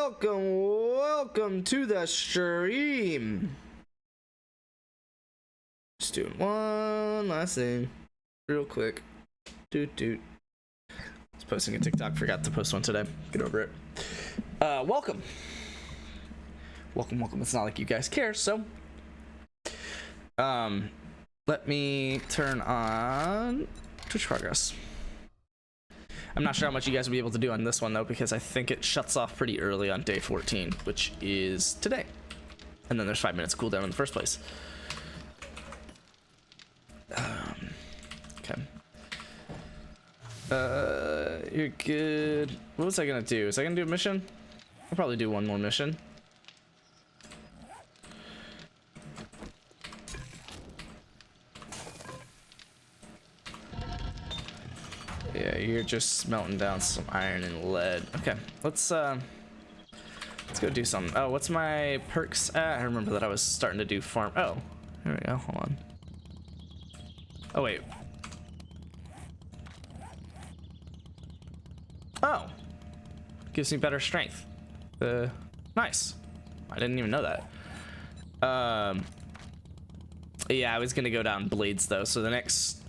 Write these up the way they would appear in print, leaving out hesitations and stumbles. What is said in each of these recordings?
welcome to the stream. Just doing one last thing real quick. Doot. I was posting a TikTok, forgot to post one today. Get over it. Welcome. It's not like you guys care, so let me turn on Twitch progress. I'm not sure how much you guys will be able to do on this one though, because I think it shuts off pretty early on day 14, which is today. And then there's 5 minutes cooldown in the first place. Okay. You're good. What was I gonna do? Was I gonna do a mission? I'll probably do one more mission. Yeah, you're just melting down some iron and lead. Okay, let's go do something. Oh, what's my perks at? I remember that I was starting to do farm. Oh, here we go. Hold on. Oh wait. Oh, gives me better strength. Nice. I didn't even know that. Yeah, I was gonna go down blades though, so the next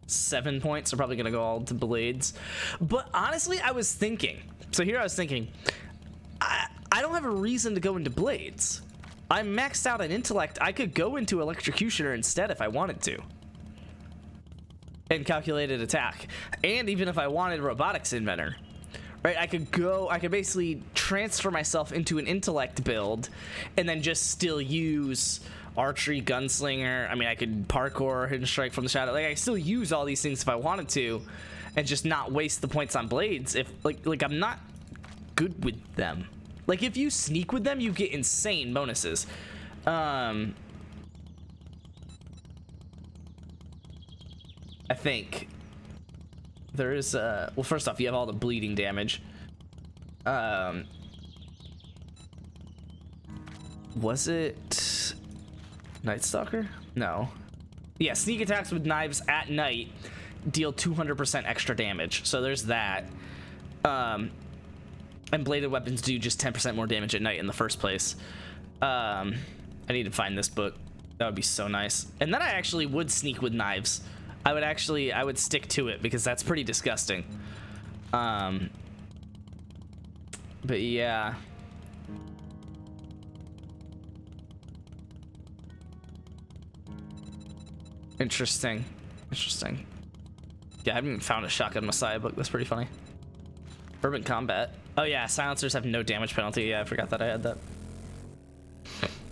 7 points are probably gonna go all to blades. But honestly, I was thinking, I don't have a reason to go into blades. I'm maxed out on intellect. I could go into electrocutioner instead if I wanted to, and calculated attack. And even if I wanted robotics inventor, right, I could basically transfer myself into an intellect build and then just still use archery, gunslinger. I mean, I could parkour, hidden strike from the shadow. Like, I still use all these things if I wanted to, and just not waste the points on blades. If like I'm not good with them. Like, if you sneak with them, you get insane bonuses. I think there is well, first off, you have all the bleeding damage. Was it Night Stalker? No. Yeah, sneak attacks with knives at night deal 200% extra damage. So there's that. And bladed weapons do just 10% more damage at night in the first place. I need to find this book. That would be so nice. And then I actually would sneak with knives. I would stick to it because that's pretty disgusting. But yeah. Interesting. Yeah, I haven't even found a Shotgun Messiah book. That's pretty funny. Urban combat. Oh yeah, silencers have no damage penalty. Yeah, I forgot that I had that.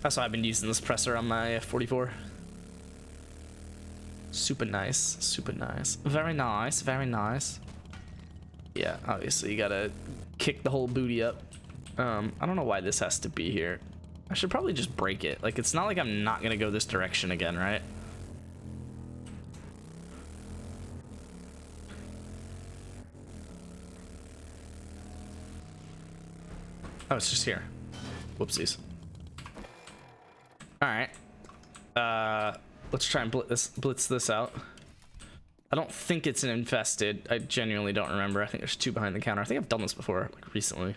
That's why I've been using this suppressor on my 44. Super nice. Very nice. Yeah, obviously you gotta kick the whole booty up. I don't know why this has to be here. I should probably just break it. Like, it's not like I'm not gonna go this direction again, right? Oh, it's just here. Whoopsies. All right. Let's try and blitz this out. I don't think it's an infested. I genuinely don't remember. I think there's 2 behind the counter. I think I've done this before, like recently.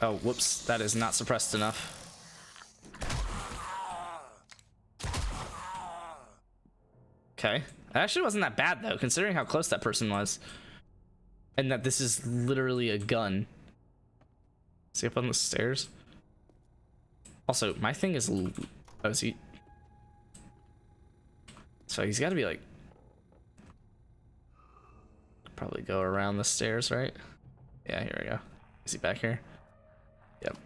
Oh, whoops. That is not suppressed enough. Okay. That actually wasn't that bad though, considering how close that person was. And that this is literally a gun. Is he up on the stairs? Also, my thing is... Oh, is he... So he's got to be like... Probably go around the stairs, right? Yeah, here we go. Is he back here? Yep.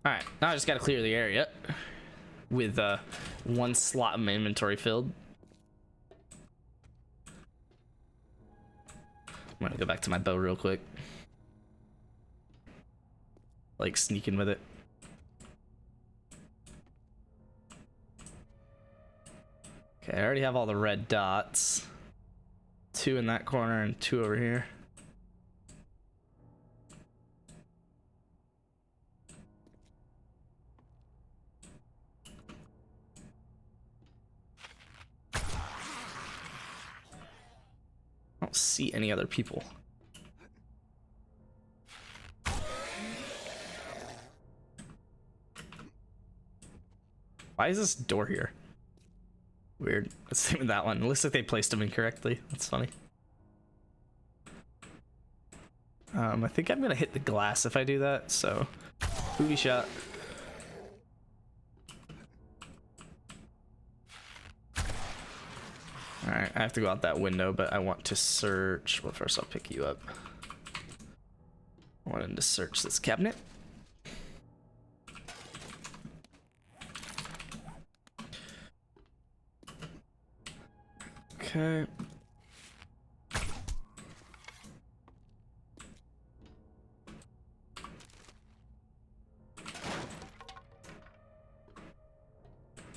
Alright, now I just got to clear the area. With 1 slot of my inventory filled. I'm gonna go back to my bow real quick. Like, sneaking with it. Okay, I already have all the red dots. 2 in that corner and 2 over here. don't see any other people. Why is this door here? Weird. Same with that one. It looks like they placed them incorrectly. That's funny. I think I'm gonna hit the glass if I do that, so booty shot. Alright, I have to go out that window, but I want to search. Well, first I'll pick you up. I wanted to search this cabinet. Okay.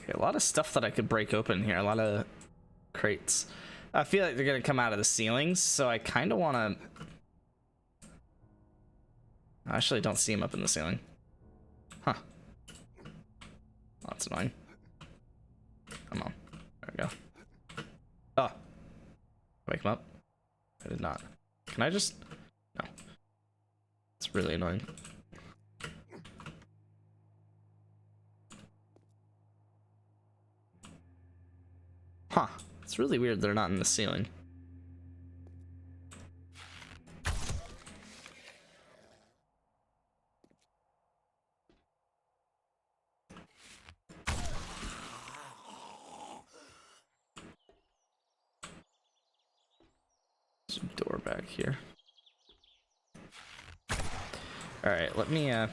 Okay, a lot of stuff that I could break open here. A lot of crates. I feel like they're gonna come out of the ceilings, so I kind of want to. I actually don't see them up in the ceiling. Huh. That's annoying. Come on. There we go. Oh. Wake him up. I did not. Can I just? No. It's really annoying. Huh. It's really weird they're not in the ceiling. There's a door back here. Alright, let me I'm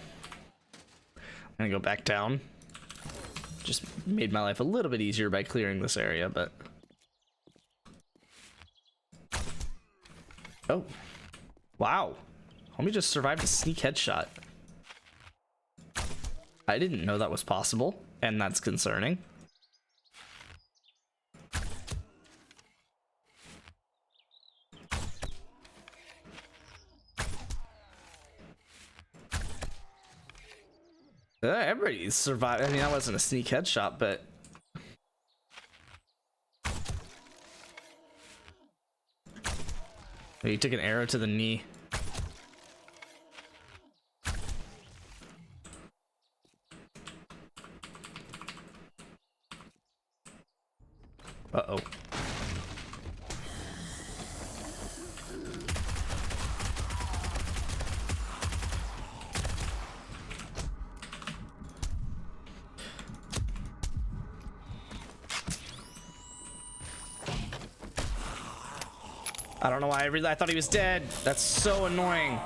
gonna go back down. Just made my life a little bit easier by clearing this area, but oh, wow. Homie just survived a sneak headshot. I didn't know that was possible, and that's concerning. Everybody survived. I mean, that wasn't a sneak headshot, but he took an arrow to the knee. Uh-oh. I don't know why I thought he was dead. That's so annoying.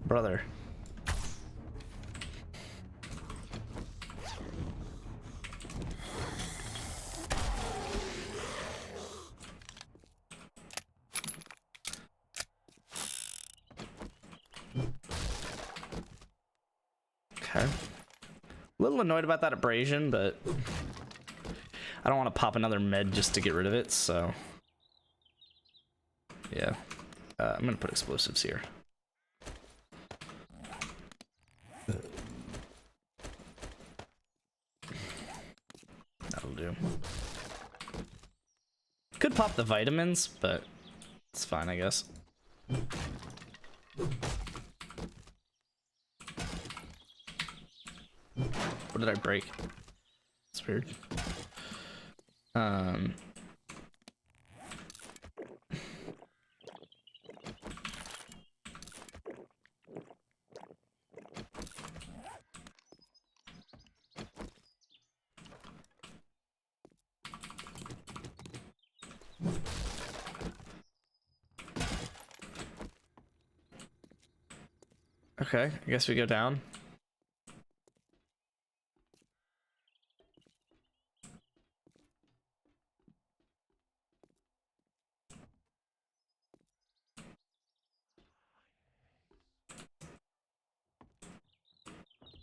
Brother. Okay. A little annoyed about that abrasion, but I don't want to pop another med just to get rid of it, so yeah. I'm gonna put explosives here. That'll do. Could pop the vitamins, but it's fine, I guess. What did I break? It's weird. Okay, I guess we go down.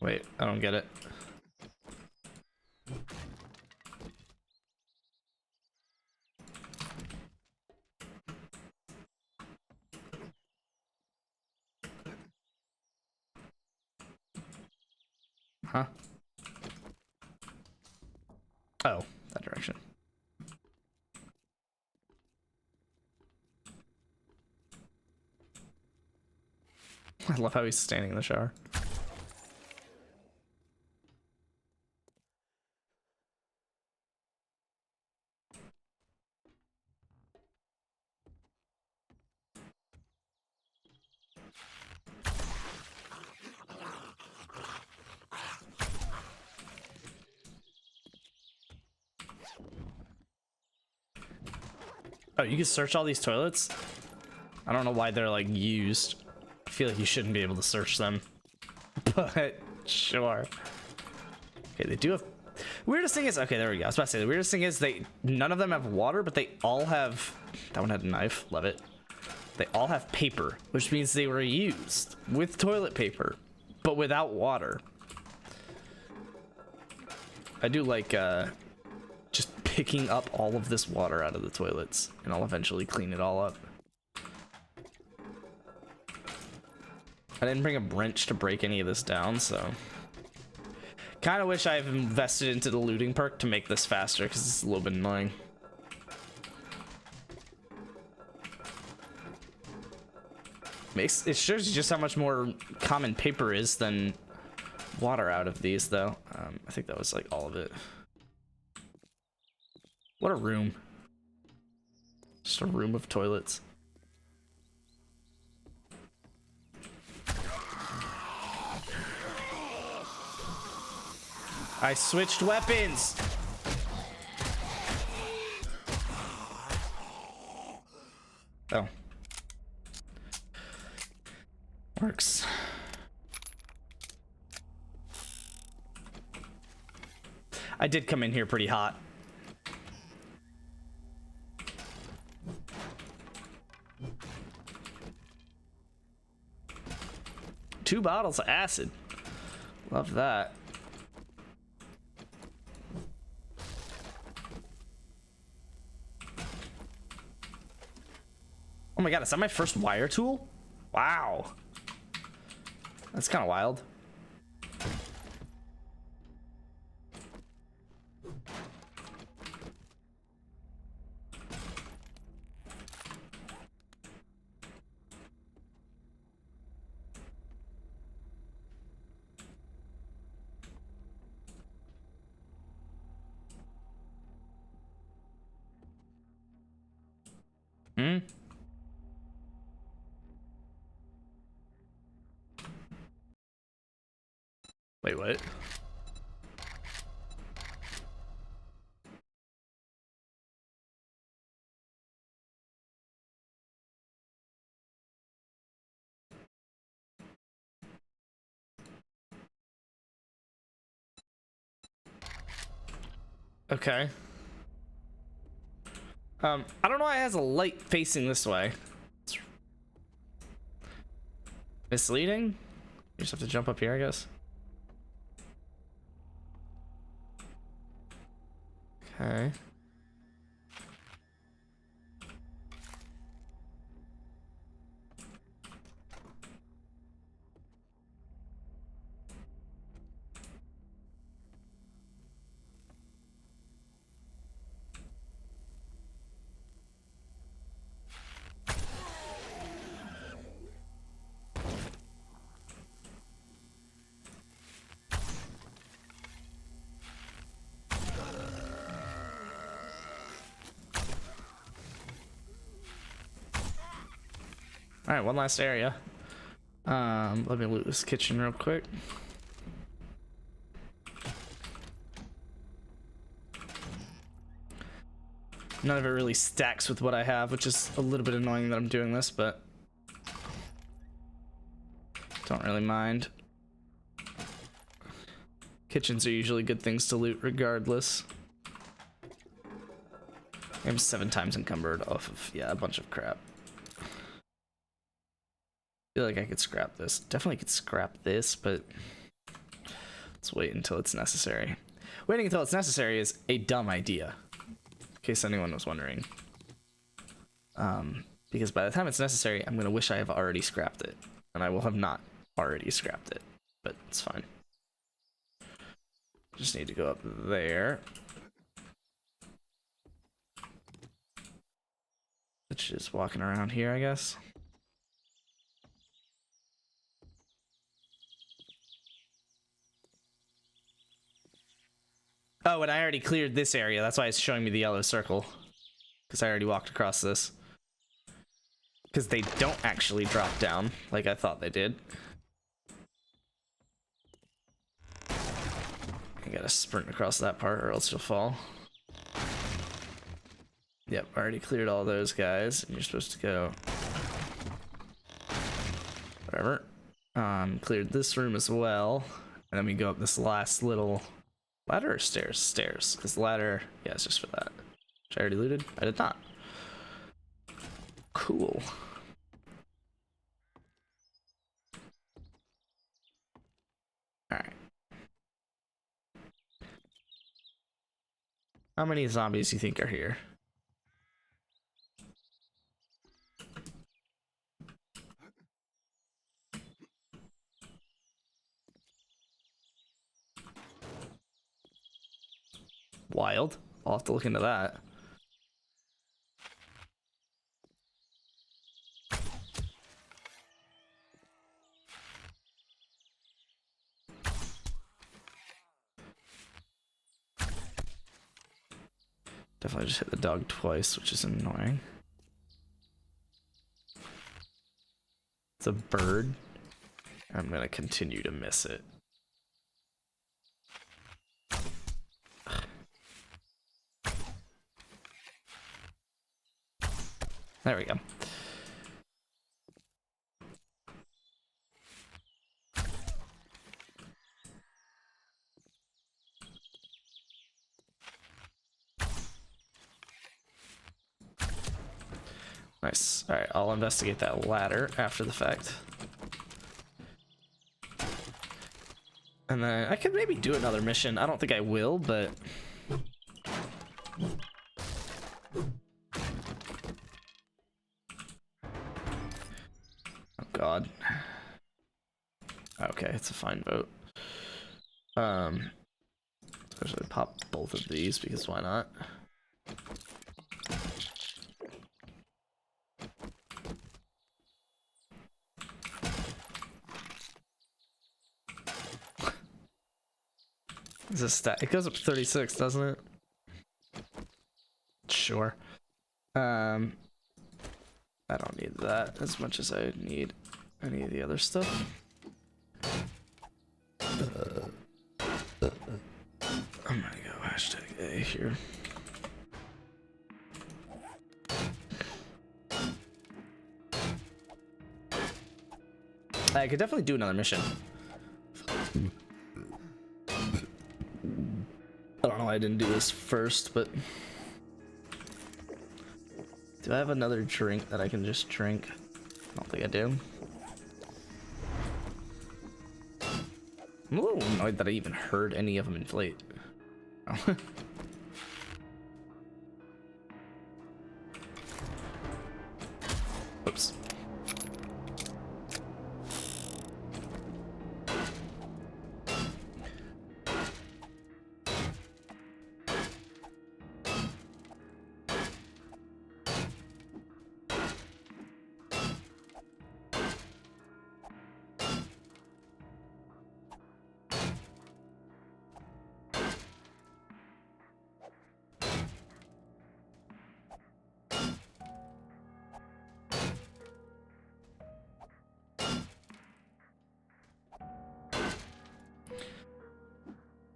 Wait, I don't get it. Huh? Oh, that direction. I love how he's standing in the shower. Oh, you can search all these toilets? I don't know why they're like used. I feel like you shouldn't be able to search them. But sure. Okay, they do have... Weirdest thing is... Okay, there we go. I was about to say, the weirdest thing is none of them have water, but they all have... That one had a knife. Love it. They all have paper, which means they were used with toilet paper, but without water. I do like just picking up all of this water out of the toilets, and I'll eventually clean it all up. I didn't bring a wrench to break any of this down, so... Kind of wish I've invested into the looting perk to make this faster, because it's a little bit annoying. It shows you just how much more common paper is than water out of these, though. I think that was like all of it. What a room. Just a room of toilets. I switched weapons. Oh. Works. I did come in here pretty hot. Two bottles of acid. Love that. Oh my god, is that my first wire tool? Wow. That's kind of wild. Hmm? Wait, what? Okay. I don't know why it has a light facing this way. It's misleading? You just have to jump up here, I guess. Okay. All right, one last area. Let me loot this kitchen real quick. None of it really stacks with what I have, which is a little bit annoying that I'm doing this, but don't really mind. Kitchens are usually good things to loot regardless. I'm 7 times encumbered off of, yeah, a bunch of crap. I feel like I could scrap this. Definitely could scrap this, but Let's wait until it's necessary. Waiting until it's necessary is a dumb idea, in case anyone was wondering. Because by the time it's necessary, I'm going to wish I have already scrapped it. And I will have not already scrapped it, but it's fine. Just need to go up there. Which is walking around here, I guess. Oh, and I already cleared this area. That's why it's showing me the yellow circle. Because I already walked across this. Because they don't actually drop down like I thought they did. I gotta sprint across that part or else you'll fall. Yep, already cleared all those guys. And you're supposed to go... whatever. Cleared this room as well. And then we go up this last little... ladder or stairs? Stairs. Because the ladder... yeah, it's just for that. Which I already looted? I did not. Cool. Alright. How many zombies do you think are here? Wild. I'll have to look into that. Definitely just hit the dog twice, which is annoying. It's a bird. I'm gonna continue to miss it. There we go. Nice. All right, I'll investigate that ladder after the fact. And then I could maybe do another mission. I don't think I will, but... oh god. Okay, it's a fine vote. Especially pop both of these because why not? Is a stat? It goes up to 36, doesn't it? Sure. I don't need that as much as I need any of the other stuff. I'm gonna go hashtag A here. I could definitely do another mission. I don't know why I didn't do this first, but... do I have another drink that I can just drink? I don't think I do. I'm a little annoyed that I even heard any of them inflate. Oh. Oops.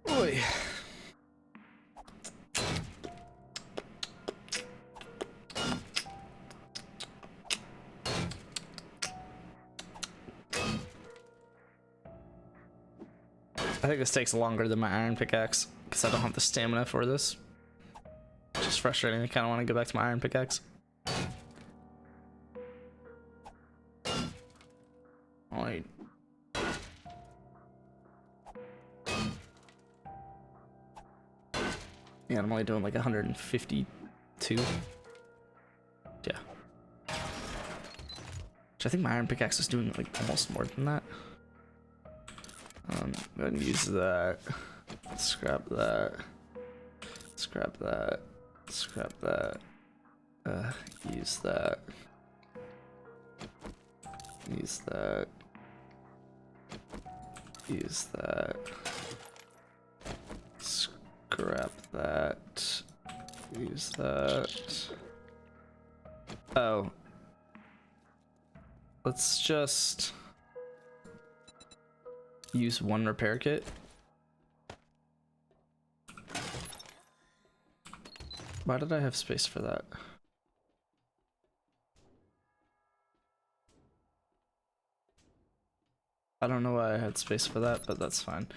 Oy. I think this takes longer than my iron pickaxe because I don't have the stamina for this. It's just frustrating. I kind of want to go back to my iron pickaxe. Alright. Yeah, I'm only doing like 152. Yeah. Which I think my iron pickaxe is doing like almost more than that. Go ahead and use that. Scrap that. Scrap that. Scrap that. Use that. Use that. Use that. Scrap that. Use that. Oh. Let's just use one repair kit. Why did I have space for that? I don't know why I had space for that, but that's fine.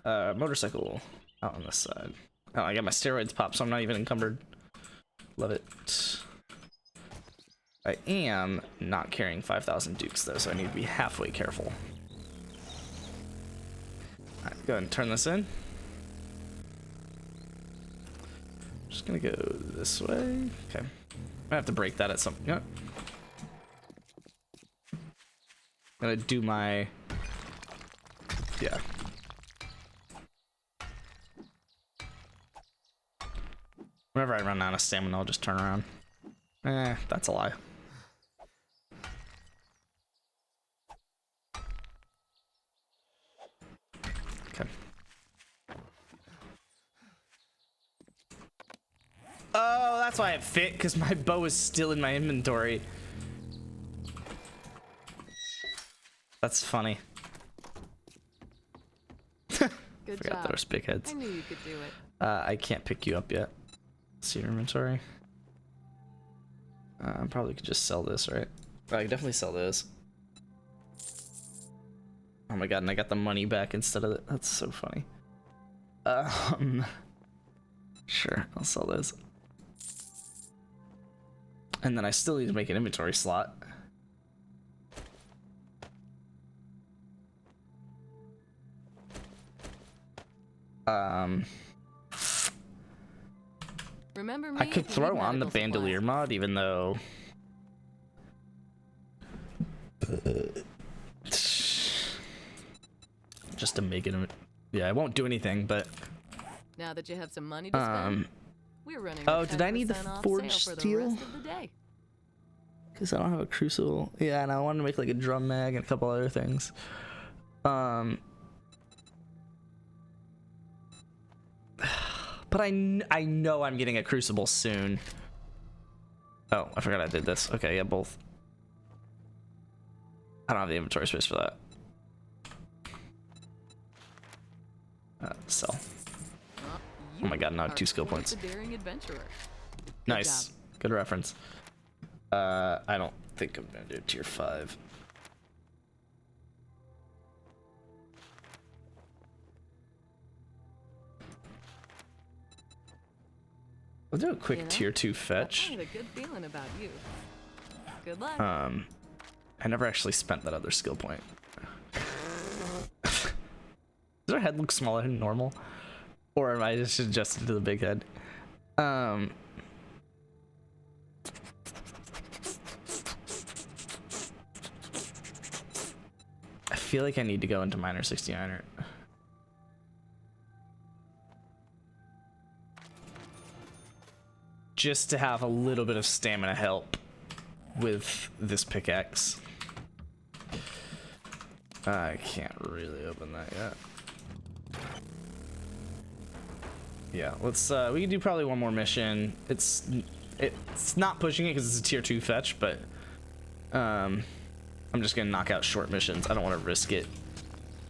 Motorcycle out on this side. Oh, I got my steroids popped, so I'm not even encumbered. Love it. I am not carrying 5,000 dukes though, so I need to be halfway careful. Alright, go ahead and turn this in. Just gonna go this way. Okay. I have to break that at some point. Yep. Gonna do my... Yeah. Whenever I run out of stamina, I'll just turn around. That's a lie. Okay. Oh, that's why it fit, because my bow is still in my inventory. That's funny. Good Forgot job. those big heads. I knew you could do it. I can't pick you up yet. See your inventory. I probably could just sell this, right? I could definitely sell this. Oh my god, and I got the money back instead of it. That's so funny. Sure, I'll sell this. And then I still need to make an inventory slot. Remember me I could if you throw need on the medical bandolier supplies. mod, even though... Just to make it... Yeah, I won't do anything, but... Now that you have some money to spend, we're running. Oh, did I need the 10% off forged sale for the steel? rest of the day. Because I don't have a crucible. Yeah, and I wanted to make like a drum mag and a couple other things. But I know I'm getting a crucible soon. Oh, I forgot I did this. Okay, yeah, both. I don't have the inventory space for that. Sell. Oh my god, now I have 2 skill points. Daring adventurer. Nice. Good reference. I don't think I'm gonna do tier 5. I'll do a quick tier 2 fetch. I had a good feeling about you. Good luck. I never actually spent that other skill point. Does our head look smaller than normal? Or am I just adjusted to the big head? I feel like I need to go into Miner 69er. Just to have a little bit of stamina help with this pickaxe. I can't really open that yet. Yeah, let's we can do probably one more mission. It's not pushing it because it's a tier 2 fetch, but I'm just gonna knock out short missions. I don't want to risk it.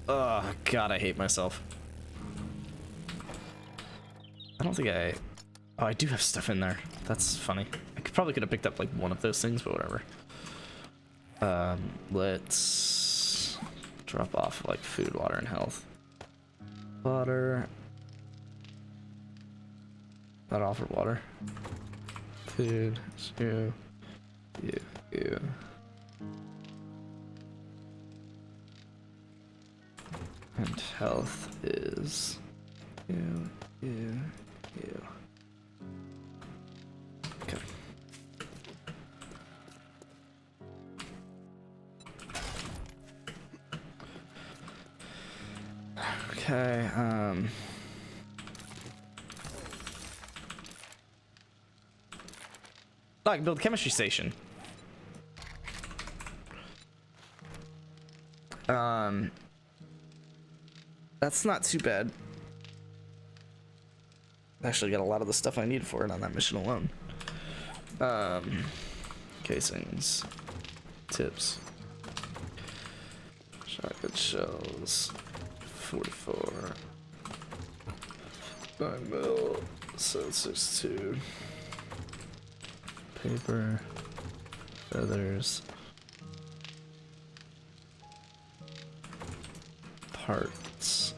Oh god, I hate myself. I don't think oh, I do have stuff in there. That's funny. I probably could have picked up like one of those things, but whatever. Let's drop off like food, water, and health. Water. Not offer water. Food. You. And health is you. Okay, oh, I can build a chemistry station. That's not too bad. I actually got a lot of the stuff I needed for it on that mission alone. Casings, tips, shotgun shells, 44, 9mm, 7.62, paper, feathers, parts.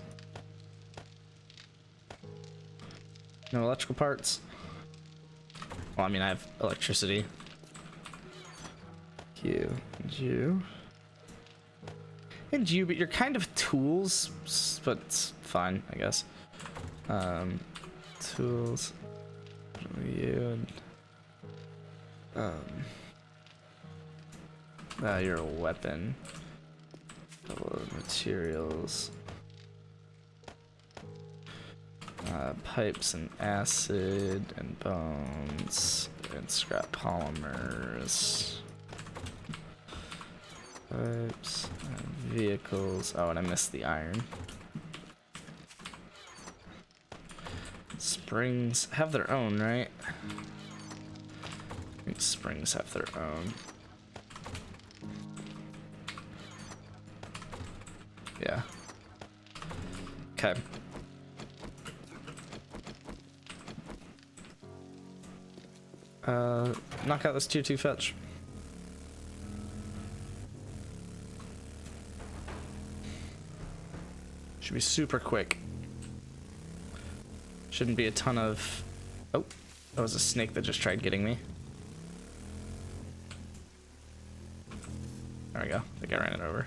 No electrical parts. Well, I mean, I have electricity. You and you and you, but you're kind of tools, but it's fine, I guess. Tools. You and you're a weapon. Couple of materials. Pipes and acid and bones and scrap polymers. Pipes and vehicles. Oh, and I missed the iron. Springs have their own, right? I think springs have their own. Yeah. Okay. Knock out this tier 2 fetch. Should be super quick. Shouldn't be a ton of... Oh, that was a snake that just tried getting me. There we go. I think I ran it over.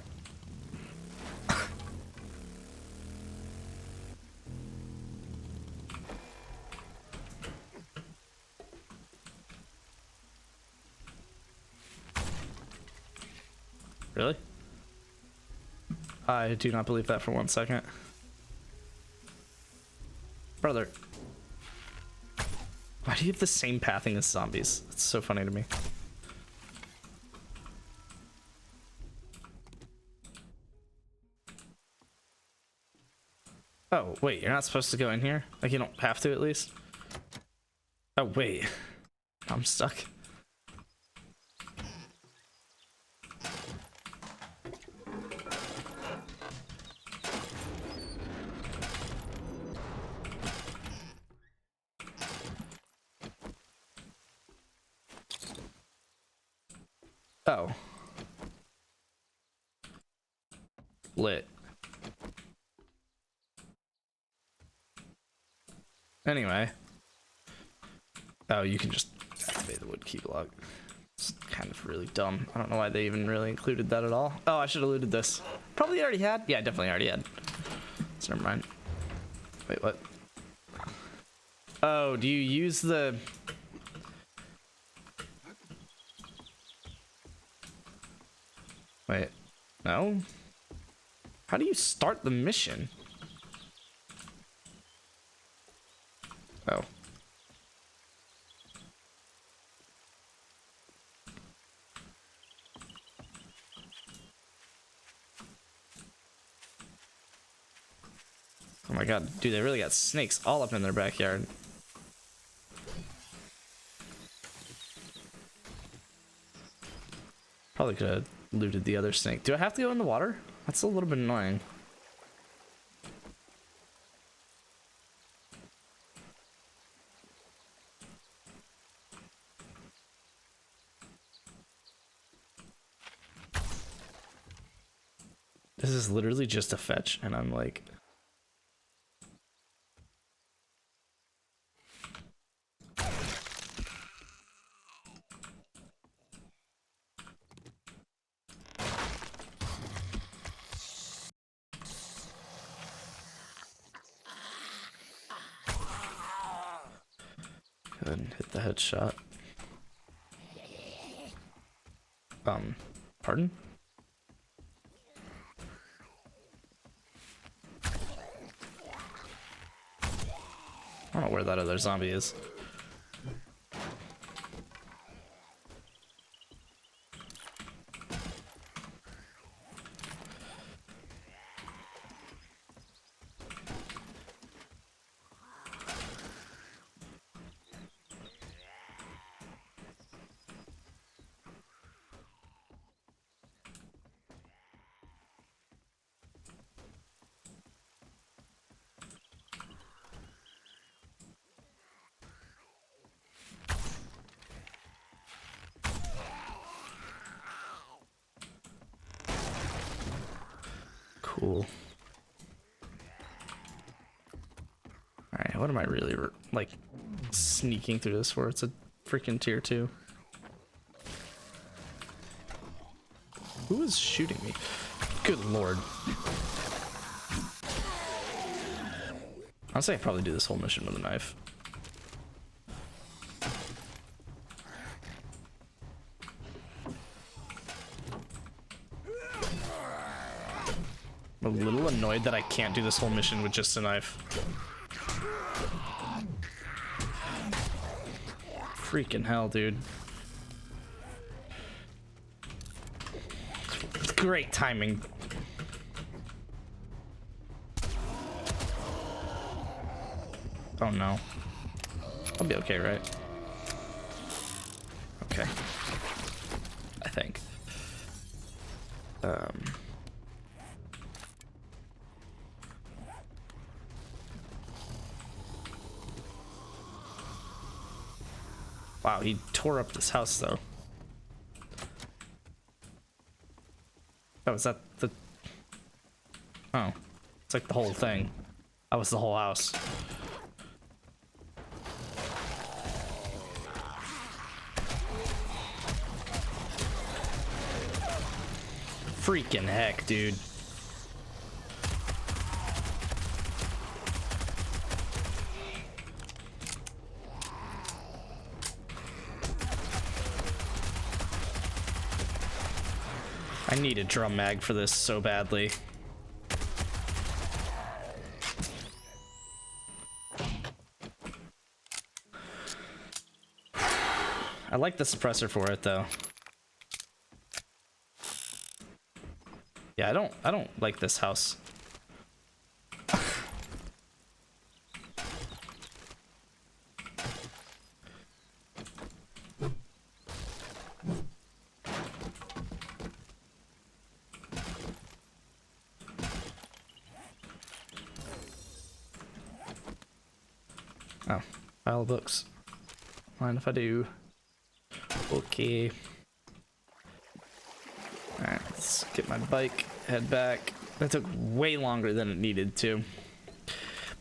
Really? I do not believe that for 1 second. Brother. Why do you have the same pathing as zombies? It's so funny to me. Oh, wait, you're not supposed to go in here? Like, you don't have to, at least? Oh, wait. I'm stuck. Oh. Lit. Anyway. Oh, you can just activate the wood key block. It's kind of really dumb. I don't know why they even really included that at all. Oh, I should have looted this. Probably already had. Yeah, definitely already had. So never mind. Wait, what? Oh, do you use the... Wait, no? How do you start the mission? Oh. Oh my god, dude, they really got snakes all up in their backyard. Probably could have looted the other snake. Do I have to go in the water? That's a little bit annoying. This is literally just a fetch, and I'm like... Go ahead and hit the headshot. Pardon? that other zombie is. Cool. Alright, what am I really, like, sneaking through this for? It's a freaking tier 2. Who is shooting me? Good lord. Honestly, I probably do this whole mission with a knife. I'm a little annoyed that I can't do this whole mission with just a knife. Freaking hell, dude. Great timing. Oh no. I'll be okay, right? Okay. I think. Wow, he tore up this house though. Oh, is that the... Oh. It's like the whole thing. That was the whole house. Freaking heck, dude. I need a drum mag for this so badly. I like the suppressor for it though. Yeah, I don't like this house. Oh, pile of books. Mind if I do? Okay. Alright, let's get my bike, head back. That took way longer than it needed to.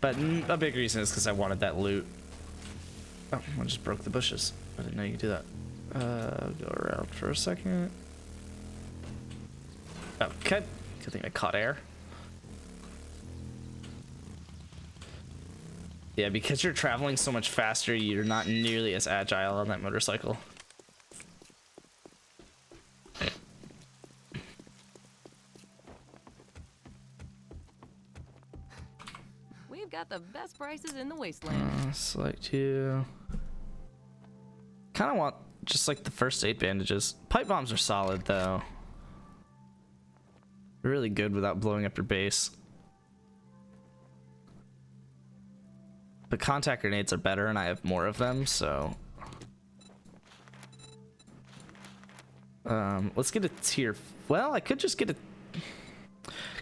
But a big reason is because I wanted that loot. Oh, I just broke the bushes. I didn't know you could do that. Go around for a second. Oh, good thing I caught air. Yeah, because you're traveling so much faster, you're not nearly as agile on that motorcycle. We've got the best prices in the wasteland. Select you. Kind of want just like the first aid bandages. Pipe bombs are solid though. They're really good without blowing up your base. But contact grenades are better and I have more of them, so... let's get a tier... Well, I could just get a...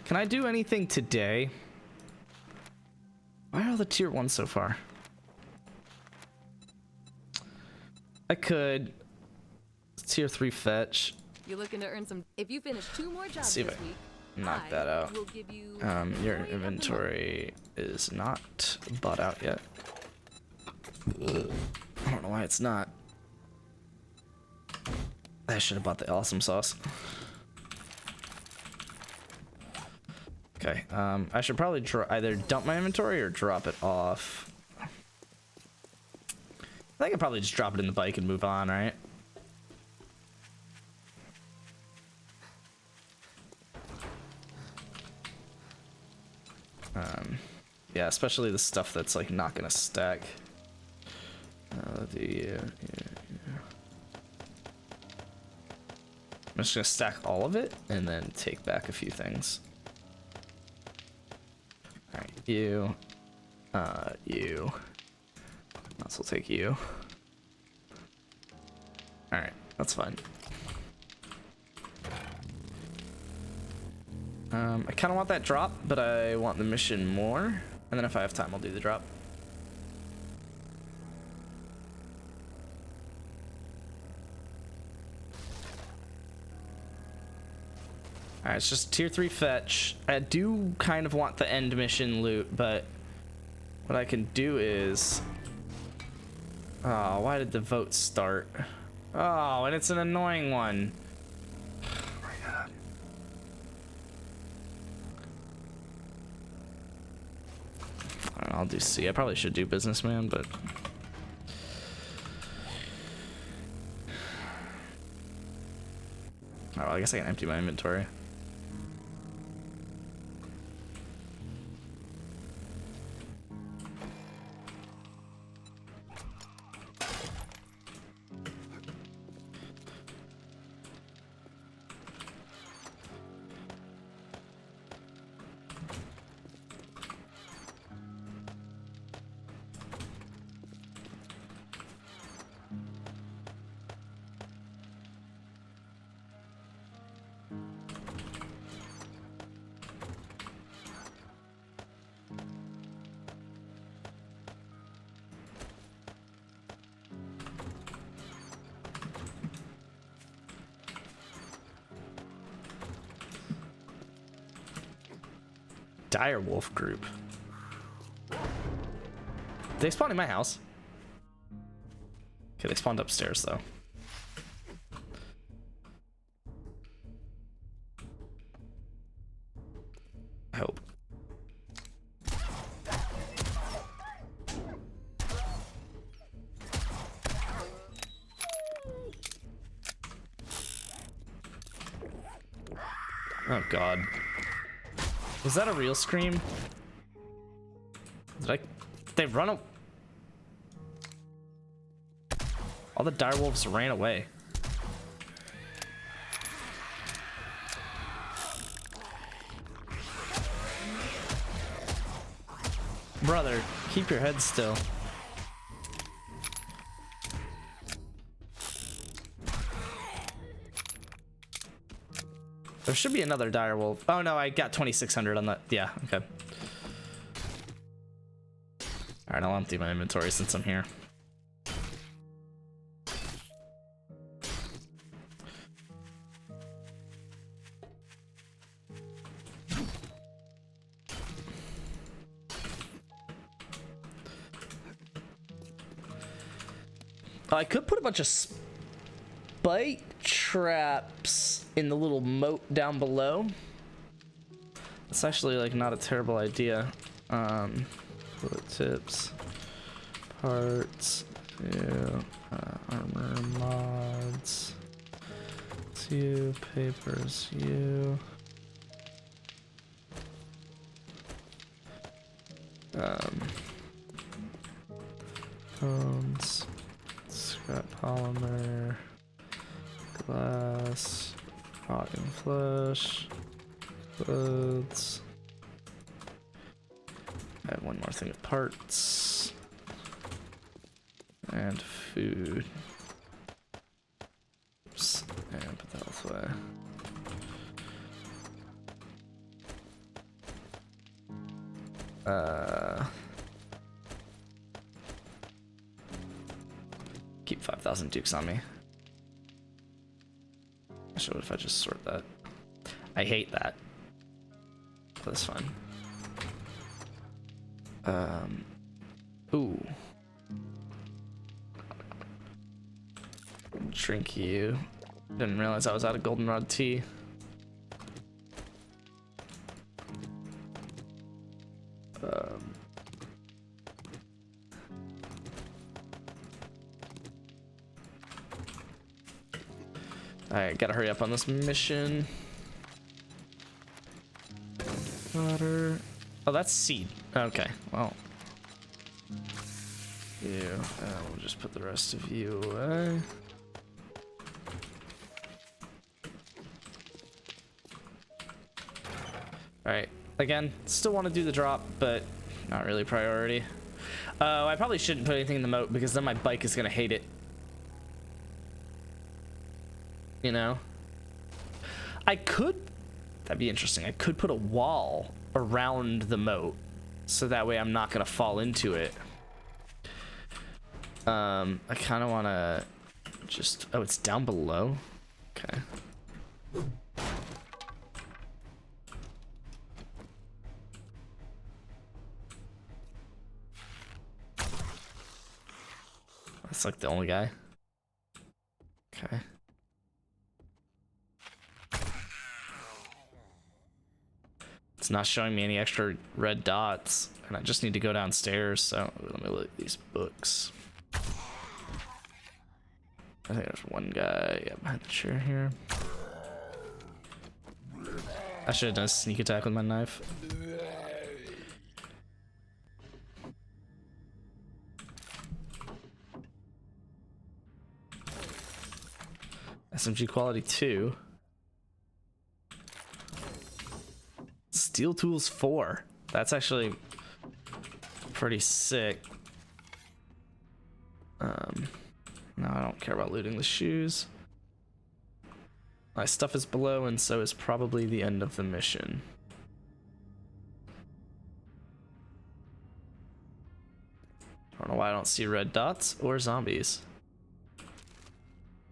Can I do anything today? Why are all the tier 1s so far? I could... Tier 3 fetch. You're looking to earn some... If you finish 2 more jobs this week, knock that out. will give you Your inventory is not bought out yet. I don't know why it's not. I should have bought the awesome sauce. Okay, I should probably either dump my inventory or drop it off. I think I'd probably just drop it in the bike and move on, right? Yeah, especially the stuff that's like not gonna stack. Do you? I'm just gonna stack all of it and then take back a few things. All right, you. You. Also take you. All right, that's fine. I kind of want that drop, but I want the mission more. And then if I have time, I'll do the drop. Alright, it's just tier 3 fetch. I do kind of want the end mission loot, but what I can do is... Oh, why did the vote start? Oh, and it's an annoying one. I'll do C. I probably should do businessman, but oh, well, I guess I can empty my inventory. Dire wolf group. They spawned in my house. Okay, they spawned upstairs though. I hope. Oh God. Was that a real scream? They run a... All the direwolves ran away. Brother, keep your head still. There should be another direwolf. Oh no, I got 2,600 on that. Yeah, okay. Alright, I'll empty my inventory since I'm here. I could put a bunch of spike traps in the little moat down below. It's actually like not a terrible idea. Bullet tips, parts, armor mods, you, papers, you. Bones, scrap polymer, glass, rotting flesh, clothes. I have one more thing of parts and food. Oops, and put that away. Keep 5,000 dukes on me. Actually, what if I just sort that? I hate that. But that's fine. Ooh. Drink you. Didn't realize I was out of goldenrod tea. Alright, gotta hurry up on this mission. Water. Oh, that's seed. Okay, well. you. We'll just put the rest of you away. Alright, again, still want to do the drop, but not really priority. I probably shouldn't put anything in the moat because then my bike is going to hate it. You know? I could... That'd be interesting. I could put a wall around the moat so that way I'm not going to fall into it. I kind of want to just... Oh, it's down below? Okay. That's like the only guy. Okay. It's not showing me any extra red dots, and I just need to go downstairs, so let me look at these books. I think there's one guy behind the chair here. I should have done a sneak attack with my knife. SMG quality 2. Steel tools 4. That's actually pretty sick. No, I don't care about looting the shoes. My stuff is below, and so is probably the end of the mission. I don't know why I don't see red dots or zombies.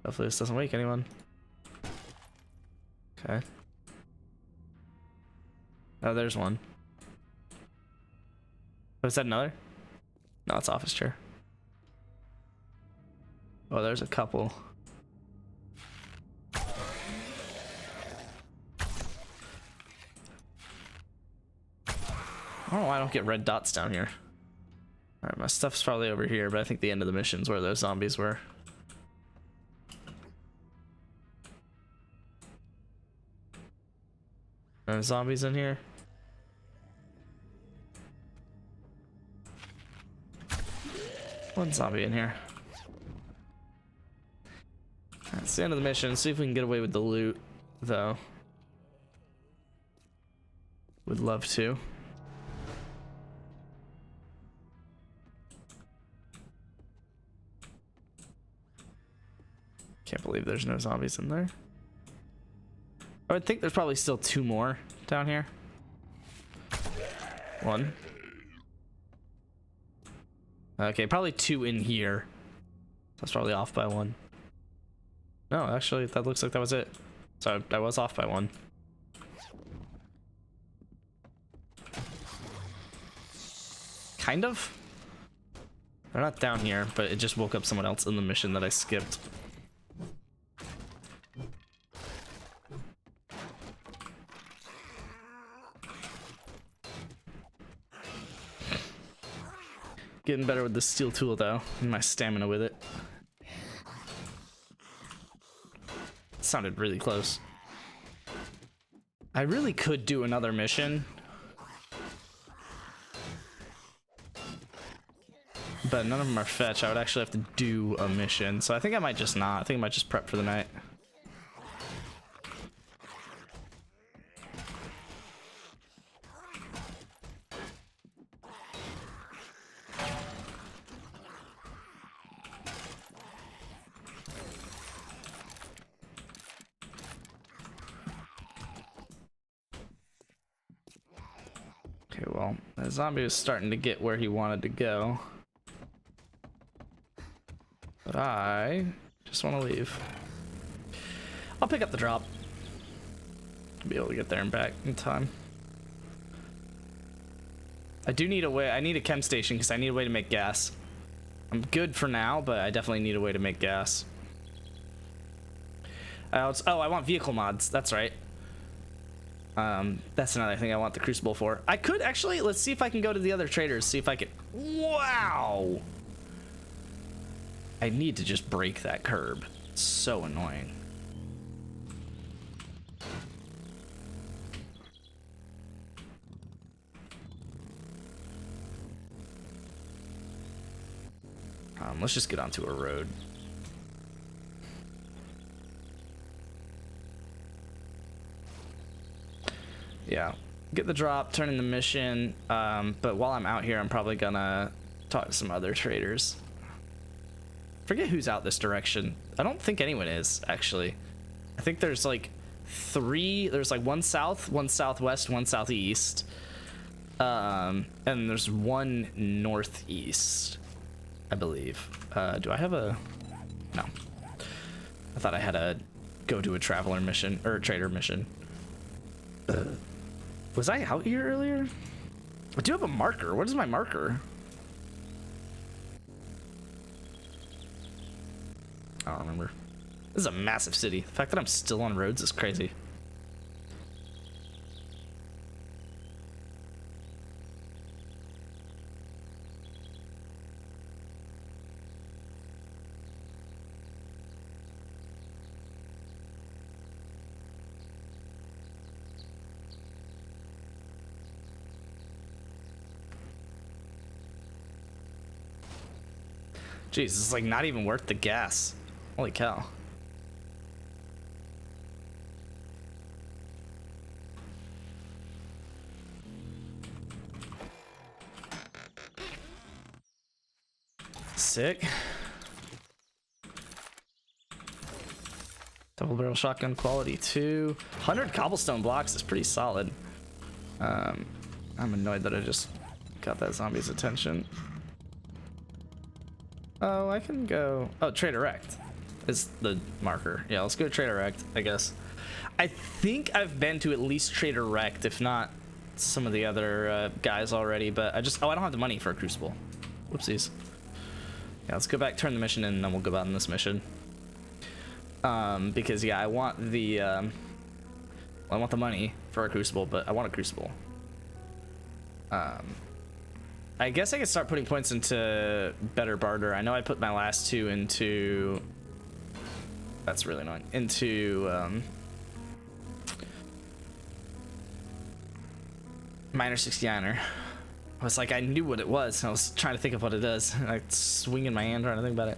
Hopefully this doesn't wake anyone. Okay. Oh, there's one. Oh, is that another? No, it's office chair. Oh, there's a couple. I don't know why I don't get red dots down here. Alright, my stuff's probably over here, but I think the end of the mission's where those zombies were. Are there zombies in here? One zombie in here. That's the end of the mission. See if we can get away with the loot, though. Would love to. Can't believe there's no zombies in there. I would think there's probably still 2 more down here. 1. Okay, probably 2 in here. That's probably off by 1. No, actually, that looks like that was it. So I was off by 1. Kind of. They're not down here, but it just woke up someone else in the mission that I skipped. Getting better with the steel tool though, and my stamina with it. Sounded really close. I really could do another mission, but none of them are fetch. I would actually have to do a mission, so I think I might just not. I think I might just prep for the night. Okay, well, the zombie was starting to get where he wanted to go. But I just want to leave. I'll pick up the drop. Be able to get there and back in time. I do need a way. I need a chem station because I need a way to make gas. I'm good for now, but I definitely need a way to make gas. Oh, I want vehicle mods. That's right. That's another thing I want the Crucible for. I could actually, let's see if I can go to the other traders, see if I can. Wow! I need to just break that curb. It's so annoying. Let's just get onto a road. Yeah, get the drop, turn in the mission. But while I'm out here, I'm probably gonna talk to some other traders. Forget who's out this direction. I don't think anyone is, actually. I think there's like there's like one south, one southwest, one southeast. And there's one northeast, I believe. Do I have a... No. I thought I had a go to a traveler mission, or a trader mission. Was I out here earlier? I do have a marker. What is my marker? I don't remember. This is a massive city. The fact that I'm still on roads is crazy. Jeez, this is like not even worth the gas. Holy cow. Sick. Double barrel shotgun quality 2. 100 cobblestone blocks is pretty solid. I'm annoyed that I just got that zombie's attention. Oh, I can go... Oh, Trader Rect is the marker. Yeah, let's go to Trader Rect, I guess. I think I've been to at least Trader Rect, if not some of the other guys already, but I just... Oh, I don't have the money for a Crucible. Whoopsies. Yeah, let's go back, turn the mission in, and then we'll go out on this mission. Because, yeah, I want the... well, I want the money for a Crucible, but I want a Crucible. I guess I could start putting points into better barter. I know I put my last 2 into... That's really annoying. Into Miner 69er. I was like, I knew what it was. I was trying to think of what it does. Like swinging my hand trying to think about it.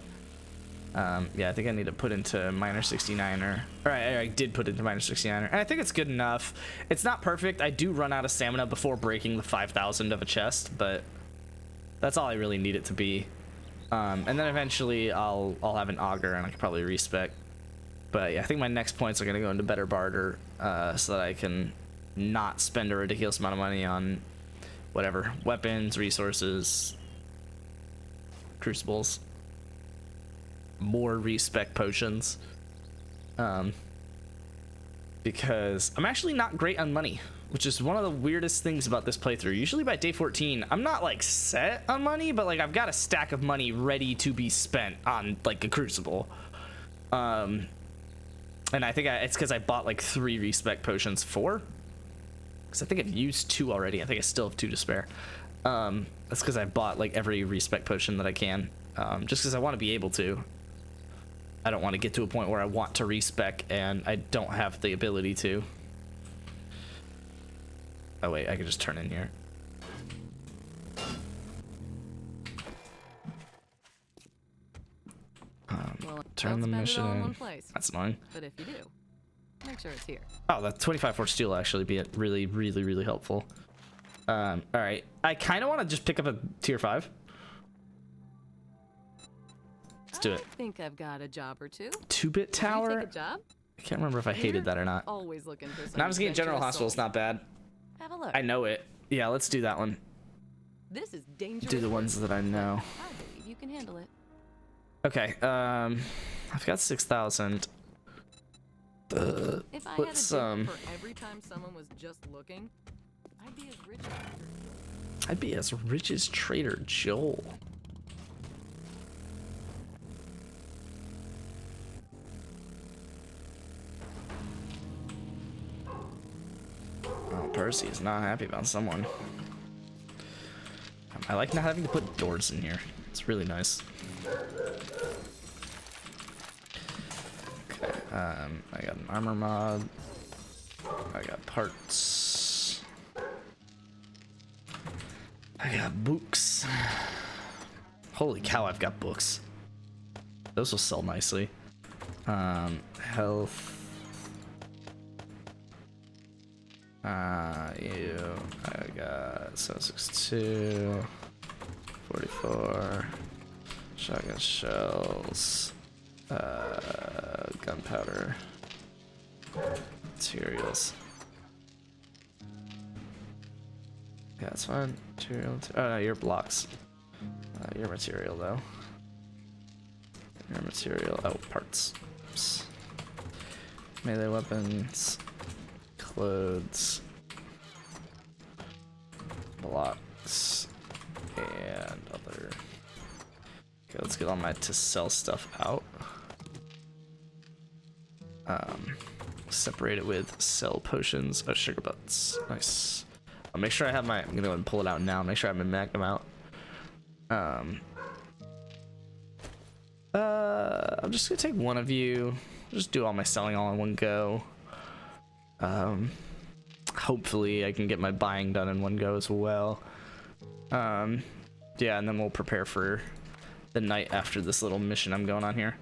Yeah, I think I need to put into Miner 69er. All right, I did put into Miner 69er, and I think it's good enough. It's not perfect. I do run out of stamina before breaking the 5,000 of a chest, but that's all I really need it to be. And then eventually I'll have an auger, and I can probably respec. But yeah, I think my next points are gonna go into better barter, so that I can not spend a ridiculous amount of money on whatever weapons, resources, crucibles, more respec potions. Because I'm actually not great on money, which is one of the weirdest things about this playthrough. Usually by day 14, I'm not like set on money, but like I've got a stack of money ready to be spent on like a crucible. And I think it's because I bought like 3 respec potions. 4? Because I think I've used 2 already. I think I still have 2 to spare. That's because I bought like every respec potion that I can, just because I want to be able to. I don't want to get to a point where I want to respec and I don't have the ability to. Oh wait, I can just turn in here. Well, turn the mission all in in. one place. That's annoying. But if you do, make sure it's here. Oh, that 25 force steel will actually be really, really, really helpful. All right, I kind of want to just pick up a tier 5. Let's do it. I think I've got a job or two. 2-bit tower. You take a job? I can't remember if I hated that or not. Always looking for some. Now I'm just getting General Hospital. It's not bad. Have a look. I know it. Yeah, let's do that one. This is dangerous. Do the ones that I know. I believe you can handle it. Okay. I've got 6,000. If I had a Let's job for every time someone was just looking, I'd be as rich as I'd be as rich as Trader Joel. Oh, Percy is not happy about someone. I like not having to put doors in here. It's really nice. Okay, I got an armor mod. I got parts. I got books. Holy cow, I've got books. Those will sell nicely. Health. I got 762, 44, shotgun shells, gunpowder, materials. Yeah, that's fine. Material. Oh no, your blocks. Your material though. Your material. Oh, parts. Oops. Melee weapons. Clothes. Blocks. And other. Okay, let's get all my to sell stuff out. Separate it with sell potions. Oh, sugar butts. Nice. I'll make sure I have my. I'm gonna go ahead and pull it out now. Make sure I have my magnum out. I'm just gonna take one of you. Just do all my selling all in one go. Hopefully I can get my buying done in one go as well. Yeah, and then we'll prepare for the night after this little mission I'm going on here.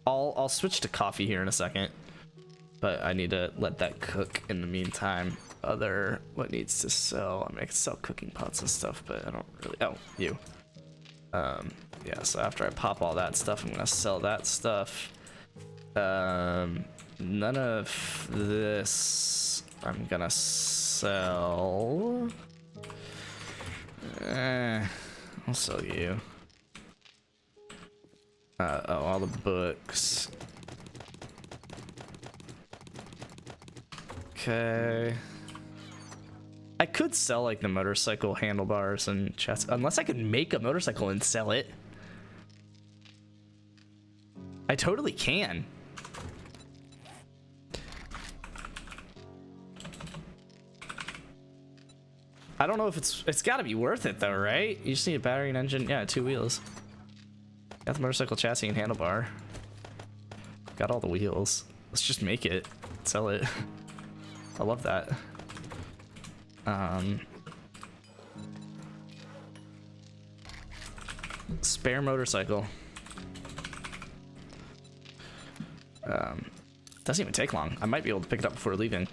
I'll switch to coffee here in a second, but I need to let that cook in the meantime. What needs to sell? I mean, I can sell cooking pots and stuff, but I don't really. Oh, you. Yeah, so after I pop all that stuff, I'm gonna sell that stuff. None of this I'm gonna sell. I'll sell you. Oh, all the books. Okay. I could sell like the motorcycle handlebars and chests, unless I could make a motorcycle and sell it. I totally can. I don't know if it's got to be worth it though, right? You just need a battery and engine. Yeah, 2 wheels. Got the motorcycle chassis and handlebar. Got all the wheels. Let's just make it. Sell it. I love that. Spare motorcycle. Doesn't even take long. I might be able to pick it up before leaving.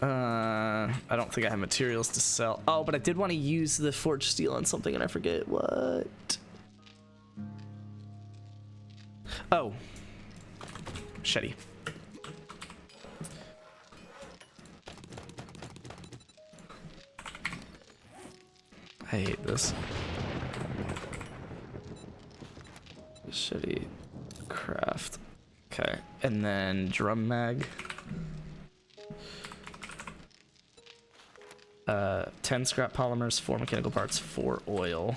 I don't think I have materials to sell. Oh, but I did want to use the forged steel on something and I forget what. Oh. Machete. I hate this. Machete. Craft. Okay. And then drum mag. 10 scrap polymers, 4 mechanical parts, 4 oil.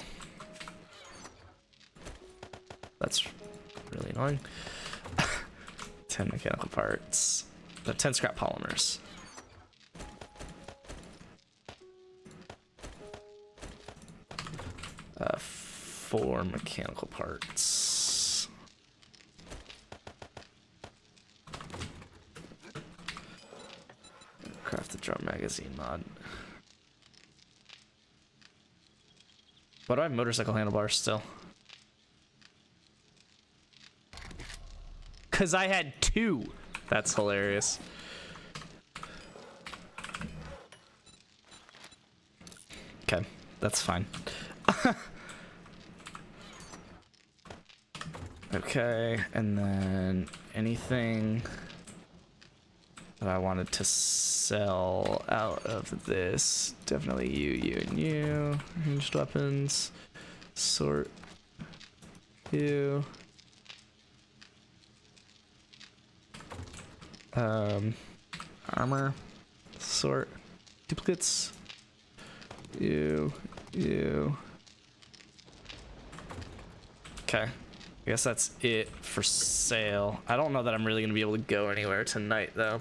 That's really annoying. 10 mechanical parts. 10 scrap polymers. Four mechanical parts. Craft the drum magazine mod. Why do I have motorcycle handlebars still? Cause I had 2. That's hilarious. Okay, that's fine. Okay, and then anything that I wanted to sell out of this, definitely you, and you. Ranged weapons, sort, you. Armor, sort, duplicates, you. Okay. I guess that's it for sale. I don't know that I'm really gonna be able to go anywhere tonight though.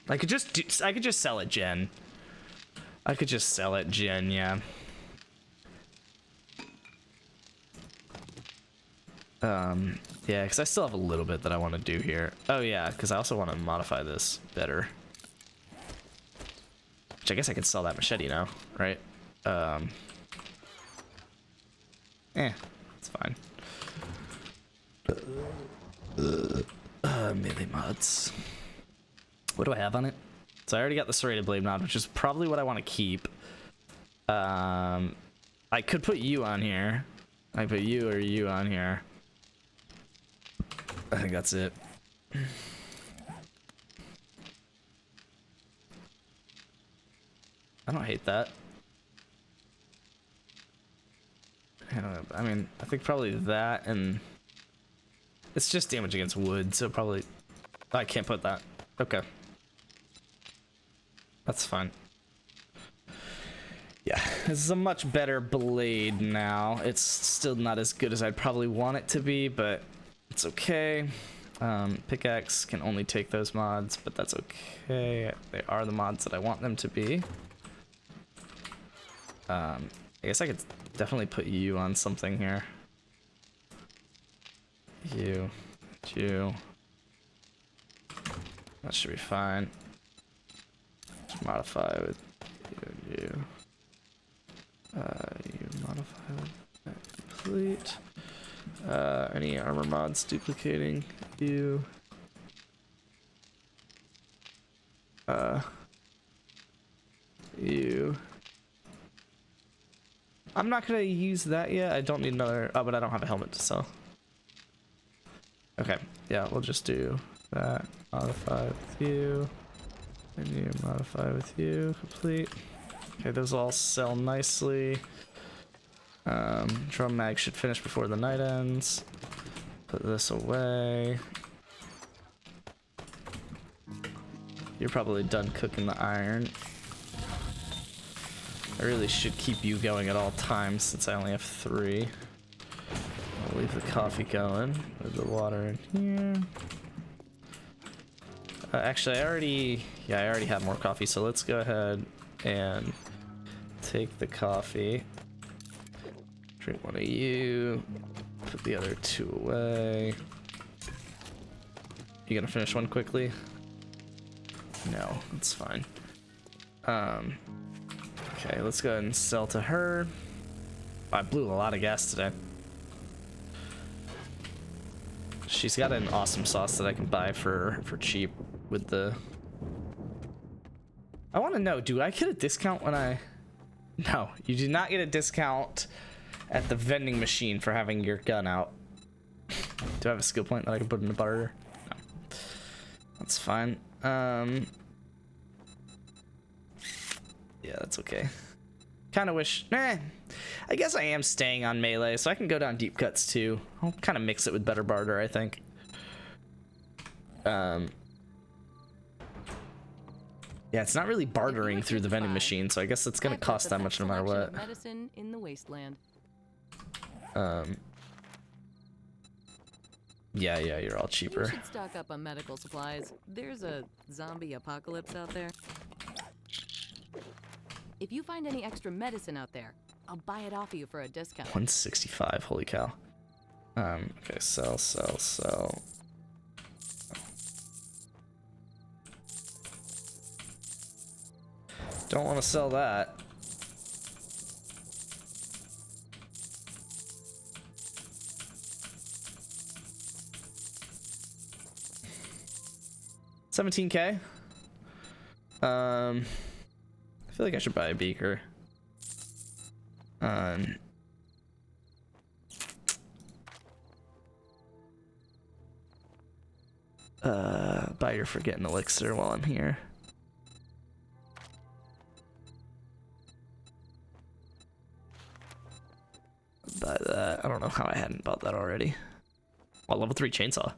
I could just sell it, Jen. I could just sell it, Jen, yeah. Yeah, because I still have a little bit that I want to do here. Oh yeah, because I also want to modify this better. Which I guess I could sell that machete now, right? It's fine. Melee mods. What do I have on it? So I already got the serrated blade mod, which is probably what I want to keep. I could put you on here. I put you or you on here. I think that's it. I don't hate that. I mean, I think probably that, and it's just damage against wood, so probably I can't put that. Okay, that's fine. Yeah, this is a much better blade now. It's still not as good as I'd probably want it to be, but it's okay. Pickaxe can only take those mods, but that's okay. They are the mods that I want them to be. I guess I could definitely put you on something here. You. That should be fine. Just modify with you. You modify with that complete. Any armor mods duplicating you. You. I'm not gonna use that yet. I don't need another. Oh, but I don't have a helmet to sell. Okay, yeah, we'll just do that. Modify with you. And you modify with you. Complete. Okay, those all sell nicely. Drum mag should finish before the night ends. Put this away. You're probably done cooking the iron. I really should keep you going at all times since I only have 3. I'll leave the coffee going with the water in here. Actually, I already have more coffee, so let's go ahead and take the coffee. Drink one of you. Put the other 2 away. You gonna finish one quickly? No, that's fine. Okay, let's go ahead and sell to her. I blew a lot of gas today. She's got an awesome sauce that I can buy for cheap with the... I want to know, do I get a discount when I... No, you do not get a discount at the vending machine for having your gun out. Do I have a skill point that I can put in the barter? No. That's fine. Yeah, that's okay. Kind of wish... I guess I am staying on melee, so I can go down deep cuts too. I'll kind of mix it with better barter, I think. Yeah, it's not really bartering through the vending machine, so I guess it's gonna cost that much no matter what. Medicine in the wasteland. Yeah, you're all cheaper. You should stock up on medical supplies. There's a zombie apocalypse out there. If you find any extra medicine out there, I'll buy it off of you for a discount. 165, holy cow. Okay, sell. Don't want to sell that. $17K. I feel like I should buy a beaker. Buy your forgetting elixir while I'm here. Buy that. I don't know how I hadn't bought that already. Oh, level 3 chainsaw.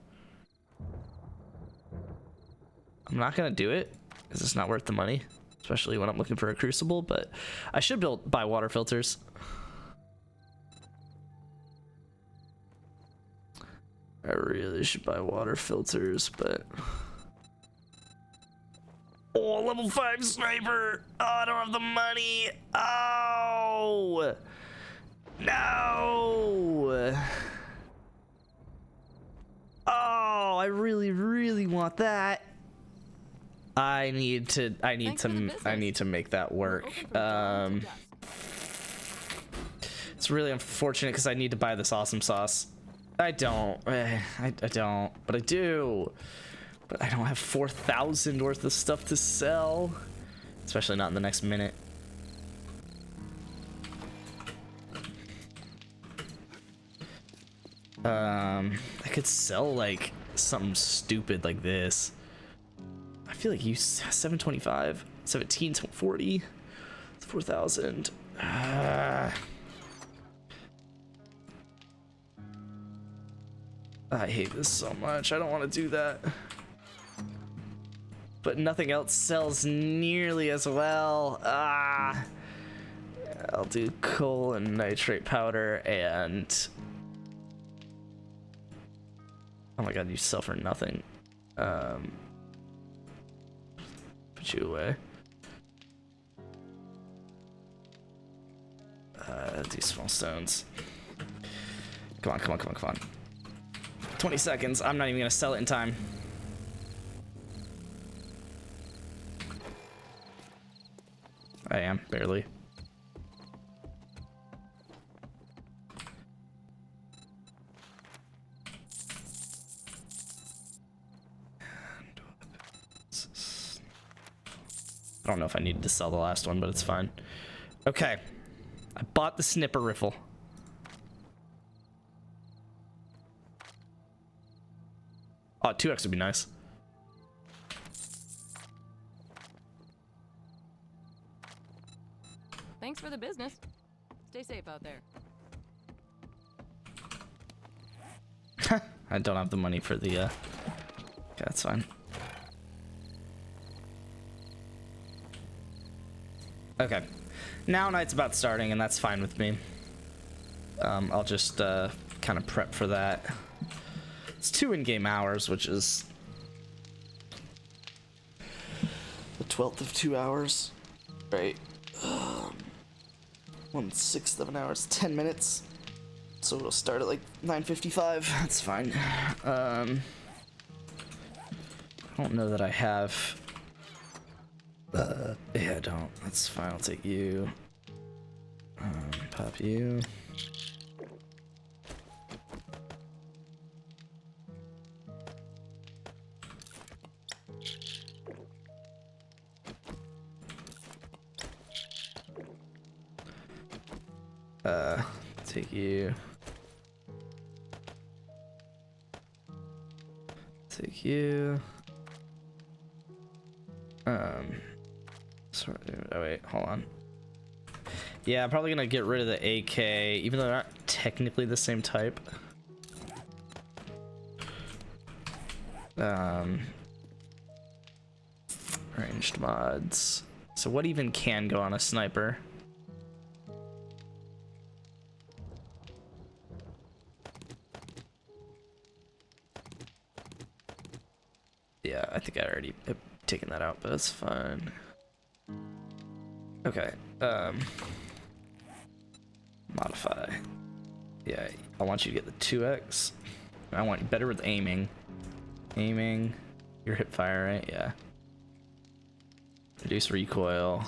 I'm not gonna do it because it's not worth the money, especially when I'm looking for a crucible, but I should buy water filters. I really should buy water filters, but... Oh, level 5 sniper! Oh, I don't have the money! Oh! No! Oh, I really, really want that. I need to make that work. It's really unfortunate because I need to buy this awesome sauce. I don't, I don't, but I do. But I don't have 4,000 worth of stuff to sell, especially not in the next minute. I could sell like something stupid like this. I feel like you 725, 1740, 4,000. I hate this so much. I don't want to do that. But nothing else sells nearly as well. I'll do coal and nitrate powder and... Oh my god, you sell for nothing. Put you away. These small stones. Come on, come on, come on, come on. 20 seconds. I'm not even gonna sell it in time. I am, barely. I don't know if I needed to sell the last one, but it's fine. Okay. I bought the snipper rifle. Oh, 2x would be nice. Thanks for the business. Stay safe out there. I don't have the money for the, okay, that's fine. Okay. Now night's about starting, and that's fine with me. I'll just, kind of prep for that. It's 2 in-game hours, which is the 12th of 2 hours, right? 1/6 of an hour is 10 minutes, so it'll start at like 9:55. That's fine. I don't know that I have. Yeah, I don't. That's fine. I'll take you. Pop you. Take you. Take you. Sorry. Oh wait, hold on. Yeah, I'm probably gonna get rid of the AK, even though they're not technically the same type. Ranged mods. So what even can go on a sniper? Yeah, I think I already have taken that out, but that's fine. Okay, modify. Yeah, I want you to get the 2x. I want you better with aiming. Aiming. Your hip fire, right? Yeah. Reduce recoil.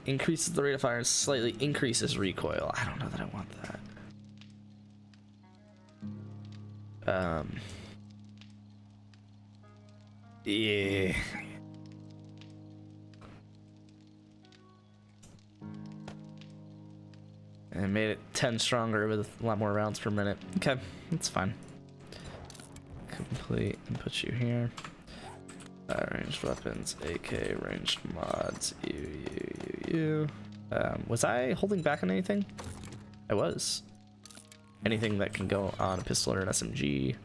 Increases the rate of fire and slightly increases recoil. I don't know that I want that. Yeah. And made it 10 stronger with a lot more rounds per minute. Okay, that's fine. Complete and put you here. Ranged weapons, AK, ranged mods, you. Was I holding back on anything? I was. Anything that can go on a pistol or an SMG.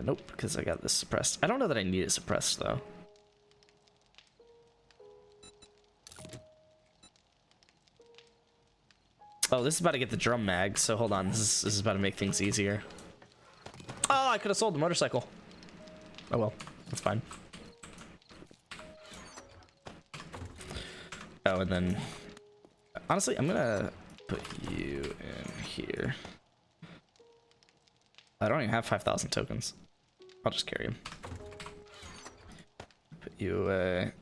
Nope, because I got this suppressed. I don't know that I need it suppressed though. Oh, this is about to get the drum mag, so hold on. This is about to make things easier. Oh, I could have sold the motorcycle. Oh well, that's fine. Oh, and then honestly, I'm gonna Put you in here. I don't even have 5,000 tokens. I'll just carry them. Put you away.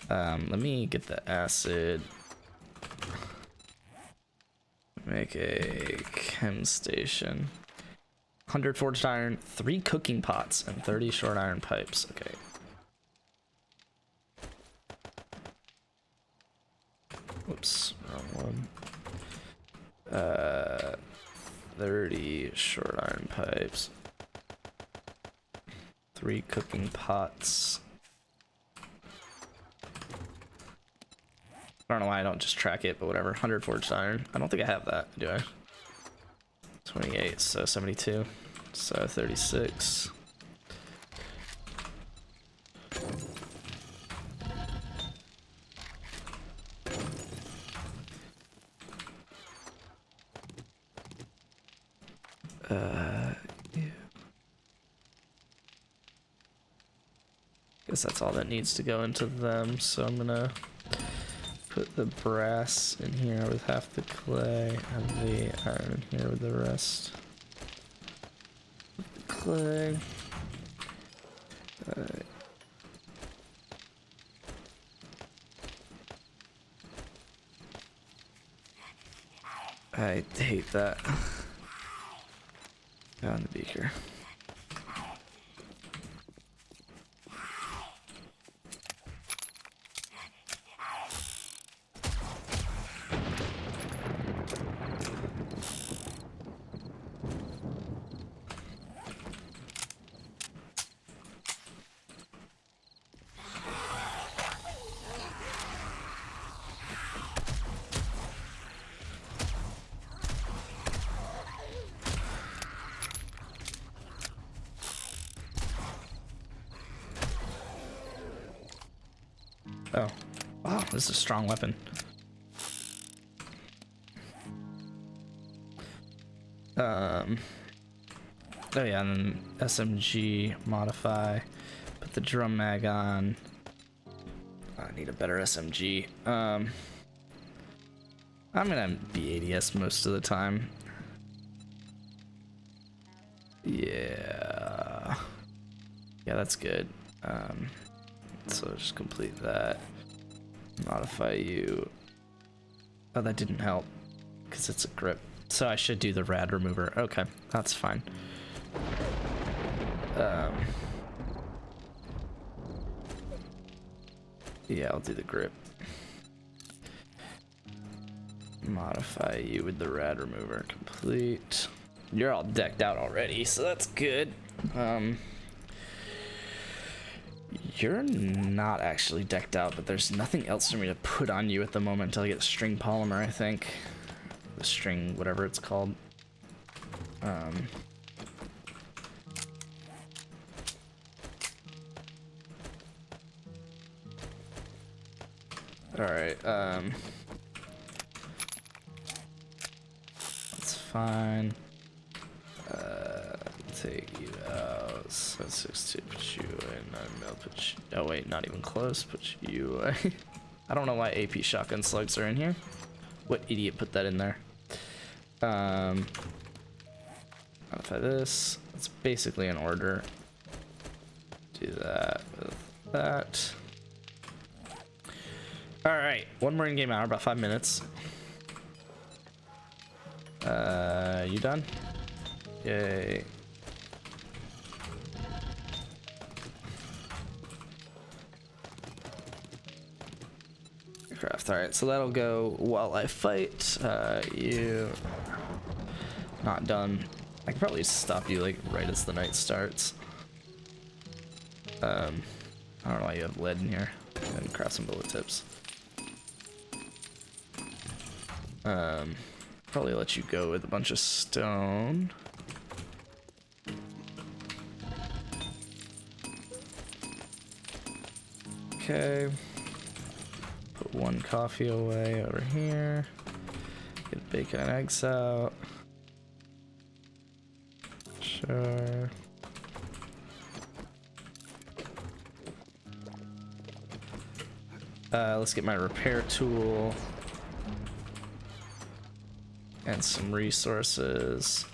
Let me get the acid. Make a chem station. 100 forged iron, 3 cooking pots, and 30 short iron pipes. Okay. Whoops, wrong one. 30 short iron pipes. 3 cooking pots. I don't know why I don't just track it, but whatever. 100 forged iron. I don't think I have that, do I? 28, so 72. So 36. Yeah. Guess that's all that needs to go into them, so I'm gonna put the brass in here with half the clay and the iron in here with the rest. Clay. I hate that. On the beaker. Oh, wow, this is a strong weapon. Oh yeah, and then SMG modify, put the drum mag on. I need a better SMG. I'm gonna be ADS most of the time. Yeah, that's good. So just complete that. Modify you. Oh, that didn't help because it's a grip. So I should do the rad remover. Okay, that's fine. Yeah, I'll do the grip. Modify you with the rad remover. Complete. You're all decked out already, so that's good. You're not actually decked out, but there's nothing else for me to put on you at the moment until I get the string polymer, I think. The string, whatever it's called. Alright, that's fine. Take you out. So 6-2, put you away. 9 mil, put you. Oh, wait, not even close. Put you away. I don't know why AP shotgun slugs are in here. What idiot put that in there? Modify this. It's basically an order. Do that with that. Alright, one more in-game hour, about 5 minutes. You done? Yay. Craft. Alright, so that'll go while I fight. You not done. I can probably stop you like right as the night starts. I don't know why you have lead in here. And craft some bullet tips. Probably let you go with a bunch of stone. Okay. Put 1 coffee away over here. Get bacon and eggs out. Sure. Let's get my repair tool. And some resources.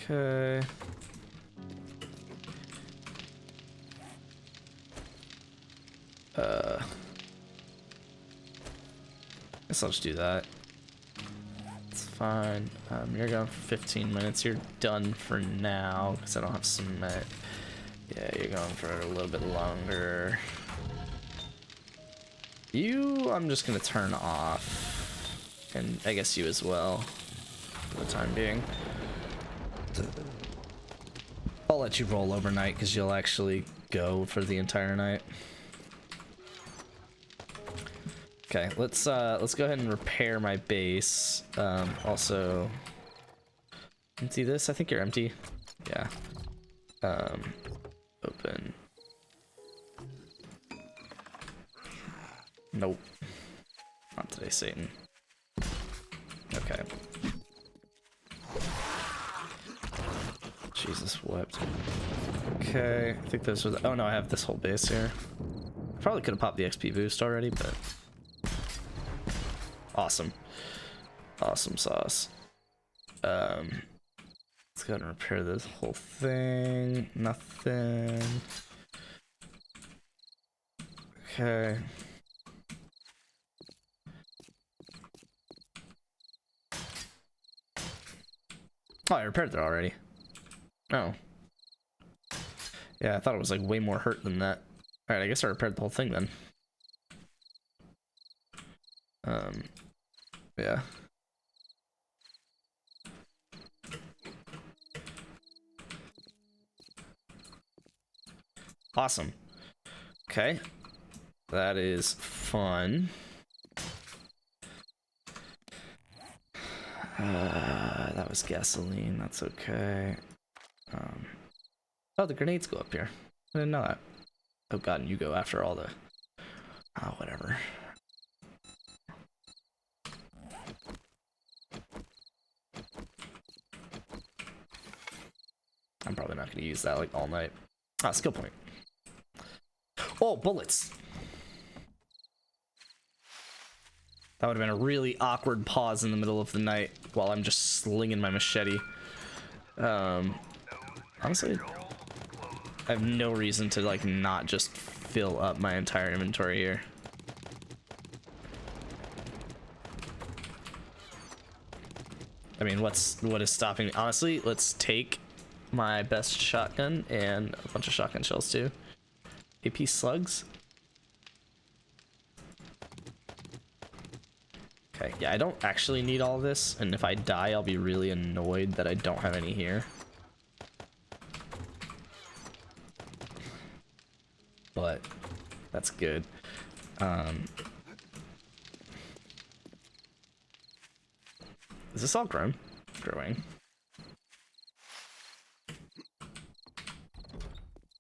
Okay. Guess I'll just do that. It's fine. You're going for 15 minutes. You're done for now because I don't have cement. Yeah, you're going for a little bit longer. You, I'm just gonna turn off. And I guess you as well, for the time being. I'll let you roll overnight because you'll actually go for the entire night. Okay, let's go ahead and repair my base. Also, empty this. I think you're empty. Yeah. Open. Nope. Not today, Satan. Okay. Jesus wept. Okay, I think those are the. Oh no, I have this whole base here. I probably could have popped the XP boost already, but. Awesome. Awesome sauce. Let's go ahead and repair this whole thing. Nothing. Okay. Oh, I repaired that already. Oh. Yeah, I thought it was like way more hurt than that. Alright, I guess I repaired the whole thing then. Yeah. Awesome. Okay. That is fun. That was gasoline. That's okay. Oh, the grenades go up here. I didn't know that. Oh god, and you go after all the... Oh, whatever. I'm probably not going to use that like all night. Ah, skill point. Oh, bullets. That would have been a really awkward pause in the middle of the night while I'm just slinging my machete. Honestly, I have no reason to like not just fill up my entire inventory here. I mean, what is stopping me? Honestly, let's take my best shotgun and a bunch of shotgun shells too. AP slugs. Okay, yeah, I don't actually need all this, and if I die, I'll be really annoyed that I don't have any here. But that's good. Is this all grown? Growing.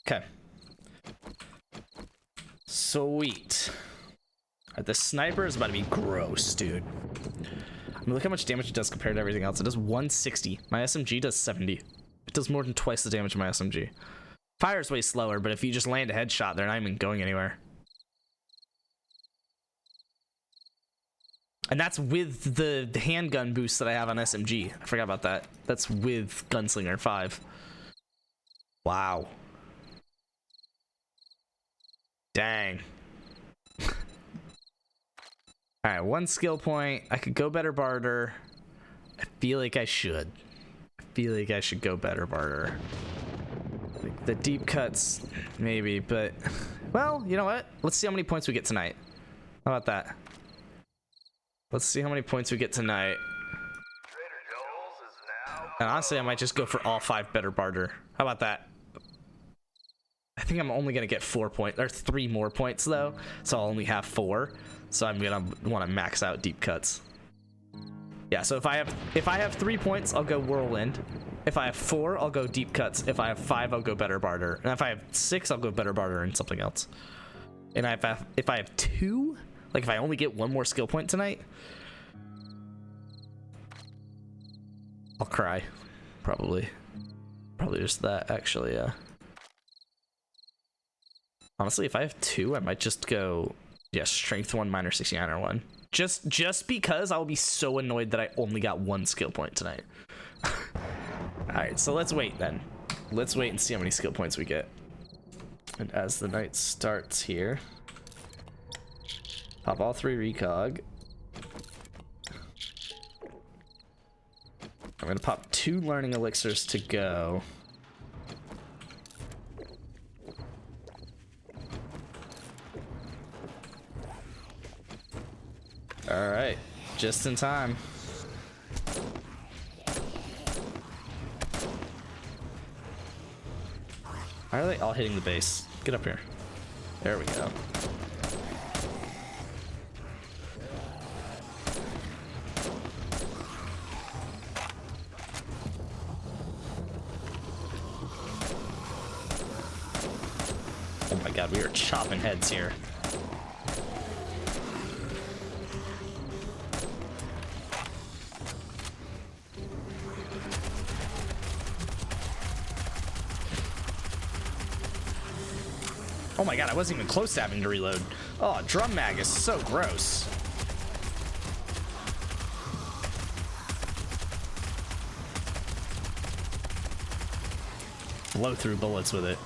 Okay. Sweet. Alright, the sniper is about to be gross, dude. I mean, look how much damage it does compared to everything else. It does 160. My SMG does 70. It does more than twice the damage of my SMG. Fire's way slower, but if you just land a headshot, they're not even going anywhere. And that's with the handgun boost that I have on SMG. I forgot about that. That's with Gunslinger 5. Wow. Dang. Alright, one skill point. I could go better barter. I feel like I should. I feel like I should go better barter. Like the deep cuts, maybe, but... Well, you know what? Let's see how many points we get tonight. How about that? Let's see how many points we get tonight. And honestly, I might just go for all 5 better barter. How about that? I think I'm only gonna get 4 points, or 3 more points though, so I'll only have 4. So I'm gonna want to max out deep cuts. Yeah, so if I have 3 points, I'll go whirlwind. If I have 4, I'll go deep cuts. If I have 5, I'll go better barter. And if I have 6, I'll go better barter and something else. And if I have 2, like if I only get 1 more skill point tonight, I'll cry. Probably just that, actually, yeah. Honestly, if I have 2, I might just go, yeah, strength 1, minor 69 1. Just because I'll be so annoyed that I only got 1 skill point tonight. Alright, so let's wait then. Let's wait and see how many skill points we get. And as the night starts here, pop all 3 recog. I'm gonna pop 2 learning elixirs to go. All right, just in time. Why are they all hitting the base? Get up here. There we go. Oh my god, we are chopping heads here. Oh my god, I wasn't even close to having to reload. Oh, drum mag is so gross. Blow through bullets with it.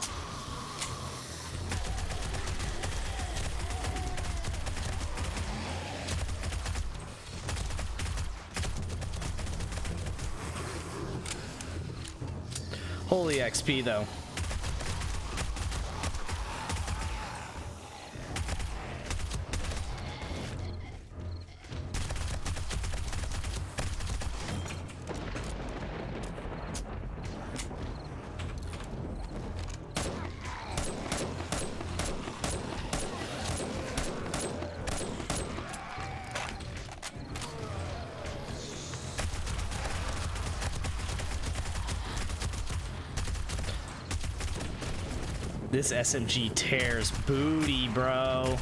Holy XP though. This SMG tears booty, bro.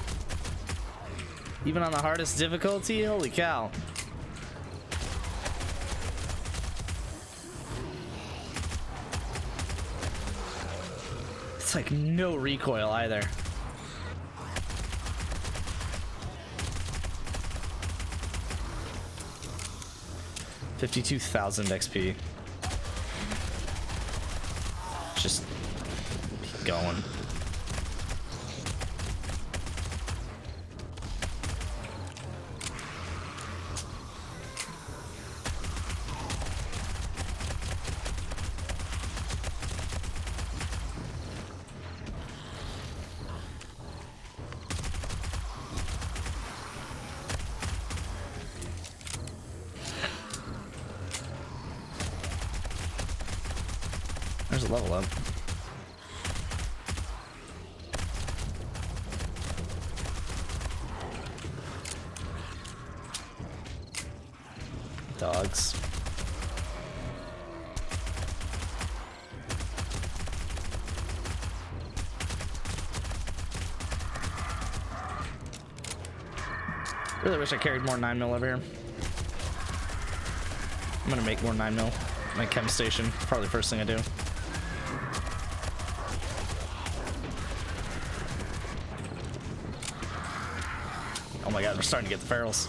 Even on the hardest difficulty? Holy cow. It's like no recoil either. $52,000 XP. Just keep going. There's a level up. Dogs. Really wish I carried more 9mm over here. I'm gonna make more 9mm. My chem station, probably the first thing I do. Oh my god, we're starting to get the ferals.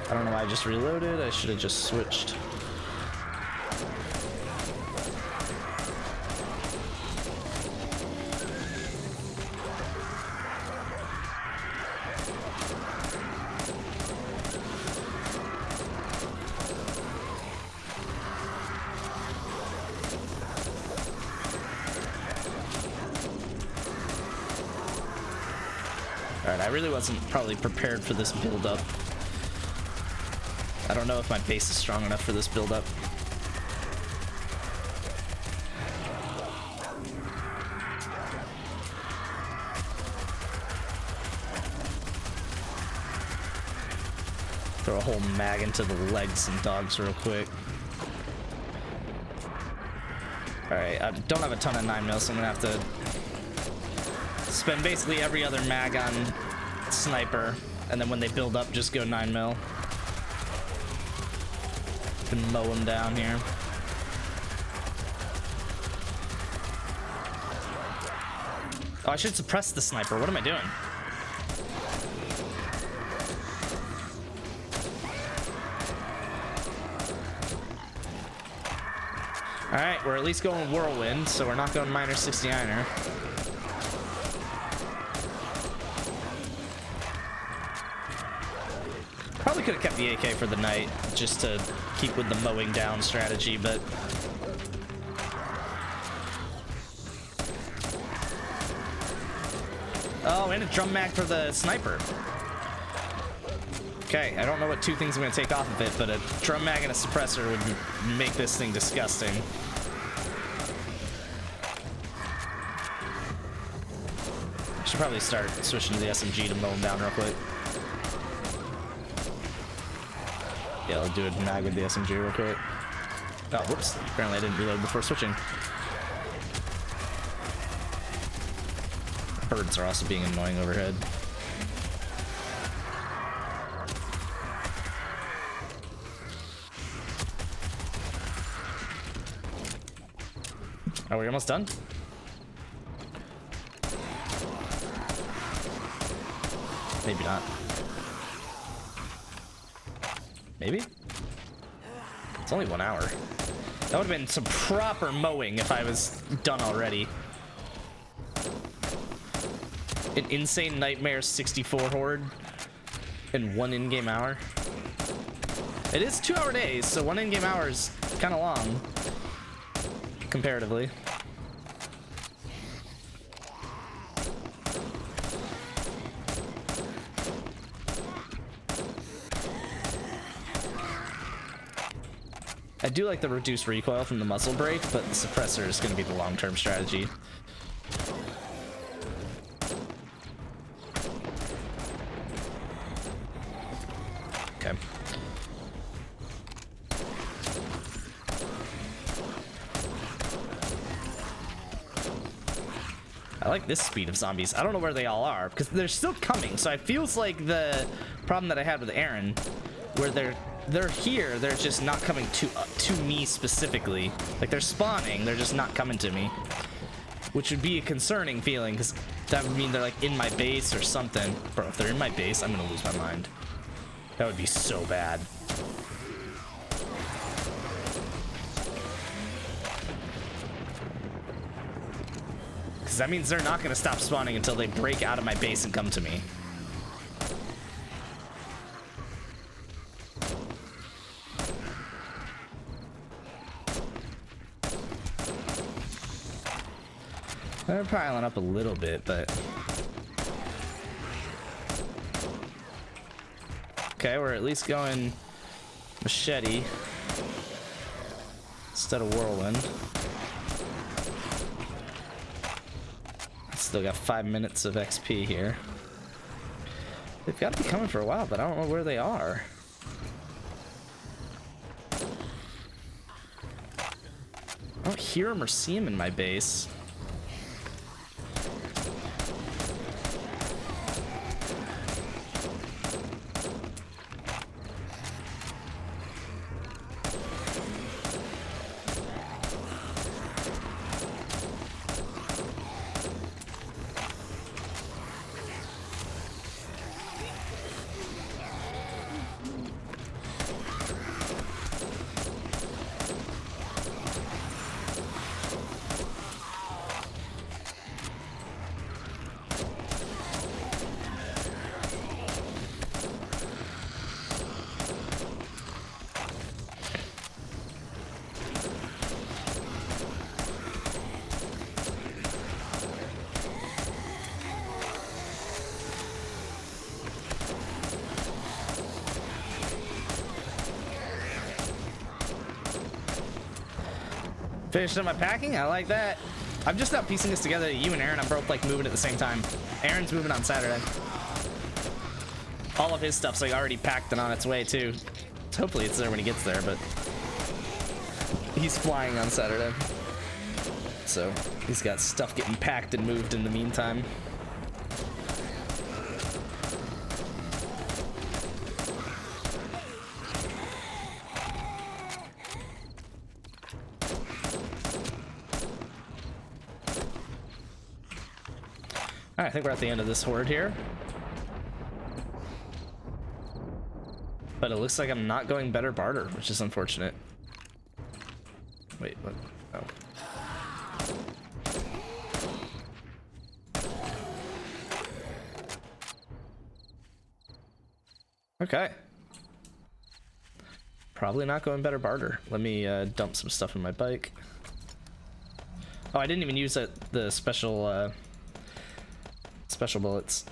I don't know why I just reloaded. I should have just switched. Alright, I really wasn't probably prepared for this build-up. I don't know if my base is strong enough for this build-up. Throw a whole mag into the legs and dogs real quick. Alright, I don't have a ton of 9mm, so I'm gonna have to Spend basically every other mag on sniper, and then when they build up, just go 9mm. Can mow them down here. Oh, I should suppress the sniper. What am I doing? Alright, we're at least going Whirlwind, so we're not going Miner 69er. Probably could have kept the AK for the night, just to keep with the mowing down strategy, but... Oh, and a drum mag for the sniper. Okay, I don't know what two things I'm going to take off of it, but a drum mag and a suppressor would make this thing disgusting. I should probably start switching to the SMG to mow him down real quick. Yeah, I'll do a mag with the SMG real quick. Oh, whoops. Apparently I didn't reload before switching. Birds are also being annoying overhead. Are we almost done? Maybe not. Maybe? It's only 1 hour. That would have been some proper mowing if I was done already. An insane nightmare 64 horde in 1 in-game hour. It is 2 hour days, so 1 in-game hour is kind of long. Comparatively. I do like the reduced recoil from the muzzle brake, but the suppressor is going to be the long-term strategy. Okay. I like this speed of zombies. I don't know where they all are because they're still coming. So it feels like the problem that I had with Aaron, where they're here, they're just not coming to me specifically. Like they're spawning, they're just not coming to me, which would be a concerning feeling because that would mean they're like in my base or something. Bro, if they're in my base, I'm gonna lose my mind. That would be so bad. That means they're not going to stop spawning until they break out of my base and come to me. They're piling up a little bit, but... Okay, we're at least going machete instead of whirlwind. Still got 5 minutes of XP here. They've got to be coming for a while, but I don't know where they are. I don't hear them or see them in my base. Finished up my packing. I like that. I'm just not piecing this together. You and Aaron, I'm both like moving at the same time. Aaron's moving on Saturday. All of his stuff's like already packed and on its way too. So hopefully it's there when he gets there, but he's flying on Saturday. So he's got stuff getting packed and moved in the meantime. right, I think we're at the end of this horde here. But it looks like I'm not going better barter, which is unfortunate. Wait, what? Oh. Okay. Probably not going better barter. Let me dump some stuff in my bike. Oh, I didn't even use the special special bullets.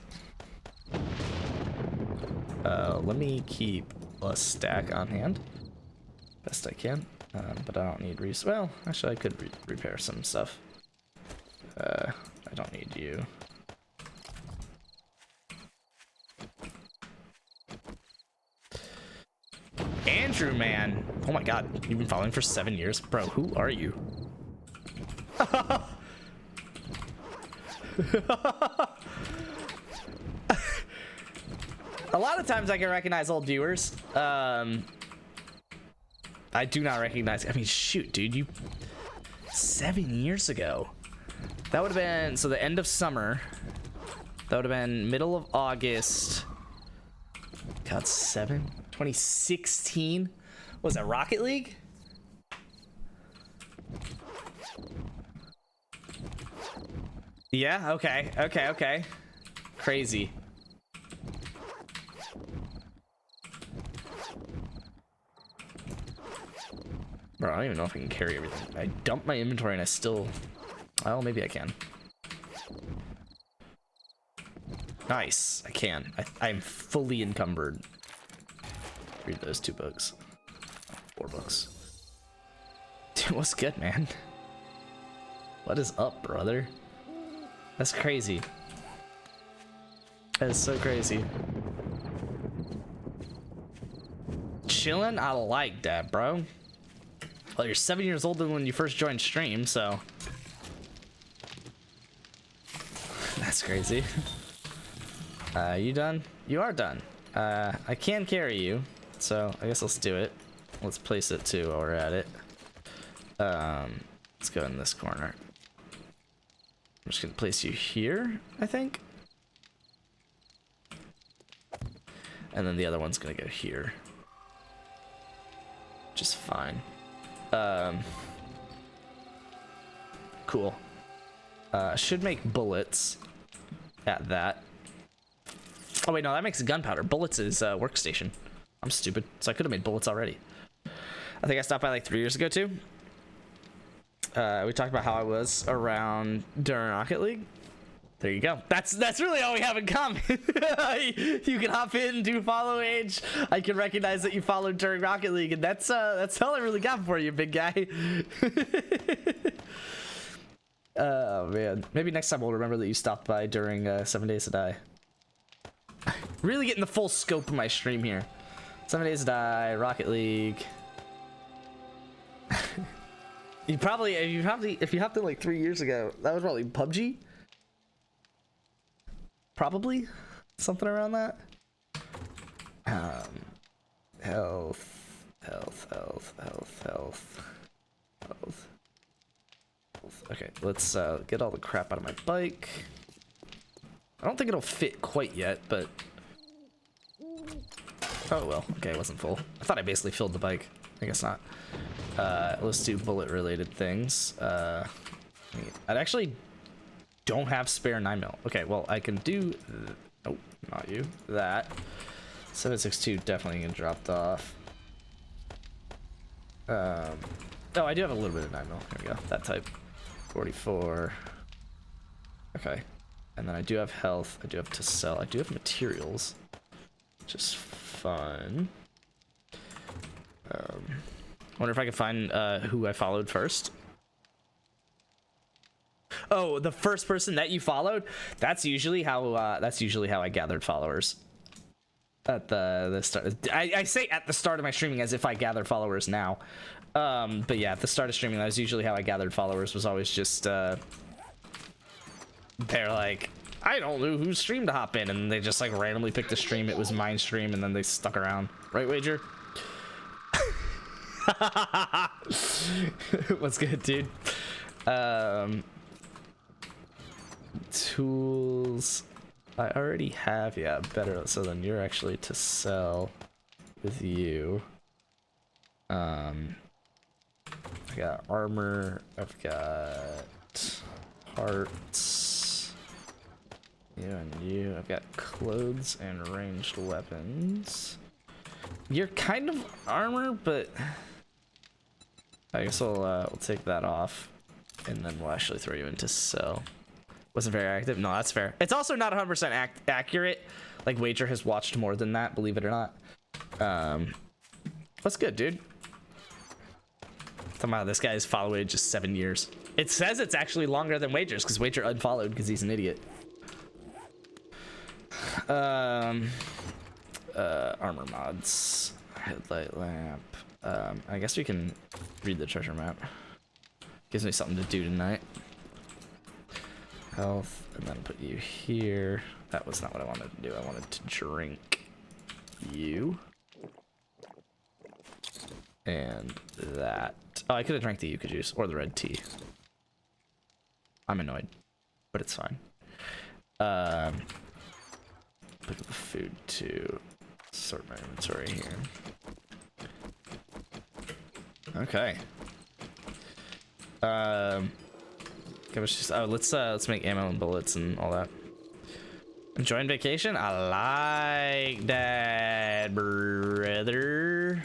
Let me keep a stack on hand best I can, but I don't need well, actually I could repair some stuff. I don't need you. Andrew, man. Oh my god, you've been following for 7 years? Bro, who are you? A lot of times I can recognize old viewers. I do not recognize. I mean, shoot, dude, you 7 years ago. That would have been so the end of summer. That would have been middle of August. God, 2016. Was that Rocket League? Yeah. Okay. Okay. Okay. Crazy. Bro, I don't even know if I can carry everything. I dumped my inventory and I still... Well, maybe I can. Nice. I can. I'm fully encumbered. Read those 2 books. 4 books. Dude, what's good, man? What is up, brother? That's crazy. That is so crazy. Chillin'? I like that, bro. Well, you're 7 years older than when you first joined stream, so... That's crazy. You done? You are done. I can carry you, so I guess let's do it. Let's place it too while we're at it. Let's go in this corner. I'm just gonna place you here, I think. And then the other one's gonna go here. Just fine. Cool. Should make bullets at that. Oh wait, no, that makes gunpowder. Bullets is workstation. I'm stupid. So I could have made bullets already. I think I stopped by like 3 years ago too. We talked about how I was around during Rocket League. There you go. That's really all we have in common. You can hop in, do follow age. I can recognize that you followed during Rocket League, and that's all I really got for you, big guy. Oh man, maybe next time we'll remember that you stopped by during 7 Days to Die. Really getting the full scope of my stream here. 7 Days to Die, Rocket League. If you hopped in like 3 years ago, that was probably PUBG. Probably something around that. Health. Okay, let's get all the crap out of my bike. I don't think it'll fit quite yet, but oh well. Okay, it wasn't full. I thought I basically filled the bike. I guess not. Let's do bullet related things. I actually don't have spare 9mm. Okay, well I can do nope, not you. That 7.62 definitely getting dropped off. Oh, I do have a little bit of 9mm. There we go. That type. 44. Okay. And then I do have health. I do have to sell. I do have materials. Just fun. Wonder if I can find who I followed first. Oh, the first person that you followed? That's usually how I gathered followers. At the start. I say at the start of my streaming as if I gather followers now. But yeah, at the start of streaming, that was usually how I gathered followers. Was always just they're like, I don't know whose stream to hop in, and they just like randomly picked a stream. It was mine stream, and then they stuck around. Right, Wager? What's good, dude? tools. I already have, yeah, better. So then you're actually to sell with you. I got armor. I've got hearts. You and you. I've got clothes and ranged weapons. You're kind of armor, but I guess we'll take that off, and then we'll actually throw you into sell. Wasn't very active. No, that's fair. It's also not 100% accurate. Like Wager has watched more than that, believe it or not. That's good, dude. Talking about this guy's follow age just 7 years. It says it's actually longer than Wager's because Wager unfollowed because he's an idiot. Armor mods, headlight lamp. I guess we can read the treasure map. Gives me something to do tonight. Health, and then put you here. That was not what I wanted to do. I wanted to drink you. And that. Oh, I could have drank the yucca juice or the red tea. I'm annoyed, but it's fine. Put the food to sort my inventory here. Okay. Let's make ammo and bullets and all that. Enjoying vacation? I like that, brother.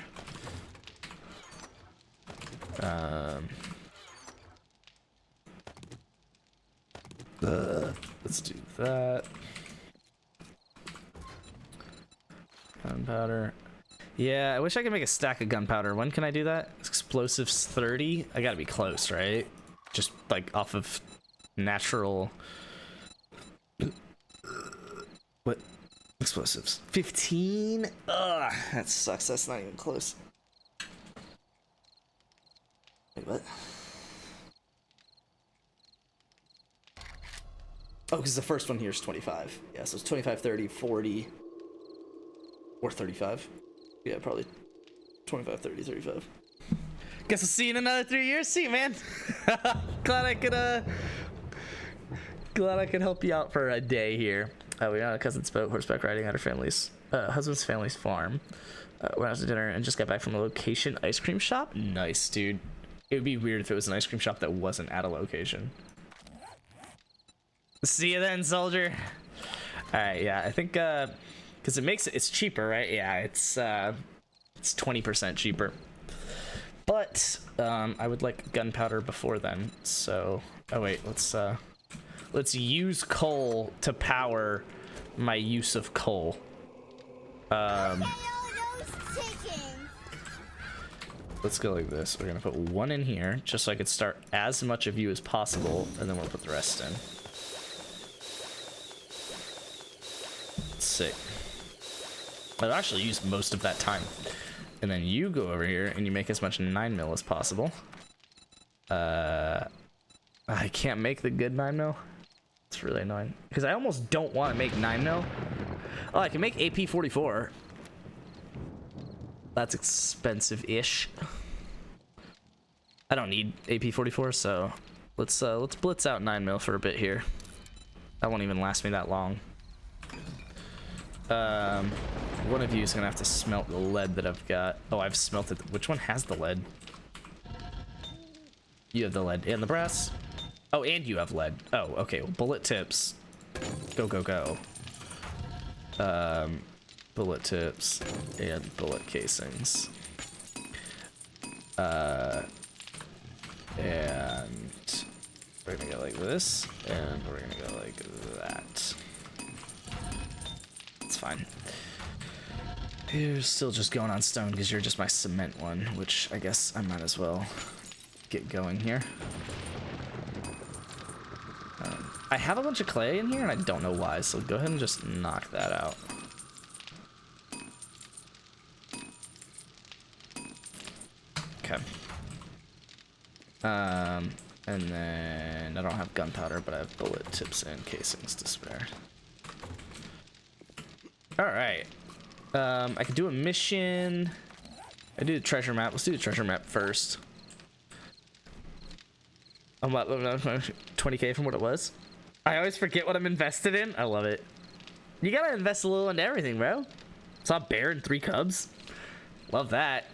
Let's do that. Gunpowder. Yeah, I wish I could make a stack of gunpowder. When can I do that? Explosives 30? I gotta be close, right? Just like off of natural. What? Explosives. 15? Ugh, that sucks. That's not even close. Wait, what? Oh, because the first one here is 25. Yeah, so it's 25, 30, 40. Or 35. Yeah, probably 25, 30, 35. Guess I'll see you in another 3 years. See you, man. Glad I could help you out for a day here. We're on a cousin's boat, horseback riding at her family's husband's family's farm. Went out to dinner and just got back from a location ice cream shop. Nice, dude. It would be weird if it was an ice cream shop that wasn't at a location. See you then, soldier. All right, yeah, I think because it's cheaper, right? Yeah, it's 20% cheaper. But I would like gunpowder before then. So, oh wait, let's use coal to power my use of coal. Let's go like this. We're gonna put one in here just so I could start as much of you as possible, and then we'll put the rest in. Sick. I'll actually use most of that time. And then you go over here and you make as much 9mm as possible. I can't make the good 9mm. It's really annoying. Because I almost don't want to make 9mm. Oh, I can make AP-44. That's expensive-ish. I don't need AP-44, so let's blitz out 9mm for a bit here. That won't even last me that long. One of you is gonna have to smelt the lead that I've got. Oh, I've smelted. Which one has the lead? You have the lead and the brass. Oh, and you have lead. Oh, okay. Well, bullet tips. Go, go, go. Bullet tips and bullet casings. And we're gonna go like this, and we're gonna go like that. It's fine. You're still just going on stone because you're just my cement one, which I guess I might as well get going here. I have a bunch of clay in here and I don't know why, so go ahead and just knock that out. Okay. And then I don't have gunpowder, but I have bullet tips and casings to spare. All right. I could do a mission. I do the treasure map. Let's do the treasure map first. I'm what, 20k from what it was? I always forget what I'm invested in. I love it. You gotta invest a little into everything, bro. Saw a bear and 3 cubs. Love that.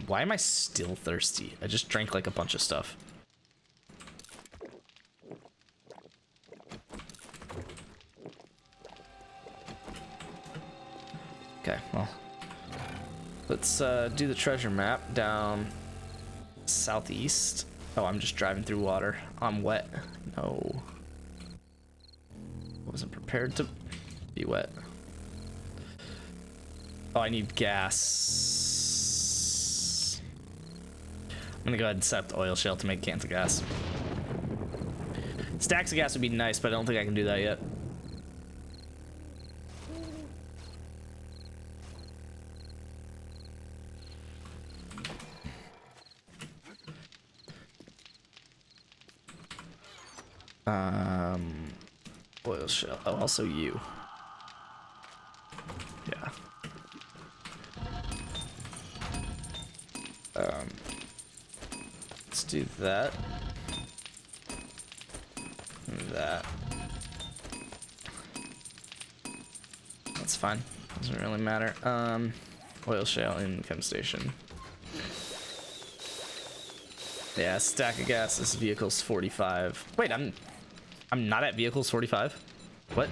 Why am I still thirsty? I just drank like a bunch of stuff. Okay, well. Let's do the treasure map down southeast. Oh, I'm just driving through water. I'm wet. No. Wasn't prepared to be wet. Oh, I need gas. I'm gonna go ahead and set up the oil shale to make cans of gas. Stacks of gas would be nice, but I don't think I can do that yet. Oil shale. Oh, also you. Yeah. Let's do that. And that. That's fine. Doesn't really matter. Oil shale in chem station. Yeah, stack of gas. This vehicle's 45. Wait, I'm not at vehicles 45. What?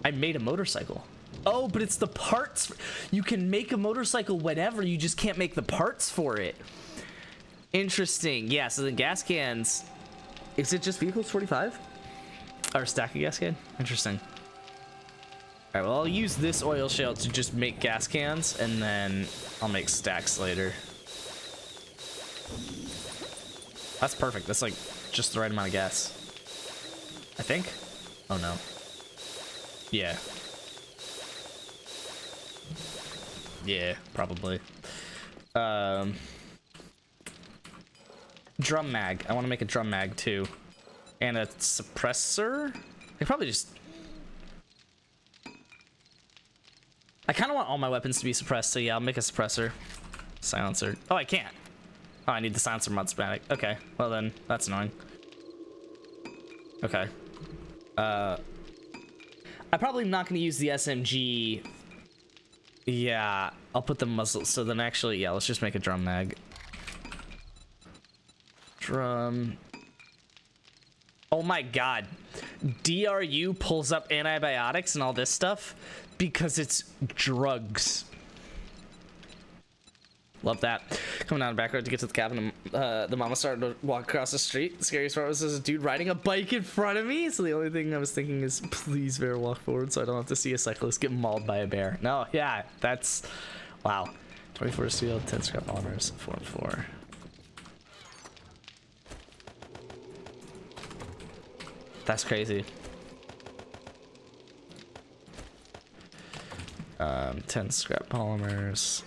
I made a motorcycle. Oh, but it's the parts. You can make a motorcycle whenever, you just can't make the parts for it. Interesting. Yeah, so the gas cans, is it just vehicles 45? Or stack of gas can? Interesting. All right, well, I'll use this oil shale to just make gas cans, and then I'll make stacks later. That's perfect. That's like just the right amount of gas, I think. Oh no. Yeah. Yeah, probably. Drum mag. I want to make a drum mag too. And a suppressor. I probably just... I kind of want all my weapons to be suppressed, so yeah, I'll make a suppressor. Silencer. Oh, I can't. Oh, I need the silencer mod schematic. Okay, well then, that's annoying. Okay. I'm probably not going to use the SMG. Yeah, I'll put the muzzle. So then actually, yeah, let's just make a drum mag. Drum. Oh my god. DRU pulls up antibiotics and all this stuff because it's drugs. Love that. Coming down the back road to get to the cabin, the mama started to walk across the street. The scariest part was this dude riding a bike in front of me. So the only thing I was thinking is, please, bear, walk forward so I don't have to see a cyclist get mauled by a bear. No, yeah, that's... Wow. 24 steel, 10 scrap polymers, 4 and 4. That's crazy. 10 scrap polymers.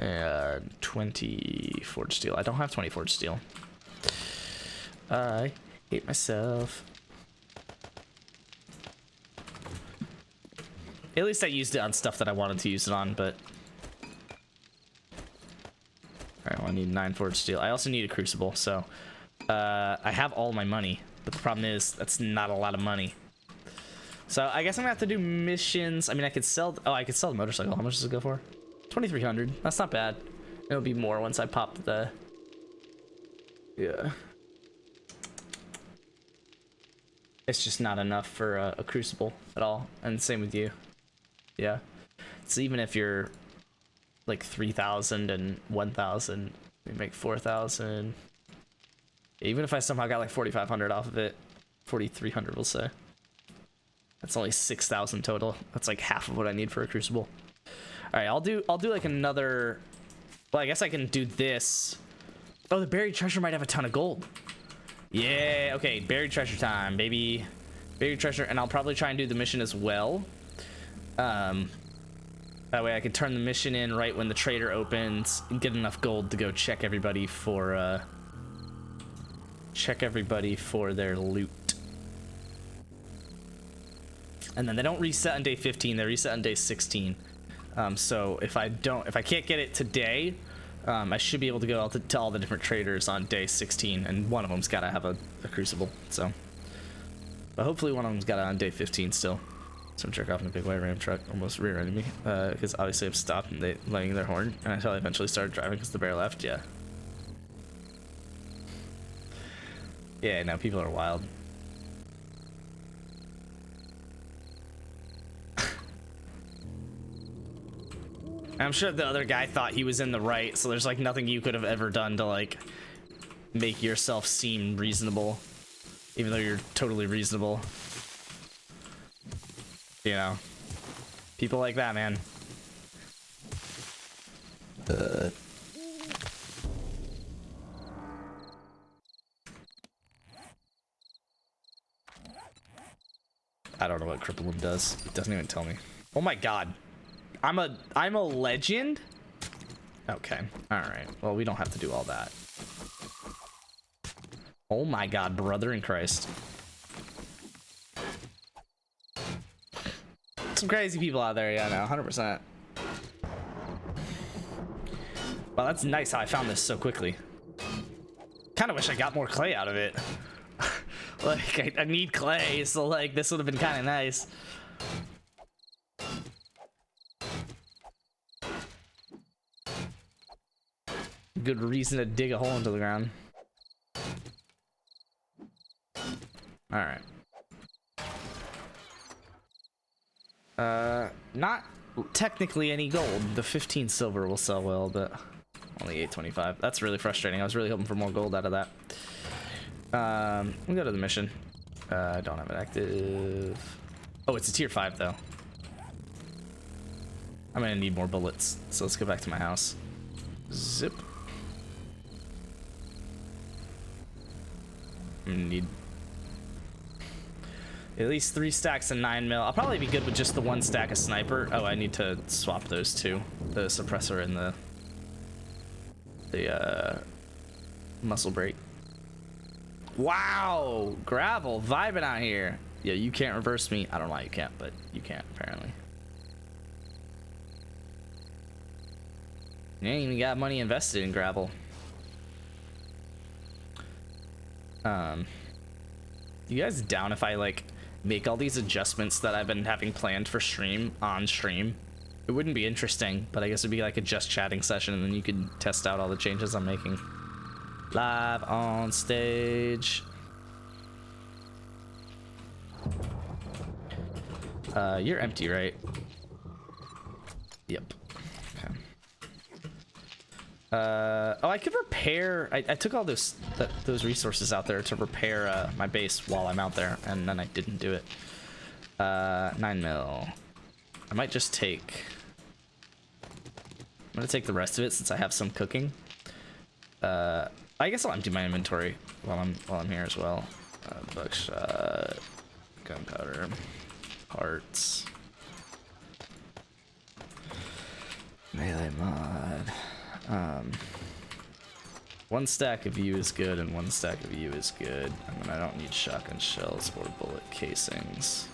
And 20 forged steel. I don't have 20 forged steel. I hate myself. At least I used it on stuff that I wanted to use it on, but... Alright, well, I need 9 forged steel. I also need a crucible, so... I have all my money, but the problem is, that's not a lot of money. So, I guess I'm gonna have to do missions. I mean, I could sell... Oh, I could sell the motorcycle. How much does it go for? 2,300. That's not bad. It'll be more once I pop the... Yeah. It's just not enough for a crucible at all. And same with you. Yeah. So even if you're like 3,000 and 1,000, you make 4,000. Even if I somehow got like 4,500 off of it, 4,300 we'll say. That's only 6,000 total. That's like half of what I need for a crucible. All right, I'll do like another. Well, I guess I can do this. Oh, the buried treasure might have a ton of gold. Yeah, okay, buried treasure time, baby. Buried treasure, and I'll probably try and do the mission as well. That way I can turn the mission in right when the trader opens and get enough gold to go check everybody for their loot. And then they don't reset on day 15, they reset on day 16. So if I can't get it today, I should be able to go out to all the different traders on day 16, and one of them's got to have a crucible. So, but hopefully one of them's got it on day 15 still. Some jerk off in a big white ram truck almost rear-ended me because obviously I've stopped and they letting their horn, and until I eventually started driving because the bear left. Yeah. Yeah, no, people are wild. I'm sure the other guy thought he was in the right, so there's like nothing you could have ever done to like make yourself seem reasonable, even though you're totally reasonable. You know, people like that, man. I don't know what crippling does. It doesn't even tell me. Oh my god. I'm a legend? Okay. Alright. Well, we don't have to do all that. Oh my god, brother in Christ. Some crazy people out there, yeah, no, 100%. Well, that's nice how I found this so quickly. Kind of wish I got more clay out of it. Like, I need clay, so like, this would have been kind of nice. Good reason to dig a hole into the ground. Alright. Not technically any gold. The 15 silver will sell well, but only 825. That's really frustrating. I was really hoping for more gold out of that. We'll go to the mission. I don't have it active. Oh, it's a tier 5 though. I'm gonna need more bullets, so let's go back to my house. Zip. I'm gonna need at least 3 stacks of 9mm. I'll probably be good with just the 1 stack of sniper. Oh, I need to swap those two. The suppressor and the muscle brake. Wow, gravel vibing out here. Yeah, you can't reverse me. I don't know why you can't, but you can't apparently. You ain't even got money invested in gravel. You guys down if I like make all these adjustments that I've been having planned for stream on stream? It wouldn't be interesting, but I guess it'd be like a just chatting session, and then you could test out all the changes I'm making live on stage. You're empty, right? Yep. Okay. Oh, I could repair. I took all those resources out there to repair my base while I'm out there, and then I didn't do it. 9mm. I might just take. I'm gonna take the rest of it since I have some cooking. I guess I'll empty my inventory while I'm here as well. Buckshot, gunpowder, parts, melee mod. 1 stack of you is good, and 1 stack of you is good. And then I don't need shotgun shells or bullet casings.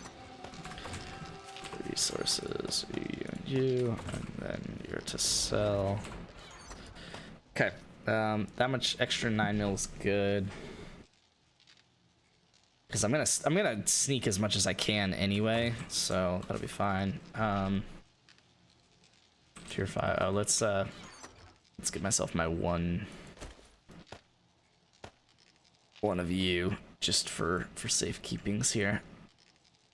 Resources, you and you, and then you're to sell. Okay, that much extra 9mm is good. Because I'm gonna sneak as much as I can anyway, so that'll be fine. Tier 5. Oh, let's get myself my one of you just for safekeepings here.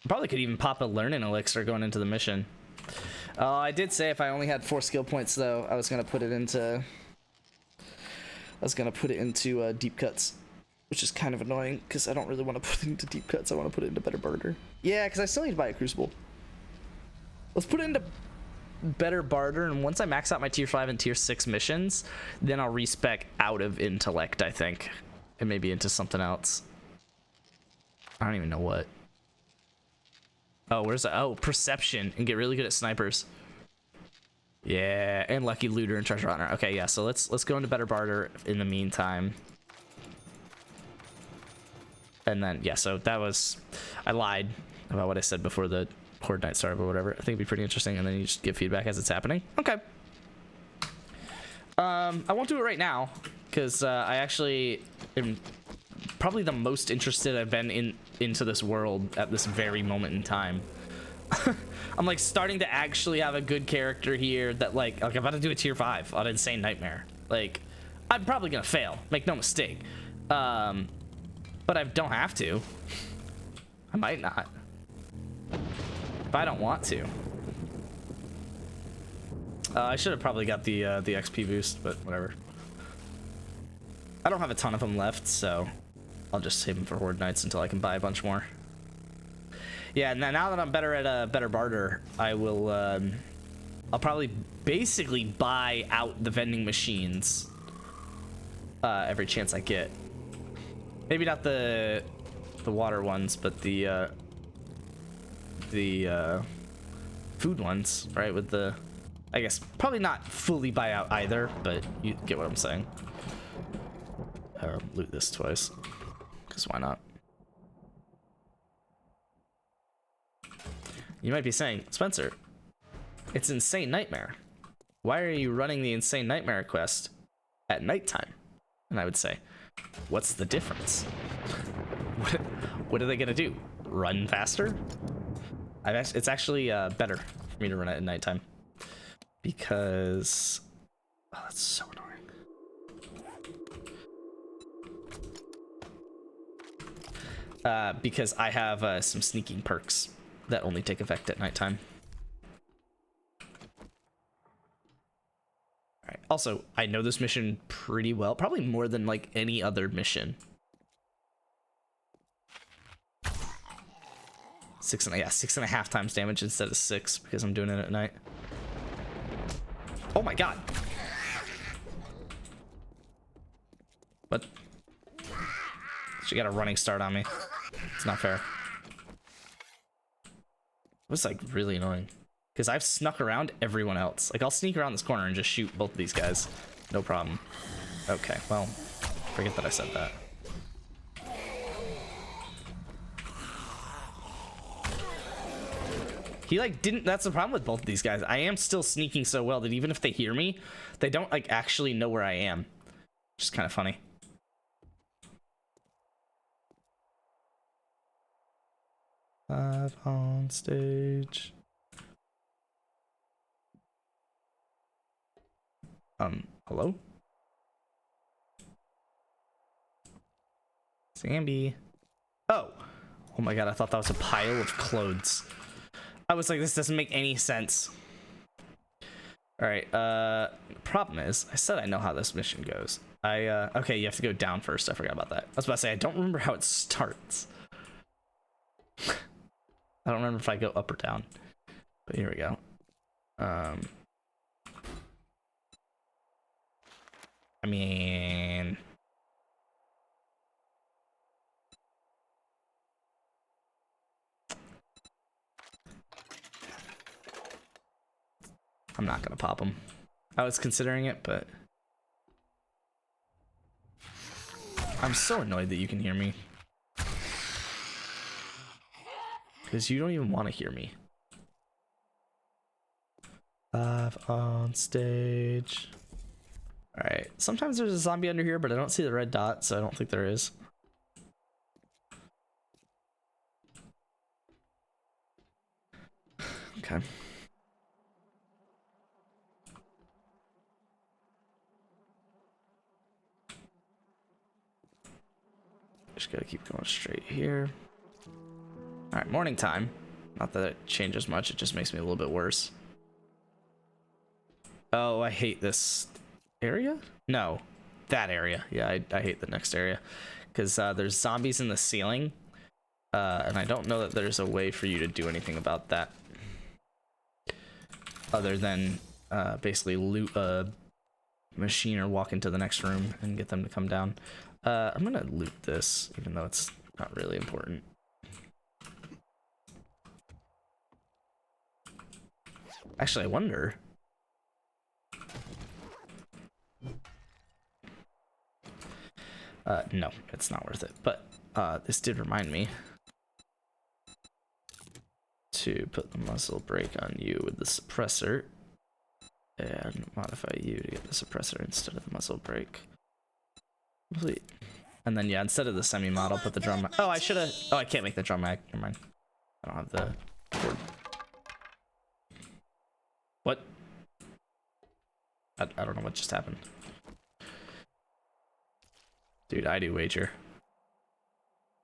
Probably could even pop a learning elixir going into the mission. I did say if I only had 4 skill points though, I was gonna put it into deep cuts, which is kind of annoying because I don't really want to put it into deep cuts. I want to put it into better barter. Yeah, because I still need to buy a crucible. Let's put it into better barter, and once I max out my tier 5 and tier 6 missions, then I'll respec out of intellect, I think, and maybe into something else. I don't even know what. Oh, where's that? Oh, perception, and get really good at snipers. Yeah, and lucky looter and treasure hunter. Okay, yeah, so let's go into better barter in the meantime. And then yeah, so that was, I lied about what I said before the Horde night started or whatever. I think it'd be pretty interesting, and then you just give feedback as it's happening. Okay. I won't do it right now because I actually am probably the most interested I've been into this world at this very moment in time. I'm like starting to actually have a good character here that like I'm about to do a tier 5 on Insane Nightmare. Like I'm probably gonna fail, make no mistake. But I don't have to. I might not. If I don't want to. I should have probably got the XP boost, but whatever. I don't have a ton of them left, so I'll just save them for Horde Nights until I can buy a bunch more. Yeah, now that I'm better at better barter, I will. I'll probably basically buy out the vending machines every chance I get. Maybe not the water ones, but the food ones, right? With the, I guess probably not fully buy out either, but you get what I'm saying. Loot this twice, because why not? You might be saying, Spencer, it's Insane Nightmare. Why are you running the Insane Nightmare quest at nighttime? And I would say, what's the difference? What are they gonna do? Run faster? It's actually better for me to run it at nighttime because oh, that's so annoying. Because I have some sneaking perks that only take effect at nighttime. All right. Also, I know this mission pretty well, probably more than like any other mission. 6.5 times damage instead of 6 because I'm doing it at night. Oh my god. What? She got a running start on me. It's not fair. It was like really annoying because I've snuck around everyone else. Like I'll sneak around this corner and just shoot both of these guys. No problem. Okay, well, forget that I said that. He like didn't, that's the problem with both of these guys. I am still sneaking so well that even if they hear me, they don't like actually know where I am. Which is kind of funny. Live on stage. Hello? Zambi. Oh my god, I thought that was a pile of clothes. I was like, this doesn't make any sense. All right, problem is, I said I know how this mission goes. Okay, you have to go down first. I forgot about that. I was about to say, I don't remember how it starts. I don't remember if I go up or down, but here we go. I mean... I'm not gonna pop him. I was considering it, but... I'm so annoyed that you can hear me. Because you don't even want to hear me. Live on stage. Alright, sometimes there's a zombie under here, but I don't see the red dot, so I don't think there is. Okay. Just gotta keep going straight here. Alright, morning time. Not that it changes much, it just makes me a little bit worse. Oh, I hate this area? No, that area. Yeah, I hate the next area. Because there's zombies in the ceiling. And I don't know that there's a way for you to do anything about that. Other than basically loot a machine or walk into the next room and get them to come down. I'm gonna loot this, even though it's not really important. Actually, I wonder. No, it's not worth it. But this did remind me to put the muzzle brake on you with the suppressor. and modify you to get the suppressor instead of the muzzle brake. Complete. And then yeah, instead of the semi mod, I'll put the drum mag. Oh, I should have. Oh, I can't make the drum mag. Never mind. I don't have the cord. What? I don't know what just happened. Dude, I do wager.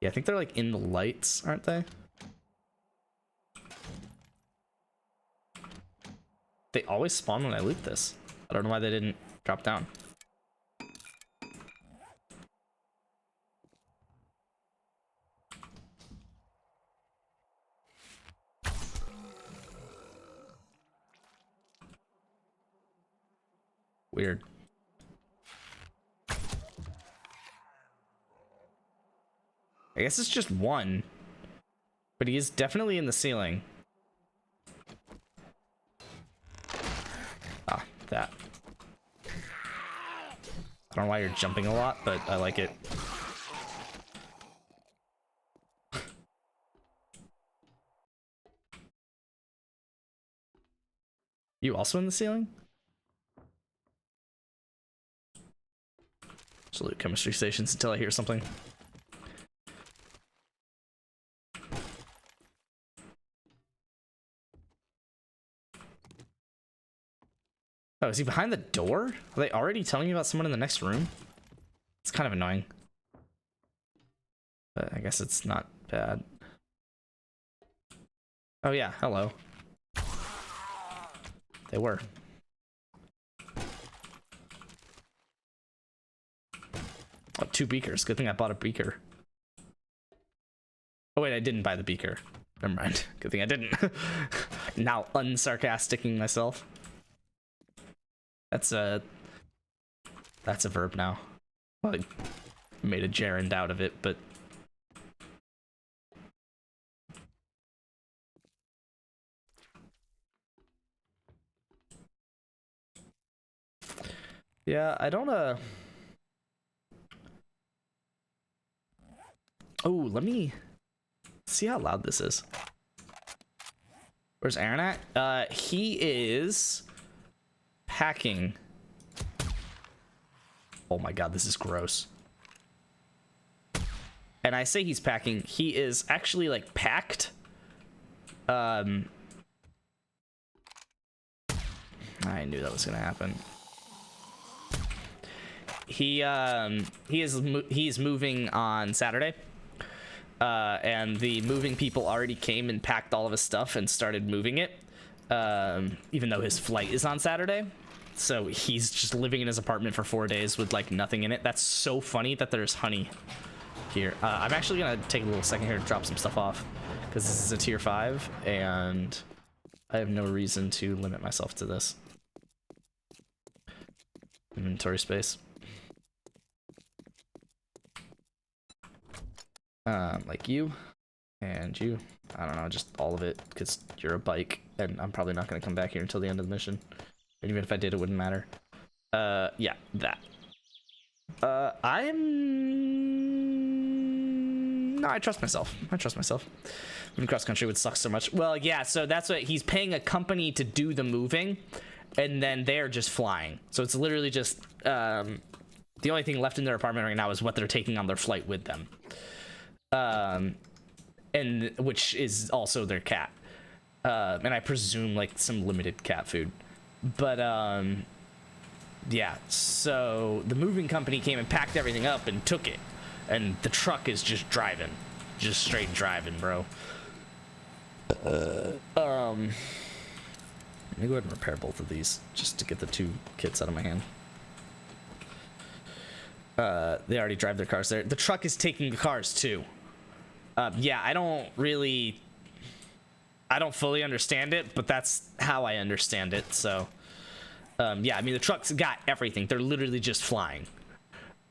Yeah, I think they're like in the lights, aren't they? They always spawn when I loot this. I don't know why they didn't drop down. Weird. I guess it's just one. But he is definitely in the ceiling. Ah, that. I don't know why you're jumping a lot, but I like it. You also in the ceiling? Salute chemistry stations until I hear something. Oh, is he behind the door? Are they already telling you about someone in the next room? It's kind of annoying. But I guess it's not bad. Oh yeah, hello. They were. Oh, 2 beakers. Good thing I bought a beaker. Oh wait, I didn't buy the beaker. Never mind. Good thing I didn't. Now unsarcasticing myself. That's a verb now. Well, I made a gerund out of it, but yeah, I don't oh, let me see how loud this is. Where's Aaron at? He is packing. Oh my god, this is gross. And I say he's packing, he is actually like packed. I knew that was gonna happen. He's moving on Saturday. And the moving people already came and packed all of his stuff and started moving it. Even though his flight is on Saturday. So he's just living in his apartment for 4 days with like nothing in it. That's so funny that there's honey here. I'm actually gonna take a little second here to drop some stuff off because this is a tier 5 and I have no reason to limit myself to this. Inventory space. Like you and you. I don't know, just all of it because you're a bike and I'm probably not gonna come back here until the end of the mission. And even if I did, it wouldn't matter. Yeah, that. No, I trust myself. I trust myself. Moving cross country would suck so much. Well, yeah, so that's what he's paying a company to do the moving, and then they're just flying. So it's literally just the only thing left in their apartment right now is what they're taking on their flight with them. And which is also their cat. And I presume like some limited cat food. But yeah, so the moving company came and packed everything up and took it. And the truck is just driving. Just straight driving, bro. Let me go ahead and repair both of these just to get the 2 kits out of my hand. They already drive their cars there. The truck is taking the cars too. Yeah, I don't fully understand it, but that's how I understand it. So, yeah, I mean, the truck's got everything. They're literally just flying.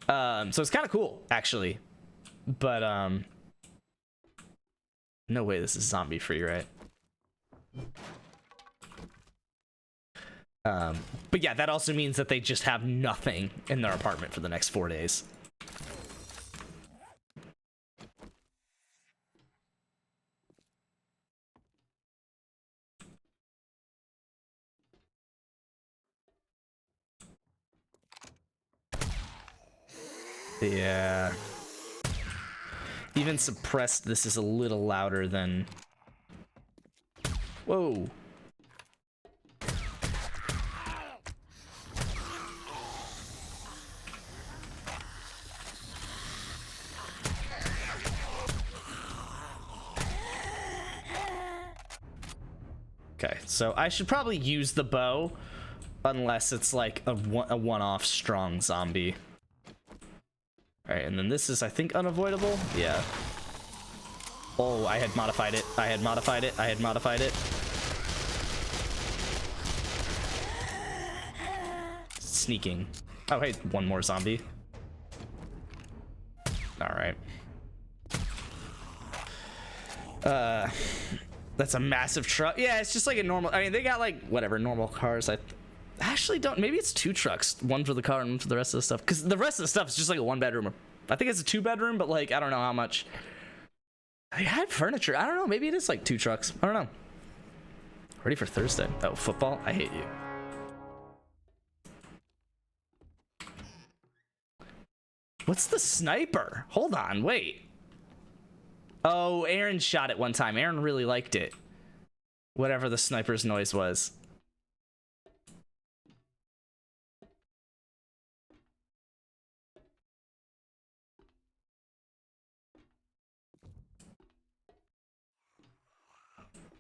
So it's kind of cool, actually. But, no way this is zombie free, right? But yeah, that also means that they just have nothing in their apartment for the next 4 days. Yeah. Even suppressed, this is a little louder than... Whoa. Okay, so I should probably use the bow unless it's like a one-off strong zombie. All right, and then this is, I think, unavoidable. Yeah. Oh, I had modified it. I had modified it. I had modified it. Sneaking. Oh, hey, one more zombie. All right. That's a massive truck. Yeah, it's just like a normal. I mean, they got like whatever normal cars. I actually don't. Maybe it's 2 trucks, one for the car and one for the rest of the stuff. Because the rest of the stuff is just like a 1-bedroom. I think it's a 2-bedroom, but like I don't know how much. I had furniture. I don't know. Maybe it is like 2 trucks. I don't know. Ready for Thursday? Oh, football. I hate you. What's the sniper? Hold on. Wait. Oh, Aaron shot it one time. Aaron really liked it. Whatever the sniper's noise was.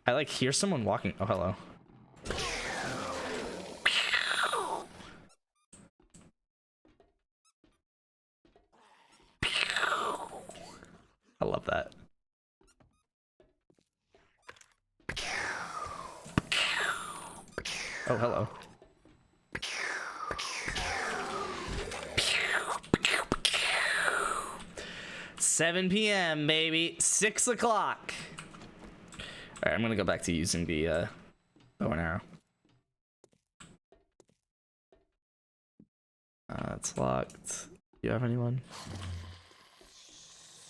I like hear someone walking. Oh, hello. I love that. Oh, hello. 7 p.m. baby. 6 o'clock. All right, I'm gonna go back to using the bow and arrow. It's locked. Do you have anyone?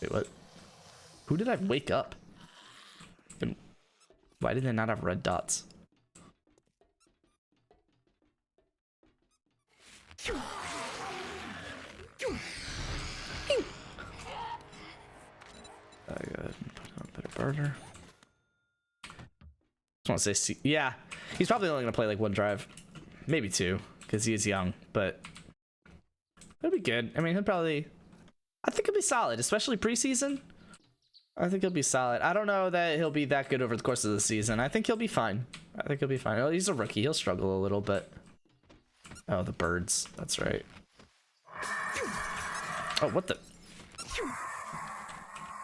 Wait, what? Who did I wake up? And why did they not have red dots? I go ahead and put on a bit of burner. Just want to say, yeah, he's probably only gonna play like 1 drive, maybe 2, because he is young, but he'll be good. I mean, he'll probably, I think he'll be solid, especially preseason. I think he'll be solid. I don't know that he'll be that good over the course of the season. I think he'll be fine. I think he'll be fine. Oh, he's a rookie. He'll struggle a little, but oh, the birds. That's right. Oh, what the?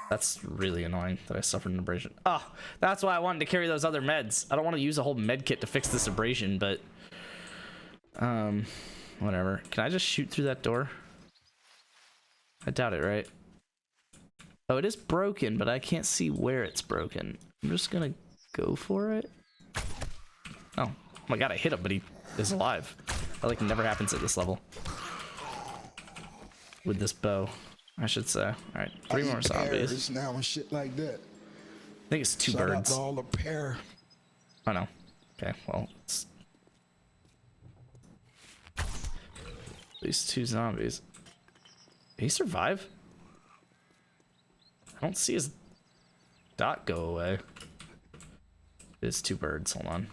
That's really annoying that I suffered an abrasion. Oh, that's why I wanted to carry those other meds. I don't want to use a whole med kit to fix this abrasion, but whatever. Can I just shoot through that door? I doubt it, right? Oh, it is broken, but I can't see where it's broken. I'm just gonna go for it. Oh my god, I hit him, but he is alive. That like never happens at this level. With this bow, I should say. All right, 3 more zombies. Now and shit like that. I think it's 2 Shout birds. out to all the pair. Oh no. Okay, well, it's at least 2 zombies. Did he survive? I don't see his dot go away. It's 2 birds. Hold on.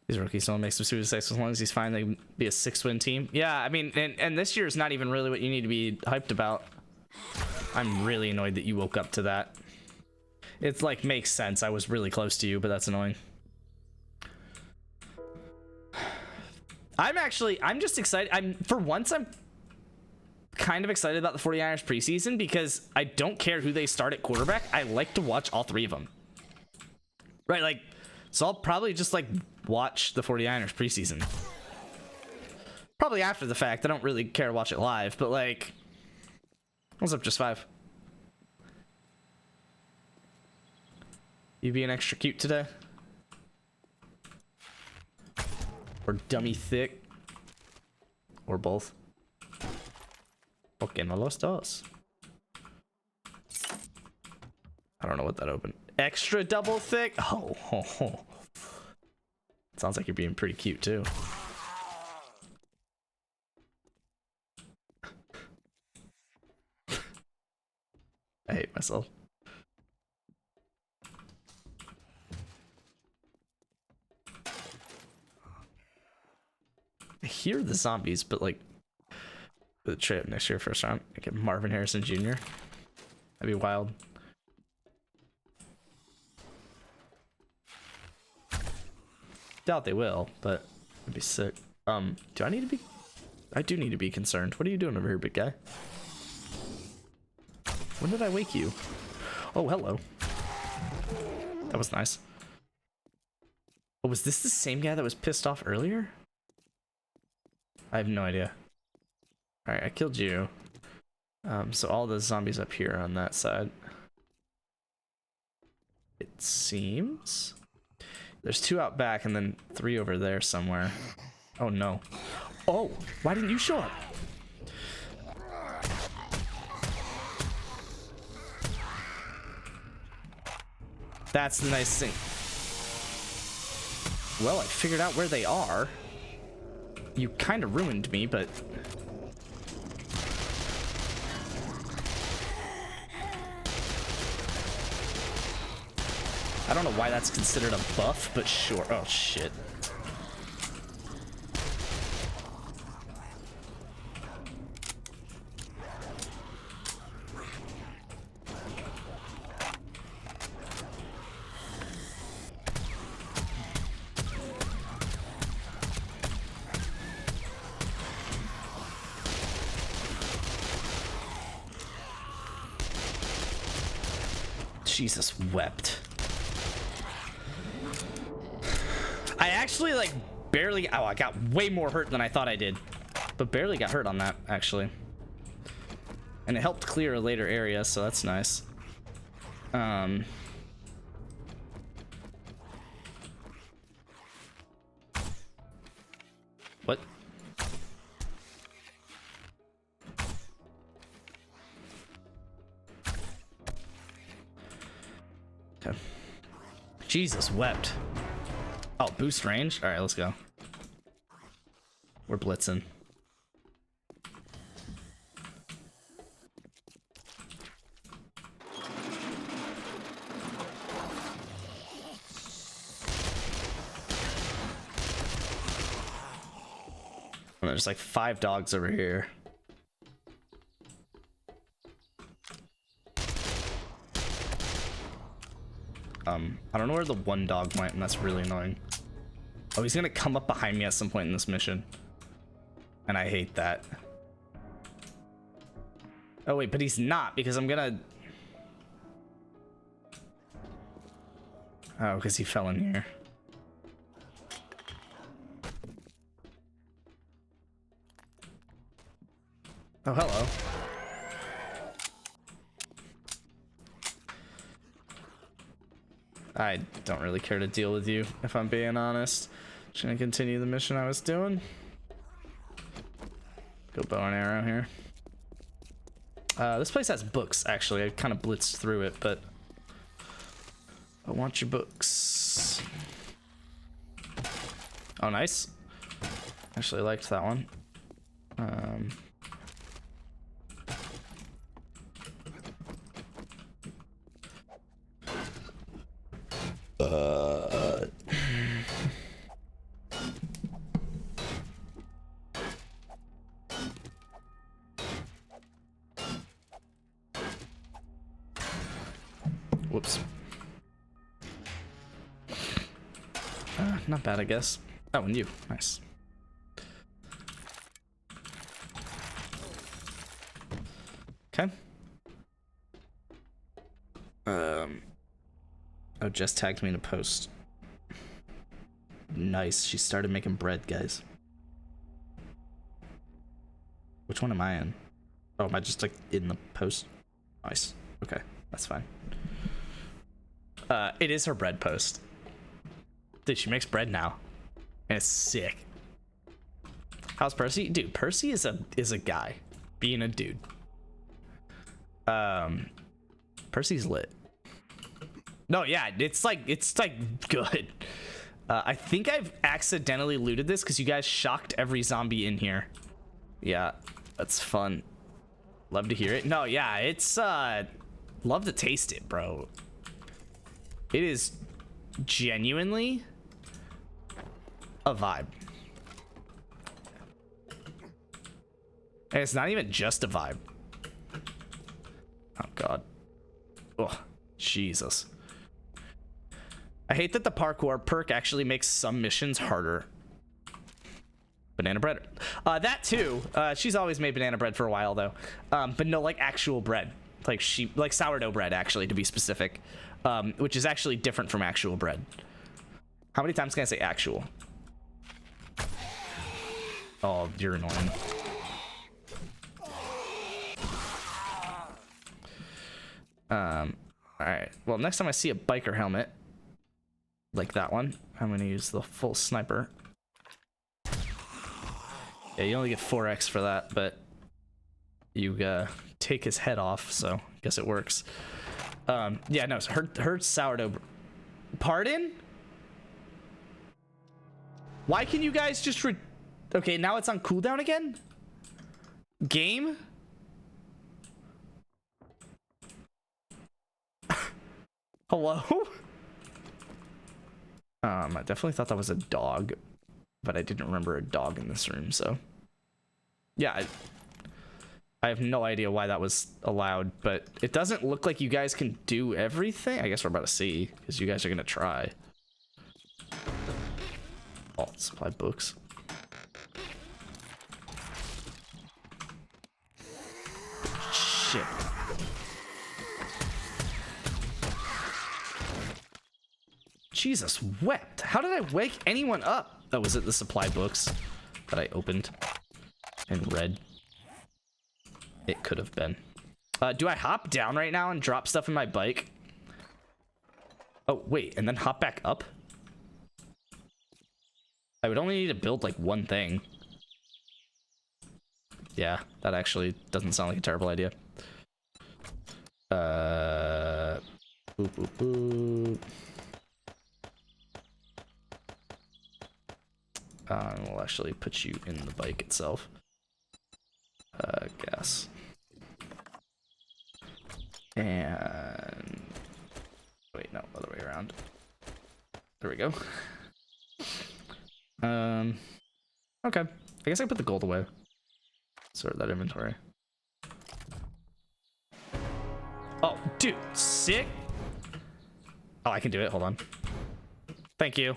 These rookies don't make some serious mistakes as long as he's fine. They can be a 6-win team. Yeah, I mean, and this year is not even really what you need to be hyped about. I'm really annoyed that you woke up to that. It's like makes sense. I was really close to you, but that's annoying. I'm just excited. For once, I'm kind of excited about the 49ers preseason because I don't care who they start at quarterback. I like to watch all 3 of them. Right, like, so I'll probably just like watch the 49ers preseason. Probably after the fact. I don't really care to watch it live, but like, what's up, just 5? You being extra cute today? Or dummy thick? Or both? Okay, no los dos. I don't know what that opened. Extra double thick? Oh, oh, oh. Sounds like you're being pretty cute too. I hate myself. I hear the zombies, but like the trip next year, first round, I get Marvin Harrison Jr. That'd be wild. Doubt they will, but it'd be sick. Do I need to be? I do need to be concerned. What are you doing over here, big guy? When did I wake you? Oh, hello. That was nice. Oh, was this the same guy that was pissed off earlier? I have no idea. Alright, I killed you. So all the zombies up here on that side. It seems. There's 2 out back and then 3 over there somewhere. Oh no. Oh, why didn't you show up? That's the nice thing. Well, I figured out where they are. You kind of ruined me, but... I don't know why that's considered a buff, but sure. Oh, shit. Jesus wept. I actually like barely, oh, I got way more hurt than I thought I did, but barely got hurt on that actually. And it helped clear a later area, so that's nice. What? Okay. Jesus wept. Oh, boost range? All right, let's go. We're blitzing. And there's like 5 dogs over here. I don't know where the 1 dog went, and that's really annoying. Oh, he's gonna come up behind me at some point in this mission. And I hate that. Oh wait, but he's not, because I'm gonna... Oh, because he fell in here. Oh, hello. I don't really care to deal with you, if I'm being honest. Just gonna continue the mission I was doing. Go bow and arrow here. This place has books, actually. I kind of blitzed through it, but I want your books. Oh, nice. Actually liked that one. Whoops. Not bad, I guess. Oh, and you. Nice. Okay. Oh, Jess tagged me in a post. Nice. She started making bread, guys. Which one am I in? Oh, am I just like in the post? Nice. Okay, that's fine. It is her bread post. Dude, she makes bread now. And it's sick. How's Percy? Dude, Percy is a guy. Being a dude. Percy's lit. No, yeah, it's like good. I think I've accidentally looted this because you guys shocked every zombie in here. Yeah, that's fun. Love to hear it. No, yeah, it's love to taste it, bro. It is genuinely a vibe. And it's not even just a vibe. Oh god. Oh, Jesus. I hate that the parkour perk actually makes some missions harder. Banana bread. That too. She's always made banana bread for a while though. But no, like actual bread. Like sourdough bread actually, to be specific. Which is actually different from actual bread. How many times can I say actual? Oh, you're annoying. Alright. Well, next time I see a biker helmet, like that one, I'm gonna use the full sniper. Yeah, you only get 4x for that, but you take his head off, so I guess it works. Yeah, no, so her sourdough. Pardon? Why can you guys just okay, now it's on cooldown again? Game? Hello? I definitely thought that was a dog, but I didn't remember a dog in this room, so yeah, I have no idea why that was allowed, but it doesn't look like you guys can do everything. I guess we're about to see, because you guys are gonna try. Oh, supply books. Shit. Jesus wept. How did I wake anyone up? Oh, was it the supply books that I opened and read? It could have been. Do I hop down right now and drop stuff in my bike? Oh, wait, and then hop back up? I would only need to build like one thing. Yeah, that actually doesn't sound like a terrible idea. Boop, boop, boop. We'll actually put you in the bike itself. Gas. And wait, no, other way around. There we go. Okay. I guess I put the gold away. Sort that inventory. Oh, dude, sick. Oh, I can do it. Hold on. Thank you.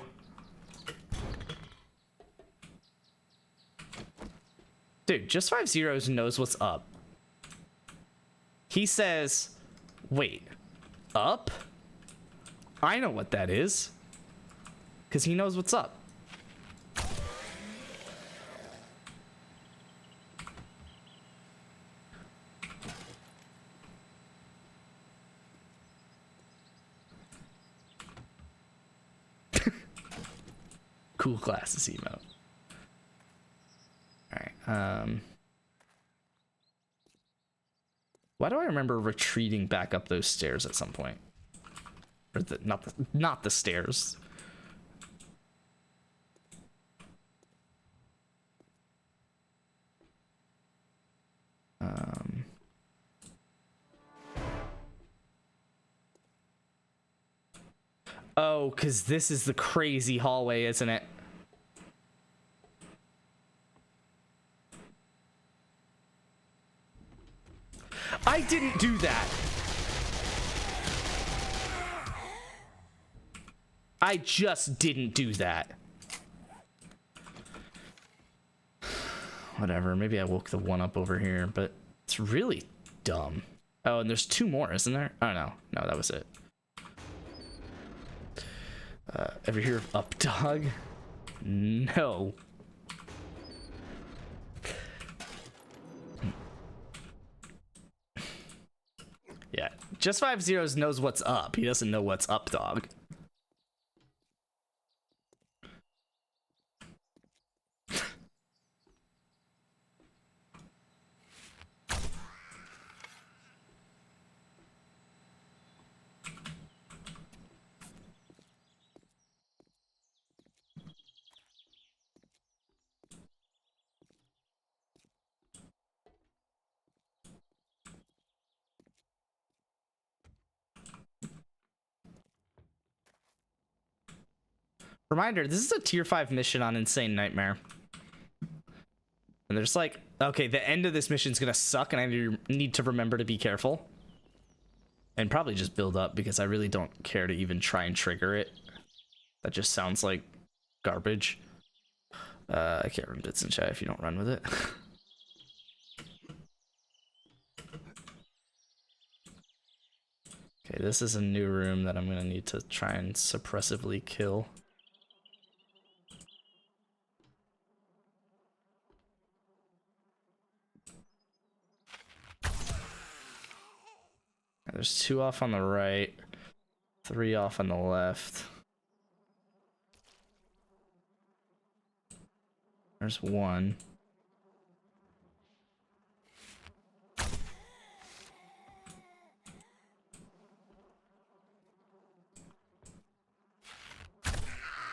Dude, just 5 zeros knows what's up. He says, wait, up? I know what that is. Because he knows what's up. Cool glasses emote. Alright, why do I remember retreating back up those stairs at some point? Or not the stairs. Oh, because this is the crazy hallway, isn't it? I didn't do that. I just didn't do that. Whatever, maybe I woke the one up over here, but it's really dumb. Oh, and there's 2 more, isn't there? Oh, no. No, that was it. Ever hear of Up Dog? No. Yeah, just 5 zeros knows what's up. He doesn't know what's up, dog. Reminder, this is a tier 5 mission on Insane Nightmare. And there's like, okay, the end of this mission is gonna suck, and I need to remember to be careful. And probably just build up, because I really don't care to even try and trigger it. That just sounds like garbage. I can't run bits in chat if you don't run with it. Okay, this is a new room that I'm gonna need to try and suppressively kill. There's 2 off on the right, 3 off on the left. There's 1.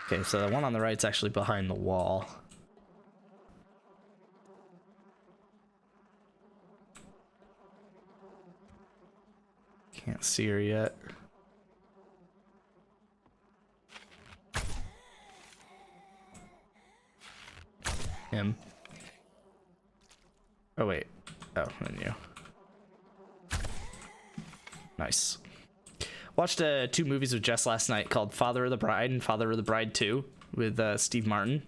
Okay, so the one on the right's actually behind the wall. Can't see her yet. Him. Oh, wait. Oh, and you. Nice. Watched 2 movies with Jess last night called Father of the Bride and Father of the Bride 2 with Steve Martin.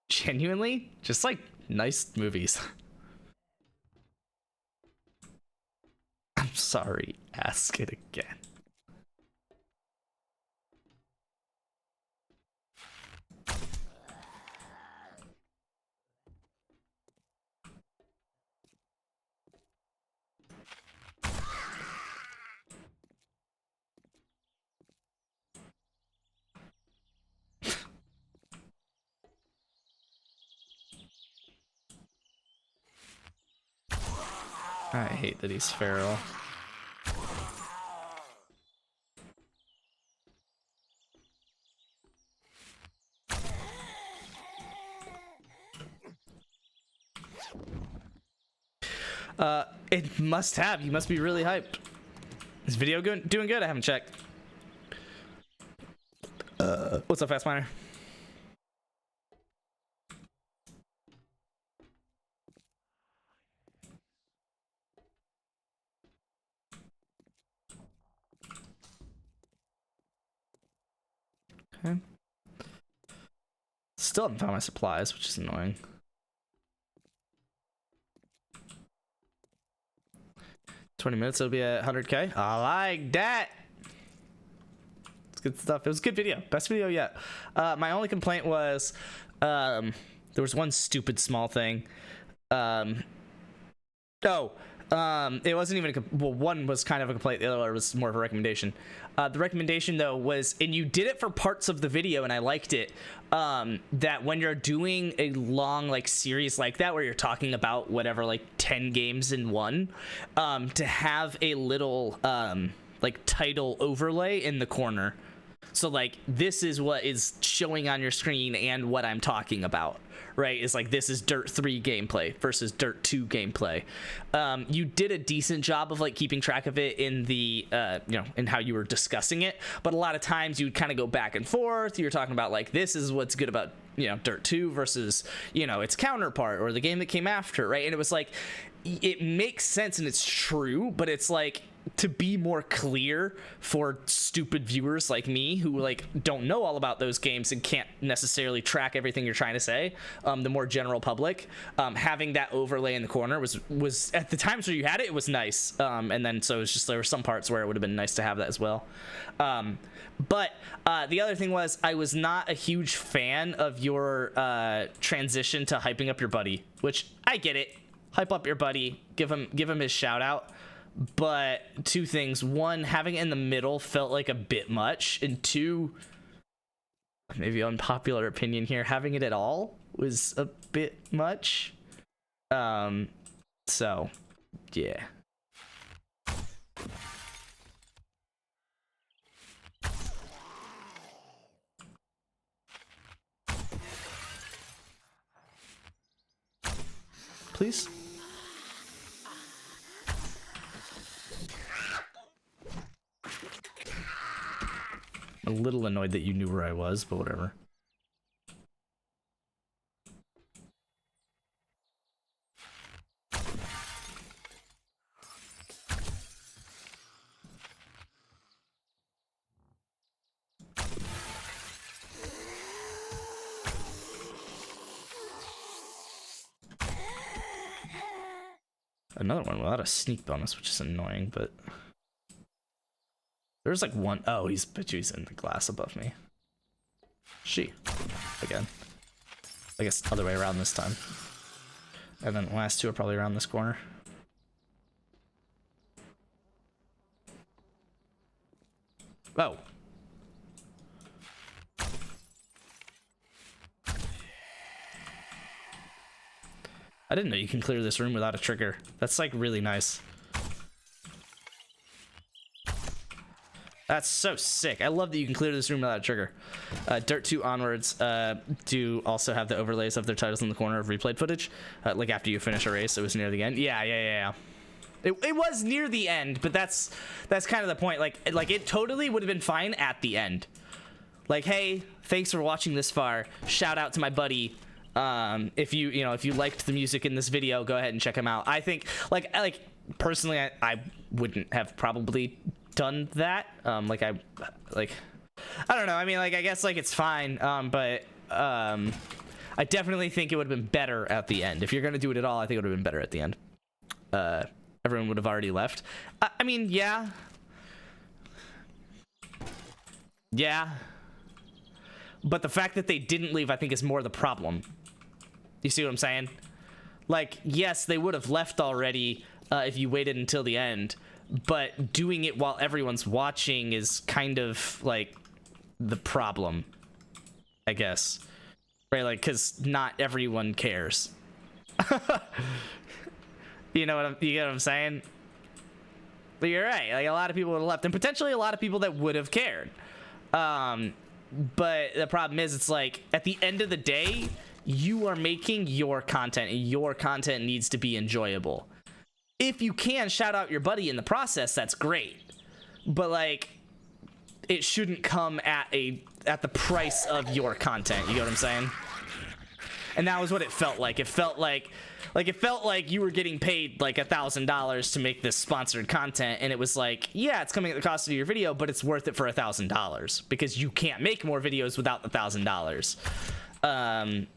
Genuinely, just like nice movies. I'm sorry, ask it again. I hate that he's feral. It must have. You must be really hyped. Is video doing good? I haven't checked. What's up, Fast Miner? Okay. Still haven't found my supplies, which is annoying. 20 minutes, it'll be at 100K. I like that. It's good stuff. It was a good video. Best video yet. My only complaint was there was one stupid small thing. It wasn't even well, one was kind of a complaint, the other was more of a recommendation. The recommendation though was, and you did it for parts of the video and I liked it, that when you're doing a long like series like that where you're talking about whatever, like 10 games in one, to have a little like title overlay in the corner. So like this is what is showing on your screen and what I'm talking about, right? Is like, this is Dirt 3 gameplay versus Dirt 2 gameplay. You did a decent job of like keeping track of it in the in how you were discussing it, but a lot of times you would kind of go back and forth. You're talking about like, this is what's good about Dirt 2 versus its counterpart or the game that came after, right? And it was like, it makes sense and it's true, but it's like, to be more clear for stupid viewers like me who like don't know all about those games and can't necessarily track everything you're trying to say, the more general public, having that overlay in the corner was at the times where you had it, it was nice. And then so it's just, there were some parts where it would have been nice to have that as well. But the other thing was, I was not a huge fan of your transition to hyping up your buddy, which I get it. Hype up your buddy, give him his shout out. But 2 things: 1, having it in the middle felt like a bit much, and 2, maybe unpopular opinion here, having it at all was a bit much. So yeah. Please. A little annoyed that you knew where I was, but whatever. another one without a sneak bonus, which is annoying, but there's like one. Oh, he's in the glass above me. She again. I guess other way around this time. And then the last two are probably around this corner. Oh. I didn't know you can clear this room without a trigger. That's like really nice. That's so sick. I love that you can clear this room without a trigger. Dirt 2 onwards do also have the overlays of their titles in the corner of replayed footage. Like after you finish a race, it was near the end. Yeah. It was near the end, but that's kind of the point. Like it totally would have been fine at the end. Like, hey, thanks for watching this far. Shout out to my buddy. If you liked the music in this video, go ahead and check him out. I think like personally, I wouldn't have probably done that. I don't know. I mean, like, I guess like it's fine. But I definitely think it would have been better at the end. If you're gonna do it at all, I think it would have been better at the end. Everyone would have already left. I mean, yeah. But the fact that they didn't leave, I think, is more the problem. You see what I'm saying? Like, yes, they would have left already if you waited until the end. But doing it while everyone's watching is kind of, like, the problem, I guess. Right? Like, because not everyone cares. You get what I'm saying? But you're right. Like, a lot of people would have left. And potentially a lot of people that would have cared. But the problem is, it's like, at the end of the day, you are making your content, and your content needs to be enjoyable. If you can shout out your buddy in the process, that's great. But, like, it shouldn't come at the price of your content. You get what I'm saying? And that was what it felt like. It felt like you were getting paid like $1,000 to make this sponsored content, and it was like, yeah, it's coming at the cost of your video, but it's worth it for $1,000 because you can't make more videos without the $1,000.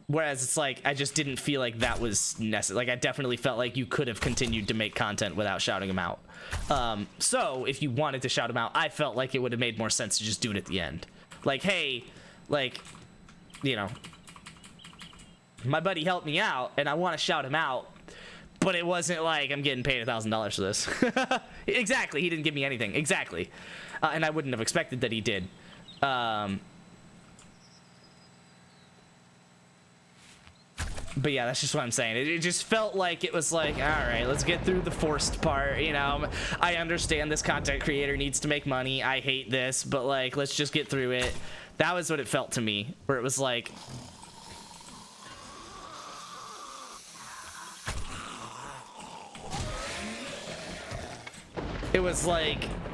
Whereas it's like, I just didn't feel like that was necessary. Like, I definitely felt like you could have continued to make content without shouting them out. So if you wanted to shout them out, I felt like it would have made more sense to just do it at the end. Like, hey, like, you know, my buddy helped me out and I want to shout him out, but it wasn't like I'm getting paid $1,000 for this. Exactly. He didn't give me anything. Exactly. And I wouldn't have expected that he did. But yeah, that's just what I'm saying. It just felt like it was like, all right, let's get through the forced part. You know, I understand this content creator needs to make money. I hate this, but like, let's just get through it. That was what it felt to me, where it was like,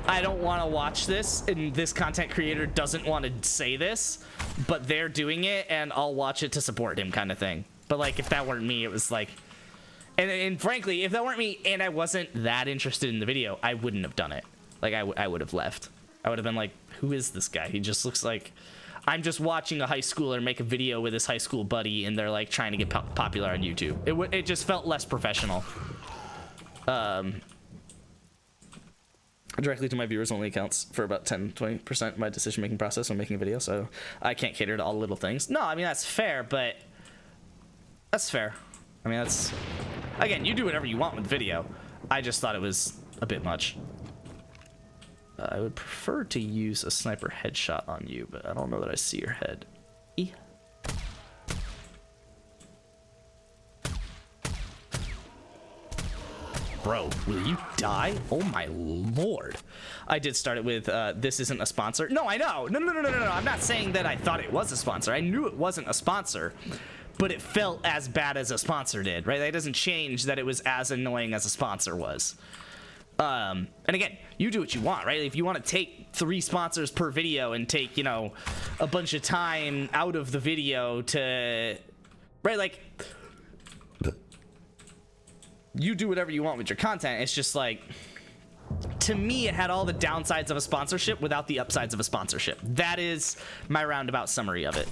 I don't want to watch this, and this content creator doesn't want to say this, but they're doing it, and I'll watch it to support him, kind of thing. But like, if that weren't me, it was like, and frankly, if that weren't me and I wasn't that interested in the video, I wouldn't have done it. Like, I would have left. I would have been like, who is this guy? He just looks like, I'm just watching a high schooler make a video with his high school buddy, and they're like trying to get popular on YouTube. It just felt less professional. Directly to my viewers only accounts for about 10-20% of my decision-making process when making a video, so I can't cater to all the little things. No, I mean, that's fair, but that's fair. I mean, that's, again, you do whatever you want with the video. I just thought it was a bit much. I would prefer to use a sniper headshot on you, but I don't know that I see your head. Bro, will you die? Oh my lord. I did start it with, this isn't a sponsor. No, I know. No. I'm not saying that I thought it was a sponsor. I knew it wasn't a sponsor, but it felt as bad as a sponsor did, right? That doesn't change that it was as annoying as a sponsor was. And again, you do what you want, right? If you want to take 3 sponsors per video and take, you know, a bunch of time out of the video to, right? Like, you do whatever you want with your content. It's just like, to me, it had all the downsides of a sponsorship without the upsides of a sponsorship. That is my roundabout summary of it.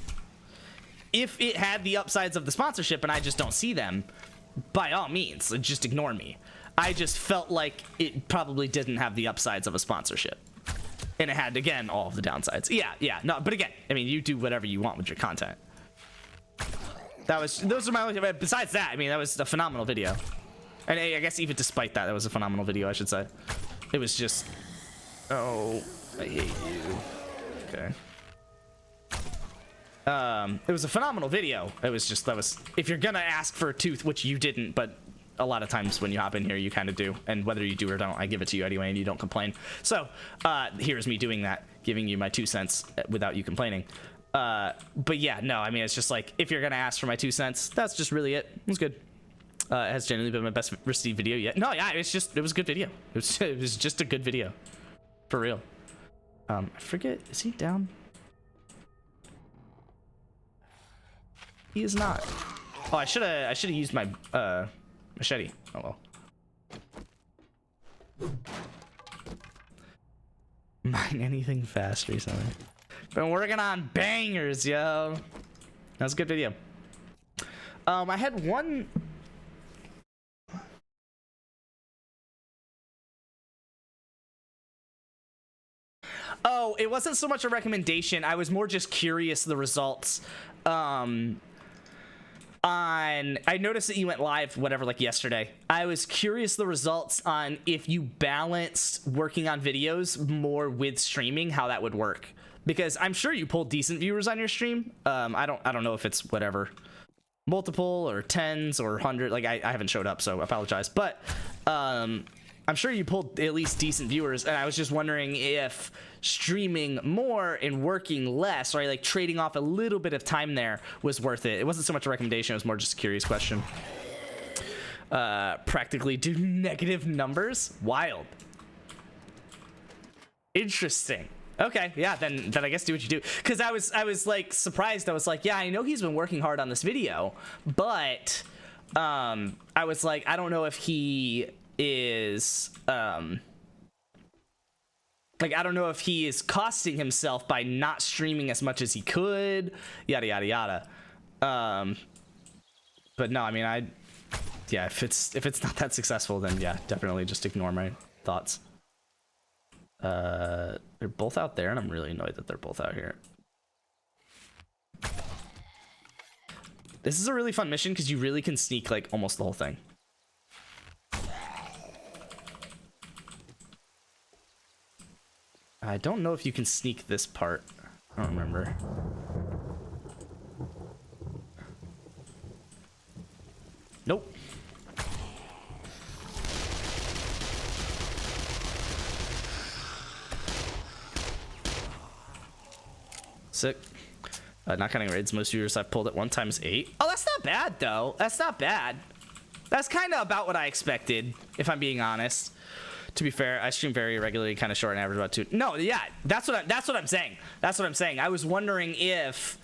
If it had the upsides of the sponsorship and I just don't see them, by all means, just ignore me. I just felt like it probably didn't have the upsides of a sponsorship. And it had, again, all of the downsides. Yeah, no, but again, I mean, you do whatever you want with your content. Those are my only, besides that, I mean, that was a phenomenal video. And I guess even despite that, that was a phenomenal video, I should say. It was just, oh, I hate you. Okay. It was a phenomenal video. It was just, if you're gonna ask for a tooth, which you didn't, but a lot of times when you hop in here, you kind of do. And whether you do or don't, I give it to you anyway, and you don't complain. So, here's me doing that, giving you my 2 cents without you complaining. But yeah, no, I mean, it's just like, if you're gonna ask for my 2 cents, that's just really it. It was good. It has generally been my best received video yet. No, yeah, it was a good video. It was just a good video. For real. I forget, is he down? He is not. Oh, I should have used my machete. Oh well. Mine anything fast recently. Been working on bangers, yo. That was a good video. I had one. Oh, it wasn't so much a recommendation. I was more just curious the results. I noticed that you went live, whatever, like yesterday. I was curious the results on if you balanced working on videos more with streaming, how that would work. Because I'm sure you pulled decent viewers on your stream. I don't know if it's whatever, multiple or tens or 100. Like I haven't showed up, so I apologize. But I'm sure you pulled at least decent viewers, and I was just wondering if streaming more and working less, right, like trading off a little bit of time there, was worth it. It wasn't so much a recommendation, it was more just a curious question. Practically do negative numbers? Wild. Interesting. Okay, yeah, then I guess do what you do. Because I was like surprised. I was like, yeah, I know he's been working hard on this video, but I was like, I don't know if he is like, I don't know if he is costing himself by not streaming as much as he could, yada yada yada. But no, I mean, yeah, if it's not that successful, then yeah, definitely just ignore my thoughts. They're both out there, and I'm really annoyed that they're both out here. This is a really fun mission because you really can sneak like almost the whole thing. I don't know if you can sneak this part. I don't remember. Nope. Sick. Not counting raids, most viewers I've pulled at 1 times 8. Oh, that's not bad though. That's not bad. That's kind of about what I expected, if I'm being honest. To be fair, I stream very irregularly, kind of short and average about 2. No, yeah, that's what I'm saying. That's what I'm saying. I was wondering if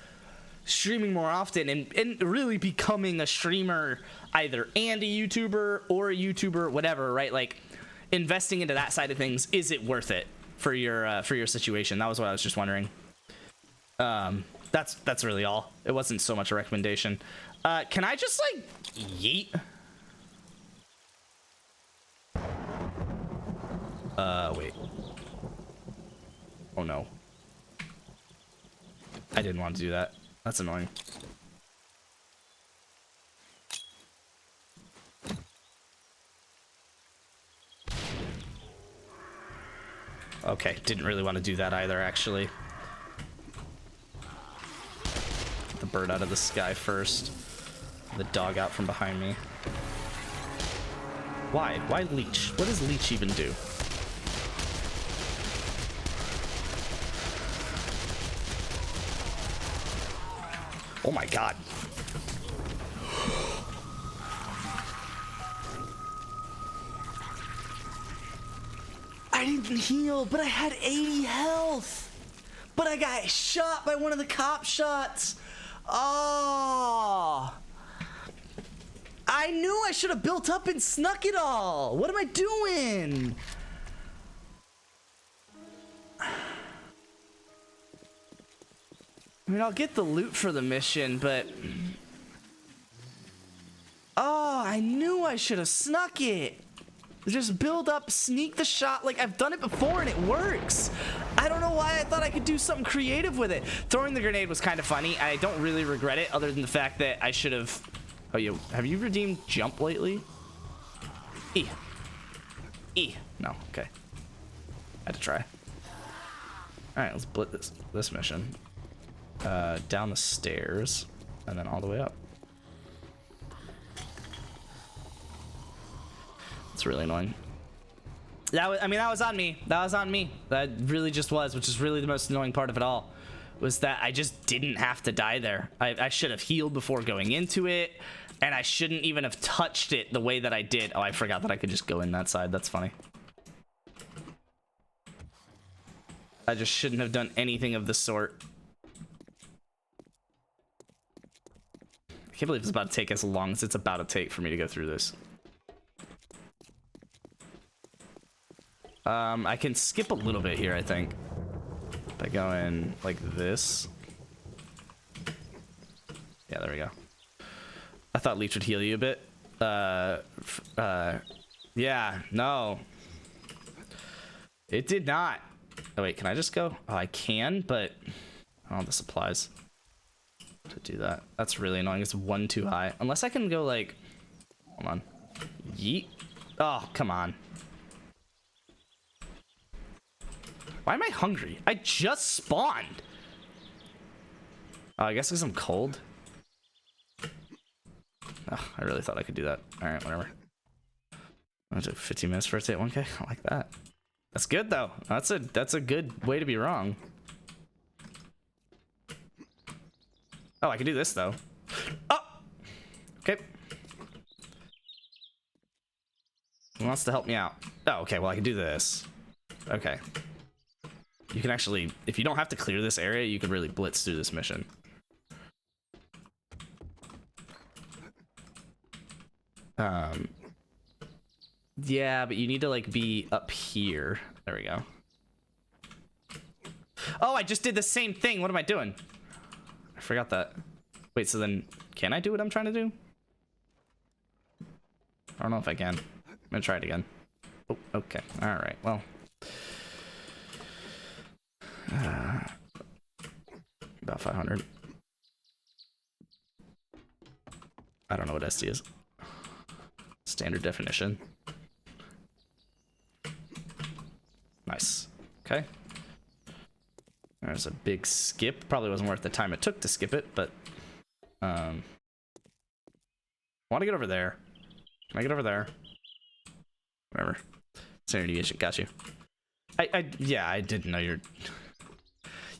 streaming more often and really becoming a streamer, either and a YouTuber or a YouTuber, whatever, right? Like investing into that side of things, is it worth it for your situation? That was what I was just wondering. That's really all. It wasn't so much a recommendation. Can I just like yeet? Wait. Oh no. I didn't want to do that. That's annoying. Okay, didn't really want to do that either, actually. Get the bird out of the sky first. The dog out from behind me. Why? Why leech? What does leech even do? Oh my god. I didn't heal, but I had 80 health. But I got shot by one of the cop shots. Oh. I knew I should have built up and snuck it all. What am I doing? I mean, I'll get the loot for the mission, but... Oh, I knew I should have snuck it. Just build up, sneak the shot. Like, I've done it before and it works. I don't know why I thought I could do something creative with it. Throwing the grenade was kind of funny. I don't really regret it other than the fact that I should have... Oh, yo, have you redeemed jump lately? E. E. No, okay. Had to try. All right, let's blitz this mission. Down the stairs and then all the way up. It's really annoying. I mean, that was on me. That was on me. That really just was, which is really the most annoying part of it all, was that I just didn't have to die there. I should have healed before going into it, and I shouldn't even have touched it the way that I did. Oh, I forgot that I could just go in that side. That's funny. I just shouldn't have done anything of the sort. I can't believe it's about to take as long as it's about to take for me to go through this. I can skip a little bit here, I think, by going like this. Yeah, there we go. I thought Leech would heal you a bit. Yeah, no. It did not. Oh, wait, can I just go? Oh, I can, but I don't have the supplies to do that. That's really annoying. It's one too high. Unless I can go like... Hold on. Yeet. Oh, come on. Why am I hungry? I just spawned. Oh, I guess because I'm cold. Oh, I really thought I could do that. All right, whatever. I took 15 minutes for it to hit 1K. I like that. That's good though. That's a good way to be wrong. Oh, I can do this though. Oh, okay. Who wants to help me out? Oh, okay. Well, I can do this. Okay. You can actually, if you don't have to clear this area, you can really blitz through this mission. Yeah, but you need to like be up here. There we go. Oh, I just did the same thing. What am I doing? I forgot that. Wait, so then can I do what I'm trying to do? I don't know if I can. I'm gonna try it again. Oh, okay. All right. Well, about 500. I don't know what SD is. Standard definition. Nice. Okay. There's a big skip. Probably wasn't worth the time it took to skip it, but I want to get over there. Can I get over there? Whatever. Standard deviation. Got you. Yeah, I didn't know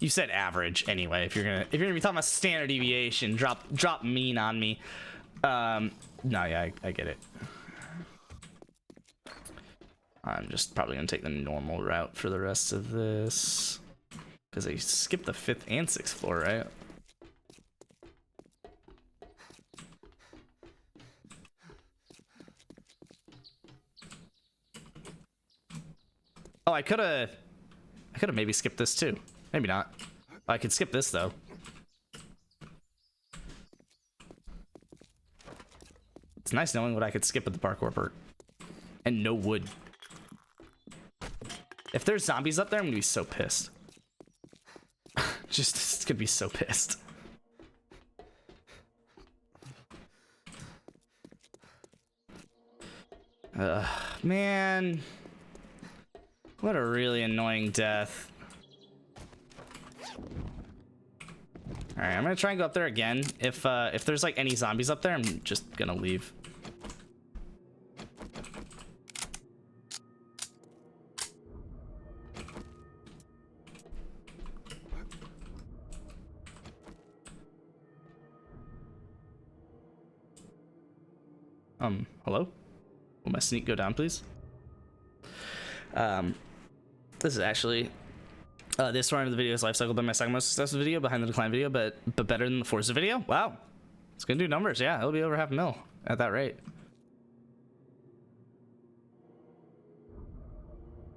you said average anyway. If you're gonna be talking about standard deviation, drop mean on me. No, yeah, I get it. I'm just probably gonna take the normal route for the rest of this, because I skipped the 5th and 6th floor, right? Oh, I could have maybe skipped this too. Maybe not. I could skip this though. It's nice knowing what I could skip with the parkour perk. And no wood. If there's zombies up there, I'm gonna be so pissed. Just gonna be so pissed. Man. What a really annoying death. Alright, I'm gonna try and go up there again. If there's like any zombies up there, I'm just gonna leave. Hello? Will my sneak go down, please? This is actually this round of the video's life cycle been my second most successful video behind the decline video, but better than the Forza video. Wow, it's gonna do numbers. Yeah, it'll be over 500,000 at that rate.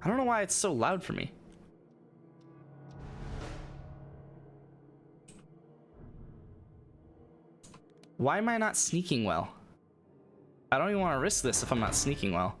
I don't know why it's so loud for me. Why am I not sneaking well? I don't even want to risk this if I'm not sneaking well.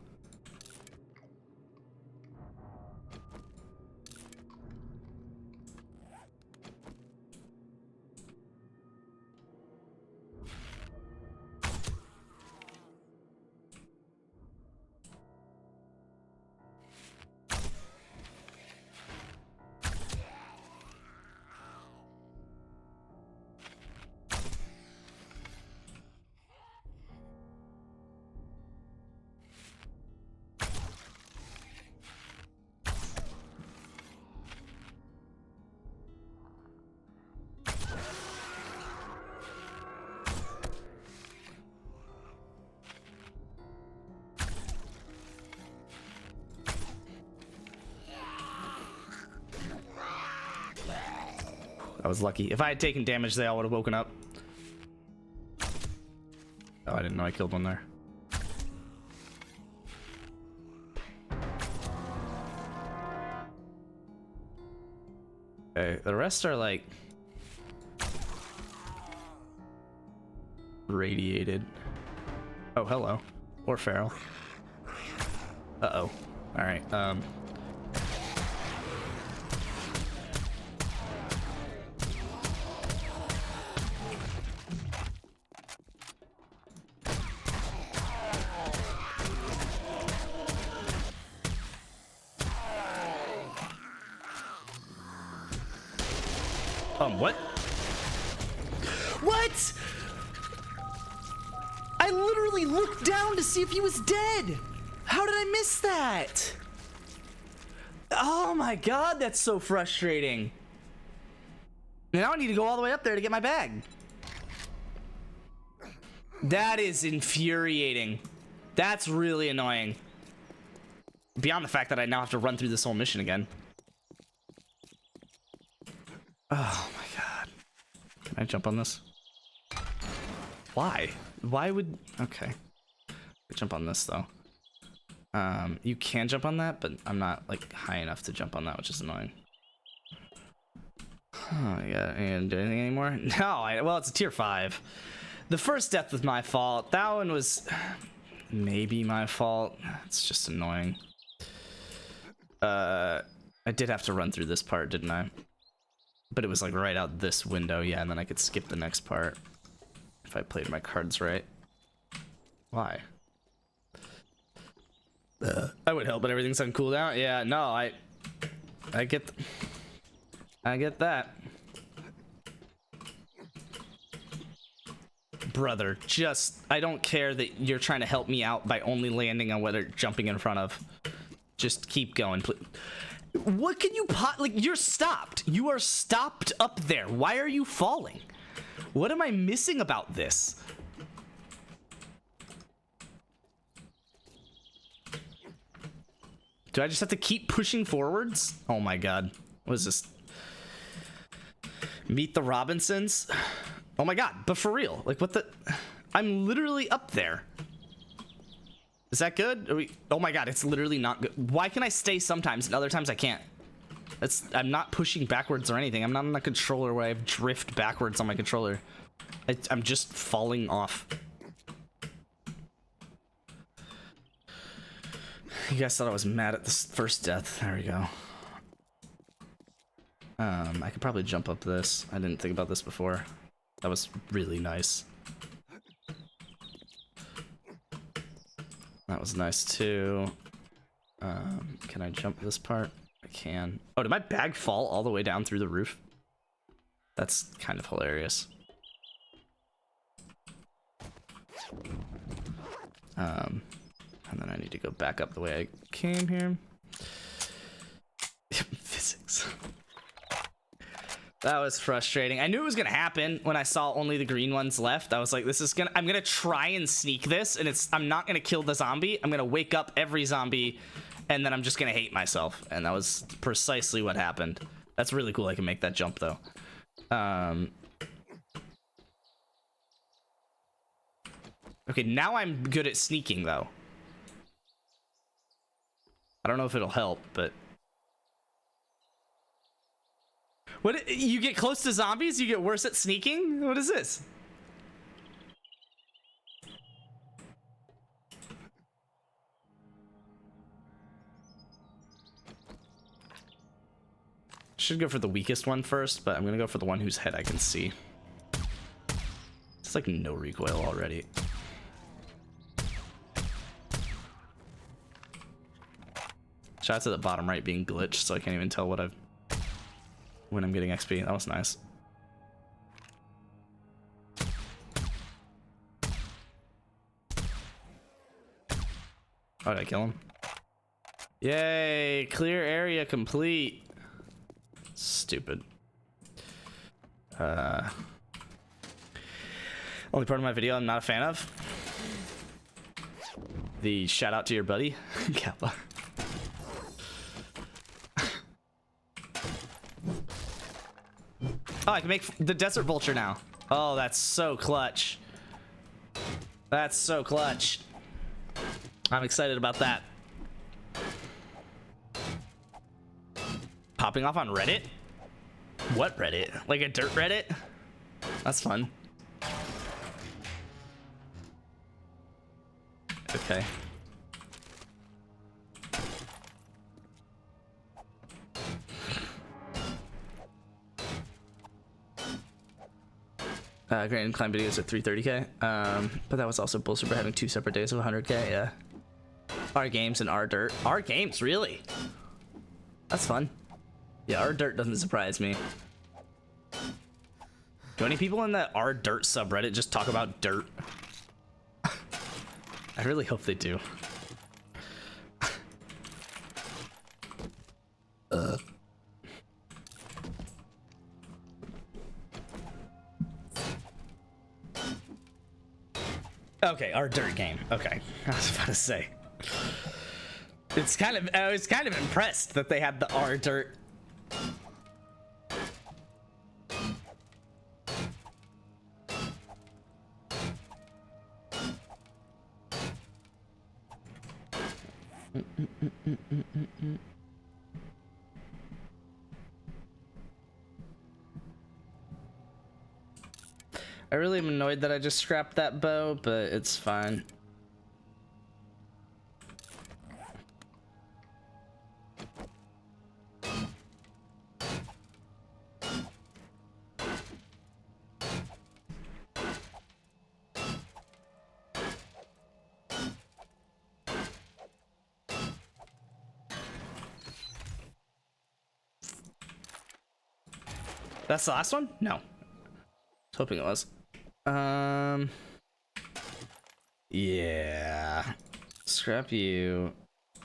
I was lucky. If I had taken damage, they all would have woken up. Oh, I didn't know I killed one there. Okay, the rest are like radiated. Oh, hello. Or feral. Uh-oh. All right. What? What? I literally looked down to see if he was dead. How did I miss that? Oh my god, that's so frustrating. Now I need to go all the way up there to get my bag. That is infuriating. That's really annoying. Beyond the fact that I now have to run through this whole mission again. Oh my god. Can I jump on this? Why? Why would... Okay. Jump on this, though. You can jump on that, but I'm not, like, high enough to jump on that, which is annoying. Oh, yeah. And do anything anymore? No, well, it's a tier 5. The first death was my fault. That one was maybe my fault. It's just annoying. I did have to run through this part, didn't I? But it was like right out this window, yeah, and then I could skip the next part if I played my cards right. Why? I would help, but everything's on cooldown. Yeah, no, I get that. Brother, just, I don't care that you're trying to help me out by only landing on what they're jumping in front of. Just keep going, please. What can you like, you're stopped. You are stopped up there. Why are you falling? What am I missing about this? Do I just have to keep pushing forwards? Oh my god. What is this? Meet the Robinsons? Oh my god, but for real. Like, what the... I'm literally up there. Is that good? Are we... Oh my god, it's literally not good. Why can I stay sometimes and other times I can't? I'm not pushing backwards or anything. I'm not on a controller where I have drift backwards on my controller. I'm just falling off. You guys thought I was mad at this first death. There we go. I could probably jump up this. I didn't think about this before. That was really nice. That was nice too. Can I jump this part? I can. Oh, did my bag fall all the way down through the roof? That's kind of hilarious. And then I need to go back up the way I came here. Physics. That was frustrating. I knew it was gonna happen when I saw only the green ones left. I was like, I'm gonna try and sneak this, and I'm not gonna kill the zombie. I'm gonna wake up every zombie, and then I'm just gonna hate myself. And that was precisely what happened. That's really cool. I can make that jump though. Okay, now I'm good at sneaking though. I don't know if it'll help, but... What, you get close to zombies, you get worse at sneaking? What is this? Should go for the weakest one first, but I'm gonna go for the one whose head I can see. It's like no recoil already. Shout out to the bottom right being glitched, so I can't even tell when I'm getting XP. That was nice. Oh, did I kill him? Yay! Clear area complete. Stupid. Only part of my video I'm not a fan of. The shout out to your buddy, Kappa. Oh, I can make the desert vulture now. Oh, that's so clutch. That's so clutch. I'm excited about that. Popping off on Reddit? What Reddit? Like a dirt Reddit? That's fun. Okay. Grand climb videos at 330k. But that was also bullshit for having 2 separate days of 100k. Yeah. Our games and our dirt. Our games, really? That's fun. Yeah, our dirt doesn't surprise me. Do any people in the our dirt subreddit just talk about dirt? I really hope they do. Okay, our dirt game. Okay, I was about to say. It's kind of. I was kind of impressed that they had the our dirt. I really am annoyed that I just scrapped that bow, but it's fine. That's the last one? No. I was hoping it was. Yeah. Scrap you.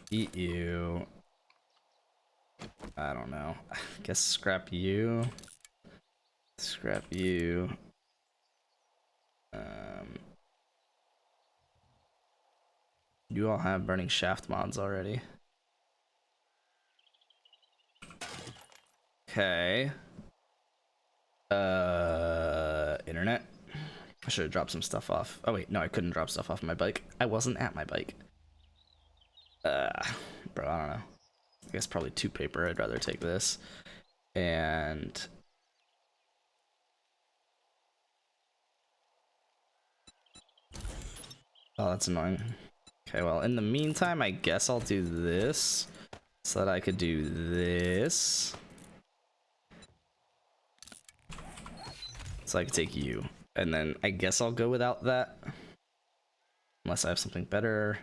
Eat you. I don't know. I guess scrap you. Scrap you. You all have burning shaft mods already. Okay. Internet. I should have dropped some stuff off. Oh wait, no, I couldn't drop stuff off my bike. I wasn't at my bike. Bro, I don't know. I guess probably 2 paper. I'd rather take this. And oh, that's annoying. Okay, well, in the meantime, I guess I'll do this so that I could do this. So I could take you. And then I guess I'll go without that. Unless I have something better.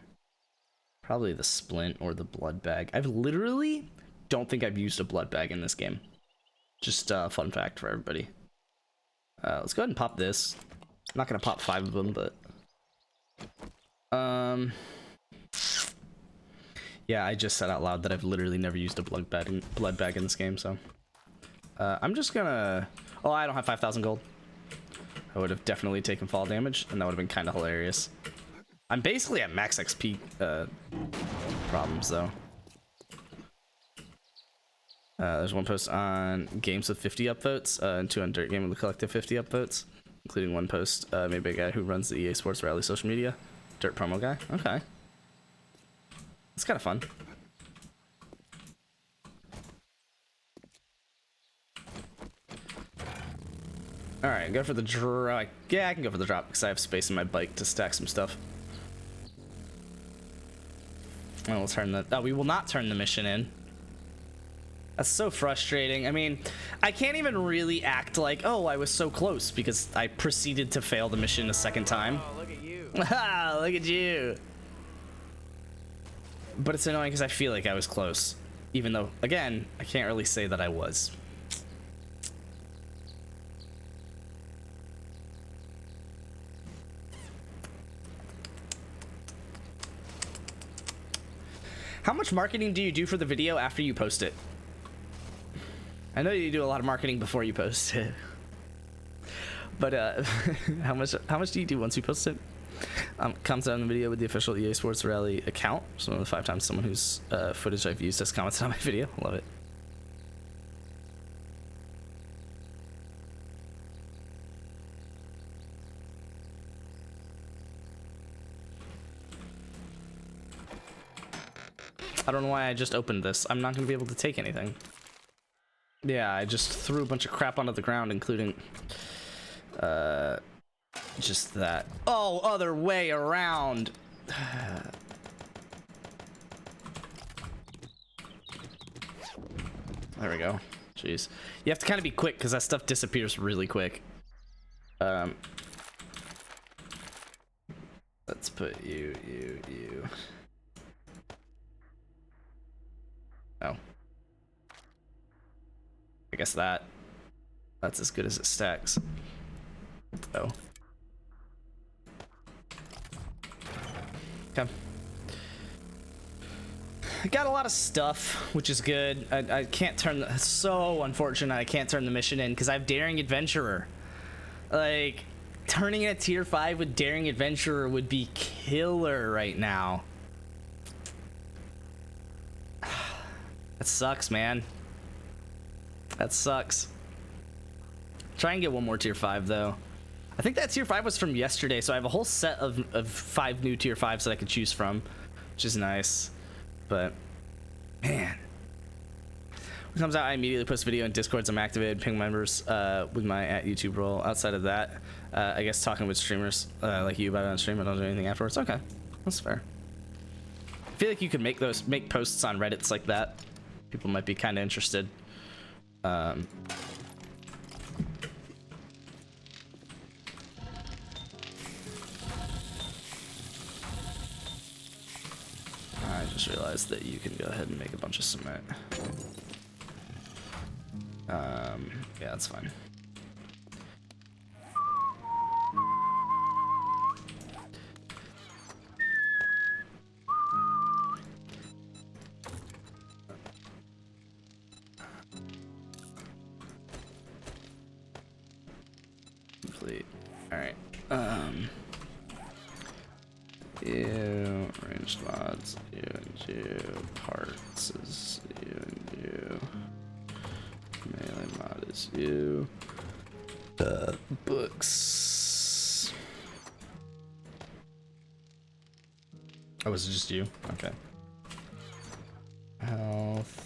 Probably the splint or the blood bag. I've literally don't think I've used a blood bag in this game. Just a fun fact for everybody. Let's go ahead and pop this. I'm not gonna pop 5 of them, but yeah, I just said out loud that I've literally never used a blood bag in this game, so I'm just gonna. Oh, I don't have 5,000 gold. I would have definitely taken fall damage, and that would have been kind of hilarious. I'm basically at max XP problems, though. There's one post on games with 50 upvotes, and 2 on Dirt Game with a collective 50 upvotes, including one post made by a guy who runs the EA Sports Rally social media. Dirt promo guy. Okay. It's kind of fun. Alright, go for the drop. Yeah, I can go for the drop because I have space in my bike to stack some stuff. And we'll turn the. Oh, we will not turn the mission in. That's so frustrating. I mean, I can't even really act like, oh, I was so close, because I proceeded to fail the mission a second time. Oh, look at you. Haha, look at you. But it's annoying because I feel like I was close. Even though, again, I can't really say that I was. How much marketing do you do for the video after you post it? I know you do a lot of marketing before you post it. But how much do you do once you post it? Commented on the video with the official EA Sports Rally account. So one of the 5 times someone whose footage I've used has commented on my video. Love it. I don't know why I just opened this. I'm not going to be able to take anything. Yeah, I just threw a bunch of crap onto the ground, including just that. Oh, other way around. There we go. Jeez. You have to kind of be quick because that stuff disappears really quick. Let's put you. Oh. I guess that's as good as it stacks. Oh. Okay. I got a lot of stuff, which is good. I can't turn the, it's so unfortunate I can't turn the mission in because I have Daring Adventurer. Like, turning in a tier 5 with Daring Adventurer would be killer right now. That sucks, man. That sucks. Try and get one more tier 5 though. I think that tier 5 was from yesterday, so I have a whole set of 5 new tier 5s that I could choose from, which is nice. But man, when it comes out, I immediately post video in Discords. I'm activated, ping members with my @YouTube role. Outside of that, I guess talking with streamers like you about it on stream. I don't do anything afterwards. Okay, that's fair. I feel like you could make posts on Reddits like that. People might be kind of interested. I just realized that you can go ahead and make a bunch of cement. Yeah, that's fine. Complete. All right. You ranged mods. You and you parts is you and you. Melee mod is you. Books. Oh, was it just you? Okay. Health.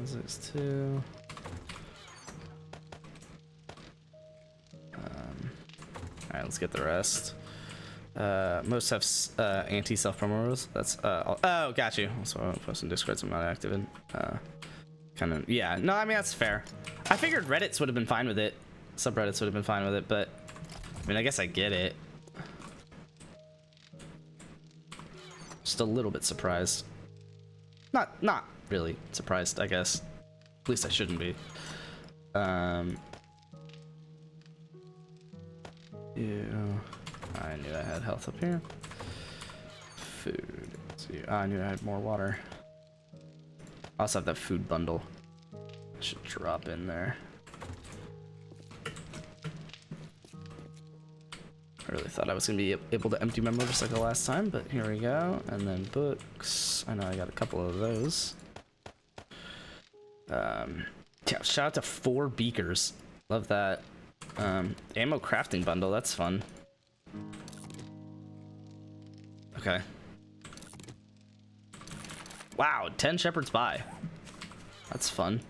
Six two. Alright, let's get the rest. Most have anti-self promo rules. That's oh, got you. Also, I'm posting Discords. I'm not active in. Kind of, yeah. No, I mean that's fair. I figured Reddits would have been fine with it. Subreddits would have been fine with it, but I mean, I guess I get it. Just a little bit surprised. Not really surprised, I guess. At least I shouldn't be. You. I knew I had health up here. Food. I knew I had more water. I also have that food bundle. I should drop in there. I really thought I was gonna be able to empty memo just like the last time, but here we go. And then books. I know I got a couple of those. Yeah, shout out to 4 beakers. Love that. Ammo crafting bundle. That's fun. Okay. Wow, 10 Shepherd's Pie. That's fun.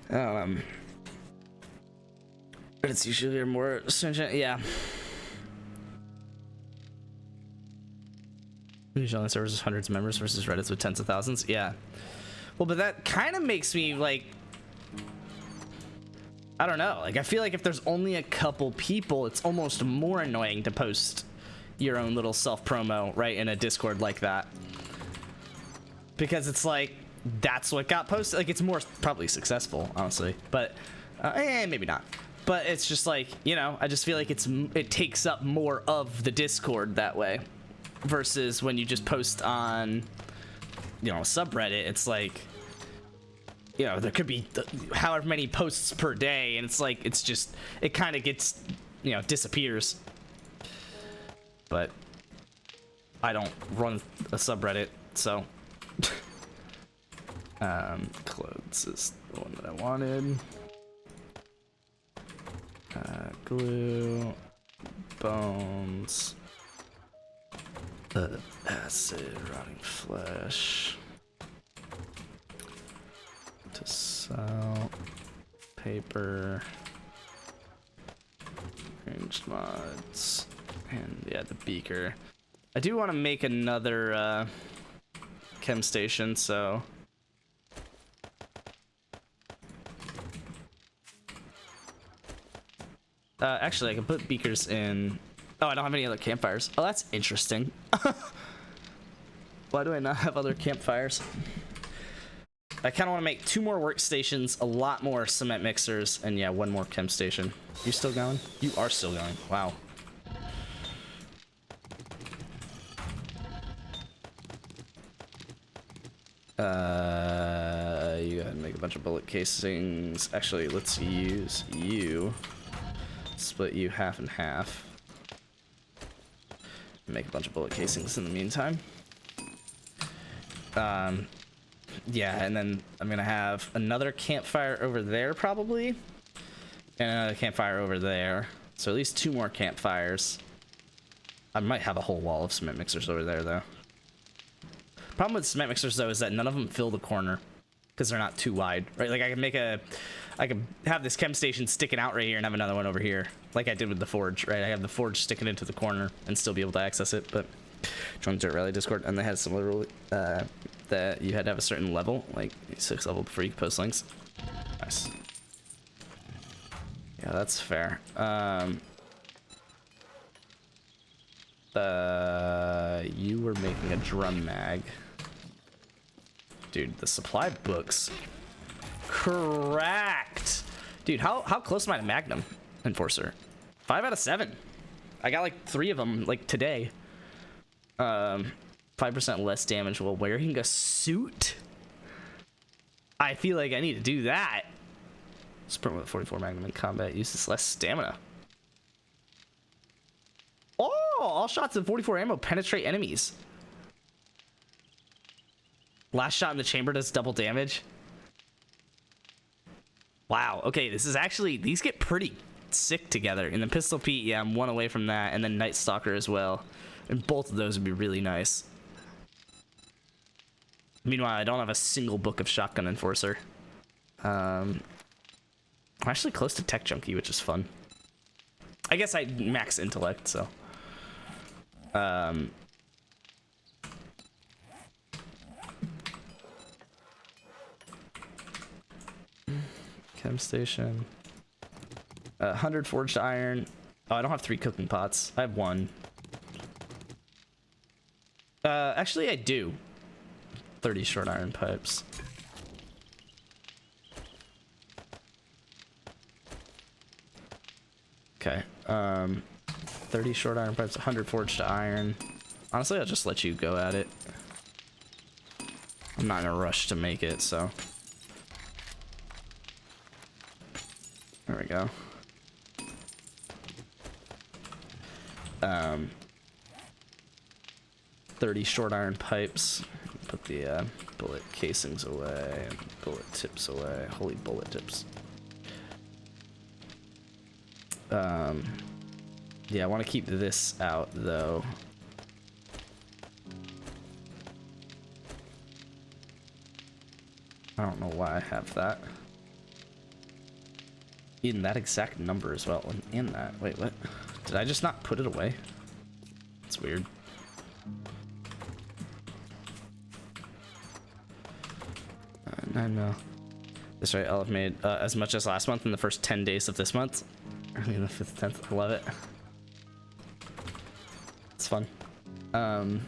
But it's usually more stringent. Yeah. Usually only serves hundreds of members versus Reddits with tens of thousands. Yeah. Well, but that kind of makes me like, I don't know. Like, I feel like if there's only a couple people, it's almost more annoying to post your own little self promo, right, in a Discord like that. Because it's like, that's what got posted. Like, it's more probably successful, honestly. But, maybe not. But it's just like, you know, I just feel like it takes up more of the Discord that way. Versus when you just post on, you know, subreddit, it's like, you know, there could be however many posts per day, and it's like, it's just, it kind of gets, you know, disappears. But I don't run a subreddit, so clothes is the one that I wanted. Glue, bones, acid, rotting flesh, to sell, paper, ranged mods, and yeah, the beaker. I do want to make another chem station, so actually I can put beakers in. Oh, I don't have any other campfires. Oh, that's interesting. Why do I not have other campfires? I kind of want to make 2 more workstations, a lot more cement mixers, and yeah, 1 more chem station. You still going? You are still going. Wow. You gotta make a bunch of bullet casings. Actually, let's use you. Split you half and half. Make a bunch of bullet casings in the meantime. Yeah, and then I'm gonna have another campfire over there probably, and another campfire over there. So at least 2 more campfires. I might have a whole wall of cement mixers over there though. Problem with cement mixers though is that none of them fill the corner because they're not too wide, right? Like I could have this chem station sticking out right here and have another one over here, like I did with the forge, right? I have the forge sticking into the corner and still be able to access it. But join Dirt Rally Discord, and they had some little that you had to have a certain level, like 6 level, before you could post links. Nice. Yeah, that's fair. You were making a drum mag. Dude, the supply books. Correct. Dude, how close am I to Magnum Enforcer? 5 out of 7. I got like 3 of them like today. 5% less damage while wearing a suit. I feel like I need to do that. Sprint with 44 Magnum in combat uses less stamina. Oh, all shots of 44 ammo penetrate enemies. Last shot in the chamber does double damage. Wow. Okay, this is actually, these get pretty sick together. In the Pistol Pete, yeah, I'm 1 away from that, and then Night Stalker as well. And both of those would be really nice. Meanwhile, I don't have a single book of Shotgun Enforcer. I'm actually close to Tech Junkie, which is fun. I guess I max intellect, so. Chem station. 100 forged iron. Oh, I don't have 3 cooking pots. I have 1. Actually, I do. 30 short iron pipes. Okay. 30 short iron pipes, 100 forged iron. Honestly, I'll just let you go at it. I'm not in a rush to make it, so. There we go. 30 short iron pipes. Put the bullet casings away, and bullet tips away. Holy bullet tips. Yeah, I want to keep this out though. I don't know why I have that. in that exact number as well. In that. Wait, what? Did I just not put it away? It's weird. 9 mil. That's right, I'll have made as much as last month in the first 10 days of this month. I mean, the 5th, 10th, I love it. It's fun. I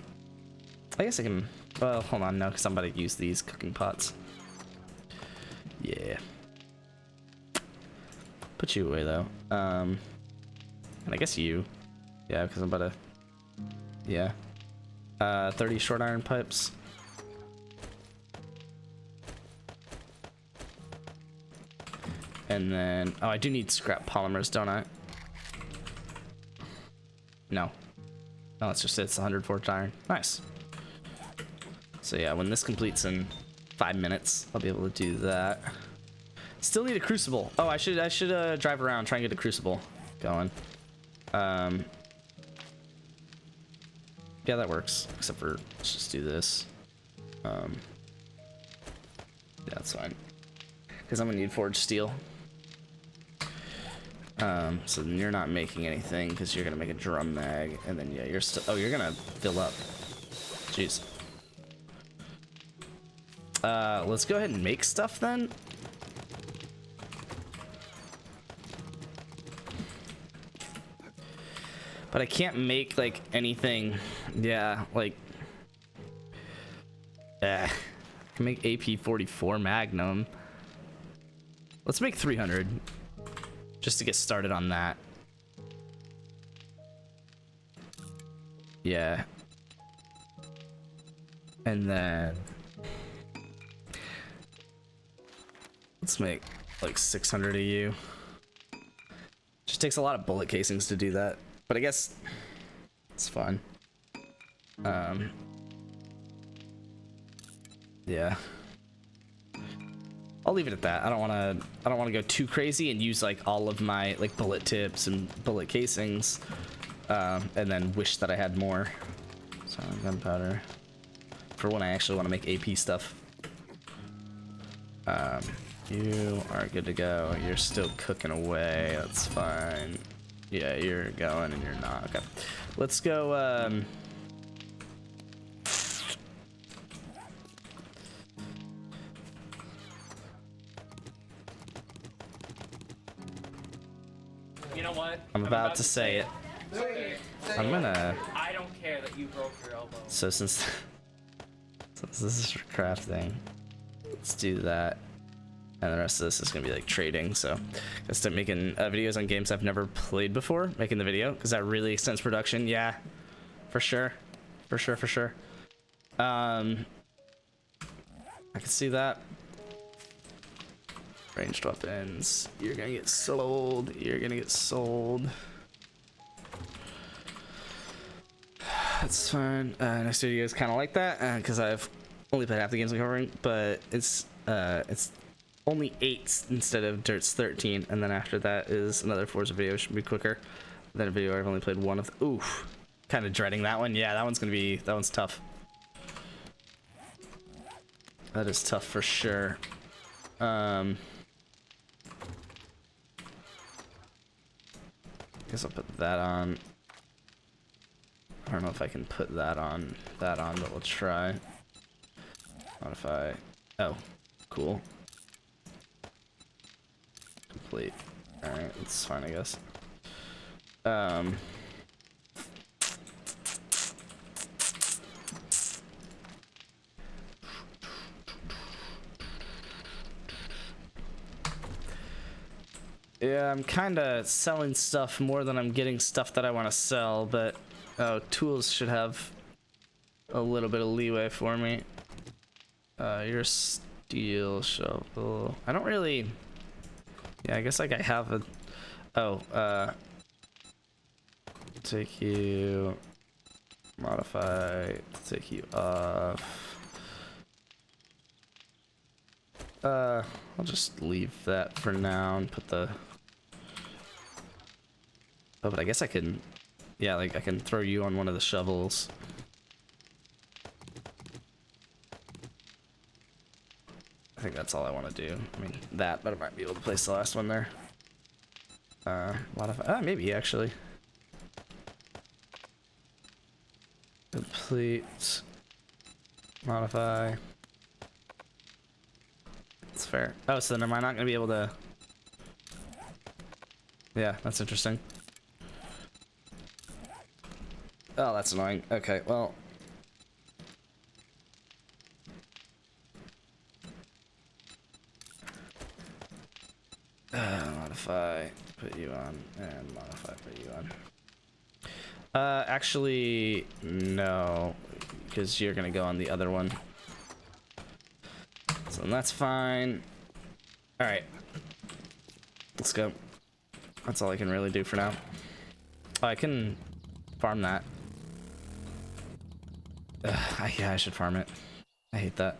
guess I can, well, hold on, no, because I'm about to use these cooking pots. Yeah. Put you away, though. And I guess you. Yeah, because I'm about to, yeah. 30 short iron pipes. And then, oh, I do need scrap polymers, don't I? No. No, it's just, it's 100 forged iron. Nice. So yeah, when this completes in 5 minutes, I'll be able to do that. Still need a crucible. Oh, I should drive around, try and get a crucible going. Yeah, that works. Except for, let's just do this. Yeah, that's fine. Because I'm gonna need forged steel. So then you're not making anything because you're gonna make a drum mag, and then yeah, you're still. Oh, you're gonna fill up. Jeez. Let's go ahead and make stuff then. But I can't make like anything. Yeah, like. I can make AP-44 Magnum. Let's make 300. Just to get started on that. Yeah. And then let's make like 600 of you. Just takes a lot of bullet casings to do that, but I guess it's fun. Yeah. I'll leave it at that. I don't want to go too crazy and use like all of my like bullet tips and bullet casings, and then wish that I had more. So gunpowder for when I actually want to make AP stuff. You are good to go. You're still cooking away. That's fine. Yeah, you're going and you're not. Okay, let's go. You know what? I'm about to say it. I'm gonna. I don't care that you broke your elbow. So since this is for crafting, let's do that. And the rest of this is gonna be like trading. So I start making videos on games I've never played before. Making the video because that really extends production. Yeah, for sure, for sure, for sure. I can see that. Ranged weapons. You're gonna get sold. You're gonna get sold. That's fine. Next video is kind of like that because I've only played half the games I'm covering, but it's only 8 instead of Dirt's 13, and then after that is another Forza video. Should be quicker than a video I've only played one of. Oof, kind of dreading that one. Yeah, that one's tough. That is tough for sure. Guess I'll put that on. I don't know if I can put that on, but we'll try. Modify. Oh, cool. Complete. Alright, that's fine, I guess. Yeah, I'm kind of selling stuff more than I'm getting stuff that I want to sell, but tools should have a little bit of leeway for me. Your steel shovel. I don't really. Yeah, I guess like I have a. Oh, take you. Modify. Take you off. I'll just leave that for now and put the. Oh, but I guess I can. Yeah, like I can throw you on one of the shovels. I think that's all I want to do. I mean, that, but I might be able to place the last one there. Modify. Maybe actually. Complete. Modify. That's fair. Oh, so then am I not gonna be able to? Yeah, that's interesting. Oh, that's annoying. Okay, well. Modify, put you on, and modify, put you on. Actually, no, because you're gonna go on the other one. So that's fine. All right, let's go. That's all I can really do for now. Oh, I can farm that. Yeah, I should farm it. I hate that.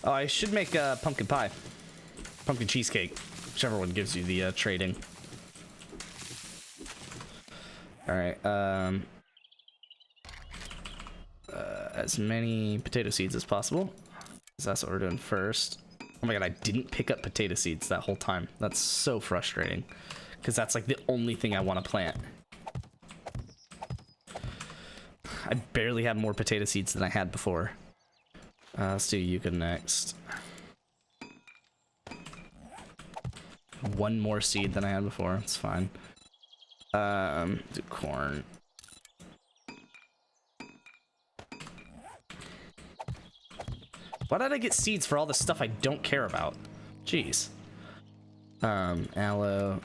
Oh, I should make pumpkin pie. Pumpkin cheesecake. Whichever one gives you the trading. Alright, as many potato seeds as possible. 'Cause that's what we're doing first. Oh my god, I didn't pick up potato seeds that whole time. That's so frustrating. Because that's like the only thing I want to plant. I barely have more potato seeds than I had before. Let's do yucca next. One more seed than I had before. It's fine. Do corn. Why did I get seeds for all the stuff I don't care about? Jeez. Aloe.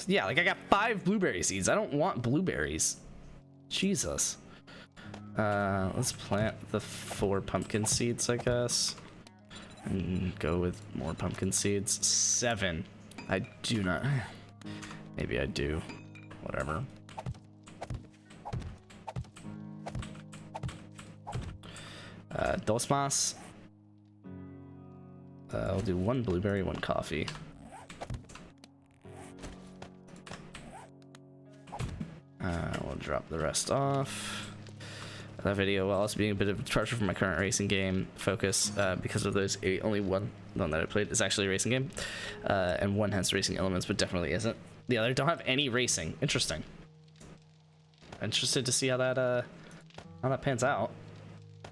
Yeah, like I got 5 blueberry seeds. I don't want blueberries. Jesus. Let's plant the 4 pumpkin seeds, I guess. And go with more pumpkin seeds. 7. I do not. Maybe I do. Whatever. Dos más. I'll do 1 blueberry, 1 coffee. We'll drop the rest off. That video will also be a bit of a departure from my current racing game focus because of those 8. Only one that I played is actually a racing game, and one has racing elements, but definitely isn't. The other don't have any racing. Interesting. Interested to see how that pans out.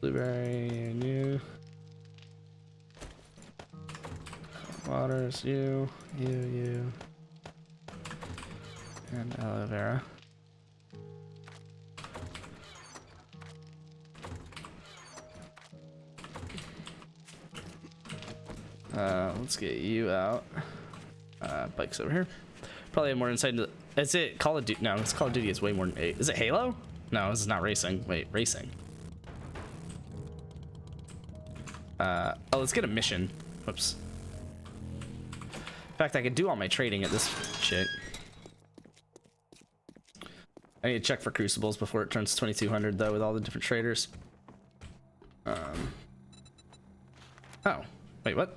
Blueberry, new. Waters, you, and aloe vera. Let's get you out. Bike's over here. Probably have more insight into. Is it Call of Duty? No, it's Call of Duty. It's way more than 8. Is it Halo? No, this is not racing. Wait, racing. Oh, let's get a mission. Whoops. In fact, I could do all my trading at this shit. I need to check for crucibles before it turns 2200 though, with all the different traders. Oh, wait, what?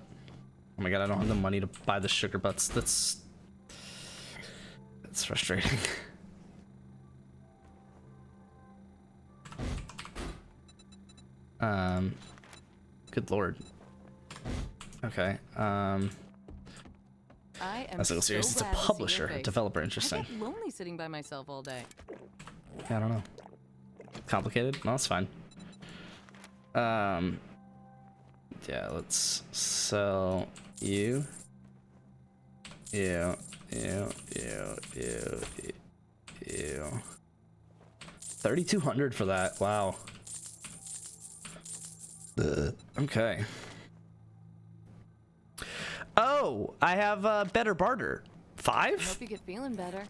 Oh my god, I don't have the money to buy the sugar butts. That's frustrating. Good lord. Okay. I am That's a little serious. It's a glad to see your publisher, a face. developer. I Interesting. get lonely sitting by myself all day. Yeah, I don't know. Complicated? No, that's fine. Yeah, let's sell you. You. 3,200 for that. Wow. Okay. Oh, I have better barter. I 5? hope you get feeling better.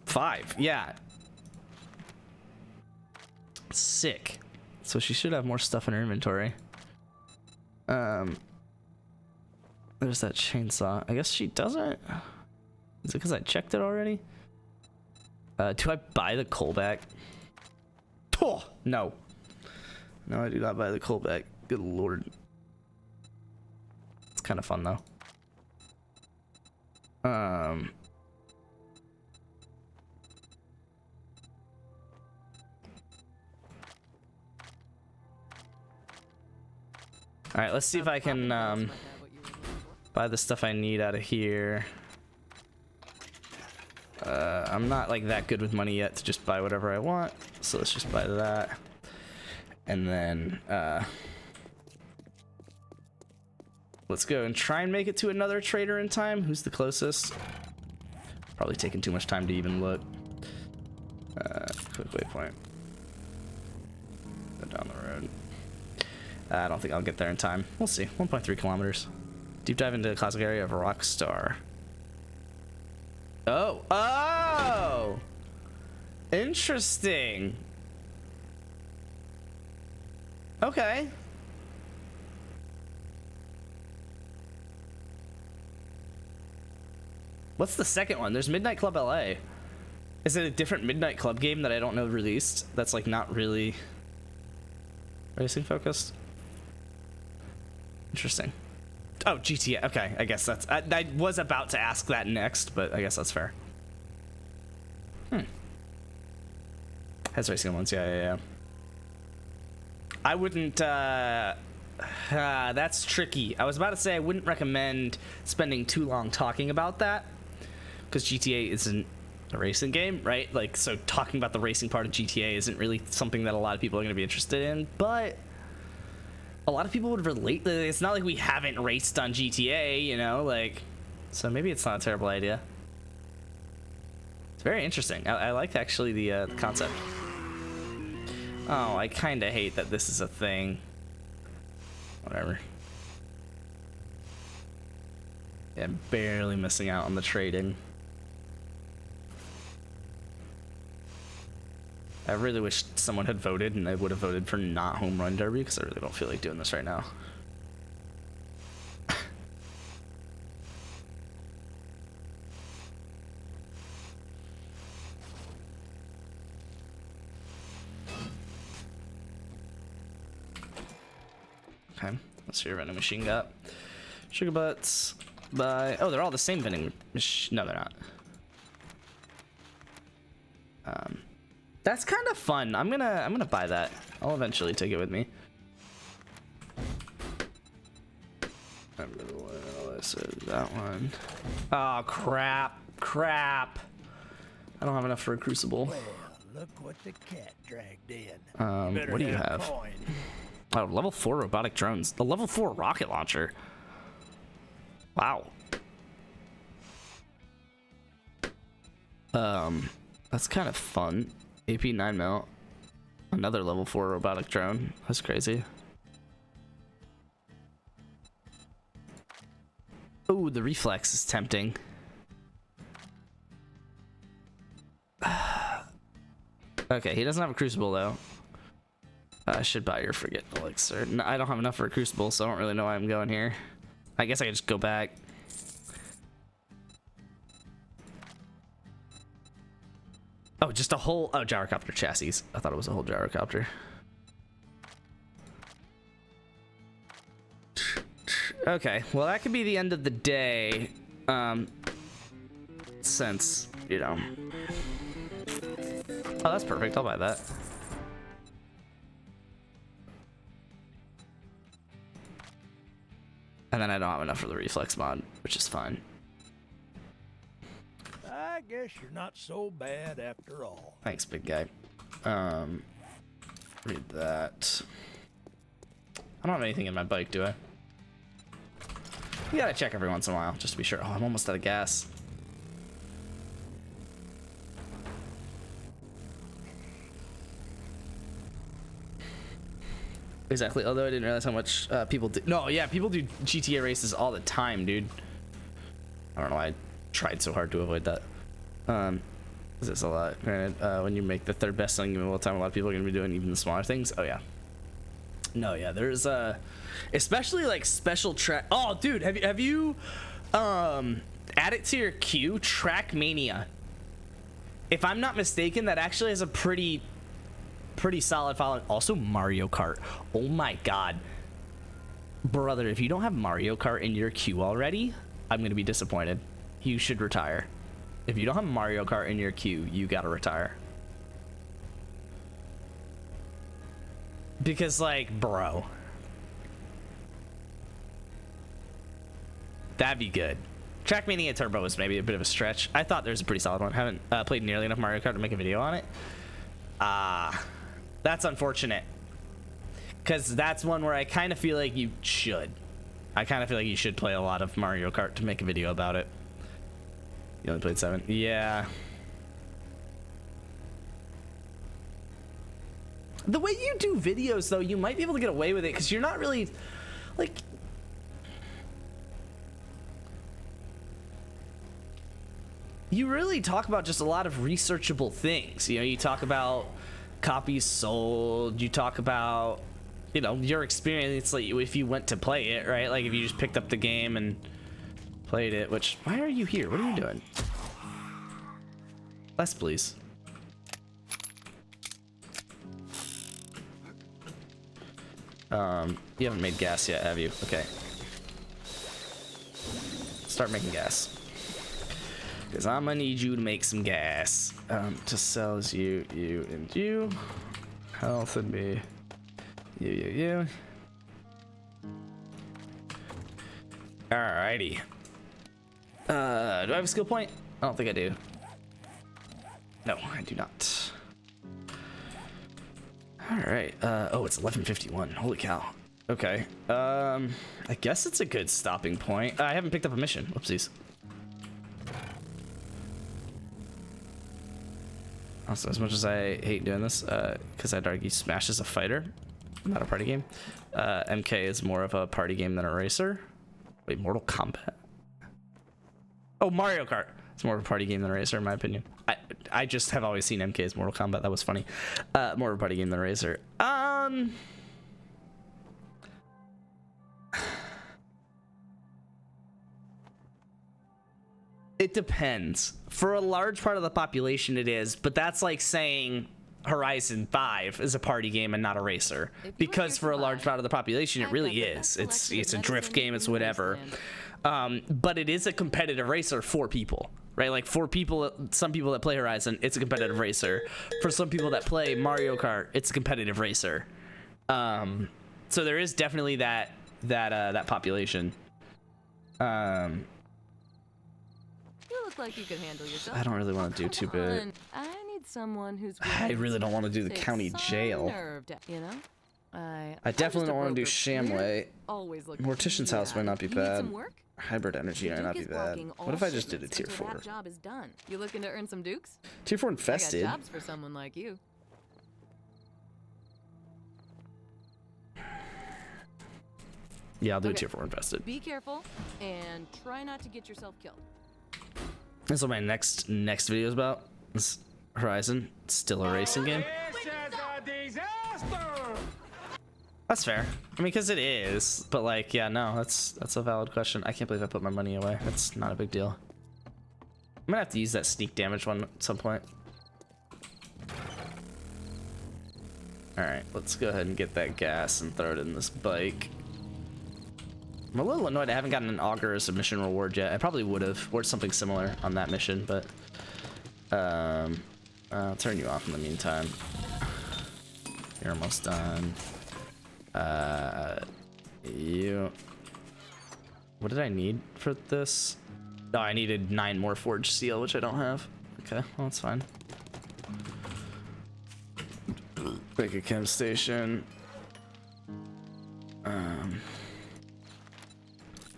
5, yeah. Sick. So she should have more stuff in her inventory. There's that chainsaw. I guess she doesn't. Is it because I checked it already? Do I buy the coal back? Oh, no. No, I do not buy the coal back. Good lord. It's kind of fun though. All right, let's see if I can buy the stuff I need out of here. I'm not like that good with money yet to just buy whatever I want, so let's just buy that. And then let's go and try and make it to another trader in time. Who's the closest? Probably taking too much time to even look. Quick waypoint. Go down the road. I don't think I'll get there in time. We'll see. 1.3 kilometers. Deep dive into the classic area of Rockstar. Oh, oh, interesting. Okay. What's the second one? There's Midnight Club LA. Is it a different Midnight Club game that I don't know released? That's like not really racing focused. Interesting. Oh, GTA. Okay, I guess that's. I was about to ask that next, but I guess that's fair. Has racing ones. Yeah. I wouldn't. That's tricky. I was about to say I wouldn't recommend spending too long talking about that, because GTA isn't a racing game, right? Like, so talking about the racing part of GTA isn't really something that a lot of people are going to be interested in, but a lot of people would relate. It's not like we haven't raced on GTA, you know, like, so maybe it's not a terrible idea. It's very interesting. I like actually the concept. Oh, I kind of hate that this is a thing. Whatever. Yeah, I'm barely missing out on the trading. I really wish someone had voted and I would have voted for not Home Run Derby, because I really don't feel like doing this right now. Okay, let's see your vending machine got. Sugar butts. Buy. Oh, they're all the same vending machine. No, they're not. That's kind of fun. I'm gonna buy that. I'll eventually take it with me. That one. Oh crap! Crap! I don't have enough for a crucible. Well, look what the cat dragged in. What do you have? Coin. Oh, level 4 robotic drones. The level 4 rocket launcher. Wow. That's kind of fun. AP 9mm. Another level 4 robotic drone. That's crazy. Ooh, the reflex is tempting. Okay, he doesn't have a crucible though. I should buy your frigate elixir. No, I don't have enough for a crucible, so I don't really know why I'm going here. I guess I could just go back. Oh, just a whole gyrocopter chassis. I thought it was a whole gyrocopter. Okay, well that could be the end of the day. Since, you know. Oh, that's perfect. I'll buy that. And then I don't have enough for the reflex mod, which is fine. I guess you're not so bad after all. Thanks, big guy. Read that. I don't have anything in my bike, do I? You gotta check every once in a while, just to be sure. Oh, I'm almost out of gas. Exactly, although I didn't realize how much people do. No, yeah, people do GTA races all the time, dude. I don't know why I tried so hard to avoid that. Is this a lot? Granted, when you make the third best selling game of all time, a lot of people are going to be doing even the smaller things. Oh, yeah. No, yeah, there's especially like special track. Oh, dude, have you add it to your queue? Trackmania. If I'm not mistaken, that actually has a pretty solid following. Also, Mario Kart. Oh my god, brother, if you don't have Mario Kart in your queue already, I'm gonna be disappointed. You should retire. If you don't have Mario Kart in your queue, you gotta retire. Because, like, bro, that'd be good. Trackmania Turbo is maybe a bit of a stretch. I thought there's a pretty solid one. Haven't played nearly enough Mario Kart to make a video on it. That's unfortunate. Because that's one where I kind of feel like you should. I kind of feel like you should play a lot of Mario Kart to make a video about it. You only played 7? Yeah. The way you do videos, though, you might be able to get away with it because you're not really, like... You really talk about just a lot of researchable things. You know, you talk about copies sold. You talk about, you know, your experience, like if you went to play it, right? Like if you just picked up the game and played it, which... Why are you here? What are you doing? Less, please. You haven't made gas yet, have you? Okay. Start making gas. Because I'm gonna need you to make some gas. To sell is you, and you. Health would be you. Alrighty. Do I have a skill point? I don't think I do. No, I do not. Alright, oh, it's 11:51. Holy cow. Okay, I guess it's a good stopping point. I haven't picked up a mission. Whoopsies. Also, as much as I hate doing this, because I'd argue Smash is a fighter, not a party game. MK is more of a party game than a racer. Wait, Mortal Kombat? Oh, Mario Kart. It's more of a party game than a racer, in my opinion. I just have always seen MK as Mortal Kombat. That was funny. More of a party game than a racer. It depends. For a large part of the population, it is, but that's like saying Horizon 5 is a party game and not a racer. Because for a large part of the population, it really is. It's a drift game. It's whatever. But it is a competitive racer for people, right? Like for people, some people that play Horizon, it's a competitive racer. For some people that play Mario Kart, it's a competitive racer. So there is definitely that population. You look like you could handle yourself. I don't really want to do too big. I need someone who's. I really don't want to do the county jail. You know, I definitely don't want to do Shamway. Always look. Mortician's house might not be bad. Some work? Hybrid energy might not be bad. What if I just did a tier 4? That job is done. You looking to earn some dukes? Tier 4 infested. I got jobs for someone like you. Yeah, I'll do a tier 4 infested. Be careful and try not to get yourself killed. That's what my next video is about. This Horizon, still a racing game. That's fair. I mean, because it is, but like, yeah, no, that's a valid question. I can't believe I put my money away. That's not a big deal. I'm gonna have to use that sneak damage one at some point. All right, let's go ahead and get that gas and throw it in this bike. I'm a little annoyed I haven't gotten an auger as a mission reward yet. I probably would have, or something similar on that mission, but I'll turn you off in the meantime. You're almost done. You. What did I need for this? Oh, I needed 9 more forged steel, which I don't have. Okay, well, that's fine. Make a chem station.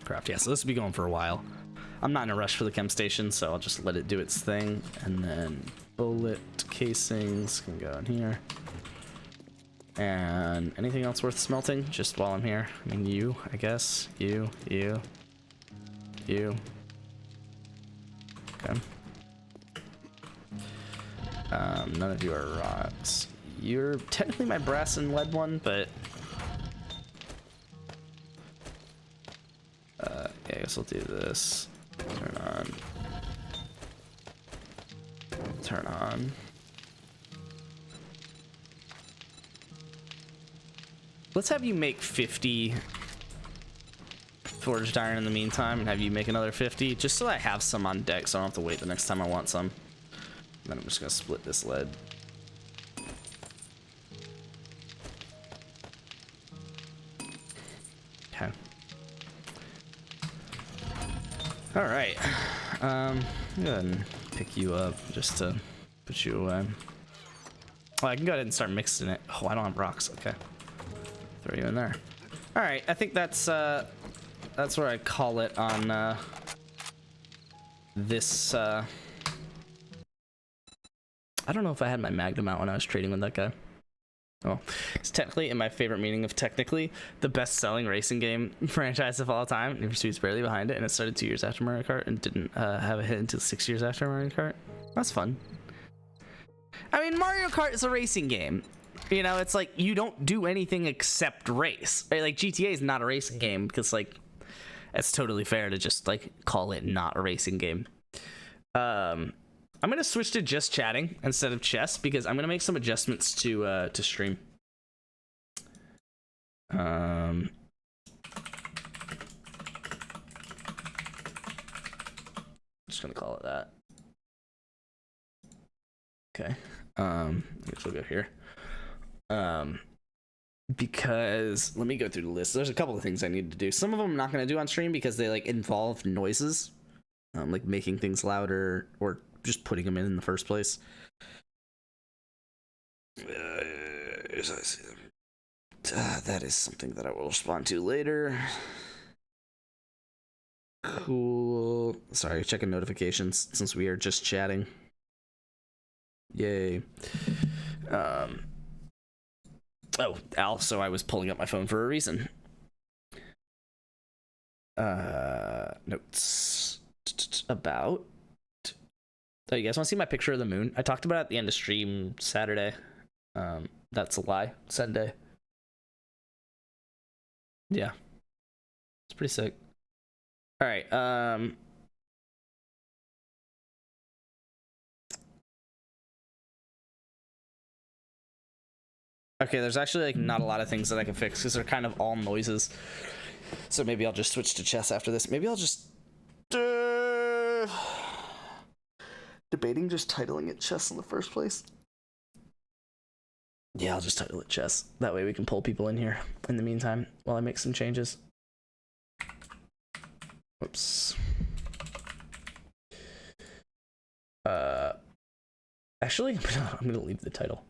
Craft, yeah, so this will be going for a while. I'm not in a rush for the chem station, so I'll just let it do its thing. And then bullet casings can go in here. And anything else worth smelting just while I'm here? I mean, you, I guess. You. Okay. None of you are rocks. You're technically my brass and lead one, but guess we'll do this. Turn on. Turn on. Let's have you make 50 forged iron in the meantime, and have you make another 50, just so I have some on deck, so I don't have to wait the next time I want some. And then I'm just gonna split this lead. Okay. All right. Go ahead and pick you up just to put you away. Oh, I can go ahead and start mixing it. Oh, I don't have rocks. Okay. Throw you in there. All right. I think that's where I call it on this. I don't know if I had my Magnum out when I was trading with that guy. Oh, it's technically, in my favorite meaning of technically, the best-selling racing game franchise of all time. Need for Speed's barely behind it, and it started 2 years after Mario Kart and didn't have a hit until 6 years after Mario Kart. That's fun. I mean, Mario Kart is a racing game. You know, it's like you don't do anything except race. Right? Like GTA is not a racing game because, like, it's totally fair to just like call it not a racing game. I'm gonna switch to just chatting instead of chess because I'm gonna make some adjustments to stream. Just gonna call it that. Okay. I guess we'll go here. Because let me go through the list. There's a couple of things I need to do. Some of them I'm not going to do on stream because they like involve noises, like making things louder or just putting them in the first place. As I see them. That is something that I will respond to later. Cool. Sorry, checking notifications since we are just chatting. Yay. Oh, also, I was pulling up my phone for a reason. Notes about. Oh, you guys want to see my picture of the moon? I talked about it at the end of stream Saturday. That's a lie. Sunday. Yeah. It's pretty sick. All right. Okay, there's actually like not a lot of things that I can fix because they're kind of all noises. So maybe I'll just switch to chess after this. Maybe I'll just debating just titling it chess in the first place. Yeah, I'll just title it chess. That way we can pull people in here in the meantime while I make some changes. Whoops. Actually, I'm gonna leave the title.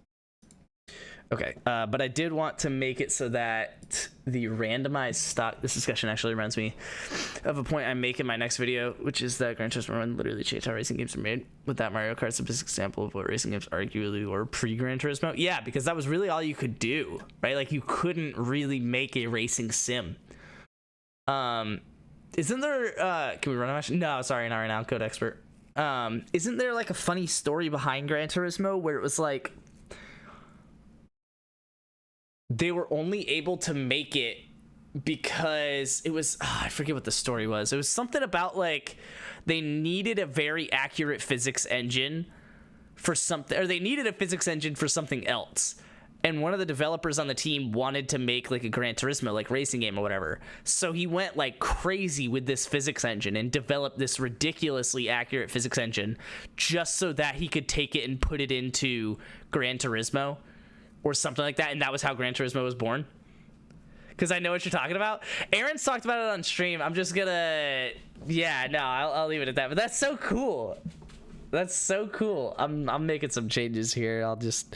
Okay, but I did want to make it so that the randomized stock. This discussion actually reminds me of a point I make in my next video, which is that Gran Turismo Run literally changed how racing games are made. With that, Mario Kart's a best example of what racing games arguably were pre-Gran Turismo. Yeah, because that was really all you could do, right? Like you couldn't really make a racing sim. Isn't there? Can we run a match? No, sorry, not right now. Code expert. Isn't there like a funny story behind Gran Turismo where it was like they were only able to make it because it was I forget what the story was. It was something about like they needed a very accurate physics engine for something, or they needed a physics engine for something else. And one of the developers on the team wanted to make like a Gran Turismo like racing game or whatever. So he went like crazy with this physics engine and developed this ridiculously accurate physics engine just so that he could take it and put it into Gran Turismo or something like that. And that was how Gran Turismo was born. Because I know what you're talking about. Aaron's talked about it on stream. I'm just gonna, yeah, no, I'll leave it at that. But that's so cool. That's so cool. I'm making some changes here. I'm just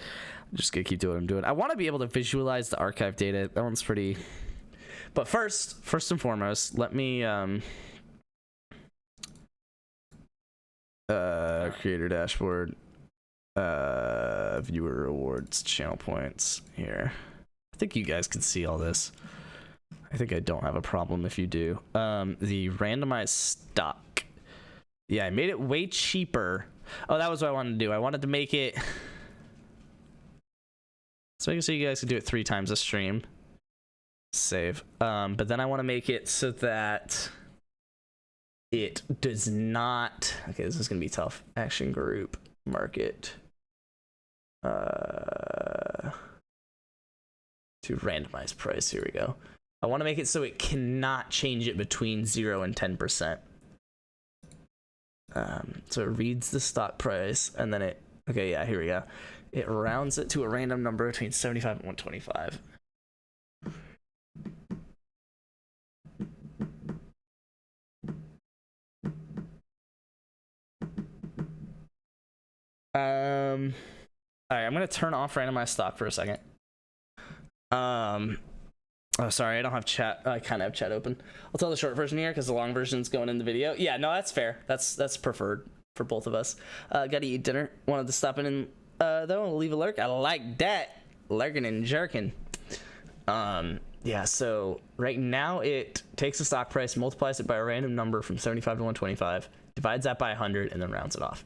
gonna keep doing what I'm doing. I want to be able to visualize the archive data. That one's pretty. But first and foremost, let me creator dashboard, viewer rewards, channel points here. I think you guys can see all this. I think I don't have a problem if you do. The randomized stock. Yeah, I made it way cheaper. Oh, that was what I wanted to do. I wanted to make it so I can you guys can do it 3 times a stream. Save. But then I want to make it so that it does not. Okay, this is gonna be tough. Action group, market, to randomize price. Here we go. I want to make it so it cannot change it between 0 and 10%. So it reads the stock price and then it, okay, yeah, here we go. It rounds it to a random number between 75 and 125. All right, I'm gonna turn off randomized stock for a second. Oh, sorry, I don't have chat. I kind of have chat open. I'll tell the short version here because the long version's going in the video. Yeah, no, that's fair. That's preferred for both of us. Gotta eat dinner. Wanted to stop in and though leave a lurk. I like that. Lurking and jerking. Yeah, so right now it takes the stock price, multiplies it by a random number from 75 to 125, divides that by 100, and then rounds it off.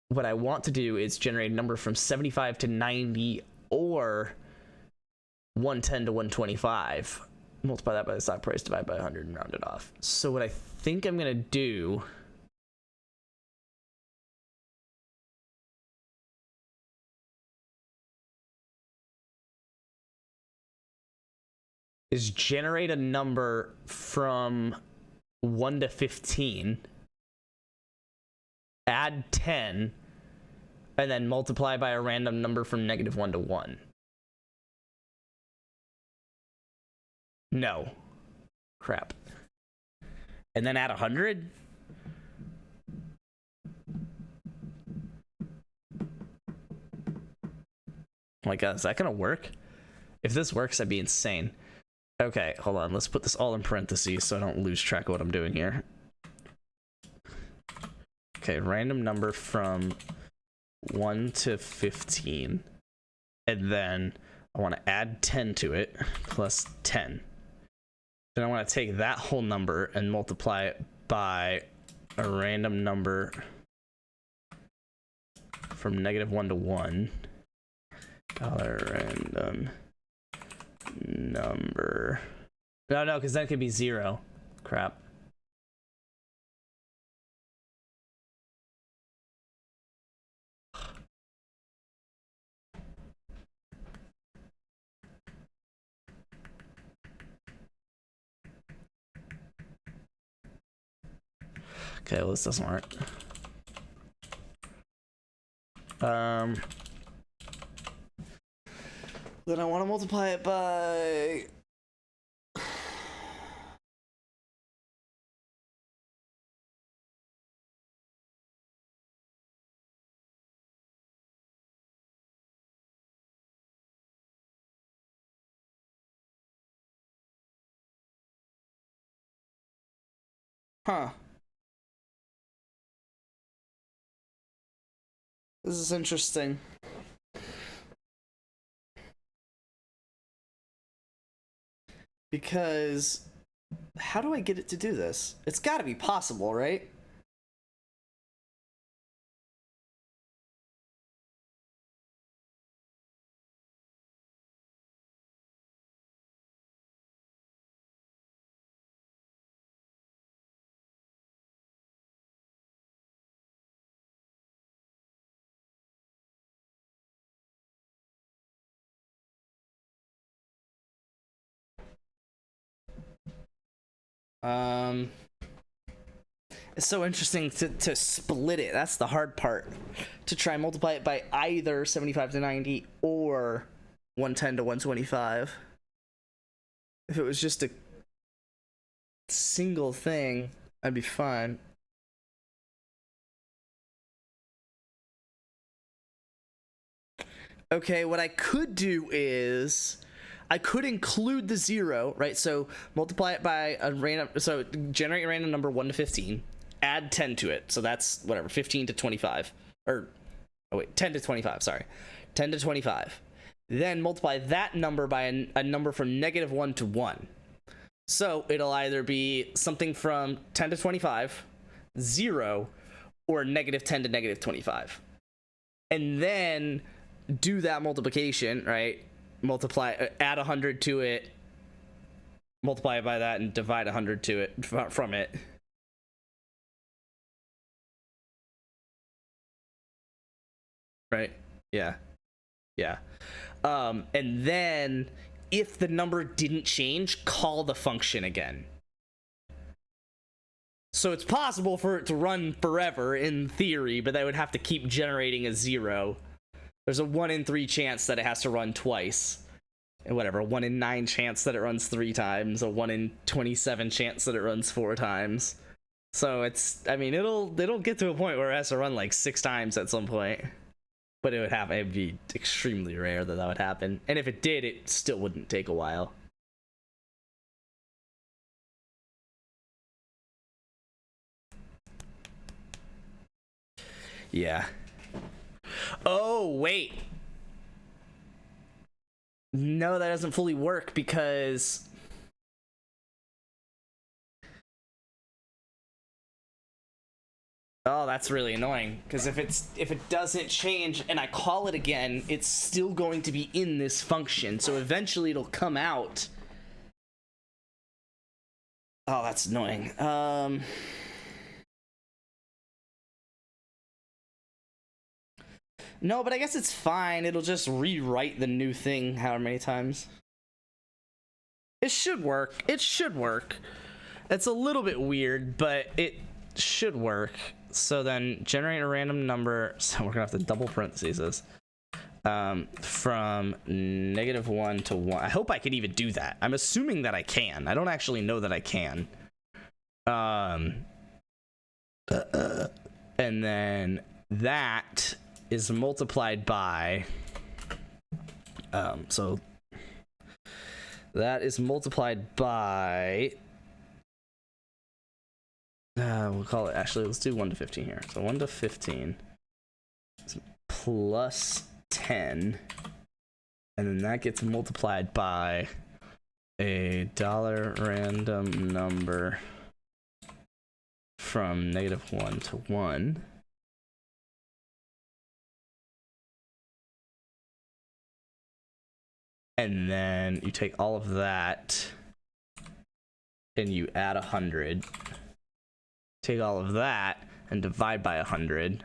What I want to do is generate a number from 75 to 90 or 110 to 125, multiply that by the stock price, divide by 100, and round it off. So what I think I'm gonna do is generate a number from 1 to 15, add 10, and then multiply by a random number from -1 to 1. No. Crap. And then add 100? Oh my god, is that gonna work? If this works, that'd be insane. Okay, hold on. Let's put this all in parentheses so I don't lose track of what I'm doing here. Okay, random number from 1 to 15. And then I want to add 10 to it, plus 10. Then I want to take that whole number and multiply it by a random number from -1 to 1. $random number. No, because that could be 0. Crap. Okay, well, this doesn't work. Then I want to multiply it by... Huh. This is interesting. Because how do I get it to do this? It's got to be possible, right? It's so interesting to split it. That's the hard part. To try and multiply it by either 75 to 90 or 110 to 125. If it was just a single thing, I'd be fine. Okay, what I could do is I could include the 0, right? So multiply it by a random, so generate a random number 1 to 15, add 10 to it. So that's whatever, 15 to 25, or, oh wait, 10 to 25, sorry. 10 to 25. Then multiply that number by a number from -1 to 1. So it'll either be something from 10 to 25, 0, or -10 to -25. And then do that multiplication, right? Multiply, add 100 to it, multiply it by that, and divide 100 to it from it. right? Yeah. Yeah. And then if the number didn't change, call the function again. So it's possible for it to run forever in theory, but that would have to keep generating a 0. There's a 1 in 3 chance that it has to run twice. And whatever, a 1 in 9 chance that it runs 3 times, a 1 in 27 chance that it runs 4 times. So it's, I mean, it'll get to a point where it has to run like 6 times at some point. But it'd be extremely rare that would happen. And if it did, it still wouldn't take a while. Yeah. Oh, wait. No, that doesn't fully work because... Oh, that's really annoying, because if it doesn't change and I call it again, it's still going to be in this function, so eventually it'll come out. Oh, that's annoying. No, but I guess it's fine. It'll just rewrite the new thing however many times. It should work. It should work. It's a little bit weird, but it should work. So then generate a random number. So we're gonna have to double parentheses this. From -1 to 1. I hope I can even do that. I'm assuming that I can. I don't actually know that I can. And then that is multiplied by. So that is multiplied by. We'll call it, actually, let's do 1 to 15 here. So 1 to 15 is plus 10. And then that gets multiplied by a $random number from -1 to 1. And then you take all of that and you add 100. Take all of that and divide by 100.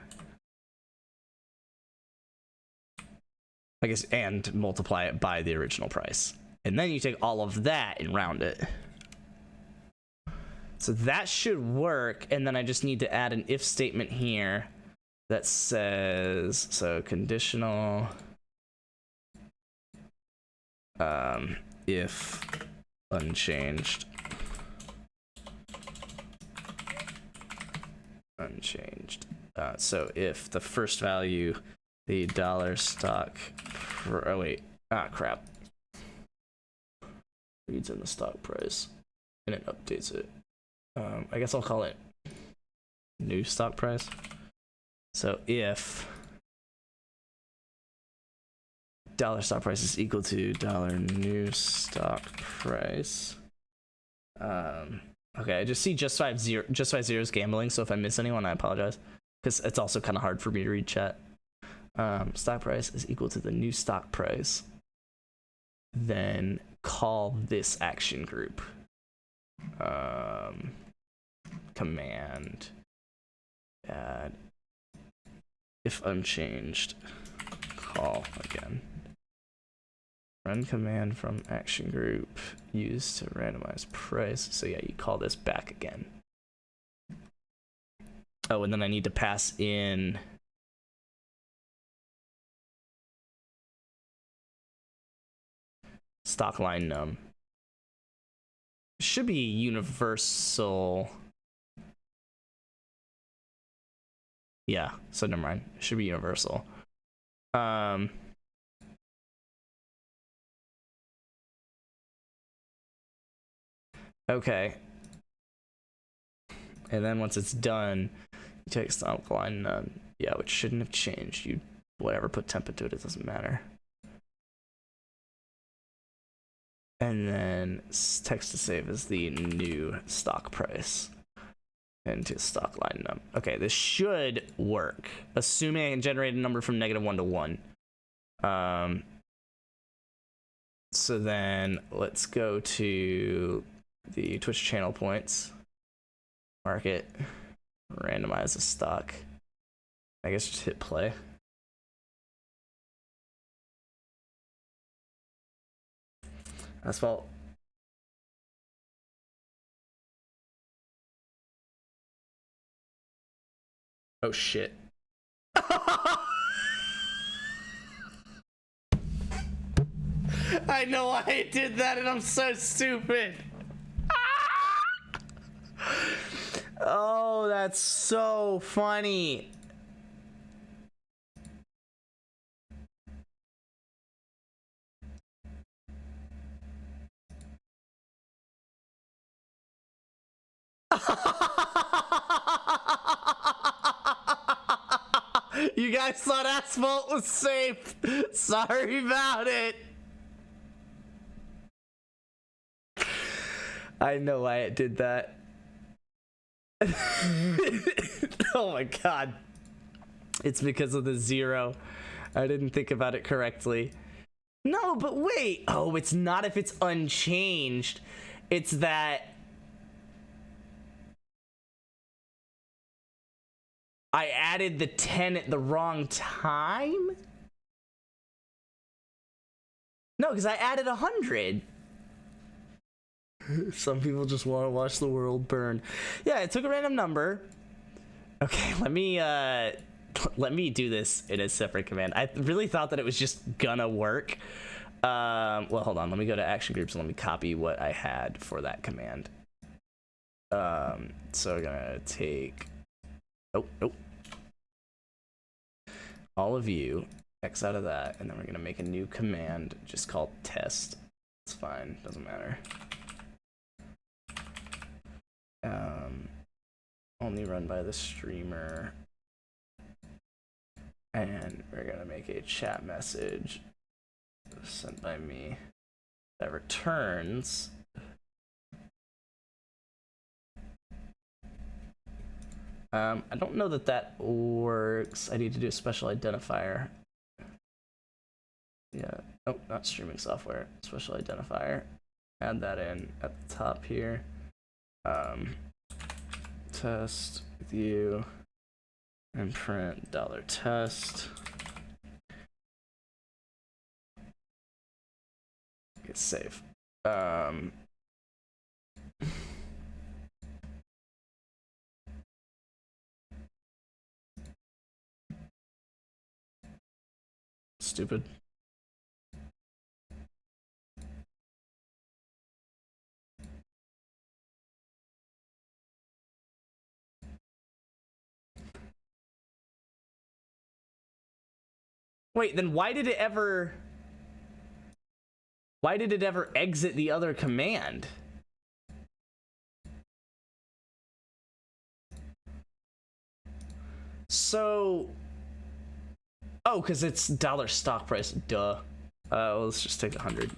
I guess, and multiply it by the original price. And then you take all of that and round it. So that should work, and then I just need to add an if statement here that says, so conditional if unchanged so if the first value, the $stock oh wait, crap, reads in the stock price and it updates it. I guess I'll call it new stock price. So if $stock price is equal to $new stock price. Okay, I just see just five zeros gambling, so if I miss anyone, I apologize. Because it's also kind of hard for me to read chat. Stock price is equal to the new stock price. Then call this action group. Command add if unchanged, call again. Run command from action group used to randomize price. So yeah, you call this back again. Oh, and then I need to pass in stock line num. Should be universal. Yeah, so never mind. It should be universal. Okay. And then once it's done, you take stock line none. Yeah, which shouldn't have changed. You whatever, put temp into it, it doesn't matter. And then text to save is the new stock price into stock line num. Okay, this should work, assuming I can generate a number from -1 to 1. So then let's go to the Twitch channel points, market, randomize the stock. I guess just hit play. Asphalt. Oh shit. I know why I did that and I'm so stupid. Oh, that's so funny. You guys thought Asphalt was safe. Sorry about it. I know why it did that. Oh my god. It's because of the 0. I didn't think about it correctly. No, but wait. Oh, it's not if it's unchanged. It's that I added the 10 at the wrong time? No, because I added 100. Some people just want to watch the world burn. Yeah, it took a random number. Okay, let me do this in a separate command. I really thought that it was just gonna work. Well, hold on. Let me go to action groups and let me copy what I had for that command. So we're gonna take. Oh, nope. All of you, X out of that, and then we're gonna make a new command just called test. It's fine, doesn't matter. Only run by the streamer. And we're gonna make a chat message sent by me that returns I don't know that that works. I need to do a special identifier. Yeah, oh, not streaming software, special identifier. Add that in at the top here. Test with you and print $test. Get save. Stupid. Wait, then why did it ever exit the other command? So, oh, because it's dollar stock price. Duh. Well, let's just take 100.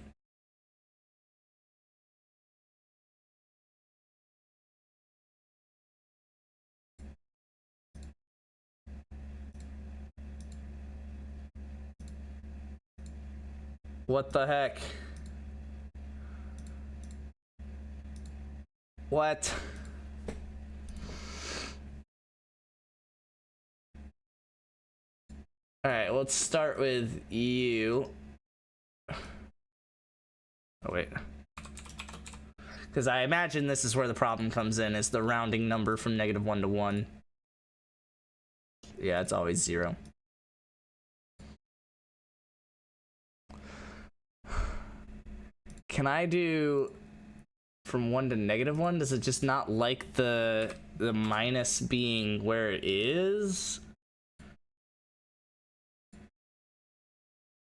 What the heck? What? All right, let's start with you. Oh, wait. Because I imagine this is where the problem comes in, is the rounding number from -1 to 1. Yeah, it's always 0. Can I do from 1 to -1? Does it just not like the minus being where it is?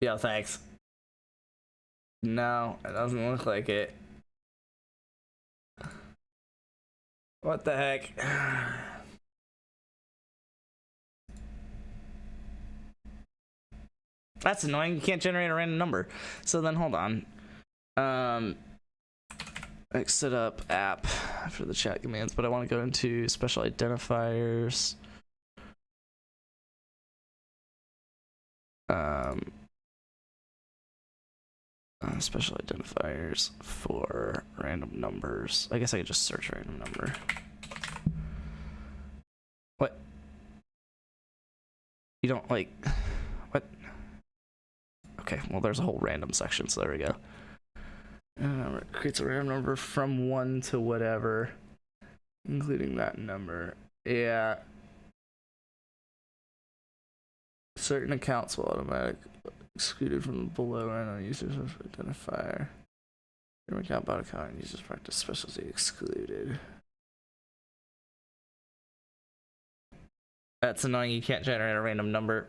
Yeah, thanks. No, it doesn't look like it. What the heck? That's annoying. You can't generate a random number. So then hold on. Exit up app for the chat commands, but I want to go into special identifiers. Special identifiers for random numbers. I guess I could just search random number. What? You don't like what? Okay, well there's a whole random section, so there we go. Creates a random number from 1 to whatever, including that number. Yeah. Certain accounts will automatically excluded from the below random users identifier. Your account, bot account, and users practice specialty excluded. That's annoying. You can't generate a random number.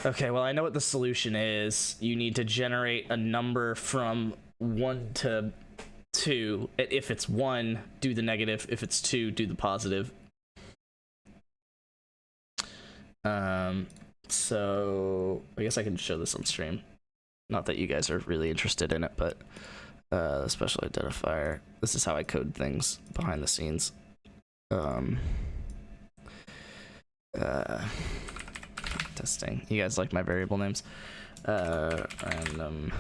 Okay, well, I know what the solution is. You need to generate a number from 1 to 2. If it's 1, do the negative. If it's 2, do the positive. So I guess I can show this on stream. Not that you guys are really interested in it, but special identifier. This is how I code things behind the scenes. Testing. You guys like my variable names? Random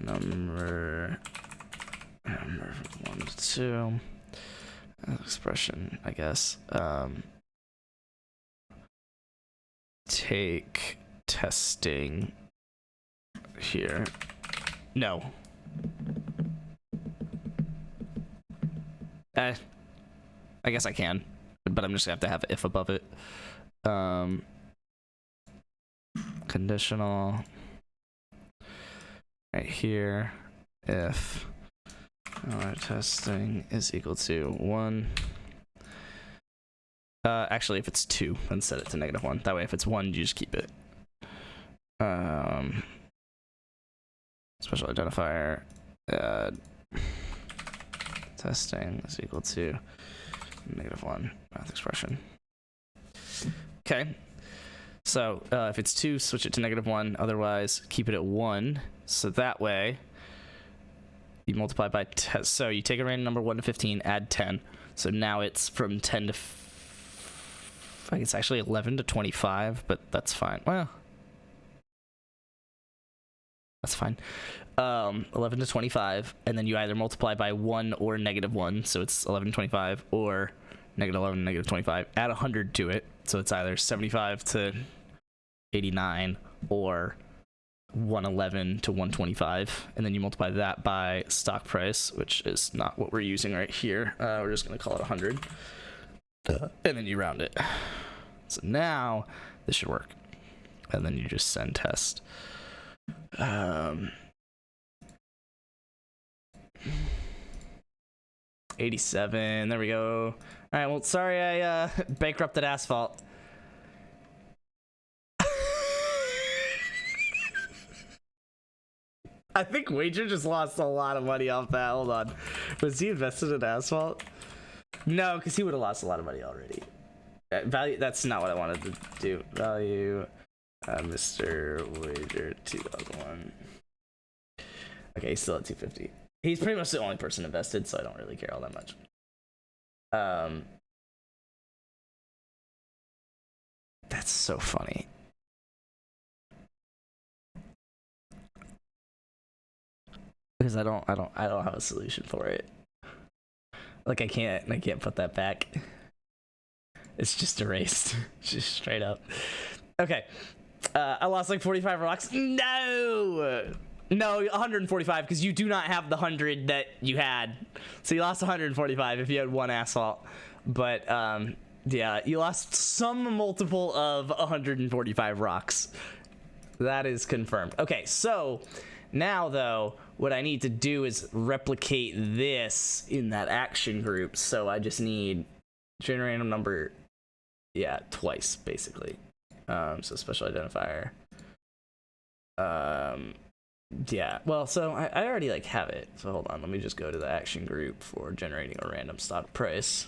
number from 1 to 2. Expression, I guess. Take testing here. No. I guess I can, but I'm just gonna have to have if above it. Conditional right here. If our testing is equal to 1. Actually, if it's 2, then set it to -1. That way, if it's 1, you just keep it. Special identifier. Testing is equal to -1. Math expression. Okay. So if it's 2, switch it to -1. Otherwise, keep it at 1. So that way, you multiply by 10. So you take a random number 1 to 15, add 10. So now it's from 10 to I think it's actually 11 to 25, but that's fine. Well, that's fine. 11 to 25, and then you either multiply by 1 or -1, so it's 11 to 25, or -11 to -25. Add 100 to it, so it's either 75 to 89 or 111 to 125, and then you multiply that by stock price, which is not what we're using right here. We're just going to call it 100. And then you round it. So now this should work. And then you just send test. 87. There we go. All right. Well, sorry I bankrupted asphalt. I think Wager just lost a lot of money off that. Hold on. Was he invested in asphalt? No, because he would have lost a lot of money already. Value, that's not what I wanted to do. Value, Mr. Wager 2001. Okay, he's still at 250. He's pretty much the only person invested, so I don't really care all that much. That's so funny. Because I don't have a solution for it. Like I can't put that back. It's just erased. Just straight up. Okay. I lost like 45 rocks. No, 145, because you do not have the 100 that you had. So you lost 145 if you had 1 asphalt. But yeah, you lost some multiple of 145 rocks. That is confirmed. Okay, so now though, what I need to do is replicate this in that action group. So I just need generate random number, yeah, twice basically. So special identifier. Yeah, well, so I already like have it. So hold on, let me just go to the action group for generating a random stock price.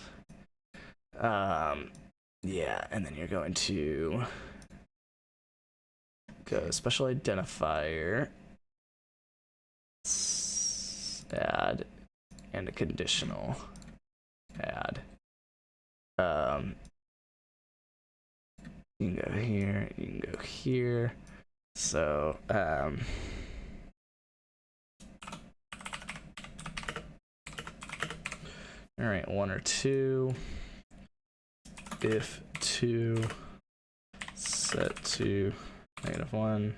Yeah, and then you're going to go special identifier, add, and a conditional add. You can go here, you can go here. So all right, 1 or 2. If 2, set to -1,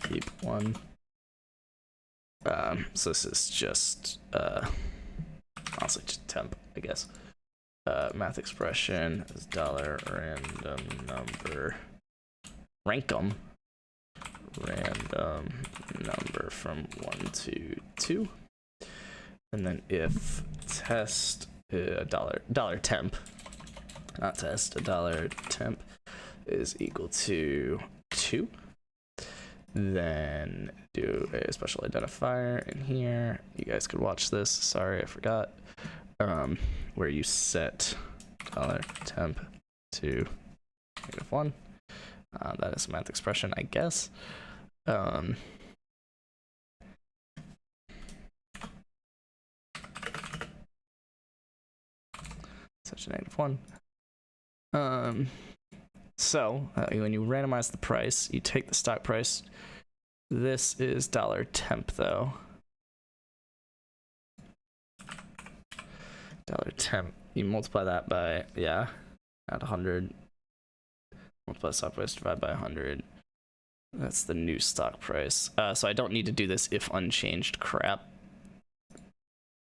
keep 1. So this is just honestly just temp, I guess. Math expression is $random number rankum random number from 1 to 2, and then if test dollar temp, not test, a $temp is equal to 2, then do a special identifier in here. You guys could watch this. Sorry, I forgot. Where you set $temp to -1. That is a math expression, I guess. Such a -1. So when you randomize the price, you take the stock price. This is $temp though. $temp. You multiply that by, yeah, at 100. Multiply stock price divided by 100. That's the new stock price. So I don't need to do this if unchanged crap.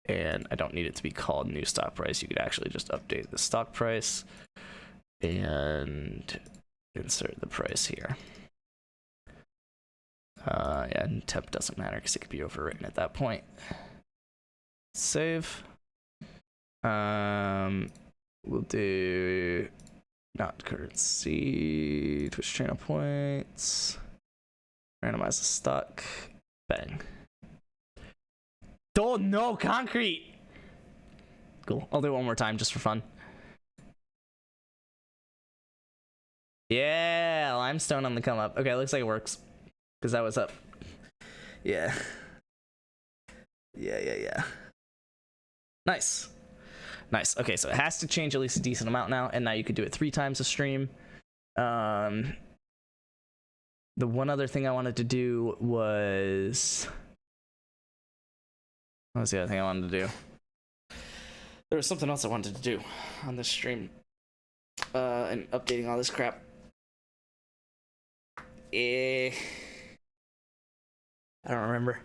And I don't need it to be called new stock price. You could actually just update the stock price and insert the price here. Yeah, and temp doesn't matter because it could be overwritten at that point. Save. We'll do not currency, Twitch channel points, randomize the stock, bang. Oh no, concrete! Cool, I'll do it one more time just for fun. Yeah, limestone on the come up. Okay, looks like it works. Because that was up. Yeah. Yeah. Nice. Nice. Okay, so it has to change at least a decent amount now, and now you could do it 3 times a stream. The one other thing I wanted to do was... What was the other thing I wanted to do? There was something else I wanted to do on this stream. And updating all this crap. I don't remember.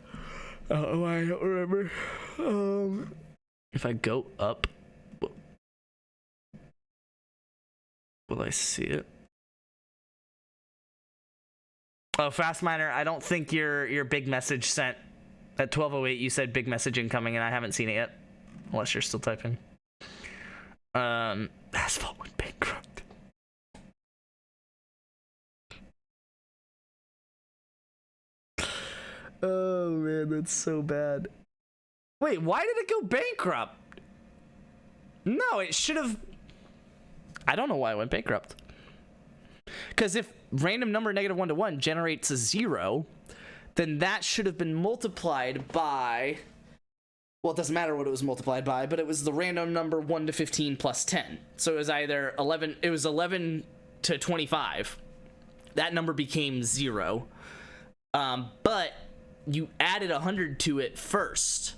Oh, I don't remember. If I go up, will I see it? Oh, Fast Miner, I don't think your big message sent. At 12:08, you said big message incoming, and I haven't seen it yet. Unless you're still typing. Asphalt went bankrupt. Oh man, that's so bad. Wait, why did it go bankrupt? No, it should have... I don't know why it went bankrupt. Because if random number -1 to 1 generates a 0, then that should have been multiplied by... Well, it doesn't matter what it was multiplied by, but it was the random number 1 to 15 plus 10. So it was either 11... It was 11 to 25. That number became 0. But you added 100 to it first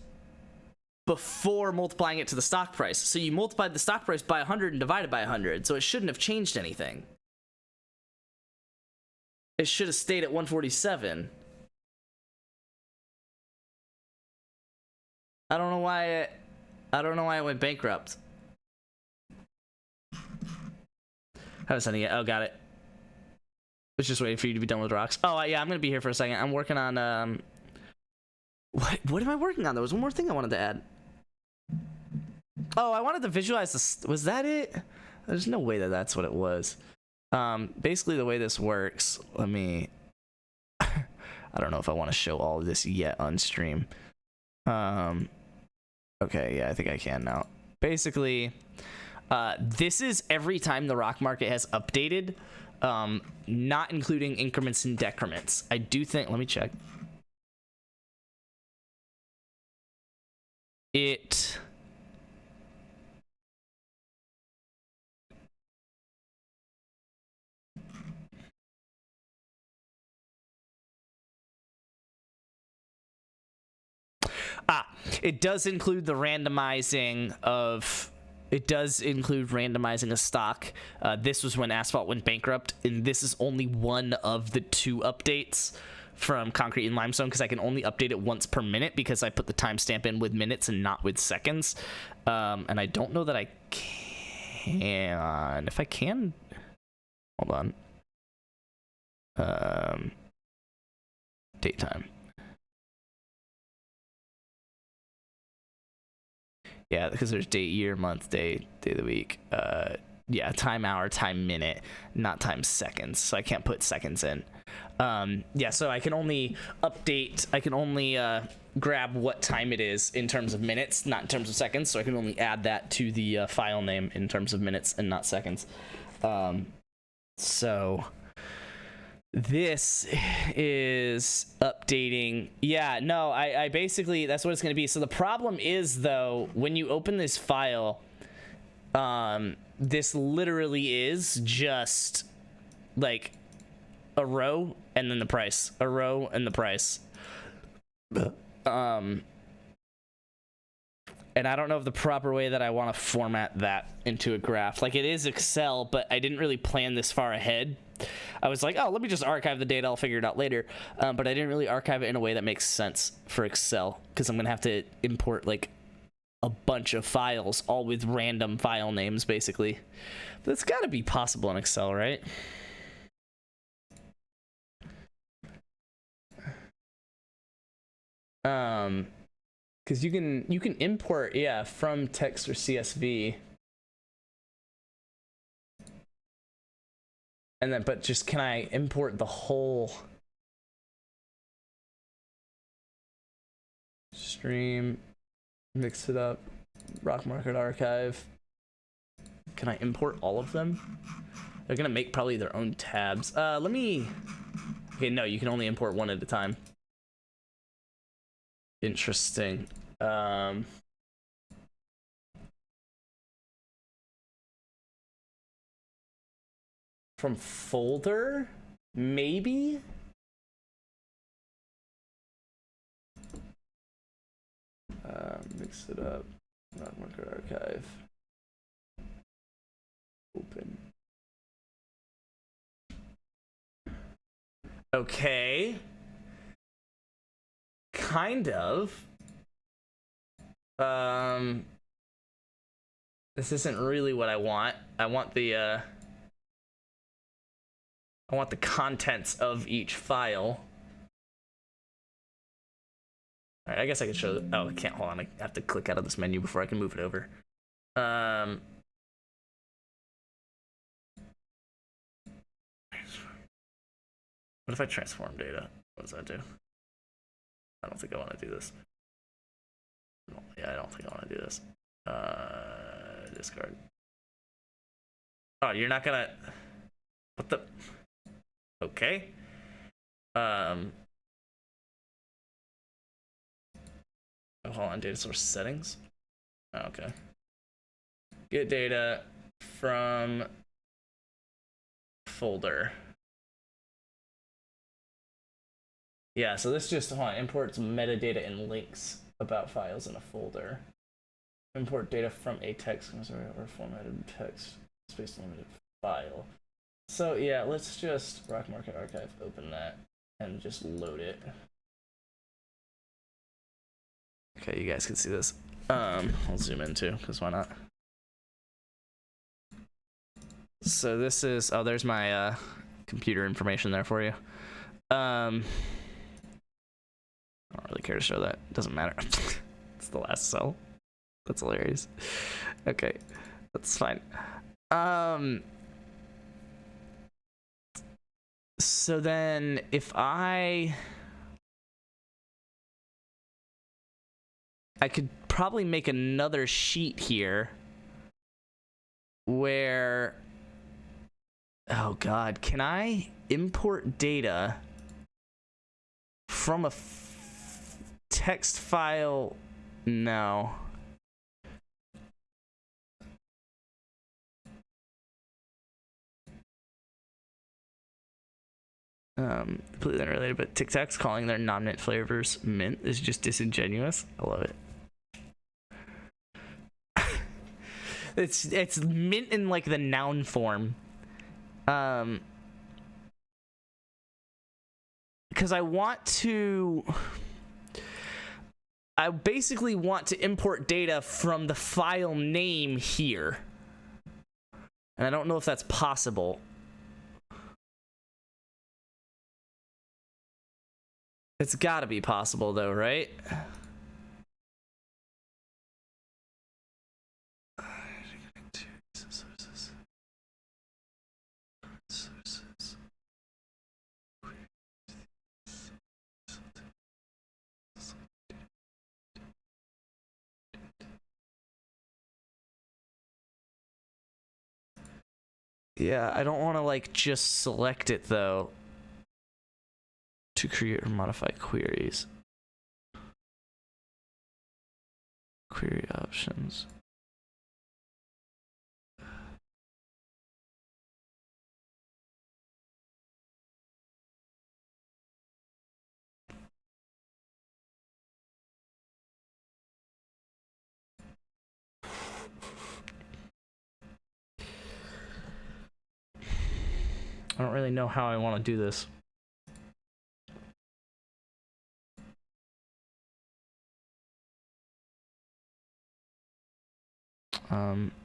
before multiplying it to the stock price. So you multiplied the stock price by 100 and divided by 100, so it shouldn't have changed anything. It should have stayed at 147. I don't know why it went bankrupt. Haven't sent it yet. Oh, got it. I was just waiting for you to be done with rocks. Oh, yeah, I'm gonna be here for a second. I'm working on what am I working on? There was one more thing I wanted to add. Oh, I wanted to visualize this. Was that it? There's no way that that's what it was. Basically the way this works, let me... I don't know if I want to show all of this yet on stream. Okay, yeah, I think I can now. Basically, this is every time the rock market has updated, not including increments and decrements. I do think... Let me check. It... It does include the randomizing of It does include randomizing a stock. This was when Asphalt went bankrupt, and this is only one of the 2 updates from Concrete and Limestone, because I can only update it once per minute because I put the timestamp in with minutes and not with seconds. And I don't know that I can. If I can, hold on. Daytime. Yeah, because there's day, year, month, day of the week. Yeah, time, hour, time, minute, not time, seconds. So I can't put seconds in. Yeah, so I can only update. I can only grab what time it is in terms of minutes, not in terms of seconds. So I can only add that to the file name in terms of minutes and not seconds. So this is updating. Yeah, no, I basically, that's what it's going to be. So the problem is, though, when you open this file, this literally is just like a row and then the price, a row and the price. And I don't know if the proper way that I want to format that into a graph. Like, it is Excel, but I didn't really plan this far ahead. I was like, oh, let me just archive the data. I'll figure it out later. But I didn't really archive it in a way that makes sense for Excel, because I'm going to have to import, like, a bunch of files, all with random file names, basically. But it's got to be possible in Excel, right? Because you can import, yeah, from text or CSV. And then, but just, can I import the whole stream, mix it up, Rock Market Archive? Can I import all of them? They're gonna make probably their own tabs. Let me, okay, no, you can only import one at a time. Interesting. From folder, maybe? Mix it up, Rock Market Archive. Open. Okay. Kind of. This isn't really what I want. I want the contents of each file. All right, I guess I could show. Oh, I can't. Hold on. I have to click out of this menu before I can move it over. What if I transform data? What does that do? I don't think I want to do this. Yeah, I don't think I want to do this. Discard. Oh, you're not gonna. What the? Okay. Oh, hold on. Data source settings. Oh, okay. Get data from folder. Yeah, so this just imports metadata and links about files in a folder. Import data from a text or formatted text space limited file. So yeah, let's just Rock Market Archive, open that, and just load it. Okay, you guys can see this. I'll zoom in too, because why not? So this is, oh, there's my computer information there for you. I don't really care to show that. Doesn't matter. It's the last cell. That's hilarious. Okay, that's fine. So then if I could probably make another sheet here where, oh God, can I import data from a text file? No. Completely unrelated, but Tic Tacs calling their non-mint flavors mint is just disingenuous. I love it. It's mint in like the noun form. Because I basically want to import data from the file name here. And I don't know if that's possible. It's gotta be possible though, right? Yeah, I don't want to like just select it though to create or modify queries. Query options. I don't really know how I want to do this.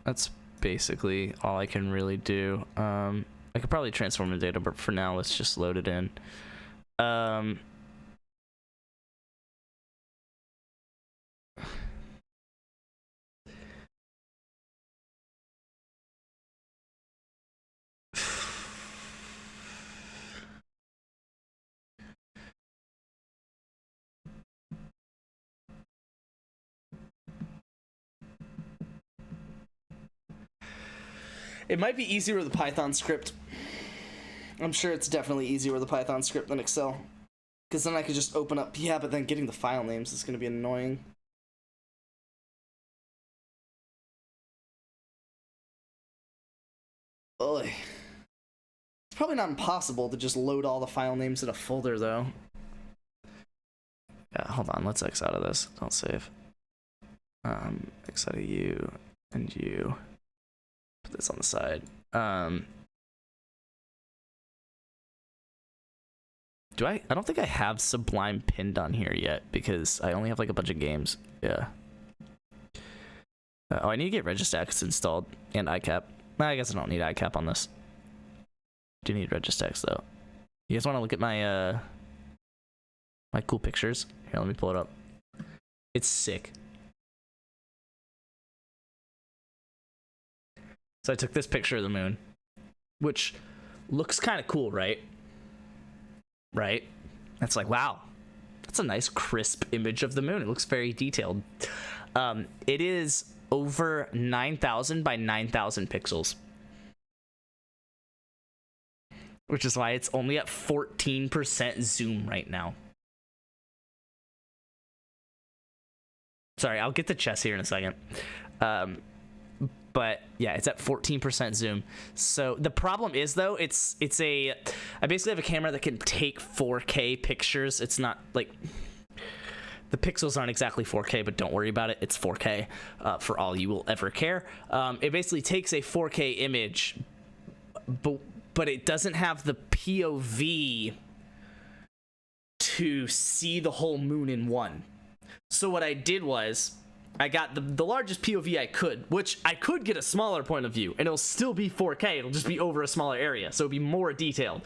That's basically all I can really do. I could probably transform the data, but for now, let's just load it in. It might be easier with a Python script. I'm sure it's definitely easier with a Python script than Excel. Because then I could just open up... Yeah, but then getting the file names is going to be annoying. Ugh. It's probably not impossible to just load all the file names in a folder, though. Yeah, hold on. Let's X out of this. Don't save. X out of you and you. Put this on the side. I don't think I have Sublime pinned on here yet because I only have like a bunch of games. Yeah. Oh, I need to get Registax installed and iCap. I guess I don't need iCap on this. Do need Registax though. You guys want to look at my my cool pictures? Here, let me pull it up. It's sick. So I took this picture of the moon, which looks kind of cool, right? Right? That's like, wow, that's a nice crisp image of the moon. It looks very detailed. It is over 9,000 by 9,000 pixels, which is why it's only at 14% zoom right now. Sorry, I'll get the chess here in a second. But yeah, it's at 14% zoom. So the problem is though, I basically have a camera that can take 4K pictures. It's not like, the pixels aren't exactly 4K, but don't worry about it. It's 4K for all you will ever care. It basically takes a 4K image, but it doesn't have the POV to see the whole moon in one. So what I did was, I got the largest POV I could, which I could get a smaller point of view, and it'll still be 4K. It'll just be over a smaller area, so it'll be more detailed,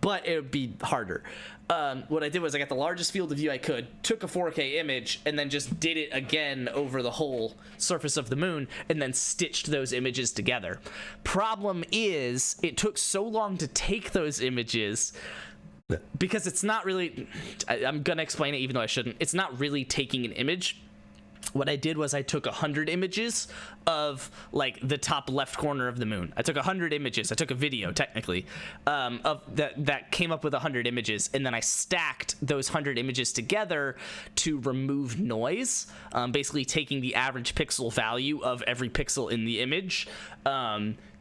but it would be harder. What I did was I got the largest field of view I could, took a 4K image, and then just did it again over the whole surface of the moon, and then stitched those images together. Problem is, it took so long to take those images because it's not really... I'm gonna explain it even though I shouldn't. It's not really taking an image. What I did was I took 100 images of like the top left corner of the moon. I took 100 images. I took a video technically of that came up with 100 images, and then I stacked those 100 images together to remove noise, basically taking the average pixel value of every pixel in the image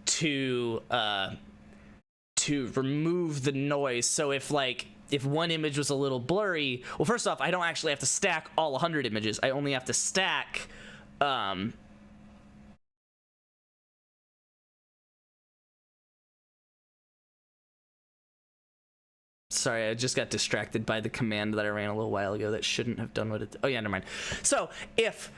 to remove the noise. So if one image was a little blurry, well, first off, I don't actually have to stack all 100 images. I only have to stack Sorry, I just got distracted by the command that I ran a little while ago that shouldn't have done what it. Oh yeah, never mind. So if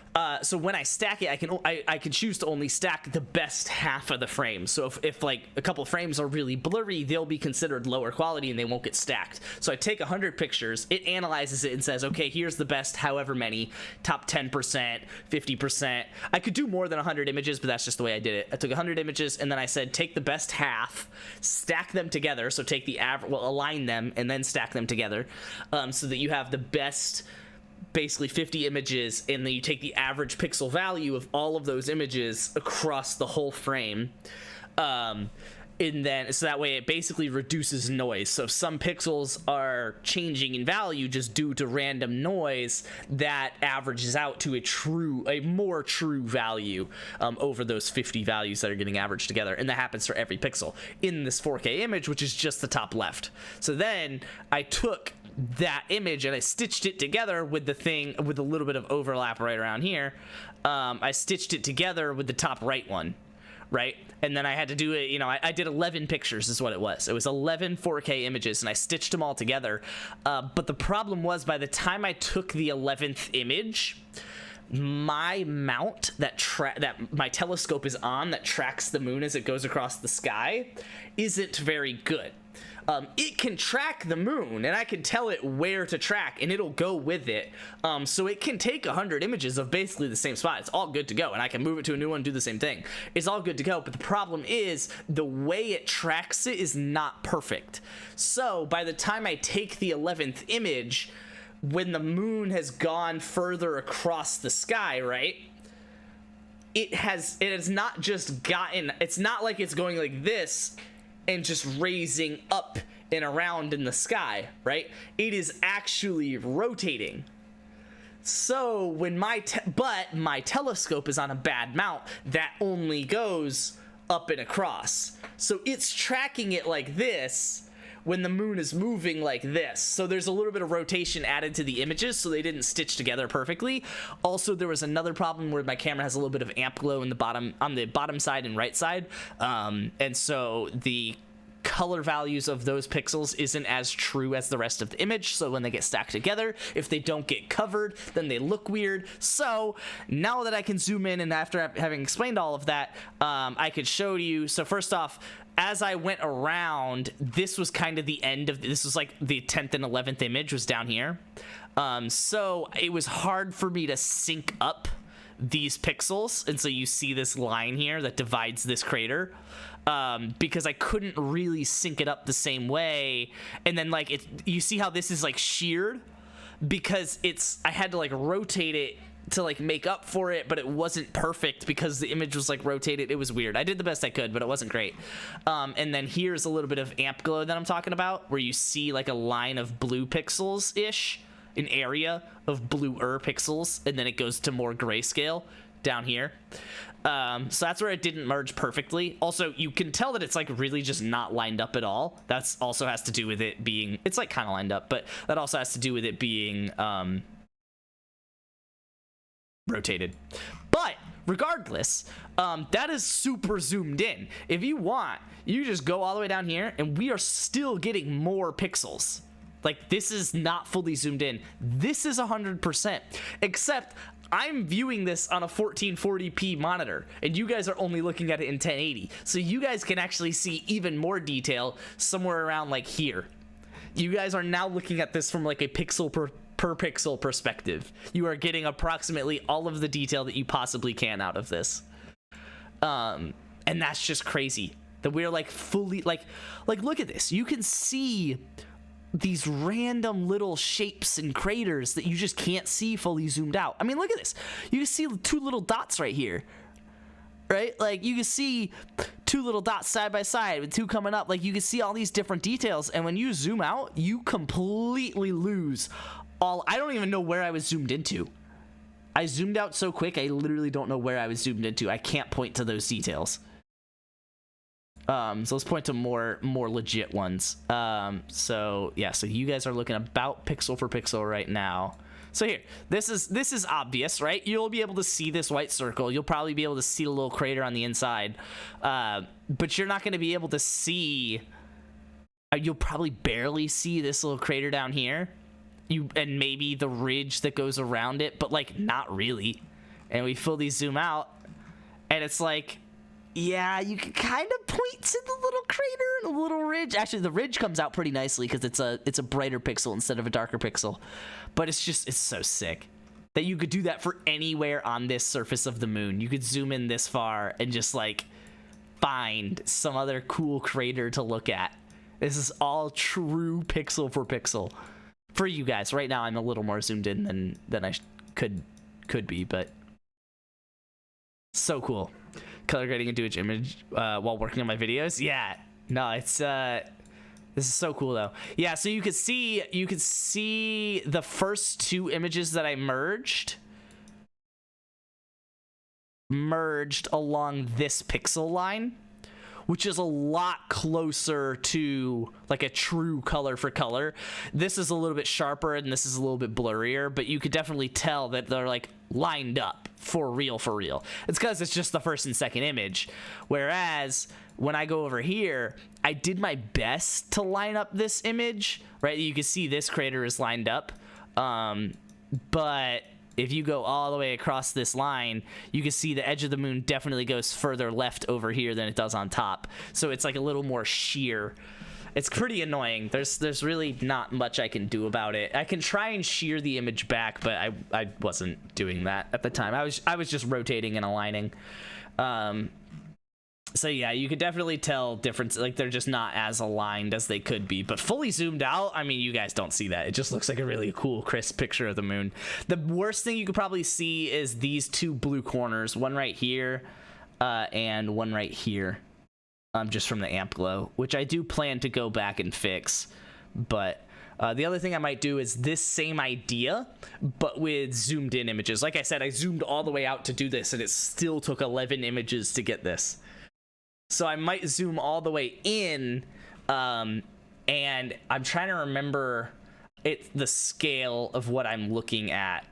so when I stack it, I can choose to only stack the best half of the frame. So if like a couple frames are really blurry, they'll be considered lower quality and they won't get stacked. So I take 100 pictures, it analyzes it and says, okay, here's the best however many, top 10%, 50%. I could do more than 100 images, but that's just the way I did it. I took 100 images and then I said, take the best half, stack them together. So take the average, well, align them and then stack them together, so that you have the best, basically 50 images, and then you take the average pixel value of all of those images across the whole frame, and then so that way it basically reduces noise. So if some pixels are changing in value just due to random noise, that averages out to a more true value over those 50 values that are getting averaged together, and that happens for every pixel in this 4K image, which is just the top left. So then I took that image and I stitched it together with the thing with a little bit of overlap right around here. I stitched it together with the top right one, right? And then I had to do it, you know, I did 11 pictures is what it was. It was 11 4K images and I stitched them all together. But the problem was, by the time I took the 11th image, my mount that my telescope is on that tracks the moon as it goes across the sky isn't very good. It can track the moon, and I can tell it where to track, and it'll go with it. So it can take 100 images of basically the same spot. It's all good to go, and I can move it to a new one and do the same thing. It's all good to go, but the problem is the way it tracks it is not perfect. So by the time I take the 11th image, when the moon has gone further across the sky, right? It has not just gotten, it's not like it's going like this and just raising up and around in the sky, right? It is actually rotating. So when my telescope is on a bad mount that only goes up and across. So it's tracking it like this when the moon is moving like this. So there's a little bit of rotation added to the images, so they didn't stitch together perfectly. Also, there was another problem where my camera has a little bit of amp glow in the bottom, on the bottom side and right side. And so the color values of those pixels isn't as true as the rest of the image, so when they get stacked together, if they don't get covered, then they look weird. So now that I can zoom in, and after having explained all of that, I could show you. So first off, as I went around, this was kind of the end of this was like the 10th and 11th image was down here. So it was hard for me to sync up these pixels, and so you see this line here that divides this crater, because I couldn't really sync it up the same way. And then like you see how this is like sheared because I had to like rotate it to like make up for it, but it wasn't perfect because the image was like rotated. It was weird. I did the best I could, but it wasn't great. And then here's a little bit of amp glow that I'm talking about, where you see like a line of blue pixels ish, an area of bluer pixels, and then it goes to more grayscale down here. So that's where it didn't merge perfectly. Also, you can tell that it's like really just not lined up at all. That's also has to do with it being, it's like kind of lined up, but that also has to do with it being rotated. But regardless, that is super zoomed in. If you want, you just go all the way down here and we are still getting more pixels. Like, this is not fully zoomed in. This is 100%, except I'm viewing this on a 1440p monitor, and you guys are only looking at it in 1080. So you guys can actually see even more detail somewhere around like here. You guys are now looking at this from like a pixel per pixel perspective. You are getting approximately all of the detail that you possibly can out of this. And that's just crazy that we're like fully like look at this. You can see these random little shapes and craters that you just can't see fully zoomed out. I mean, look at this. You can see two little dots right here, right? Like, you can see two little dots side by side with two coming up. Like, you can see all these different details, and when you zoom out, you completely lose all. I don't even know where I was zoomed into. I zoomed out so quick, I literally don't know where I was zoomed into. I can't point to those details. So let's point to more legit ones. So yeah, so you guys are looking about pixel for pixel right now. So here, this is obvious, right? You'll be able to see this white circle. You'll probably be able to see a little crater on the inside, but you're not going to be able to see You'll probably barely see this little crater down here. And maybe the ridge that goes around it, but like not really. And we fully zoom out, and it's like, yeah, you can kind of point to the little crater and a little ridge. Actually, the ridge comes out pretty nicely because it's a brighter pixel instead of a darker pixel. But it's so sick that you could do that for anywhere on this surface of the moon. You could zoom in this far and just like find some other cool crater to look at. This is all true pixel for pixel for you guys. Right now, I'm a little more zoomed in than I could be, but so cool. Color grading into each image while working on my videos. Yeah, no, it's this is so cool though. Yeah, so you could see the first two images that I merged along this pixel line, which is a lot closer to like a true color for color. This is a little bit sharper and this is a little bit blurrier, but you could definitely tell that they're like lined up for real. It's because it's just the first and second image. Whereas when I go over here, I did my best to line up this image, right? You can see this crater is lined up. But if you go all the way across this line, you can see the edge of the moon definitely goes further left over here than it does on top. So it's like a little more sheer. It's pretty annoying. There's really not much I can do about it. I can try and shear the image back, but I wasn't doing that at the time. I was just rotating and aligning. So yeah, you could definitely tell difference. Like they're just not as aligned as they could be, but fully zoomed out, I mean, you guys don't see that. It just looks like a really cool, crisp picture of the moon. The worst thing you could probably see is these two blue corners, one right here, and one right here, just from the amp glow, which I do plan to go back and fix. But the other thing I might do is this same idea, but with zoomed in images. Like I said, I zoomed all the way out to do this, and it still took 11 images to get this. So I might zoom all the way in, and I'm trying to remember the scale of what I'm looking at.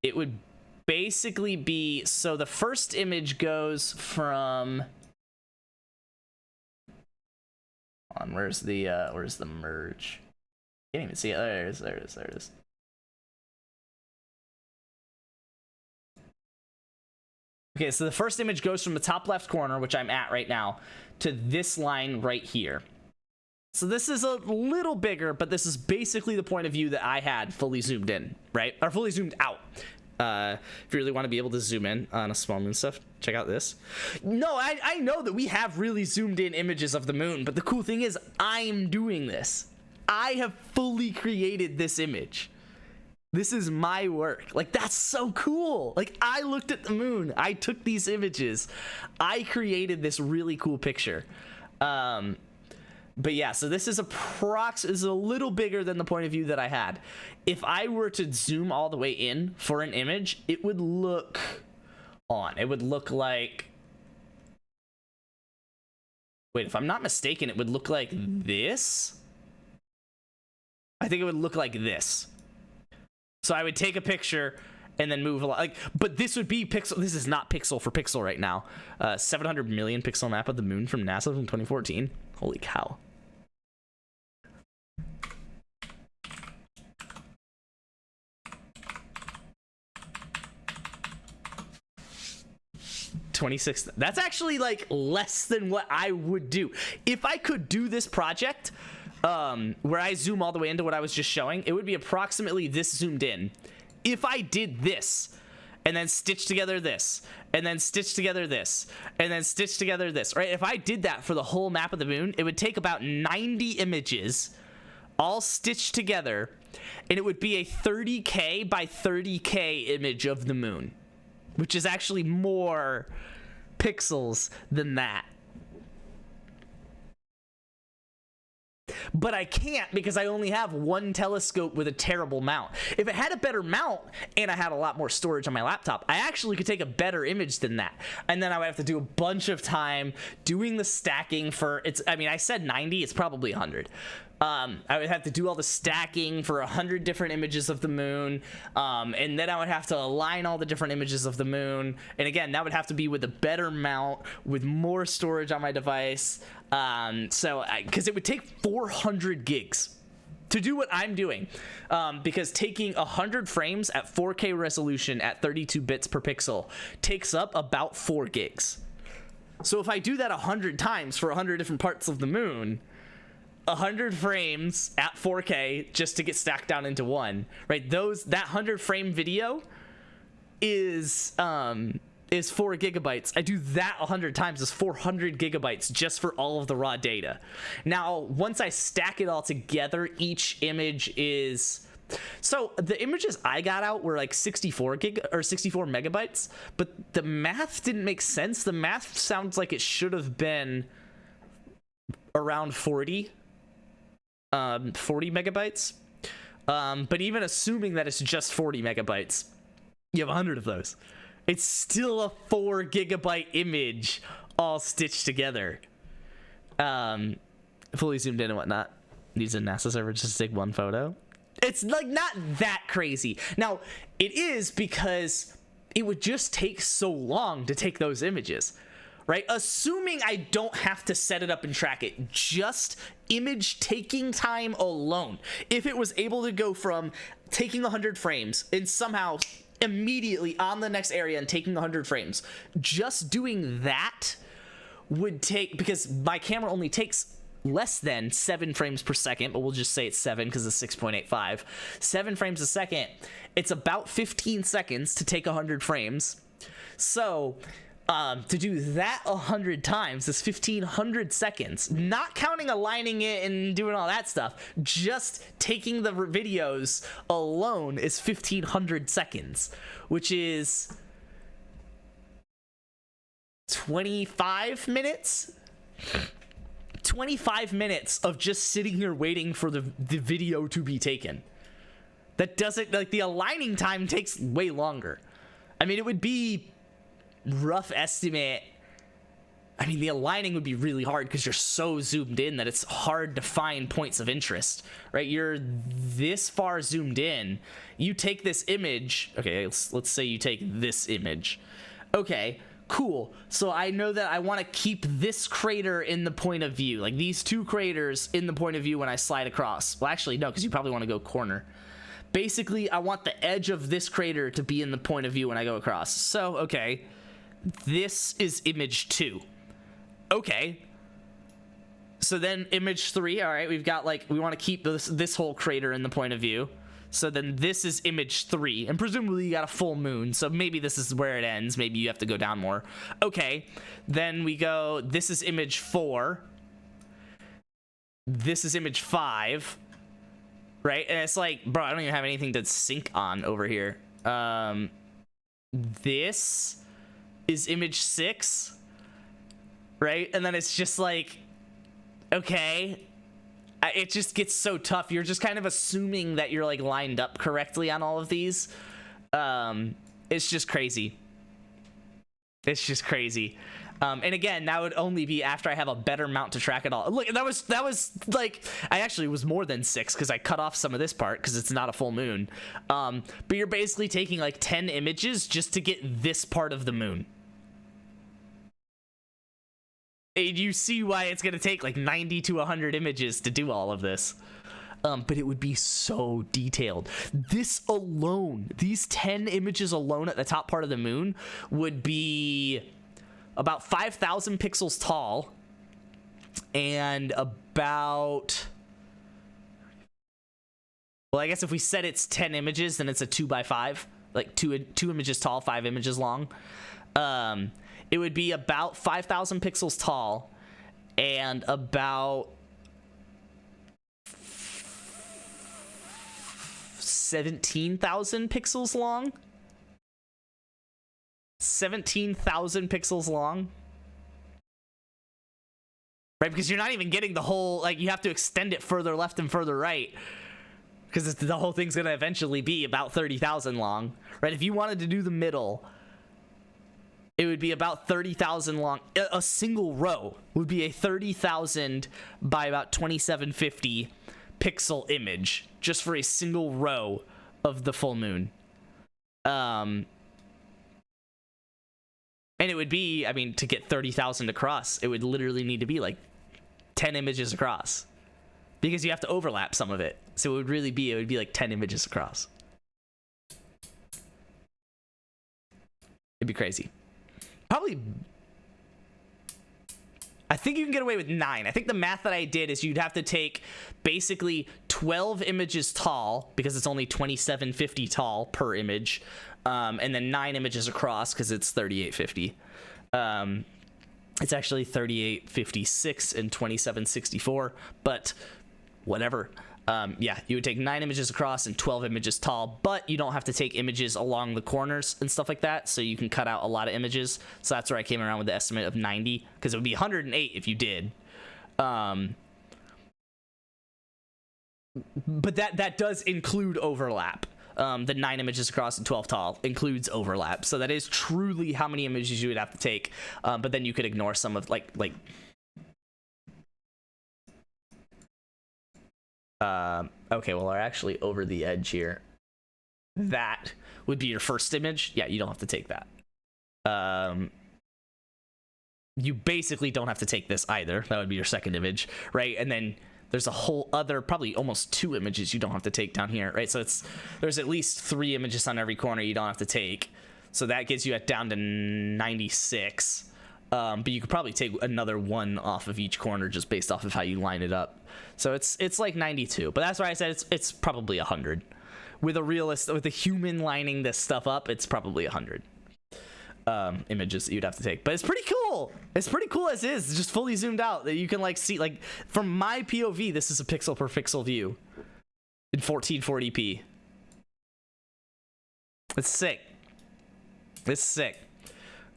It would basically be, so the first image goes from, where's the merge? Can't even see it. There it is. Okay, so the first image goes from the top left corner, which I'm at right now, to this line right here. So this is a little bigger, but this is basically the point of view that I had fully zoomed in, right? Or fully zoomed out. If you really want to be able to zoom in on a small moon stuff, check out this. No, I know that we have really zoomed in images of the moon, but the cool thing is I'm doing this. I have fully created this image. This is my work. Like, that's so cool. Like, I looked at the moon. I took these images. I created this really cool picture. But yeah, so this is is a little bigger than the point of view that I had. If I were to zoom all the way in for an image, it would look like, wait, if I'm not mistaken, it would look like this. I think it would look like this. So I would take a picture and then move along. Like, but this would be pixel. This is not pixel for pixel right now. 700 million pixel map of the moon from NASA from 2014. Holy cow. $26. That's actually like less than what I would do if I could do this project. Where I zoom all the way into what I was just showing, it would be approximately this zoomed in. If I did this, and then stitch together this, and then stitch together this, and then stitch together this, right? If I did that for the whole map of the moon, it would take about 90 images, all stitched together, and it would be a 30K by 30K image of the moon, which is actually more pixels than that. But I can't because I only have one telescope with a terrible mount. If it had a better mount and I had a lot more storage on my laptop, I actually could take a better image than that. And then I would have to do a bunch of time doing the stacking for, I mean, I said 90, it's probably 100. I would have to do all the stacking for 100 different images of the moon, and then I would have to align all the different images of the moon, and again, that would have to be with a better mount, with more storage on my device, because it would take 400 gigs to do what I'm doing, because taking 100 frames at 4K resolution at 32 bits per pixel takes up about 4 gigs. So if I do that 100 times for 100 different parts of the moon, 100 frames at 4K just to get stacked down into one, right? That 100 frame video is 4 gigabytes. I do that 100 times is 400 gigabytes just for all of the raw data. Now, once I stack it all together, each image is... So the images I got out were like 64 megabytes, but the math didn't make sense. The math sounds like it should have been around 40 megabytes. But even assuming that it's just 40 megabytes, you have 100 of those. It's still a 4 gigabyte image all stitched together. Fully zoomed in and whatnot. Use a NASA server just to take one photo. It's like not that crazy. Now, it is because it would just take so long to take those images, right? Assuming I don't have to set it up and track it, just image taking time alone. If it was able to go from taking 100 frames and somehow immediately on the next area and taking 100 frames, just doing that would take, because my camera only takes less than 7 frames per second, but we'll just say it's 7 because it's 6.85. 7 frames a second. It's about 15 seconds to take 100 frames. So to do that 100 times is 1,500 seconds, not counting aligning it and doing all that stuff. Just taking the videos alone is 1,500 seconds, which is 25 minutes. 25 minutes of just sitting here waiting for the video to be taken. That doesn't, like, the aligning time takes way longer. I mean, it would be rough estimate. I mean, the aligning would be really hard because you're so zoomed in that it's hard to find points of interest, right? You're this far zoomed in. You take this image. Okay, let's say you take this image. Okay, cool. So I know that I want to keep this crater in the point of view, like these two craters in the point of view when I slide across. Well, actually, no, because you probably want to go corner. Basically, I want the edge of this crater to be in the point of view when I go across. So, okay, this is image 2. Okay. So then image 3, all right, we've got, like, we want to keep this whole crater in the point of view. So then this is image 3, and presumably you got a full moon, so maybe this is where it ends. Maybe you have to go down more. Okay, then we go, this is image 4. This is image 5. Right? And it's like, bro, I don't even have anything to sync on over here. This is image 6. Right? And then it's just like, okay. It just gets so tough. You're just kind of assuming that you're like lined up correctly on all of these. It's just crazy. It's just crazy. And again, that would only be after I have a better mount to track it all. Look, that was like, I actually was more than 6 because I cut off some of this part because it's not a full moon. But you're basically taking like 10 images just to get this part of the moon. And you see why it's going to take like 90 to 100 images to do all of this. But it would be so detailed. This alone, these 10 images alone at the top part of the moon would be about 5,000 pixels tall and about, well, I guess if we said it's 10 images, then it's a 2x5, like two images tall, 5 images long. It would be about 5,000 pixels tall and about 17,000 pixels long. 17,000 pixels long. Right, because you're not even getting the whole, like, you have to extend it further left and further right. Because the whole thing's going to eventually be about 30,000 long. Right, if you wanted to do the middle, it would be about 30,000 long. A single row would be a 30,000 by about 2750 pixel image just for a single row of the full moon. And it would be, I mean, to get 30,000 across, it would literally need to be like 10 images across, because you have to overlap some of it. So it would be like 10 images across. It'd be crazy. Probably, I think you can get away with 9. I think the math that I did is you'd have to take basically 12 images tall, because it's only 2750 tall per image, and then 9 images across because it's 3850. It's actually 3856 and 2764, but whatever. Yeah, you would take 9 images across and 12 images tall, but you don't have to take images along the corners and stuff like that, so you can cut out a lot of images. So that's where I came around with the estimate of 90, because it would be 108 if you did. But that does include overlap. The 9 images across and 12 tall includes overlap, so that is truly how many images you would have to take. But then you could ignore some of like okay, well, we're actually over the edge here. That would be your first image. Yeah, you don't have to take that. You basically don't have to take this either. That would be your second image, right? And then there's a whole other, probably almost 2 images you don't have to take down here, right? So there's at least 3 images on every corner you don't have to take. So that gets you down to 96. But you could probably take another 1 off of each corner just based off of how you line it up. So it's like 92. But that's why I said it's probably 100. With a human lining this stuff up, it's probably 100 images that you'd have to take. But it's pretty cool. It's pretty cool as is. It's just fully zoomed out that you can like see, like, from my POV, this is a pixel per pixel view in 1440p. It's sick. It's sick.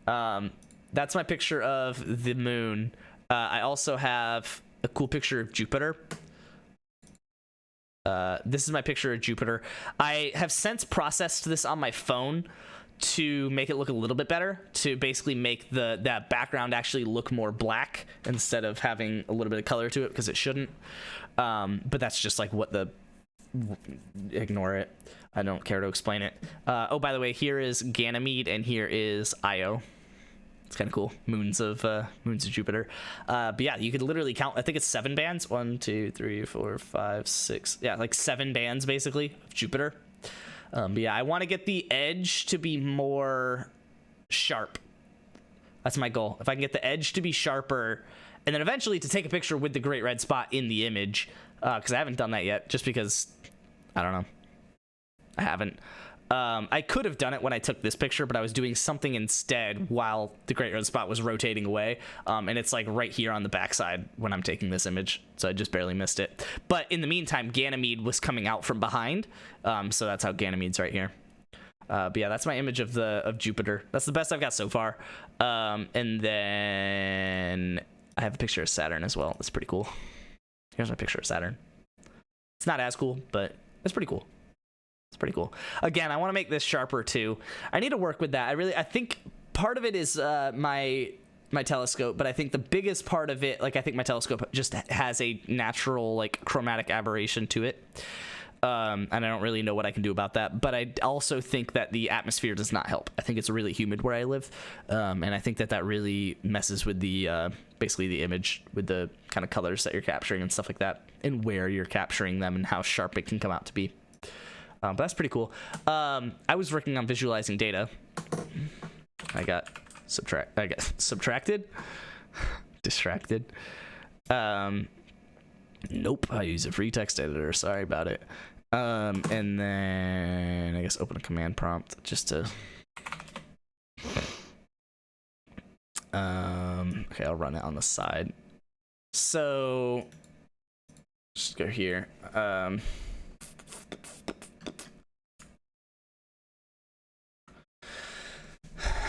That's my picture of the moon. I also have a cool picture of Jupiter. This is my picture of Jupiter. I have since processed this on my phone to make it look a little bit better, to basically make that background actually look more black instead of having a little bit of color to it, because it shouldn't. But that's just like what ignore it. I don't care to explain it. Oh, by the way, here is Ganymede and here is Io. It's kind of cool. Moons of Jupiter. But yeah, you could literally count, I think it's 7 bands. 1, 2, 3, 4, 5, 6. Yeah, like 7 bands basically of Jupiter. But yeah, I want to get the edge to be more sharp. That's my goal. If I can get the edge to be sharper, and then eventually to take a picture with the great red spot in the image, because I haven't done that yet, just because, I don't know. I haven't. I could have done it when I took this picture, but I was doing something instead while the great red spot was rotating away. And it's like right here on the backside when I'm taking this image. So I just barely missed it. But in the meantime, Ganymede was coming out from behind. So that's how Ganymede's right here. But yeah, that's my image of Jupiter. That's the best I've got so far. And then I have a picture of Saturn as well. That's pretty cool. Here's my picture of Saturn. It's not as cool, but it's pretty cool. It's pretty cool. Again, I want to make this sharper too. I need to work with that. I think part of it is my telescope, but I think the biggest part of it, like, I think my telescope just has a natural like chromatic aberration to it. And I don't really know what I can do about that, but I also think that the atmosphere does not help. I think it's really humid where I live, and I think that really messes with the basically the image, with the kind of colors that you're capturing and stuff like that, and where you're capturing them and how sharp it can come out to be. But that's pretty cool. I was working on visualizing data. I got subtracted. Distracted. Nope, I use a free text editor. Sorry about it. And then I guess open a command prompt just to. Okay, I'll run it on the side. So just go here.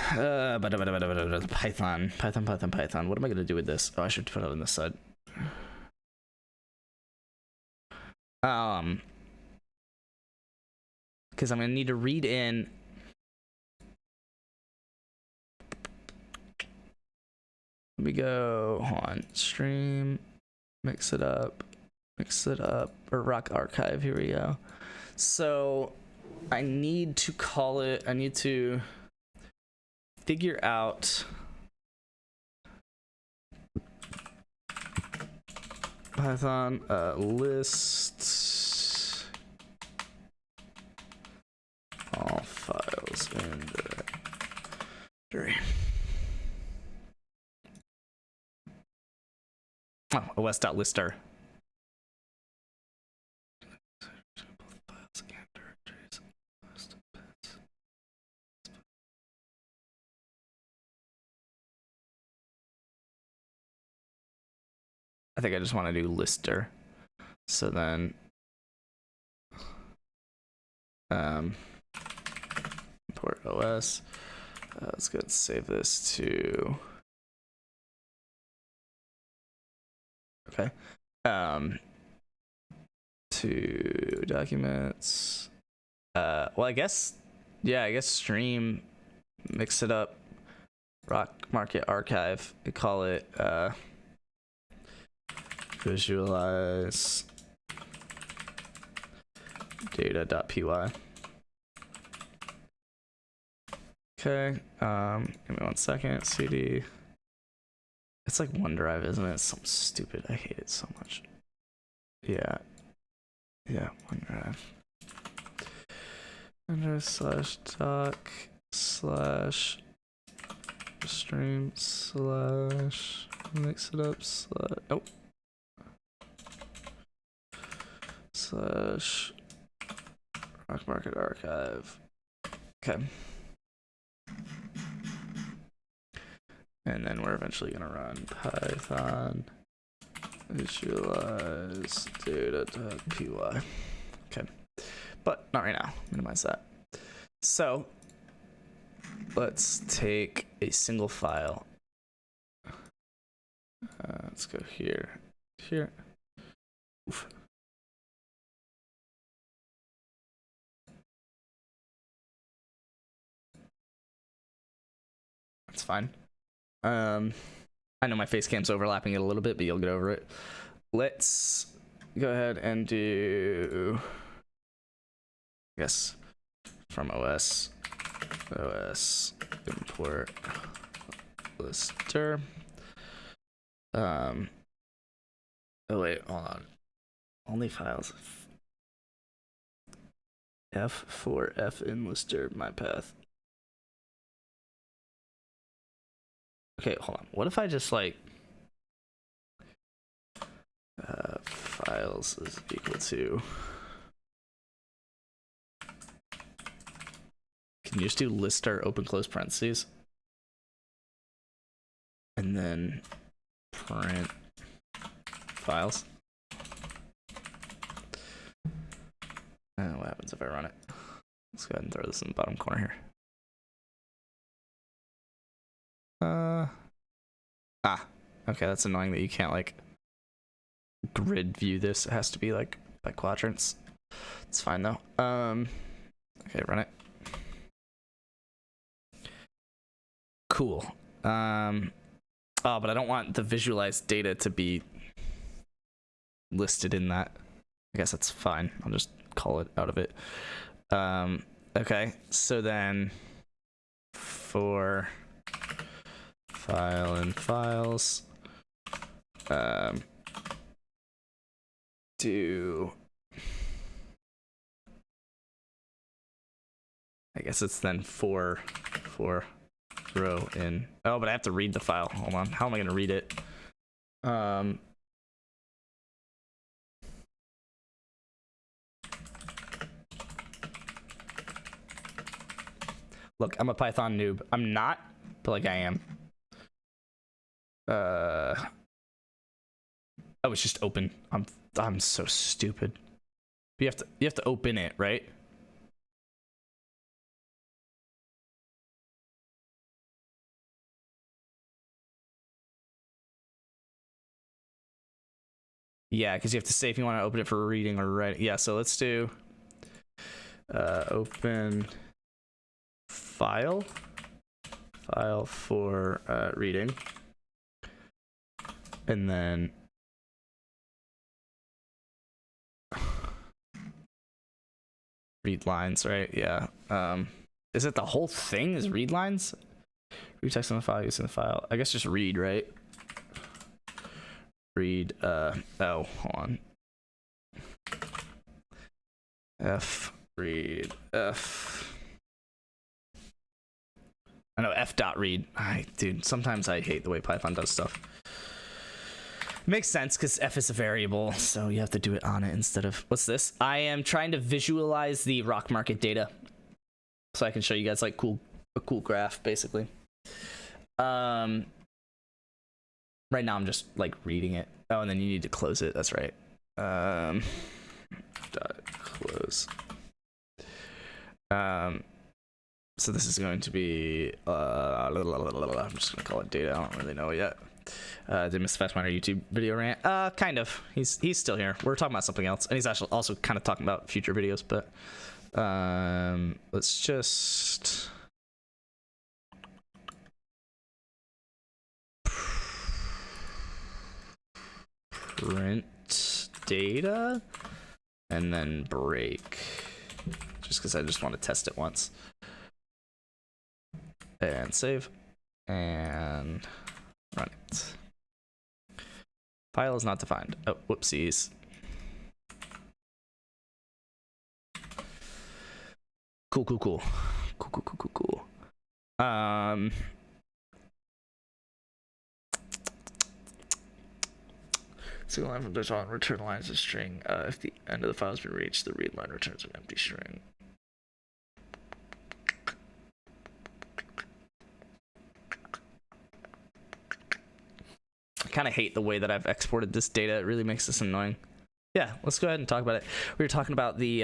Python. What am I gonna do with this? Oh, I should put it on this side. Because I'm gonna need to read in. Let me go on stream, mix it up, or rock archive. Here we go. So I need to call it, I need to figure out Python list all files in directory. Oh, os.lister. I think I just want to do lister. So then import OS. Let's go and save this to okay. To documents. Well, I guess stream, mix it up, rock market archive. We call it visualize data.py. Okay, give me 1 second. CD. It's like OneDrive, isn't it? It's something stupid. I hate it so much. Yeah, OneDrive. OneDrive / doc / stream / mix it up / nope. / rock market archive. Okay. And then we're eventually gonna run Python visualize data.py. Okay, but not right now. Minimize that. So let's take a single file. Let's go here. Oof. That's fine. I know my face cam's overlapping it a little bit, but you'll get over it. Let's go ahead and do, I guess, from OS import lister. Oh wait, hold on. Only files. F in lister my path. Okay, hold on. What if I just like files is equal to, can you just do lister open close parentheses and then print files? And what happens if I run it? Let's go ahead and throw this in the bottom corner here. Okay, that's annoying that you can't like grid view this. It has to be like by quadrants. It's fine though. Okay, run it. Cool. Oh, but I don't want the visualized data to be listed in that. I guess that's fine. I'll just call it out of it. Okay, so then for file and files, do, I guess it's then for row in, oh, but I have to read the file. Hold on, how am I going to read it? Look, I'm a Python noob. I'm not, but like I am. Oh, it's just open. I'm so stupid. You have to open it, right? Yeah, because you have to say if you want to open it for reading or writing. Yeah, so let's do open file for reading. and then read lines, right? Yeah. Is it the whole thing is read lines? Read text on the file, using the file. I guess just read, right? Read, oh, hold on. F, read, F. I know, F dot read. Dude, sometimes I hate the way Python does stuff. Makes sense because F is a variable, so you have to do it on it instead of, what's this? I am trying to visualize the rock market data so I can show you guys like a cool graph basically. Right now I'm just like reading it. Oh, and then you need to close it. That's right. Dot close. So this is going to be I'm just gonna call it data. I don't really know yet. Did Mr. Fastminer YouTube video rant? Kind of. He's still here. We're talking about something else, and he's actually also kind of talking about future videos. But let's just print data and then break, just because I just want to test it once. And save and run it. File is not defined. Oh, whoopsies. Cool. Single line from the on return line is a string. If the end of the file has been reached, the read line returns an empty string. I kind of hate the way that I've exported this data. It really makes this annoying. Yeah, let's go ahead and talk about it. We were talking about the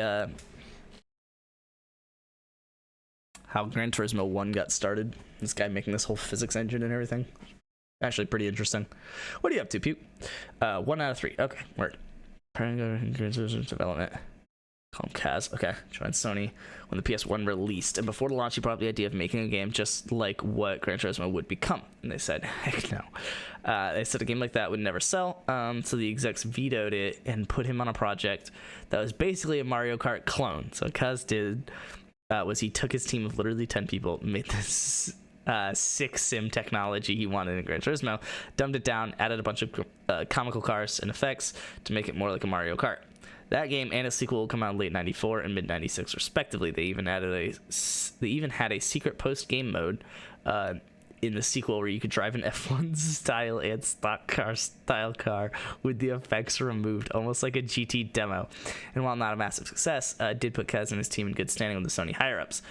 how Gran Turismo 1 got started. This guy making this whole physics engine and everything. Actually pretty interesting. What are you up to, Pew? 1 out of 3. Okay, word. Gran Turismo development. Call him Kaz. Okay, joined Sony when the PS1 released, and before the launch, he brought up the idea of making a game just like what Gran Turismo would become. And they said, heck no. They said a game like that would never sell, so the execs vetoed it and put him on a project that was basically a Mario Kart clone. So what Kaz did was he took his team of literally 10 people, made this sick sim technology he wanted in Gran Turismo, dumbed it down, added a bunch of comical cars and effects to make it more like a Mario Kart. That game and a sequel will come out in late '94 and mid '96 respectively. They even had a secret post-game mode in the sequel where you could drive an F1 style and stock car style car with the effects removed, almost like a GT demo. And while not a massive success, did put Kaz and his team in good standing with the Sony higher-ups,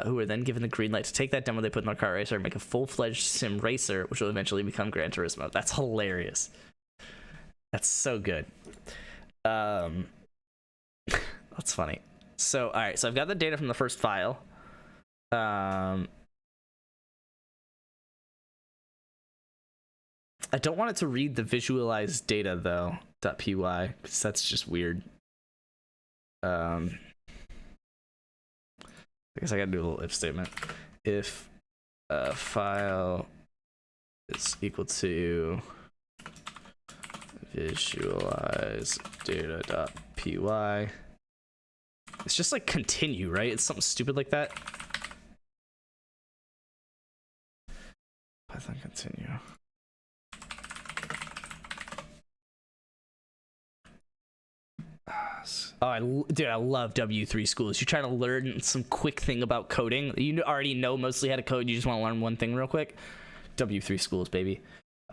who were then given the green light to take that demo they put in their car racer and make a full-fledged sim racer, which will eventually become Gran Turismo. That's hilarious. That's so good. That's funny. So, all right, so I've got the data from the first file. I don't want it to read the visualized data though, .py, because that's just weird. I guess I gotta do a little if statement. If a file is equal to visualize data.py. It's just like continue, right? It's something stupid like that. Python continue. Oh, dude, I love W3 schools. You're trying to learn some quick thing about coding. You already know mostly how to code. You just want to learn one thing real quick. W3 schools, baby.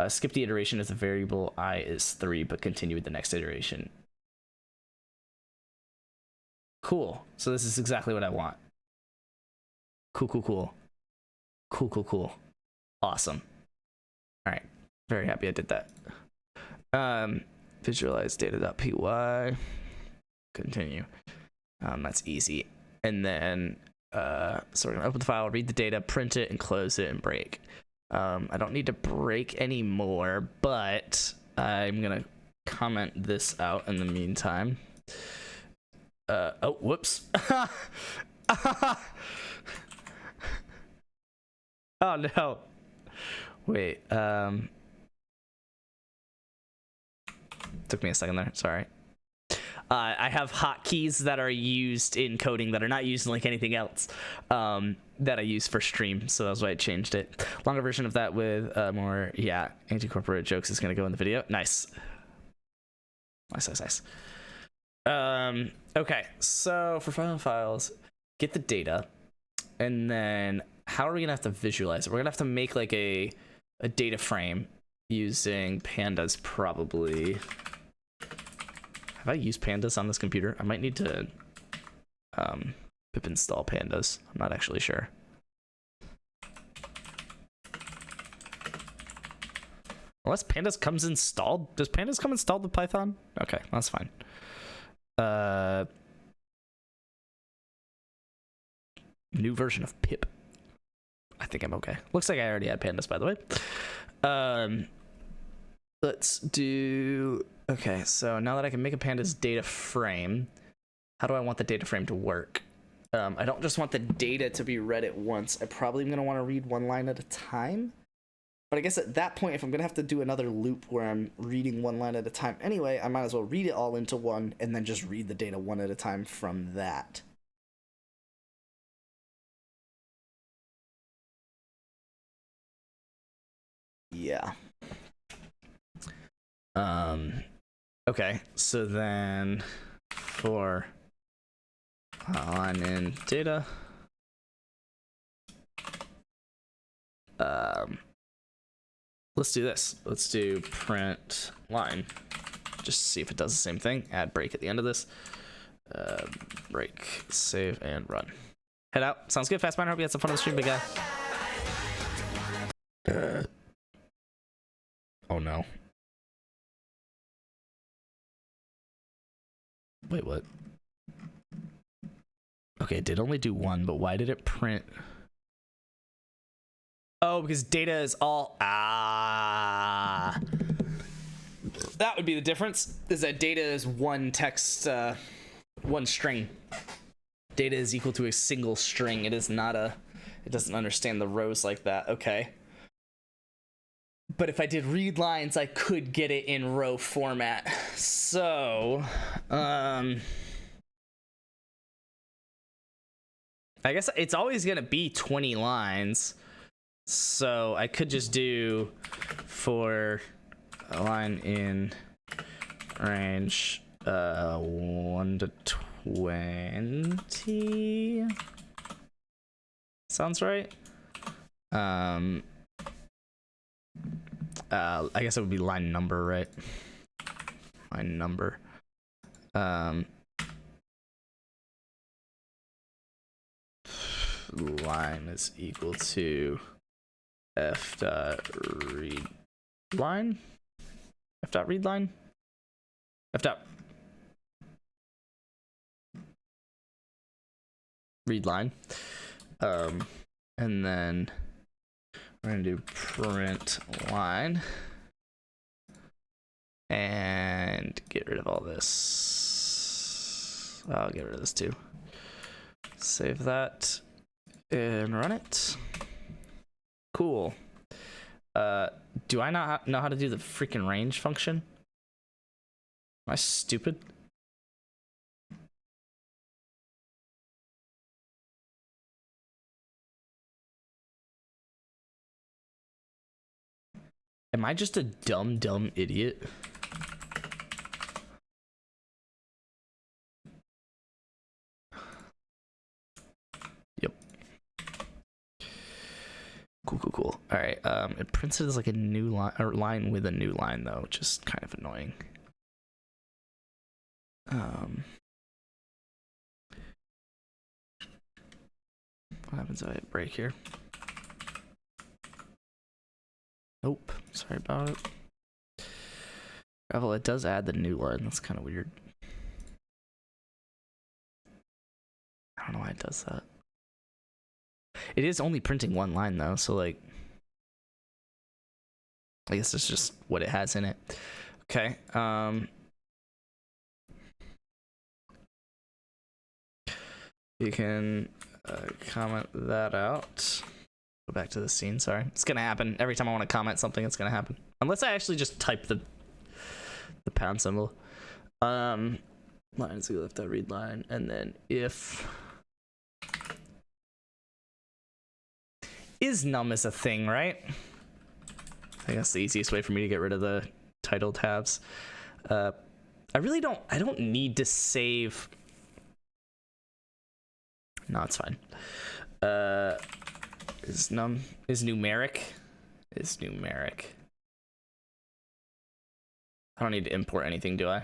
Skip the iteration if the variable I is 3, but continue with the next iteration. Cool. So this is exactly what I want. Cool. Awesome. All right. Very happy I did that. Visualize data.py. Continue. That's easy. And then, so we're gonna open the file, read the data, print it, and close it, and break. I don't need to break anymore, but I'm gonna comment this out in the meantime. Oh, whoops. Oh no. Wait, Took me a second there. Sorry. I have hotkeys that are used in coding that are not used in like anything else that I use for stream. So that's why I changed it. Longer version of that with more, anti-corporate jokes is going to go in the video. Nice. Nice. Okay, so for files, get the data. And then how are we going to have to visualize it? We're going to have to make like a data frame using pandas probably. Have I used pandas on this computer? I might need to pip install pandas. I'm not actually sure. Unless pandas comes installed. Does pandas come installed with Python? Okay, that's fine. New version of pip. I think I'm okay. Looks like I already had pandas, by the way. Let's do... Okay, so now that I can make a pandas data frame, how do I want the data frame to work? I don't just want the data to be read at once. I probably am going to want to read one line at a time. But I guess at that point, if I'm going to have to do another loop where I'm reading one line at a time anyway, I might as well read it all into one and then just read the data one at a time from that. Yeah. Okay, so then for line in data, let's do this. Let's do print line. Just see if it does the same thing. Add break at the end of this. Break, save, and run. Head out. Sounds good, Fastminer. Hope you had some fun on the stream, big guy. Oh no. Wait, what? Okay, it did only do one, but why did it print? Oh, because data is all... Ah. That would be the difference, is that data is one text, one string. Data is equal to a single string. It is not a... It doesn't understand the rows like that. Okay. But if I did read lines, I could get it in row format. So, I guess it's always going to be 20 lines. So I could just do for a line in range 1 to 20. Sounds right. I guess it would be line number, right? Line number. Line is equal to f dot read line. F dot read line. F dot read line. And then we're gonna do print line and get rid of all this. I'll get rid of this too. Save that and run it. Cool. Do I not know how to do the freaking range function? Am I stupid? Am I just a dumb idiot? Yep. Cool. All right. It prints it as like a new line or line with a new line though, which is kind of annoying. What happens if I hit break here? Nope, sorry about it. Gravel, it does add the new line. That's kind of weird. I don't know why it does that. It is only printing one line though, so like, I guess it's just what it has in it. Okay. You can comment that out. Go back to the scene. Sorry, it's gonna happen every time I want to comment something. It's gonna happen unless I actually just type the the pound symbol. Line, so you left that read line, and then if is num is a thing, right? I think that's the easiest way for me to get rid of the title tabs. I don't need to save. No, it's fine. Is numeric? Is numeric. I don't need to import anything, do I?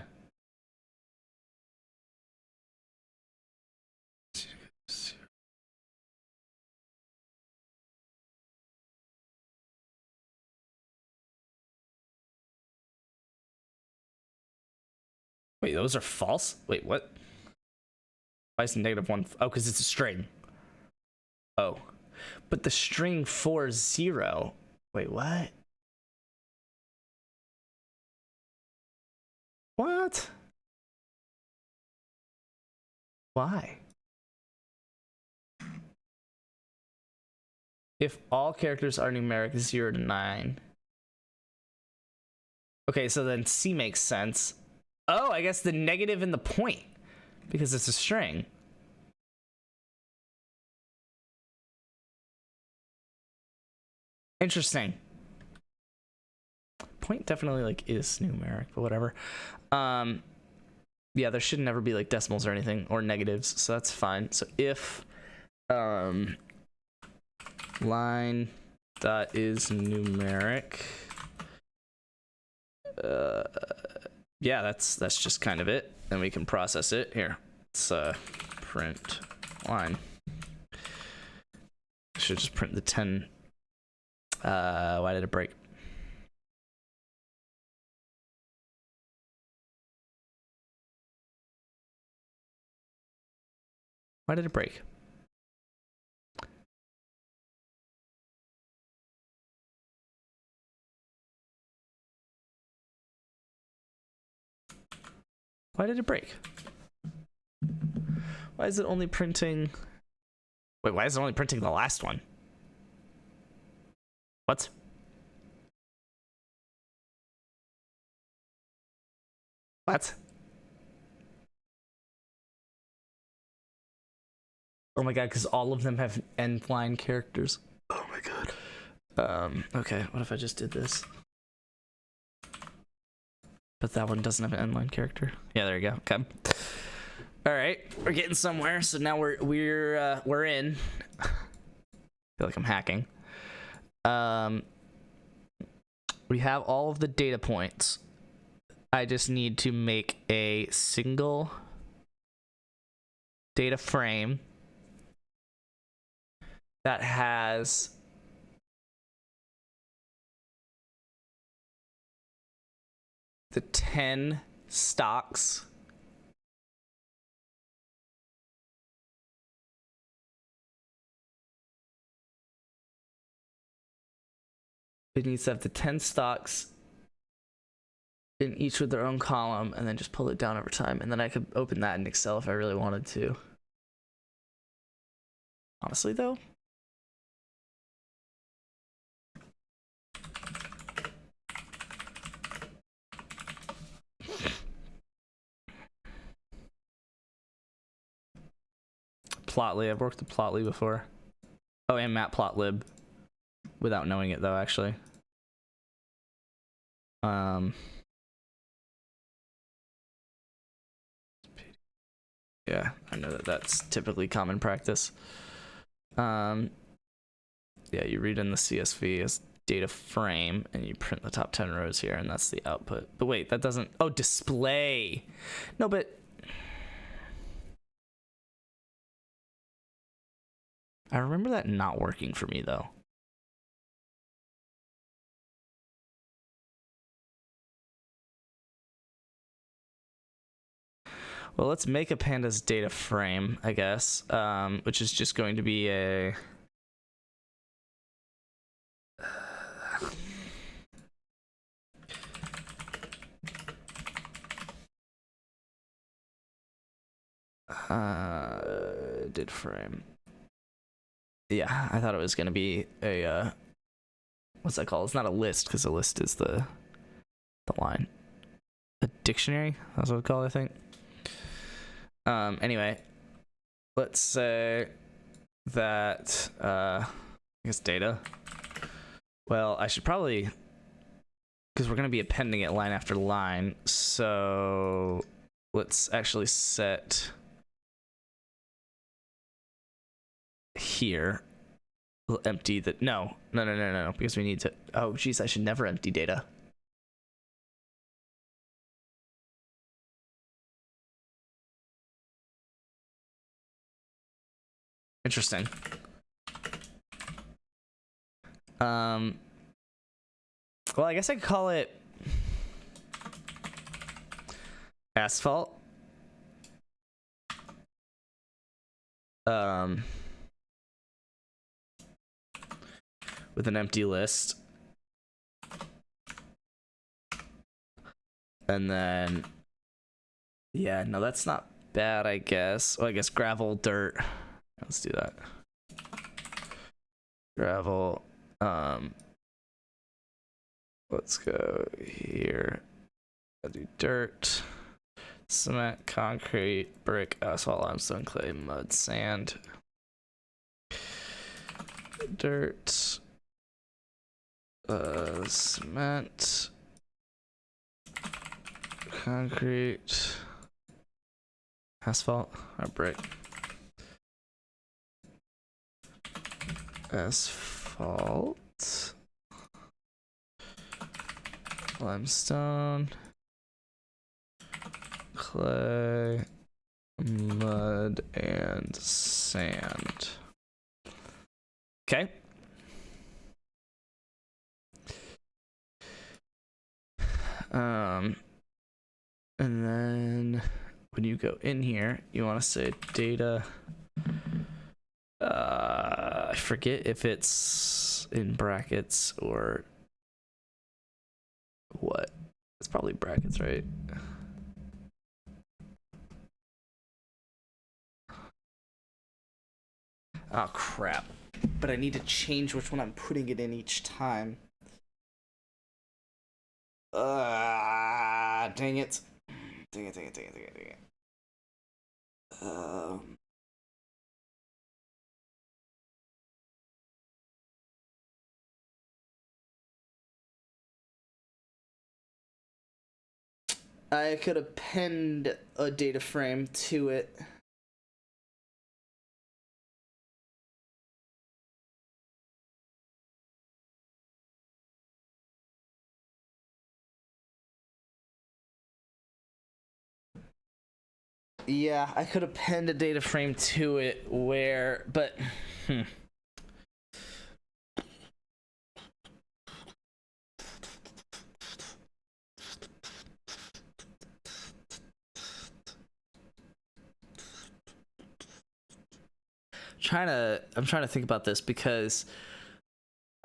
Wait, those are false? Wait, what? Why is it -1? Oh, because it's a string. Oh. But the string 40. Wait, what? What? Why? If all characters are numeric 0 to 9. Okay, so then C makes sense. Oh, I guess the negative and the point, because it's a string. Interesting. Point definitely like is numeric, but whatever. Yeah, there should never be like decimals or anything or negatives, so that's fine. So if line dot is numeric, yeah, that's just kind of it. Then we can process it. Here, let's print line. Should just print the 10. Why did it break? Why did it break? Why did it break? Why is it only printing? Wait, why is it only printing the last one? What? What? Oh my god, because all of them have end line characters. Oh my god. Okay, what if I just did this? But that one doesn't have an end line character. Yeah, there you go. Okay. All right, we're getting somewhere. So now we're in. I feel like I'm hacking. We have all of the data points. I just need to make a single data frame that has the 10 stocks it needs to have the 10 stocks in each with their own column, and then just pull it down over time, and then I could open that in Excel if I really wanted to. Honestly though, Plotly, I've worked with Plotly before. Oh, and Matplotlib, without knowing it though, actually. Yeah, I know that that's typically common practice. Yeah, you read in the CSV as data frame, and you print the top 10 rows here, and that's the output. But wait, that doesn't... Oh, display! No, but... I remember that not working for me, though. Well, let's make a pandas data frame, I guess, which is just going to be a... did frame. Yeah, I thought it was going to be a... what's that called? It's not a list, because a list is the line. a dictionary. That's what it's called, I think. Anyway, let's say that I guess data. Well, I should probably, because we're going to be appending it line after line, so let's actually set here. We'll empty the no, because we need to. Oh geez, I should never empty data. Interesting. Well, I guess I could call it asphalt. With an empty list. And then, yeah, no, that's not bad, I guess. Oh, I guess gravel, dirt. Let's do that. Gravel. Let's go here. I'll do dirt, cement, concrete, brick, asphalt, limestone, clay, mud, sand, dirt, cement, concrete, asphalt, or brick, asphalt, limestone, clay, mud, and sand. Okay. And then when you go in here, you want to say data. I forget if it's in brackets or what. It's probably brackets, right? Oh crap. But I need to change which one I'm putting it in each time. Dang it. Dang it. I could append a data frame to it. Yeah, I could append a data frame to it where, but I'm trying to think about this because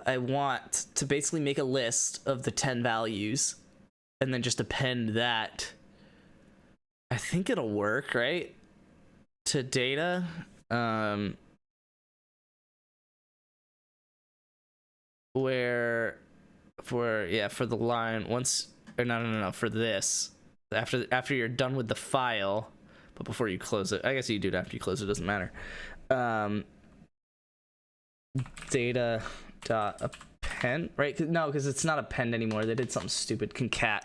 I want to basically make a list of the 10 values and then just append that. I think it'll work, right? To data. Where for the line once or no, for this. After you're done with the file, but before you close it. I guess you do it after you close it, doesn't matter. Data dot append, right? No, because it's not append anymore. They did something stupid. Concat.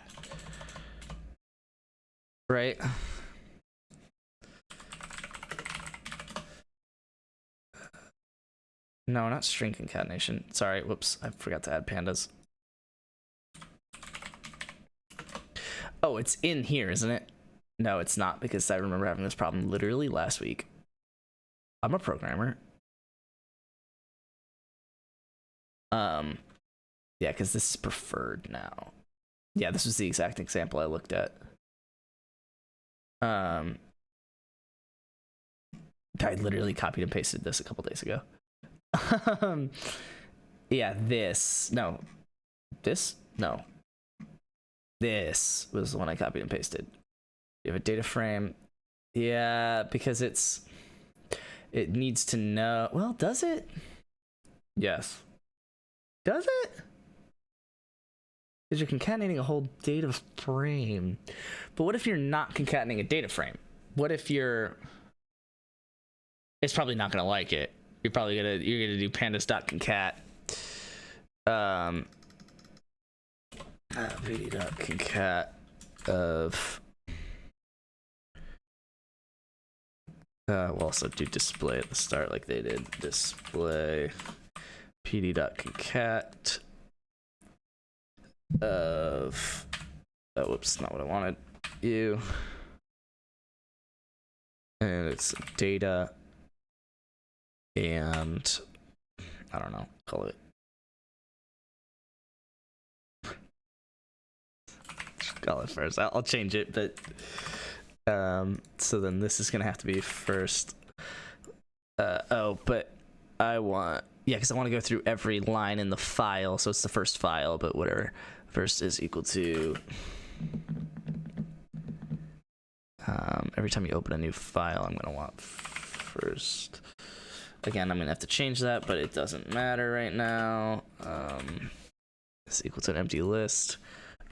Right? No, not string concatenation. Sorry, whoops. I forgot to add pandas. Oh, it's in here, isn't it? No, it's not, because I remember having this problem literally last week. I'm a programmer. Yeah, because this is preferred now. Yeah, this was the exact example I looked at. I literally copied and pasted this a couple days ago. Yeah, this was the one I copied and pasted. You have a data frame. Yeah, because it needs to know. Well, does it? Yes. Does it? Because you're concatenating a whole data frame. But what if you're not concatenating a data frame? What if you're... It's probably not going to like it. You're probably going to... You're going to do pandas.concat. pd.concat of... we'll also do display at the start like they did. Display pd.concat of... Oh, whoops, not what I wanted. You. And it's data and I don't know, call it. Call it first. I'll change it, but so then this is gonna have to be first. But I want, yeah, because I want to go through every line in the file, so it's the first file, but whatever. First is equal to every time you open a new file, I'm gonna want first. Again, I'm gonna have to change that, but it doesn't matter right now. It's equal to an empty list,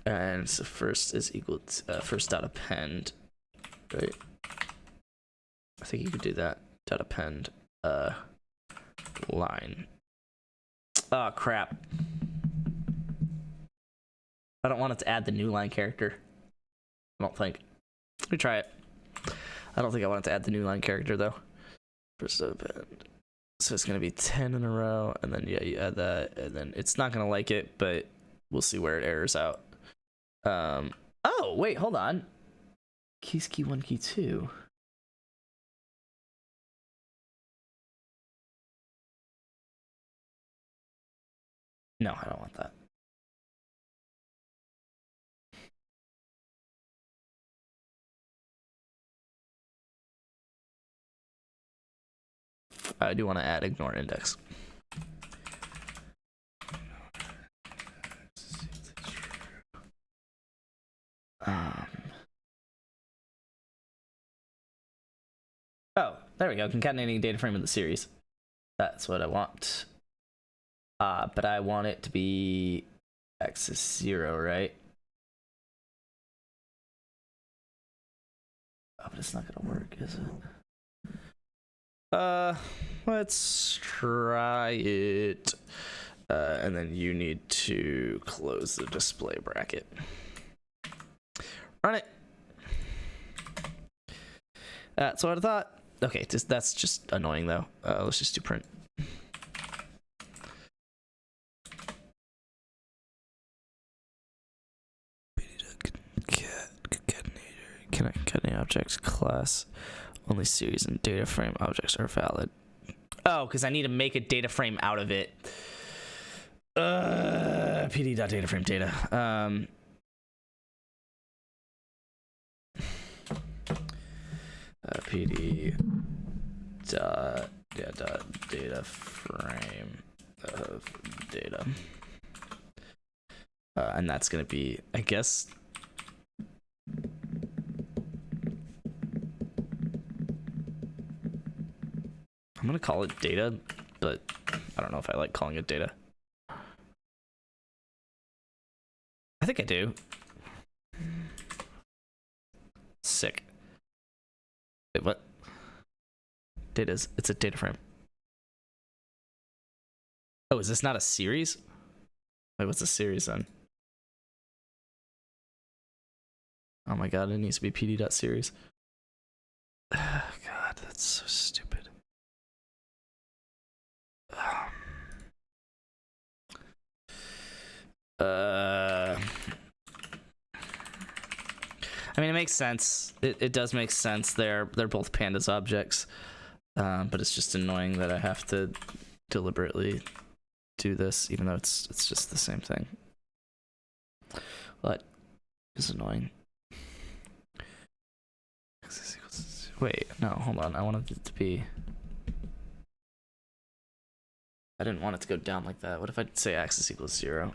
and so first is equal to first dot append, right? I think you could do that. Dot append line. Oh crap! I don't want it to add the new line character. I don't think. Let me try it. I don't think I want it to add the new line character though. First dot append. So it's gonna be 10 in a row, and then yeah, you add that, and then it's not gonna like it, but we'll see where it errors out. Oh wait, hold on. Keys key 1, key 2. No, I don't want that. I do want to add ignore index. Oh, there we go. Concatenating data frame in the series. That's what I want. But I want it to be axis 0, right? Oh, but it's not gonna work, is it? Let's try it. And then you need to close the display bracket. Run it. That's what I thought. Okay, that's just annoying though. Let's just do print. Can I concatenate objects class? Only series and data frame objects are valid. Oh, because I need to make a data frame out of it. pd.dataframe data. pd dot data frame of data. And that's going to be, I guess, I'm gonna call it data, but I don't know if I like calling it data. I think I do. Sick. Wait, what? It's a data frame. Oh, is this not a series? Wait, what's a series then? Oh my god, it needs to be pd.series. God, that's so stupid. I mean, it makes sense. It does make sense. They're both pandas objects, but it's just annoying that I have to deliberately do this, even though it's just the same thing. But it's annoying. Wait, no, hold on. I wanted it to be. I didn't want it to go down like that. What if I say axis equals 0?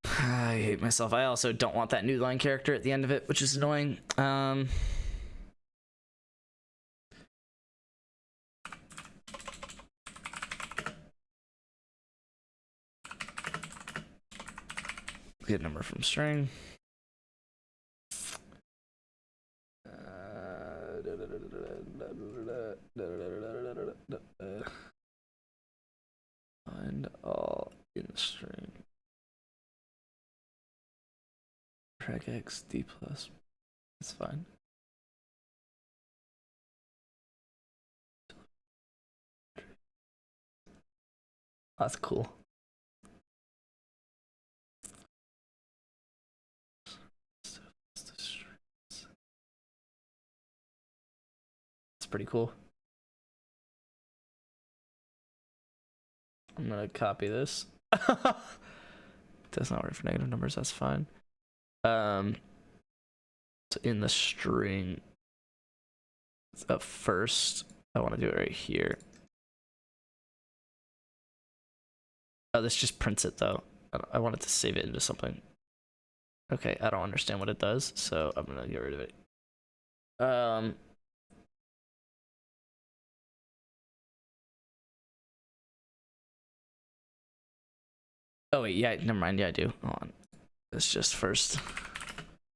I hate myself. I also don't want that new line character at the end of it, which is annoying. Get number from string. Find all in the string. Track X D plus. That's fine. That's cool. It's pretty cool. I'm gonna copy this. Does not work for negative numbers, that's fine. So in the string up first, I want to do it right here. Oh, this just prints it though. I wanted to save it into something. Okay, I don't understand what it does, so I'm gonna get rid of it. Oh wait, yeah, never mind. Yeah, I do. Hold on. It's just first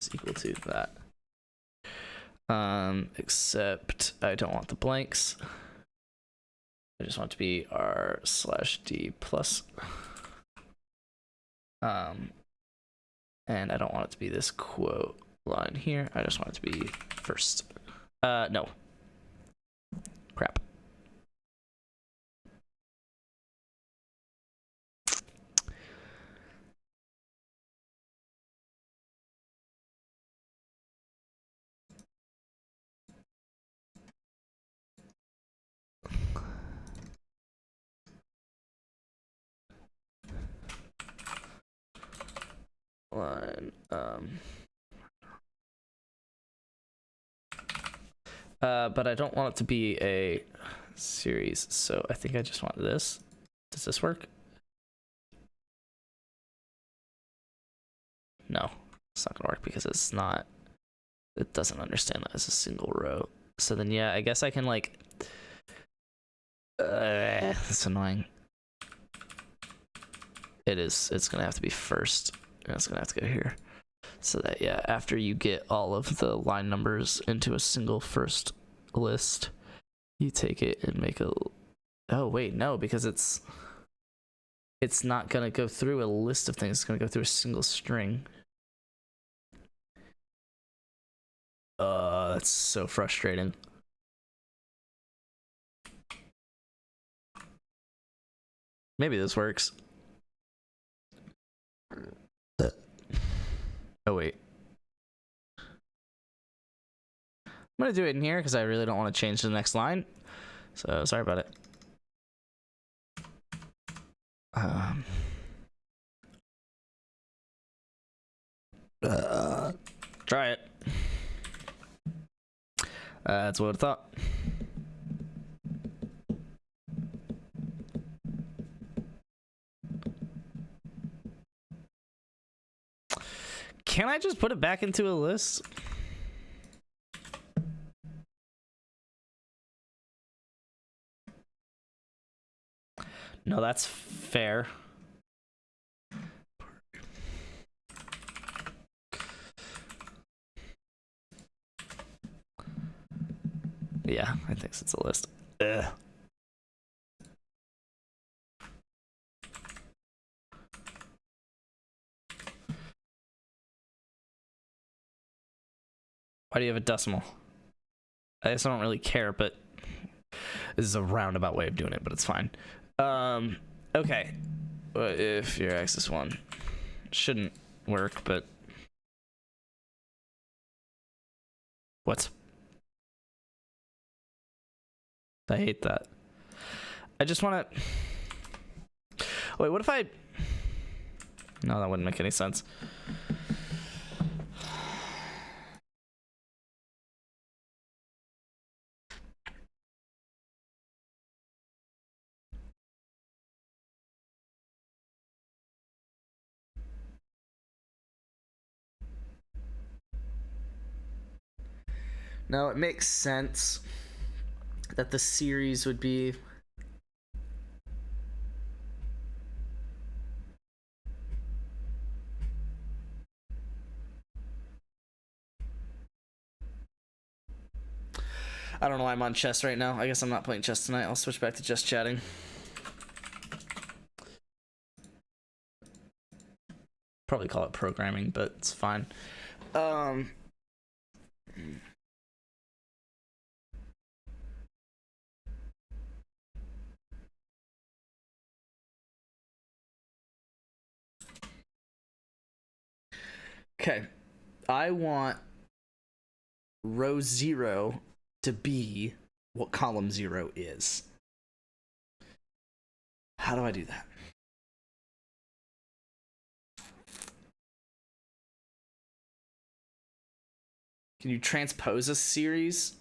is equal to that. Except I don't want the blanks. I just want it to be r/d plus. And I don't want it to be this quote line here. I just want it to be first. No. Crap. Line, but I don't want it to be a series, so I think I just want this. Does this work? No, it's not gonna work because it doesn't understand that as a single row. So then, yeah, I guess I can like, it's annoying. It's gonna have to be first, and it's gonna have to go here. So that, yeah, after you get all of the line numbers into a single first list, you take it and make a, oh wait, no, because it's not gonna go through a list of things, it's gonna go through a single string. That's so frustrating. Maybe this works. Oh wait. I'm gonna do it in here because I really don't want to change the next line. So sorry about it. Try it. That's what I thought. Can I just put it back into a list? No, that's fair. Yeah, I think it's a list. Ugh. Why do you have a decimal? I guess I don't really care, but this is a roundabout way of doing it, but it's fine. Okay. But if your axis 1 shouldn't work, but what? I hate that. I just want to. Wait, what if I? No, that wouldn't make any sense. No, it makes sense that the series would be I don't know why I'm on chess right now. I guess I'm not playing chess tonight. I'll switch back to just chatting. Probably call it programming, but it's fine. Okay, I want row 0 to be what column 0 is. How do I do that? Can you transpose a series?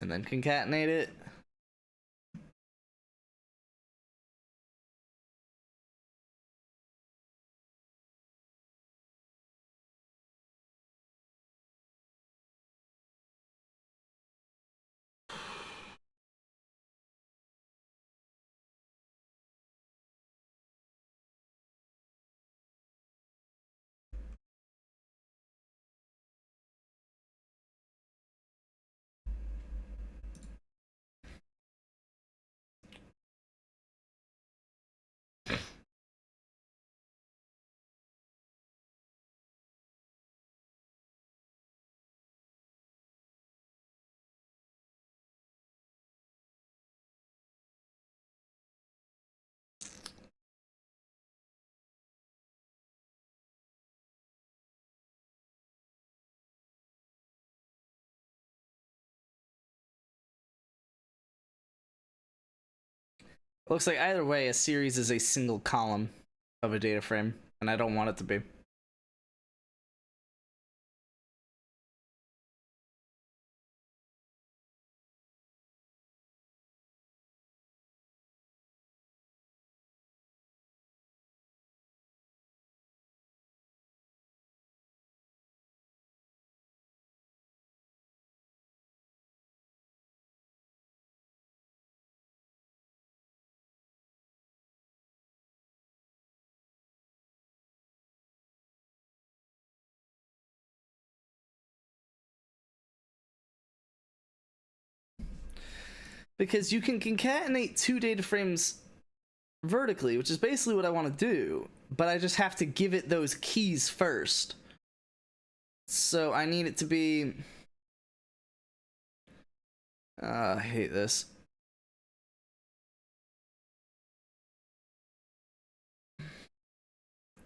And then concatenate it? Looks like either way, a series is a single column of a data frame, and I don't want it to be. Because you can concatenate 2 data frames vertically, which is basically what I want to do, but I just have to give it those keys first. So I need it to be... I hate this.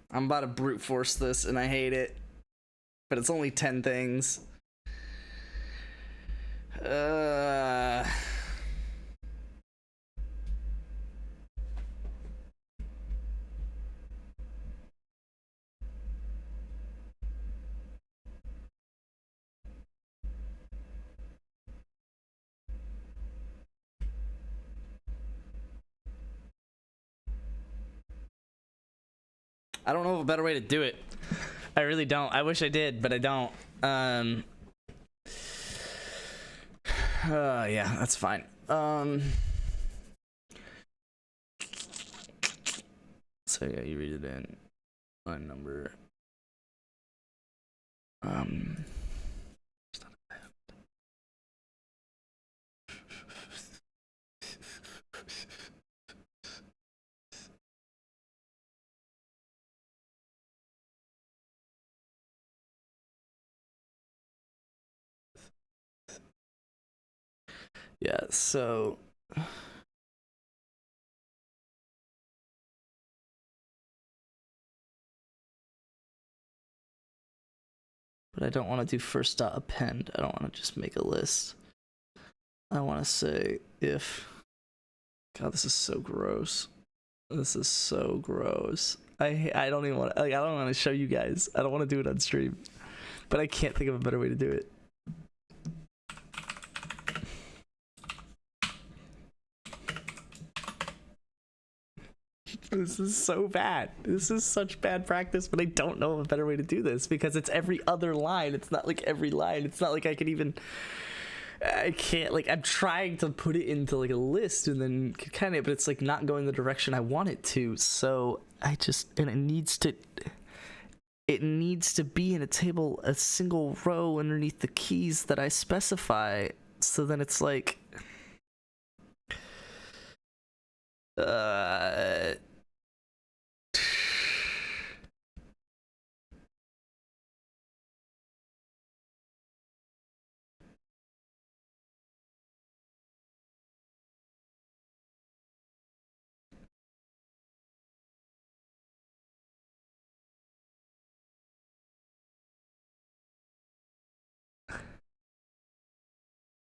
I'm about to brute force this, and I hate it. But it's only 10 things. I don't know of a better way to do it. I really don't. I wish I did, but I don't. Yeah, that's fine. So yeah, you read it in line number. Yeah, so but I don't want to do first dot append. I don't want to just make a list. I want to say if... God, this is so gross. This is so gross. I don't even want to, like, I don't want to show you guys. I don't want to do it on stream. But I can't think of a better way to do it. This is so bad. This is such bad practice, but I don't know of a better way to do this because it's every other line. It's not like every line. It's not like I can even... I can't, like, I'm trying to put it into like a list and then kind of, but it's like not going the direction I want it to. So I just, and it needs to, it needs to be in a table, a single row underneath the keys that I specify. So then it's like,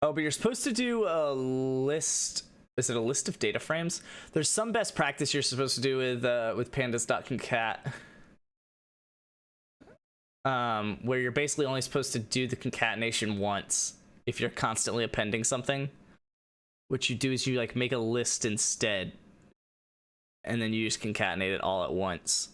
oh, but you're supposed to do a list. Is it a list of data frames? There's some best practice you're supposed to do with pandas.concat, where you're basically only supposed to do the concatenation once if you're constantly appending something. What you do is you like make a list instead, and then you just concatenate it all at once.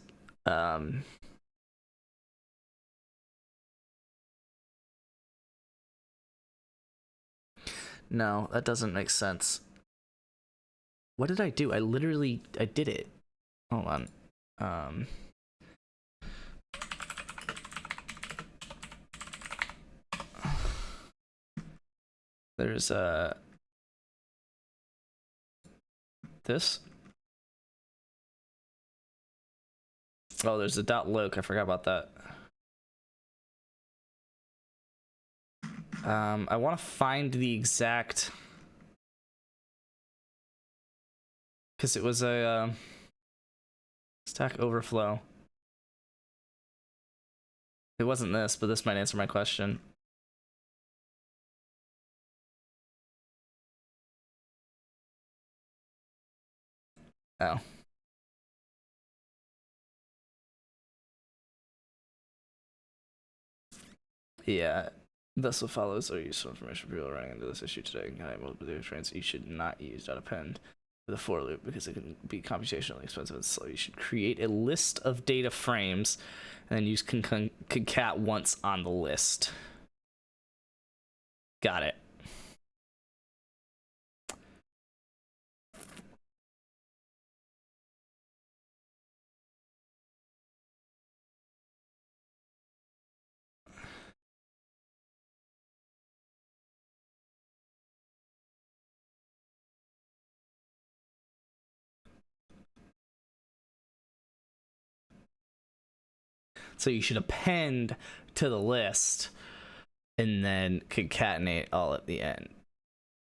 No, that doesn't make sense. What did I do? I did it. Hold on. There's this. Oh, there's a .loc. I forgot about that. I want to find the exact, because it was a Stack Overflow. It wasn't this, but this might answer my question. Oh. Yeah. Thus what follows are useful information for people running into this issue today. Multiple data frames you should not use .append with a for loop because it can be computationally expensive and slow. You should create a list of data frames and then use concat once on the list. Got it. So you should append to the list and then concatenate all at the end.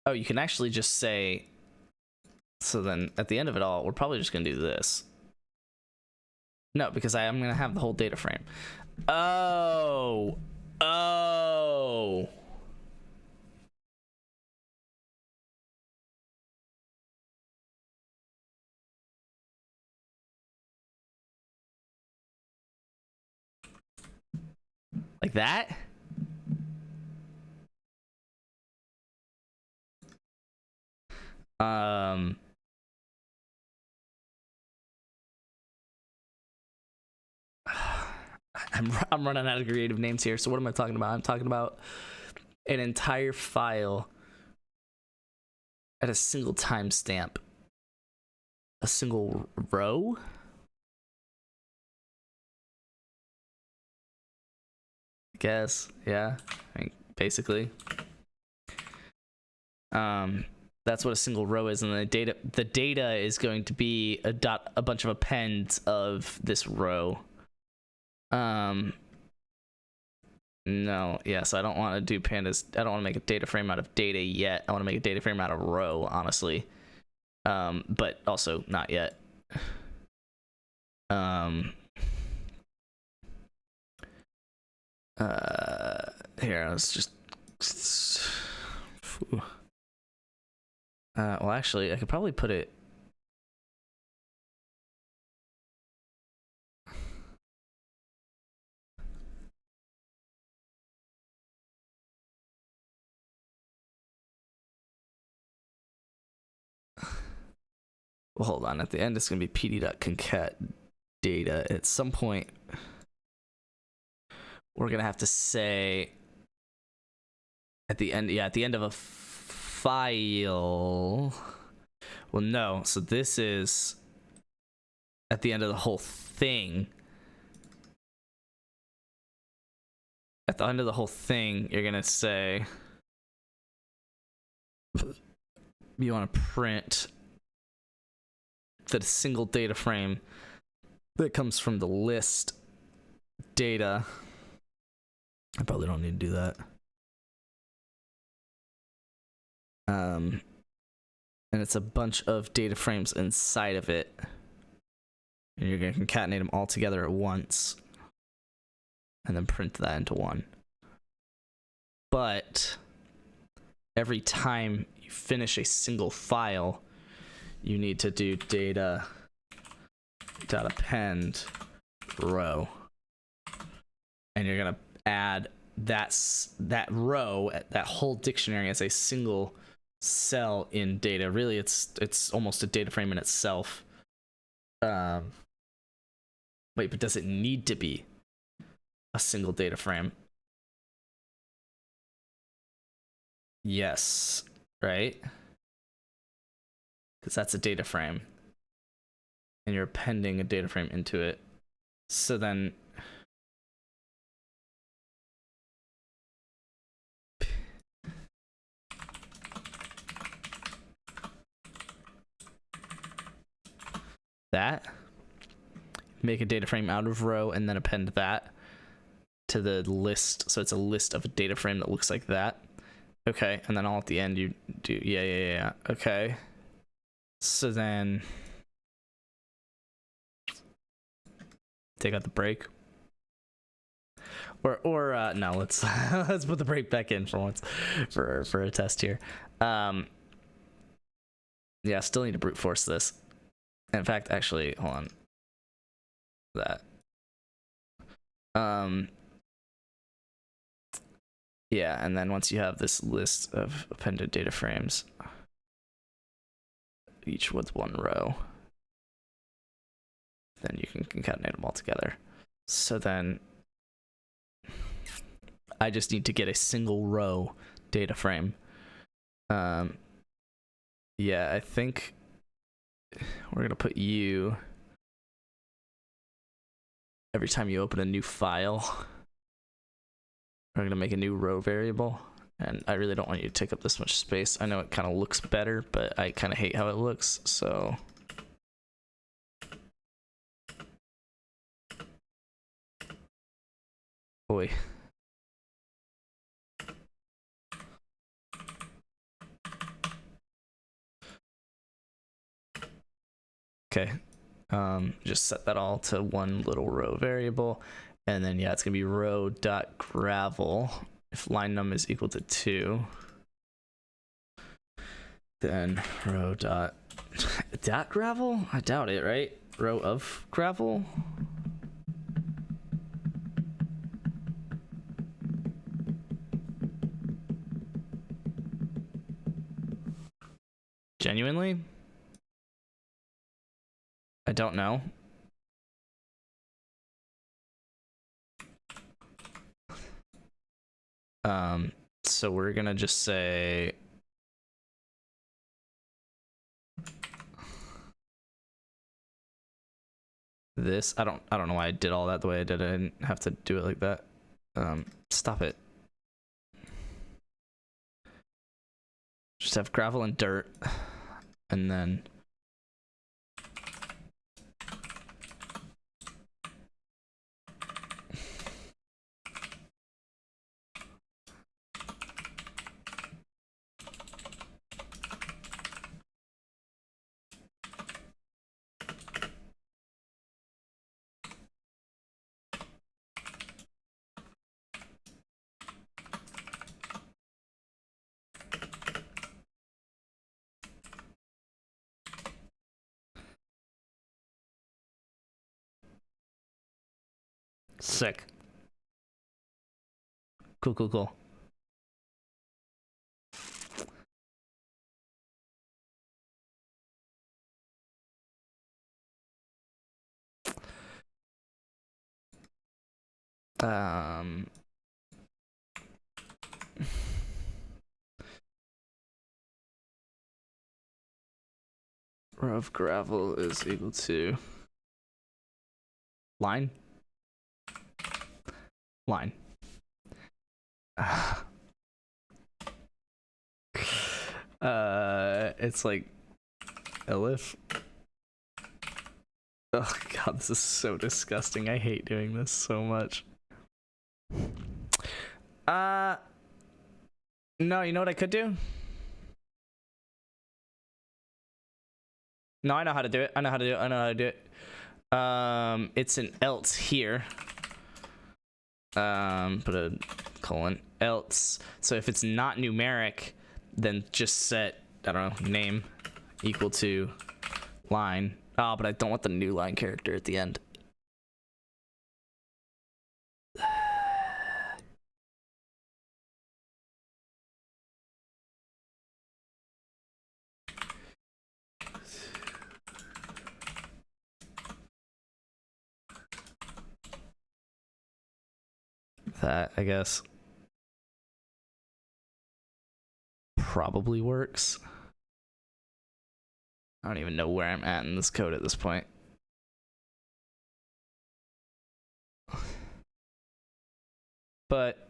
Oh, you can actually just say, so then at the end of it all, we're probably just going to do this. No, because I'm going to have the whole data frame. Oh. Like that? I'm running out of creative names here. So what am I talking about? I'm talking about an entire file at a single timestamp. A single row? I guess, yeah. I mean, basically. That's what a single row is, and the data is going to be a bunch of appends of this row. No, yeah, so I don't want to do pandas. I don't want to make a data frame out of data yet. I want to make a data frame out of row, honestly. But also not yet. Here, let's just. Well, actually, I could probably put it. Well, hold on. At the end, it's going to be pd.concat data. At some point, we're going to have to say at the end, yeah, at the end of a file. Well, no. So this is at the end of the whole thing. at the end of the whole thing, you're gonna say you want to print the single data frame that comes from the list data. I probably don't need to do that. And it's a bunch of data frames inside of it. And you're going to concatenate them all together at once. And then print that into one. But every time you finish a single file, you need to do data.append row. And you're going to add that row, that whole dictionary as a single cell in data. Really, it's almost a data frame in itself. Wait, but does it need to be a single data frame? Yes, right? Because that's a data frame. And you're appending a data frame into it. So then that, make a data frame out of row, and then append that to the list. So it's a list of a data frame that looks like that. Okay, and then all at the end you do, yeah. Okay. So then take out the break. Or no, let's let's put the break back in for once for a test here. Yeah, still need to brute force this. In fact, actually, hold on. That. Yeah, and then once you have this list of appended data frames, each with one row, then you can concatenate them all together. So then I just need to get a single row data frame. Yeah, I think we're gonna put you every time you open a new file. We're gonna make a new row variable, and I really don't want you to take up this much space. I know it kind of looks better, but I kind of hate how it looks, so boy. Okay, just set that all to one little row variable, and then yeah, it's gonna be row.gravel. If line num is equal to 2, then row.dot gravel? I doubt it, right? Row of gravel? Genuinely? I don't know. So we're gonna just say this. I don't know why I did all that the way I did it. I didn't have to do it like that. Stop it. Just have gravel and dirt, and then sick. Cool. Row of gravel is equal to line. It's like Elif. Oh god, this is so disgusting. I hate doing this so much. No, you know what I could do? No, I know how to do it. I know how to do it. I know how to do it. It's an else here. Put a colon else. So if it's not numeric, then just set, I don't know, name equal to line. Oh, but I don't want the new line character at the end. That, I guess, probably works. I don't even know where I'm at in this code at this point. But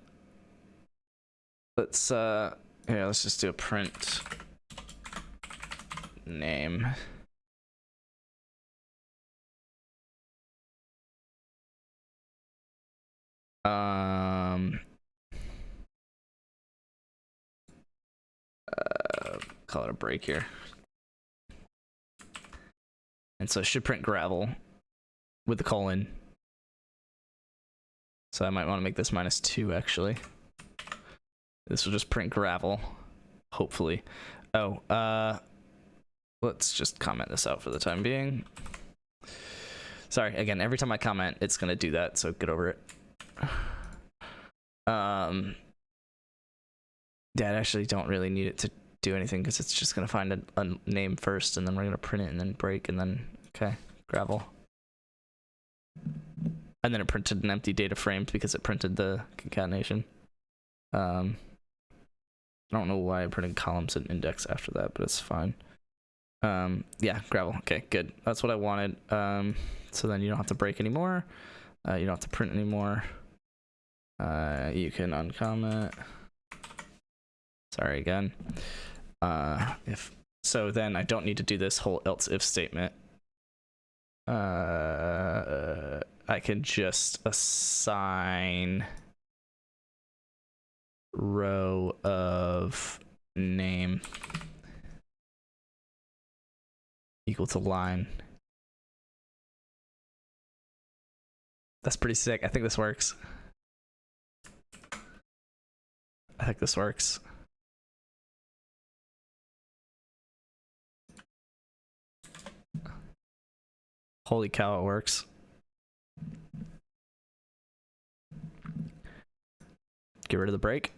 let's here, let's just do a print name. Call it a break here. And so it should print gravel with the colon. So I might want to make this -2 actually. This will just print gravel, hopefully. Oh, let's just comment this out for the time being. Sorry, again, every time I comment, it's gonna do that, so get over it. Yeah, I actually don't really need it to do anything because it's just gonna find a name first, and then we're gonna print it and then break, and then okay, gravel. And then it printed an empty data frame because it printed the concatenation. I don't know why I printed columns and index after that, but it's fine. Yeah, gravel. Okay, good. That's what I wanted. So then you don't have to break anymore. You don't have to print anymore. You can uncomment. Sorry again. If so, then I don't need to do this whole else if statement. I can just assign row of name equal to line. That's pretty sick. I think this works. I think this works. Holy cow, it works. Get rid of the break.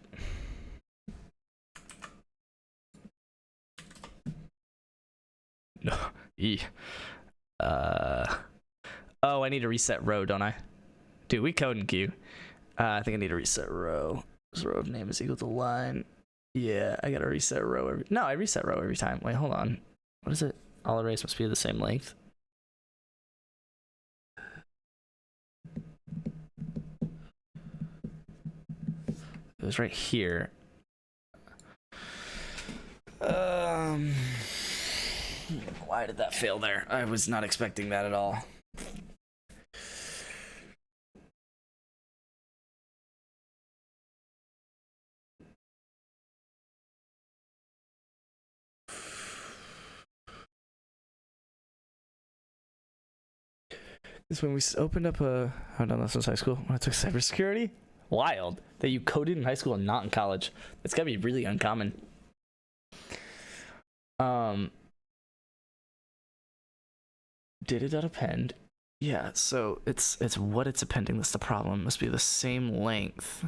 No. Oh, I need to reset row, don't I? Dude, we code in Q. I think I need to reset row. This row of name is equal to line. Yeah, I gotta reset row every. No, I reset row every time. Wait, hold on. What is it? All arrays must be the same length. It was right here. Why did that fail there? I was not expecting that at all. This when we opened up a. I've done this since high school. When I took cybersecurity. Wild that you coded in high school and not in college. That's gotta be really uncommon. Did it append? Yeah, so it's what it's appending that's the problem. It must be the same length.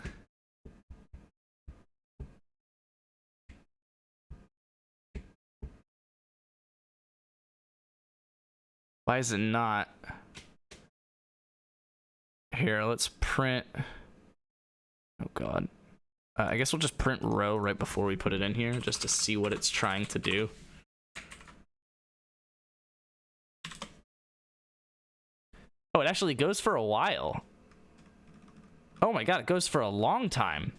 Why is it not? Here, let's print. Oh god. I guess we'll just print row right before we put it in here just to see what it's trying to do. Oh, it actually goes for a while. Oh my god, it goes for a long time.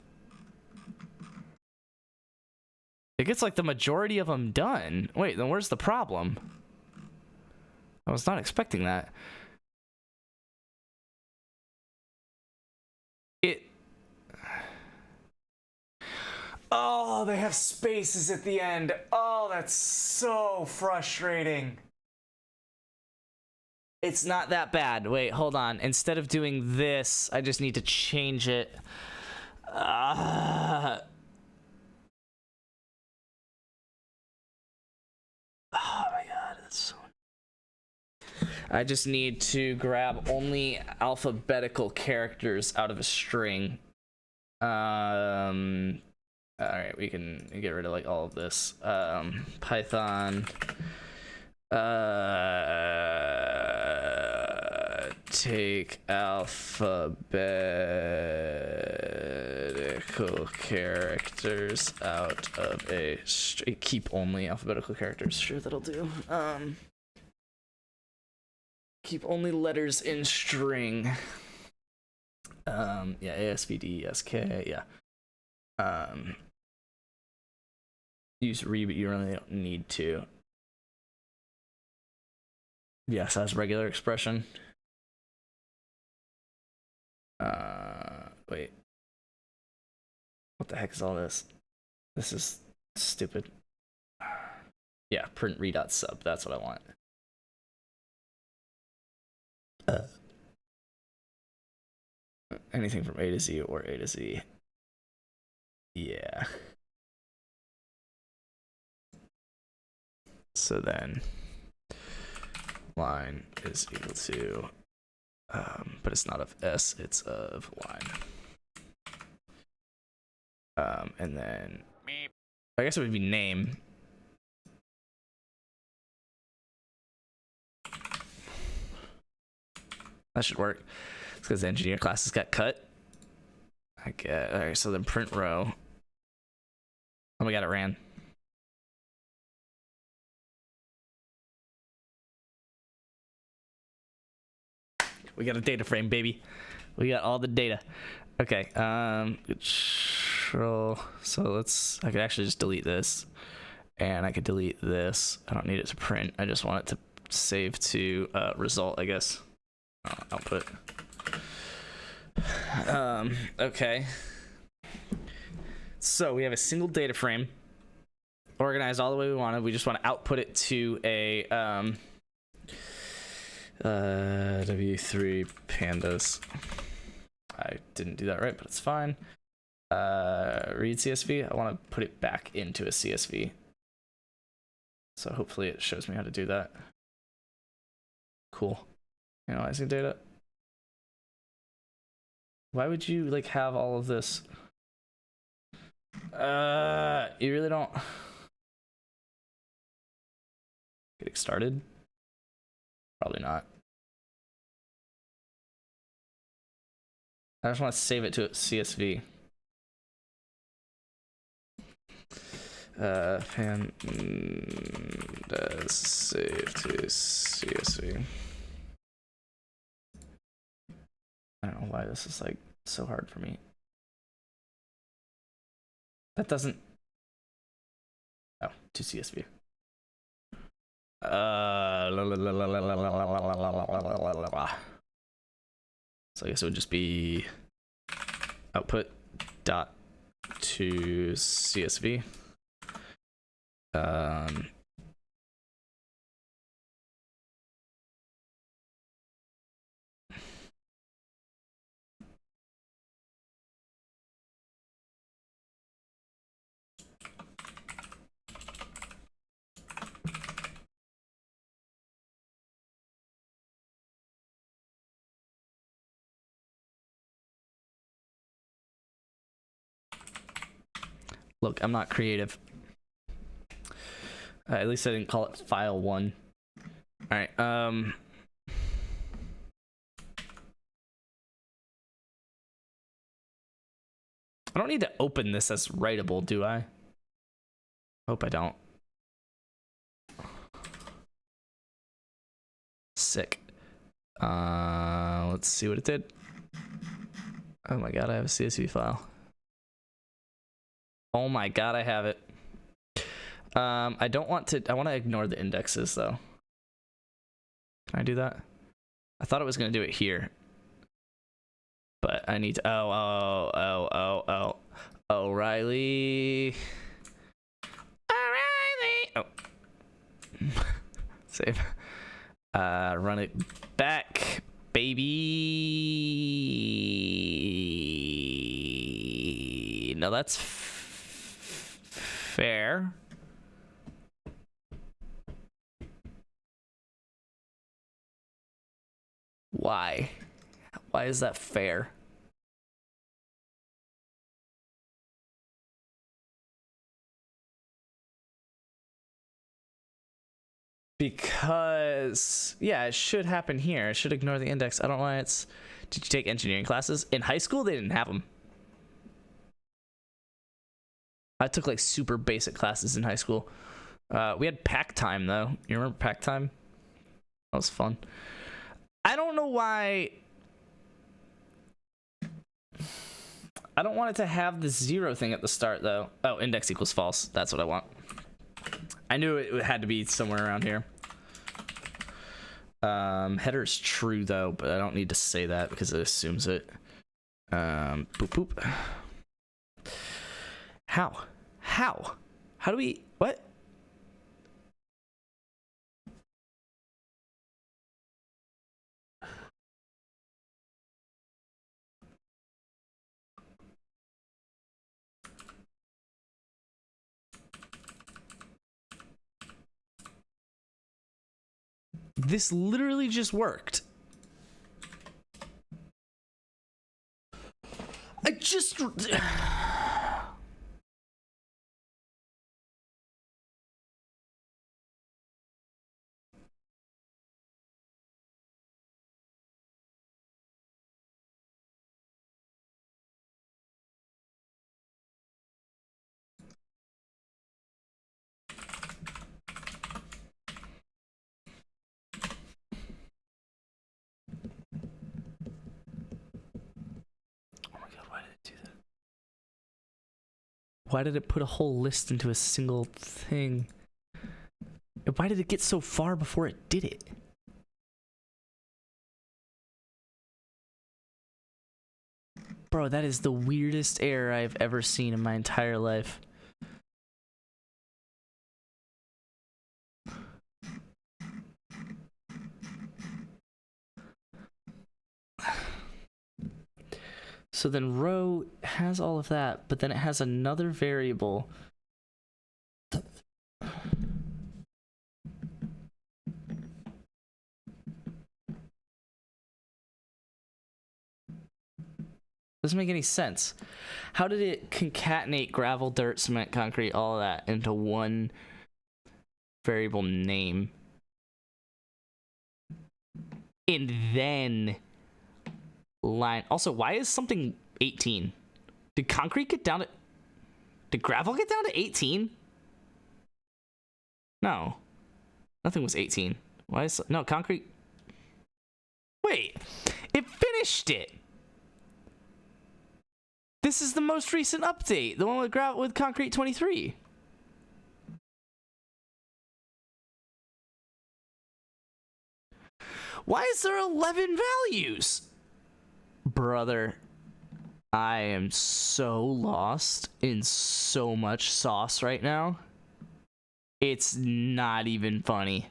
It gets like the majority of them done. Wait, then where's the problem? I was not expecting that. Oh, they have spaces at the end. Oh, that's so frustrating. It's not that bad. Wait, hold on. Instead of doing this, I just need to change it. Oh my god, that's so... I just need to grab only alphabetical characters out of a string. All right, we can get rid of like all of this. Python. Take alphabetical characters out of a string. Keep only alphabetical characters. Sure, that'll do. Keep only letters in string. Yeah, ASVD, SK, yeah. Use re, but you really don't need to. Yes, as regular expression. Wait. What the heck is all this? This is stupid. Yeah, print re.sub, that's what I want. Anything from A to Z or A to Z. Yeah. So then line is equal to, but it's not of S, it's of line. And then I guess it would be name. That should work. It's because the engineer classes got cut. I get. All right, so then print row. Oh my god, it ran. We got a data frame, baby. We got all the data. Okay. Control. So I could actually just delete this, and I could delete this. I don't need it to print. I just want it to save to result, I guess. Output. Okay. So we have a single data frame, organized all the way we want it. We just want to output it to a W3 pandas. I didn't do that right, but it's fine. Read CSV. I want to put it back into a CSV. So hopefully it shows me how to do that. Cool. Analyzing data. Why would you like have all of this? You really don't. Getting started? Probably not. I just want to save it to CSV. Pandas save to CSV. I don't know why this is like so hard for me. That doesn't. Oh, to CSV. So I guess it would just be output dot to CSV. Look, I'm not creative. At least I didn't call it file one. All right. I don't need to open this as writable, do I? Hope I don't. Sick. Let's see what it did. Oh my god, I have a CSV file. Oh my god, I have it. I don't want to. I want to ignore the indexes though. Can I do that? I thought I was gonna do it here, but I need to. Oh, O'Reilly. Oh. Save. Run it back, baby. No, that's fair. Why? Why is that fair? Because, yeah, it should happen here. It should ignore the index. I don't know why it's... Did you take engineering classes? In high school, they didn't have them. I took, like, super basic classes in high school. We had pack time, though. You remember pack time? That was fun. I don't know why... I don't want it to have the 0 thing at the start, though. Oh, index equals false. That's what I want. I knew it had to be somewhere around here. Header is true, though, but I don't need to say that because it assumes it. Boop, boop. How? How do we... What? This literally just worked. I just... Why did it put a whole list into a single thing? And why did it get so far before it did it? Bro, that is the weirdest error I've ever seen in my entire life. So then row has all of that, but then it has another variable. Doesn't make any sense. How did it concatenate gravel, dirt, cement, concrete, all of that into one variable name? And then line. Also, why is something 18? Did concrete get down to... Did gravel get down to 18? No. Nothing was 18. Why is... No, concrete... Wait. It finished it. This is the most recent update. The one with concrete 23. Why is there 11 values? Brother, I am so lost in so much sauce right now. It's not even funny.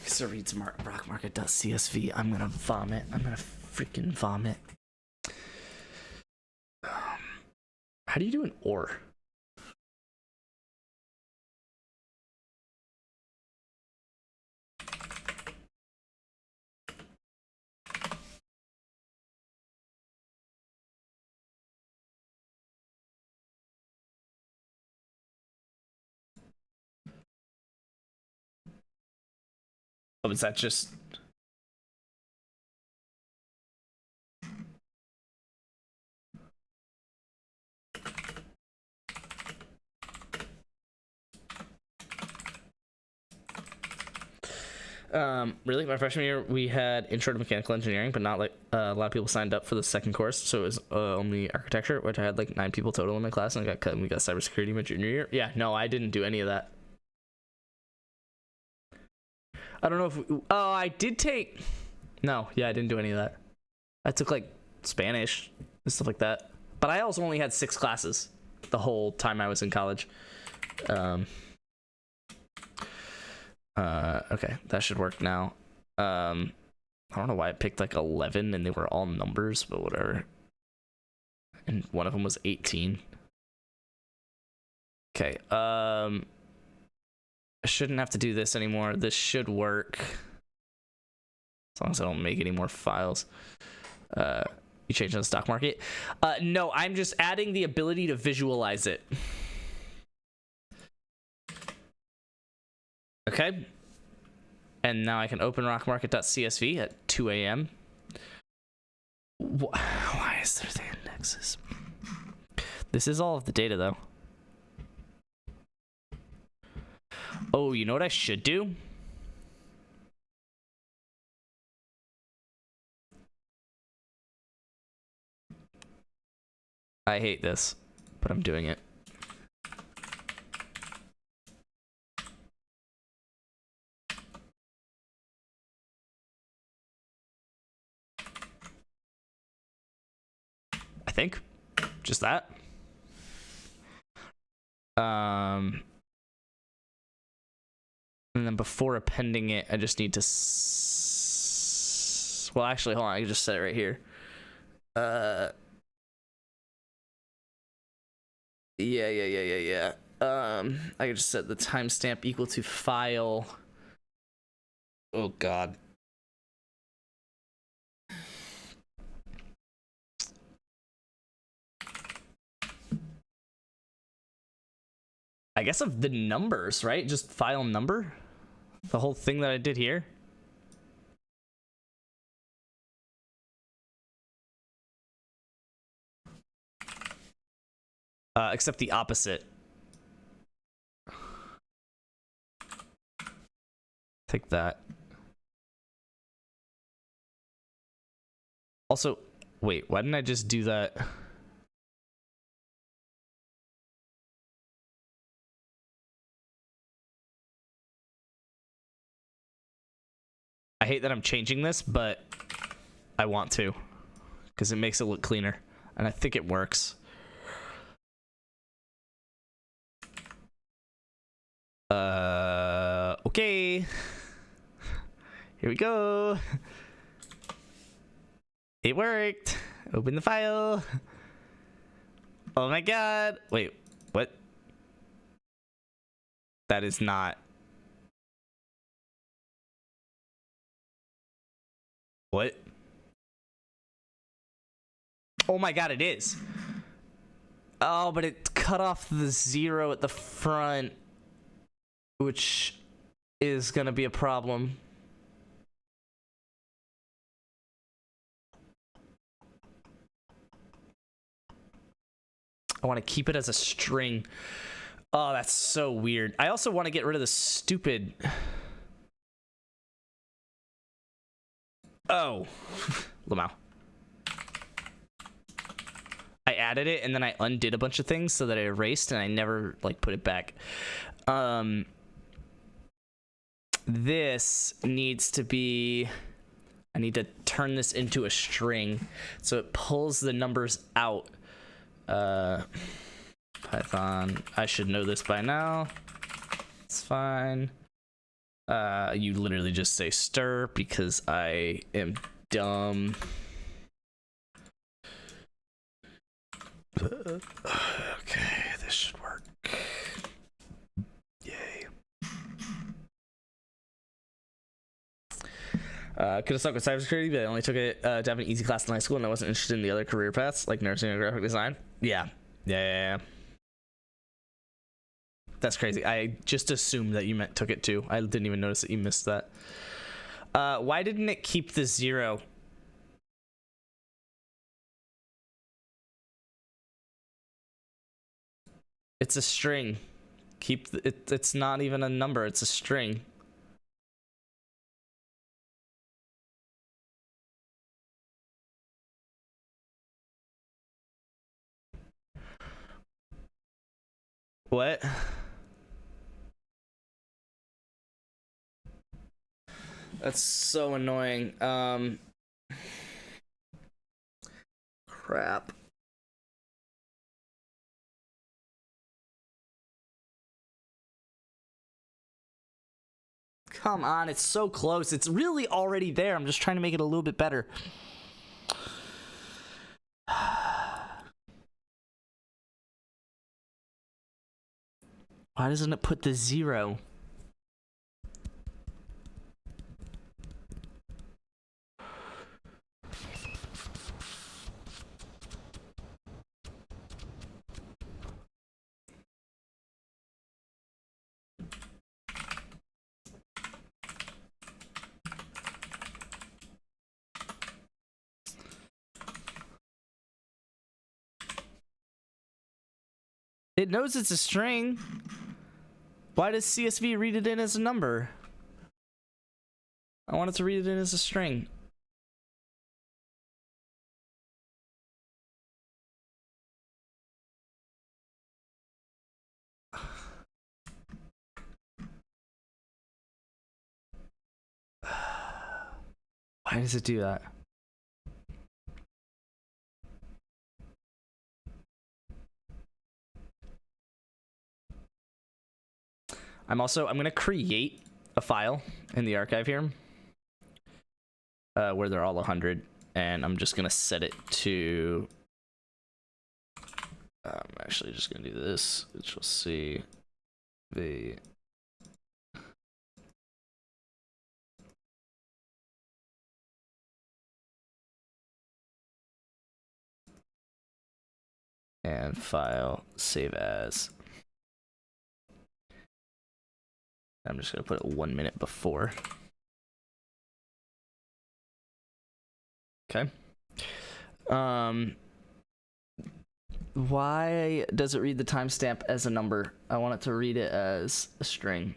So reads rockmarket.csv. I'm gonna vomit. I'm gonna freaking vomit. How do you do an or? Oh, is that just... Really, my freshman year we had intro to mechanical engineering, but not like a lot of people signed up for the second course, so it was only architecture, which I had like 9 people total in my class, and I got cut. And we got cybersecurity my junior year. Yeah, no, I didn't do any of that. I don't know if I did take. No, yeah, I didn't do any of that. I took like Spanish and stuff like that, but I also only had 6 classes the whole time I was in college. Okay, that should work now. I don't know why I picked like 11 and they were all numbers, but whatever. And one of them was 18. Okay, I shouldn't have to do this anymore. This should work. As long as I don't make any more files. You changed on the stock market? No, I'm just adding the ability to visualize it. Okay. And now I can open rockmarket.csv at 2 a.m. Why is there the indexes? This is all of the data, though. Oh, you know what I should do? I hate this, but I'm doing it. I think just that. And then before appending it, I just need to well, actually, hold on, I can just set it right here. Yeah. I can just set the timestamp equal to file. Oh God. I guess of the numbers, right? Just file number. The whole thing that I did here. Except the opposite. Take that. Also, wait, why didn't I just do that? I hate that I'm changing this, but I want to, because it makes it look cleaner, and I think it works. Okay. Here we go. It worked. Open the file. Oh my God. Wait, what? That is not. What? Oh my God, it is. Oh, but it cut off the 0 at the front, which is gonna be a problem. I want to keep it as a string. Oh, that's so weird. I also want to get rid of the stupid. Oh, Lamau. I added it and then I undid a bunch of things so that I erased and I never like put it back. This needs to be. I need to turn this into a string so it pulls the numbers out. Python. I should know this by now. It's fine. You literally just say stir because I am dumb. Okay, this should work. Yay. Could have stuck with cybersecurity, but I only took it to have an easy class in high school, and I wasn't interested in the other career paths like nursing or graphic design. Yeah. That's crazy. I just assumed that you meant took it too. I didn't even notice that you missed that. Why didn't it keep the 0? It's a string. Keep it. It's not even a number. It's a string. What? That's so annoying. Crap. Come on, it's so close. It's really already there. I'm just trying to make it a little bit better. Why doesn't it put the 0? It knows it's a string. Why does CSV read it in as a number? I want it to read it in as a string. Why does it do that? I'm gonna create a file in the archive here where they're all 100, and I'm just gonna set it to. I'm actually just gonna do this, which we'll see the. And file, save as. I'm just gonna put it 1 minute before. Okay. Why does it read the timestamp as a number? I want it to read it as a string.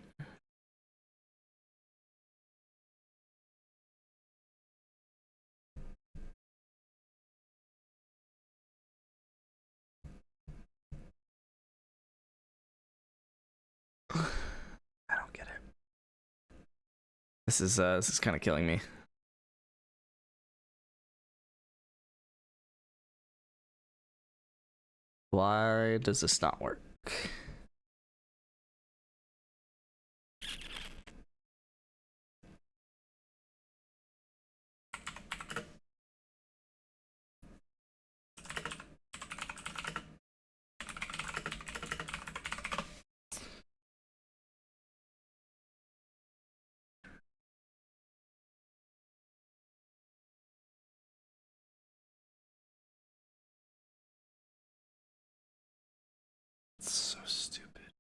I don't get it. This is kind of killing me. Why does this not work? It's so stupid.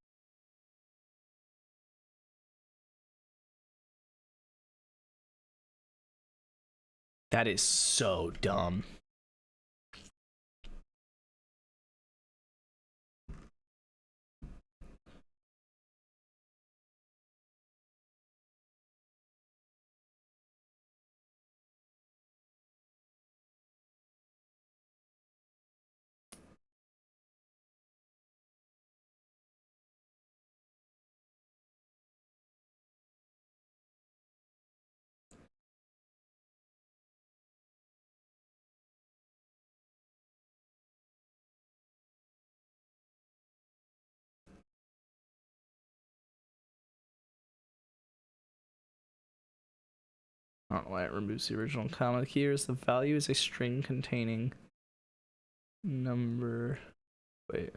That is so dumb. I don't know why it removes the original comma here. Is the value is a string containing number. Wait.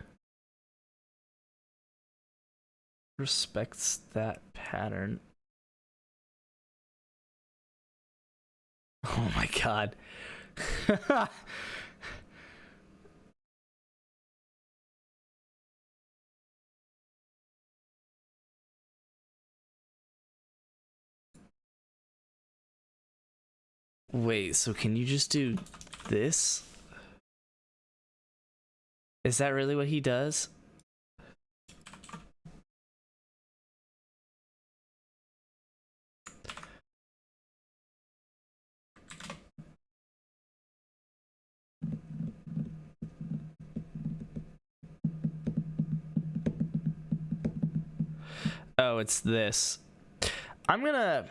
Respects that pattern. Oh my god. Wait, so can you just do this? Is that really what he does? Oh, it's this. I'm gonna...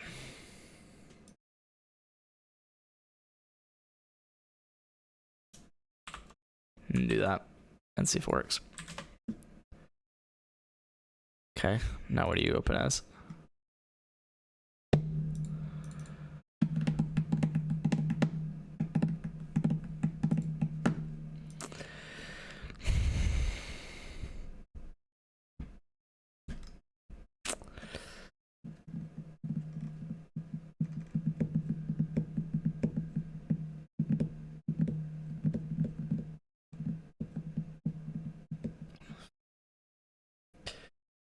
do that and see if it works. Okay, now what do you open as?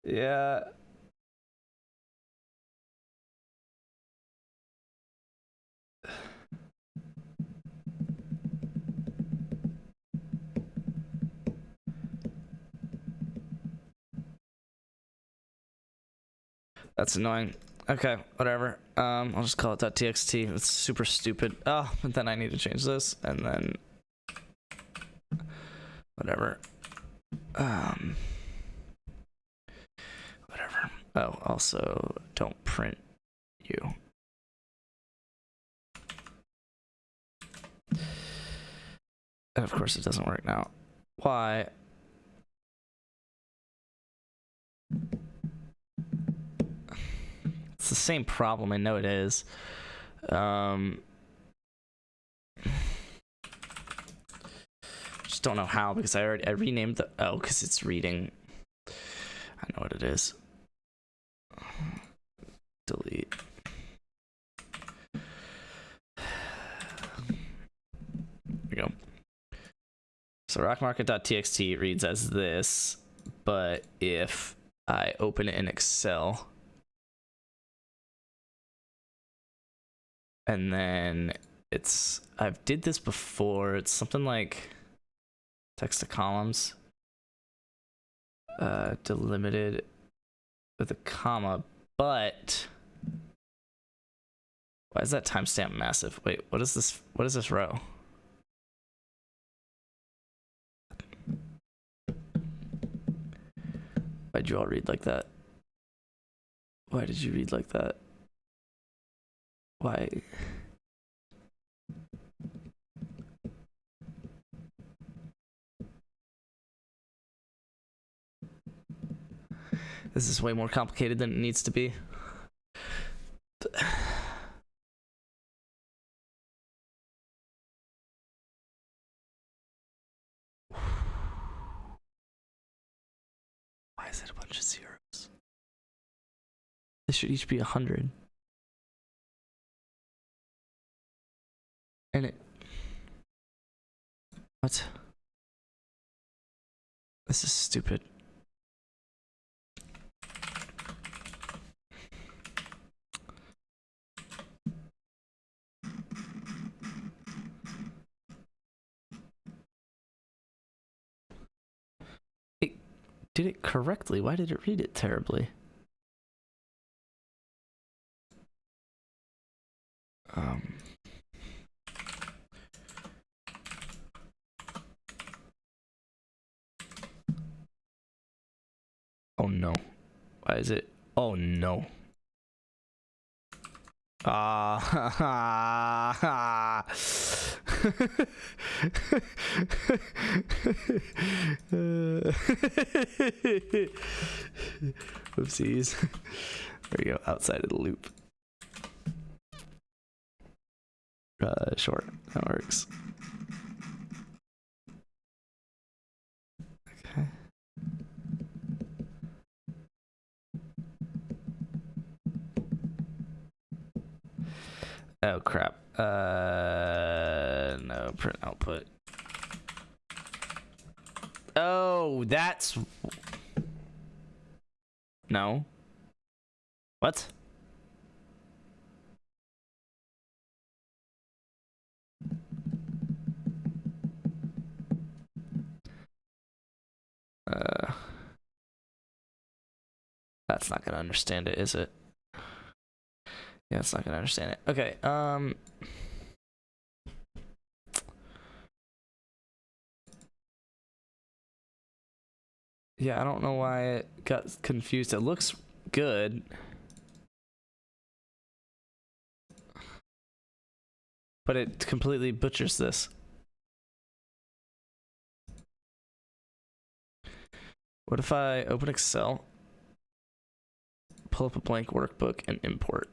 Yeah. That's annoying. Okay, whatever. I'll just call it .txt. It's super stupid. Oh, but then I need to change this, and then whatever. Whatever. Oh, also don't print you. And of course it doesn't work now. Why? It's the same problem, I know it is. Just don't know how, because I renamed the because it's reading. I know what it is. Delete. There we go. So rockmarket.txt reads as this, but if I open it in Excel and then I've did this before, it's something like text to columns, delimited with a comma, but why is that timestamp massive? Wait, what is this row? Why'd you all read like that? Why did you read like that? Why? This is way more complicated than it needs to be. Why is it a bunch of zeros? They should each be 100. And it... What? This is stupid. It did it correctly. Why did it read it terribly? Oh no. Why is it? Oh no. Whoopsies. There we go, outside of the loop. Sure, that works. Okay. Oh crap. No, print output. Oh, that's... No. What? That's not gonna understand it, is it? Yeah, it's not gonna understand it. Okay, yeah, I don't know why it got confused. It looks good. But it completely butchers this. What if I open Excel, pull up a blank workbook, and import?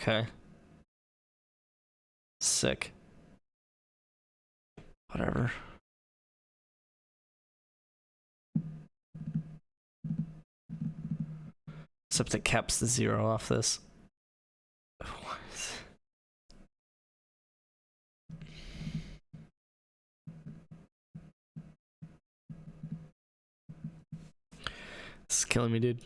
Okay. Sick. Whatever. Except it caps the 0 off this. What? This is killing me, dude.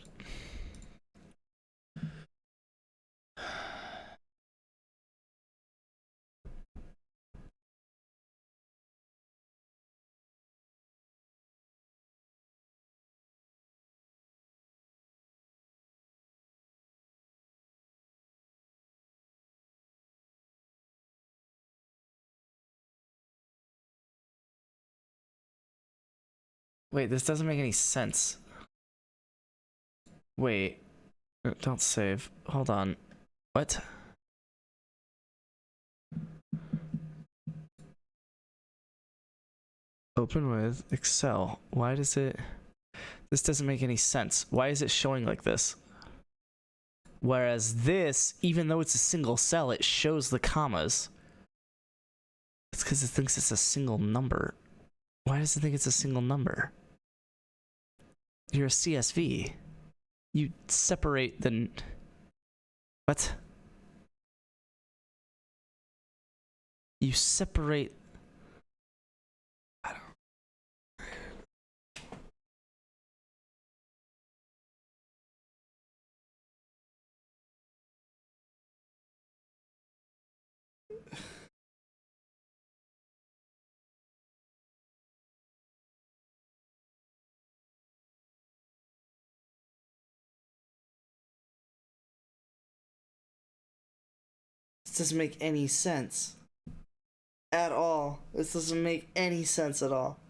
Wait, this doesn't make any sense. Wait. Don't save. Hold on. What? Open with Excel. Why does it... This doesn't make any sense. Why is it showing like this? Whereas this, even though it's a single cell, it shows the commas. It's because it thinks it's a single number. Why does it think it's a single number? You're a CSV. You separate the... What? You separate... I don't... This doesn't make any sense. At all. This doesn't make any sense at all.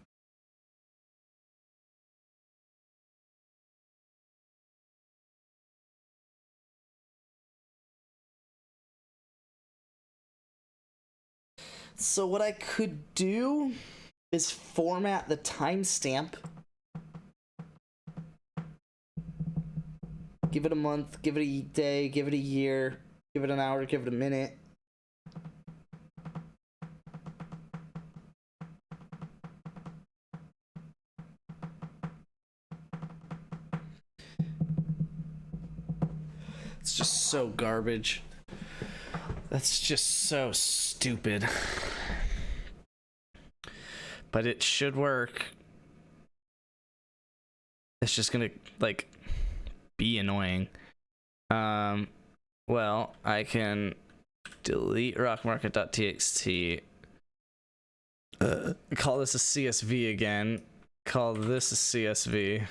So what I could do is format the timestamp. Give it a month, give it a day, give it a year, give it an hour, give it a minute. It's just so garbage. That's just so stupid. But it should work. It's just gonna, like, be annoying. Well, I can delete rockmarket.txt. Call this a CSV again. Call this a CSV.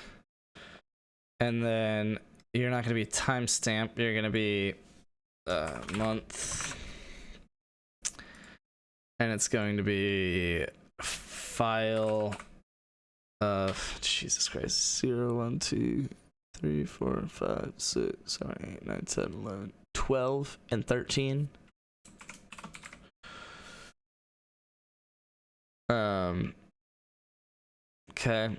And then you're not gonna be timestamp. You're gonna be month. And it's going to be file of Jesus Christ 0, 1, 2, 3, 4, 5, 6, 7, 8, 9, 10, 11, 12, and 13. Okay.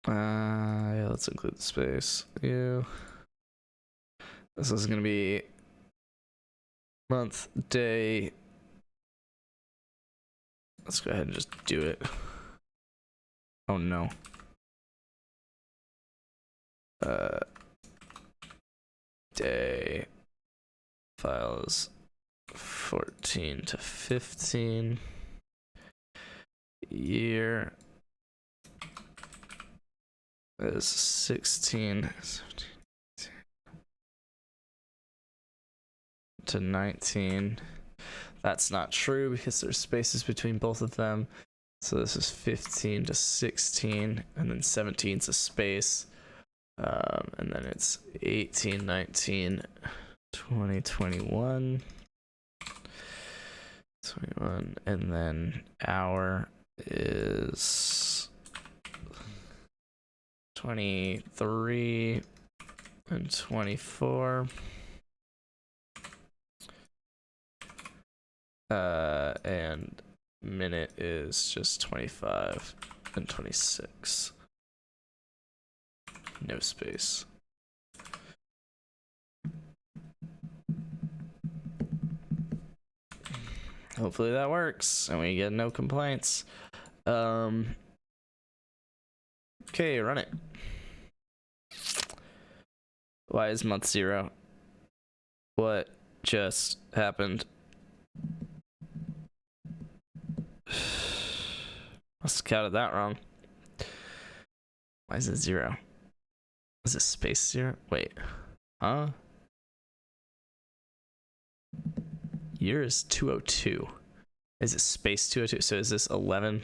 Yeah, let's include the space. You. This is gonna be month, day. Let's go ahead and just do it. Oh no. Day files 14 to 15. Year is 16 to 19. That's not true because there's spaces between both of them. So this is 15 to 16, and then 17 is a space. And then it's 18, 19, 20, 21. 21, and then hour is 23 and 24. And minute is just 25 and 26. No space. Hopefully that works and we get no complaints. Okay, run it. Why is month 0? What just happened? Must have counted that wrong. Why is it 0? Is it space 0? Wait. Huh? Year is 202. Is it space 202? So is this 11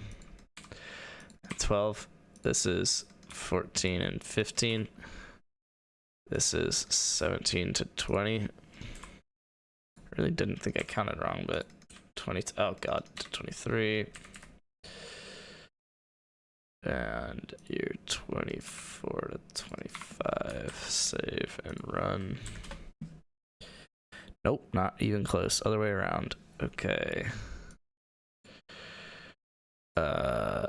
and 12? This is 14 and 15. This is 17 to 20. Really didn't think I counted wrong, but 20. Oh god, to 23. And year 24 to 25. Save and run. Nope, not even close. Other way around. Okay. 13,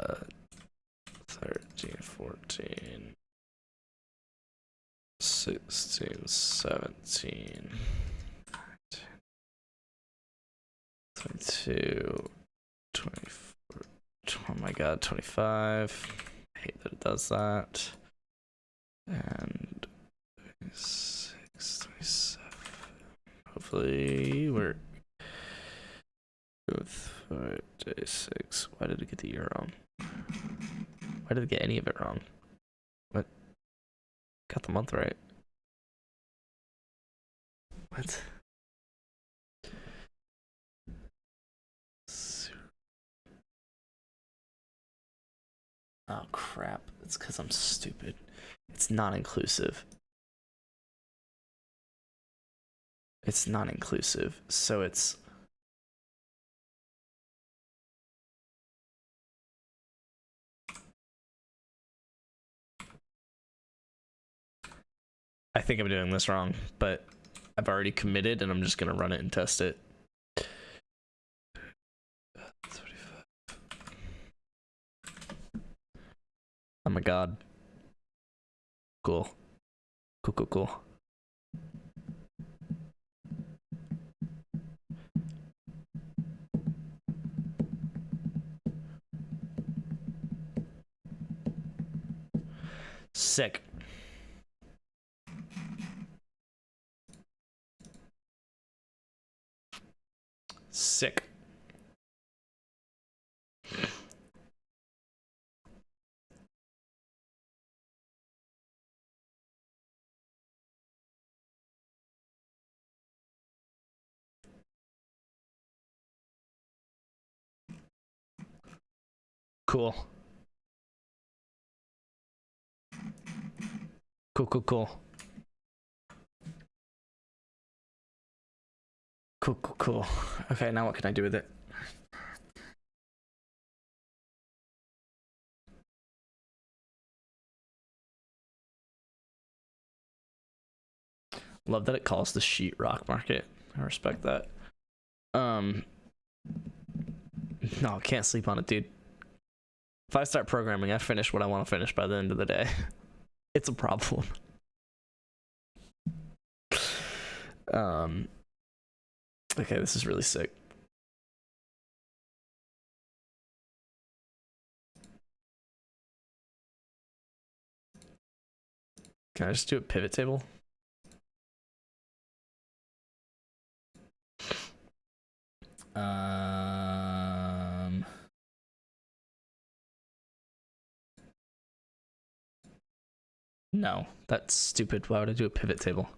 14, 16, 17, 22, 24. Oh my god, 25. I hate that it does that. And 26, 27. Hopefully work. With 5 day 6. Why did it get the year wrong? Why did it get any of it wrong? What? Got the month right. What? Oh crap. It's because I'm stupid. It's not inclusive. It's not inclusive. So it's... I think I'm doing this wrong, but I've already committed and I'm just going to run it and test it. 35. Oh my god. Cool. Cool. Sick. Sick. Cool. Cool. Cool. Okay, now what can I do with it? Love that it calls the sheet rock market. I respect that. No, can't sleep on it, dude. If I start programming, I finish what I want to finish by the end of the day. It's a problem. Okay, this is really sick. Can I just do a pivot table? No, that's stupid. Why would I do a pivot table?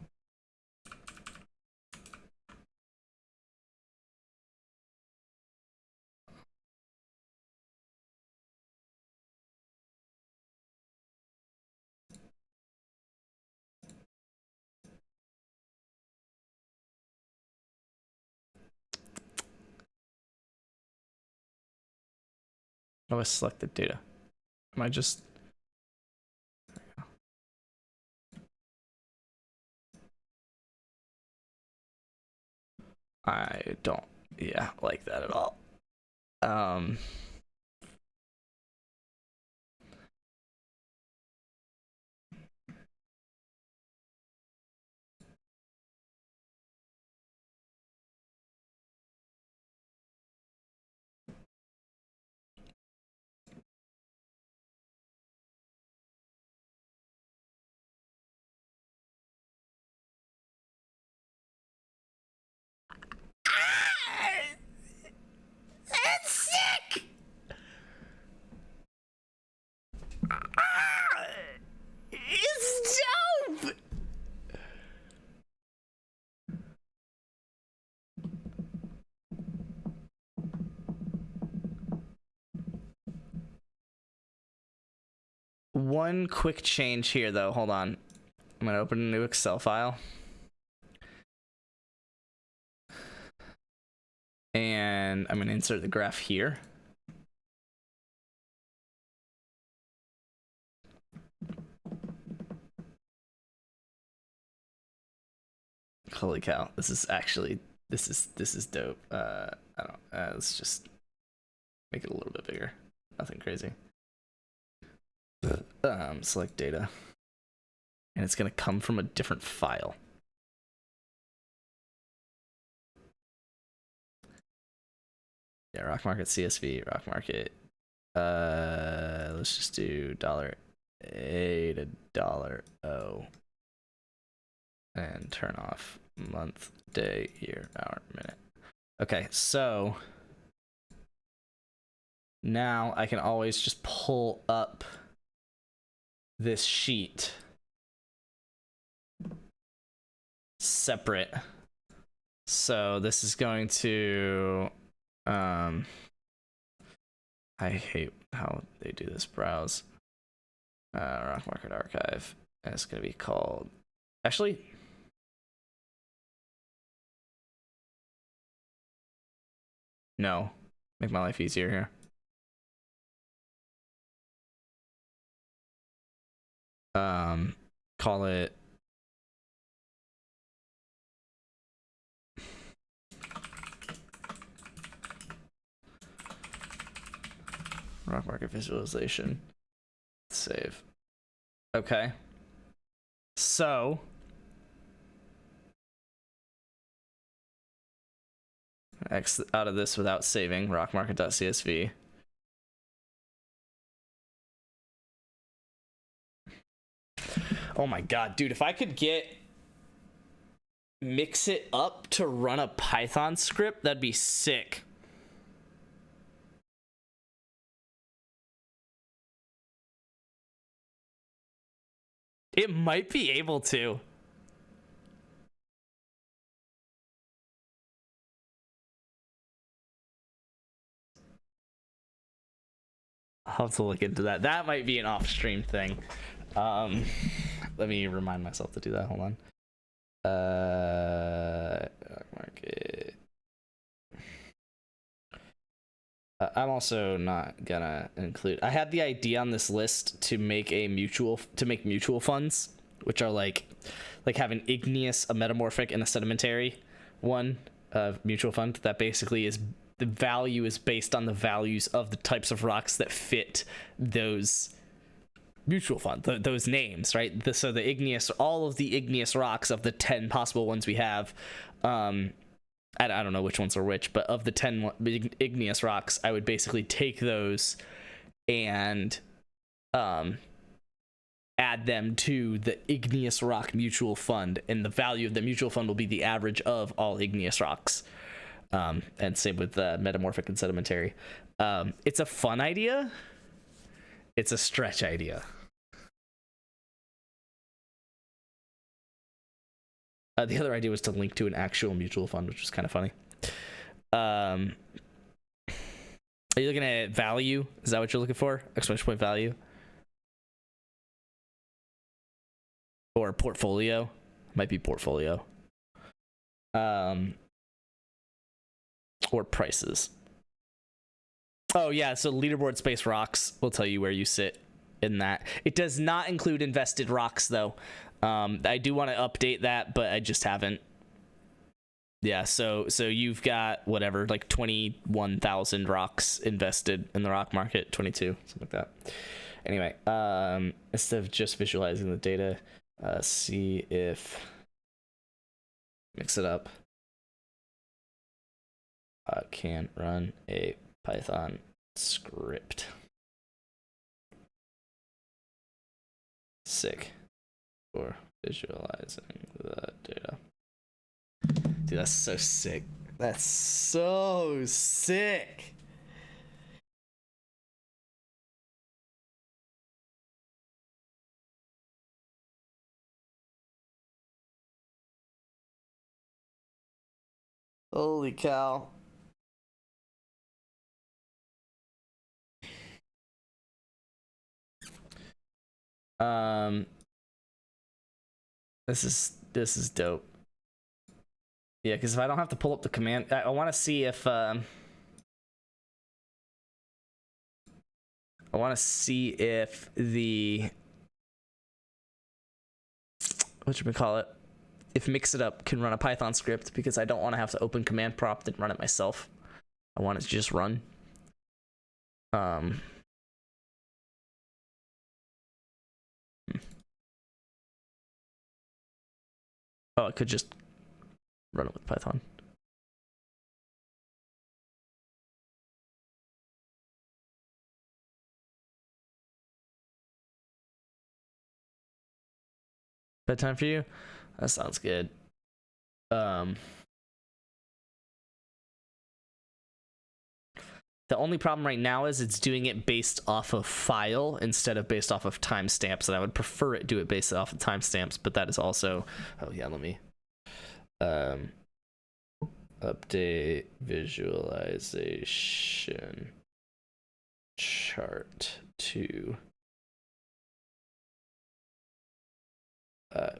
How do I select the data? Am I just... I don't, yeah, like that at all. That's sick! It's dope! One quick change here, though. Hold on. I'm gonna open a new Excel file. And I'm gonna insert the graph here. Holy cow, this is actually, this is dope. I don't, let's just make it a little bit bigger. Nothing crazy. Select data. And it's gonna come from a different file. Yeah, Rock Market CSV, Rock Market. Let's just do $A to $O. And turn off month, day, year, hour, minute. Okay, so now I can always just pull up this sheet separate. So this is going to, I hate how they do this. Browse, Rock Market Archive, and it's going to be called, actually, no, make my life easier here. Call it Rock Market Visualization. Save. Okay. So X out of this without saving. Rockmarket.csv. Oh my god, dude, if I could get mix it up to run a Python script, that'd be sick. It might be able to. I'll have to look into that. That might be an off-stream thing. Let me remind myself to do that. Hold on. Market. I'm also not gonna include. I had the idea on this list to make mutual funds, which are like have an igneous, a metamorphic, and a sedimentary one mutual fund that basically is the value is based on the values of the types of rocks that fit those mutual fund, those names, right? So the igneous, all of the igneous rocks of the 10 possible ones we have, I don't know which ones are which, but of the 10 igneous rocks, I would basically take those and add them to the igneous rock mutual fund, and the value of the mutual fund will be the average of all igneous rocks. And same with metamorphic and sedimentary. It's a fun idea. It's a stretch idea. The other idea was to link to an actual mutual fund, which was kind of funny. Are you looking at value? Is that what you're looking for? Exclamation point value? Or portfolio? Might be portfolio. Or prices. Oh yeah, so leaderboard space rocks will tell you where you sit in that. It does not include invested rocks though. I do want to update that, but I just haven't. Yeah, so you've got whatever, like 21,000 rocks invested in the rock market, 22, something like that. Anyway, instead of just visualizing the data, see if mix it up. Can run a Python script. Sick. For visualizing the data. Dude, that's so sick. That's so sick. Holy cow. This is dope. Yeah, because if I don't have to pull up the command, I want to see if I want to see if the whatchamacallit, if Mix It Up can run a Python script, because I don't want to have to open command prompt and run it myself. I want it to just run. Oh, I could just run it with Python. Bedtime for you? That sounds good. The only problem right now is it's doing it based off of file instead of based off of timestamps, and I would prefer it do it based off of timestamps, but that is also, oh yeah, let me update visualization chart to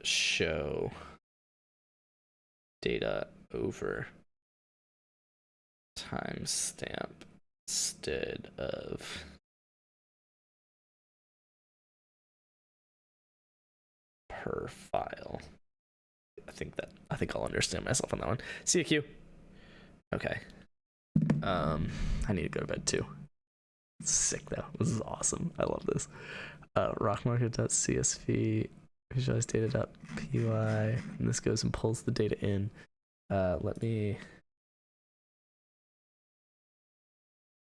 show data over timestamp instead of per file. I think I'll understand myself on that one. See you, Q. Okay. I need to go to bed too. It's sick though. This is awesome. I love this. Rockmarket.csv visualize data.py, and this goes and pulls the data in. Let me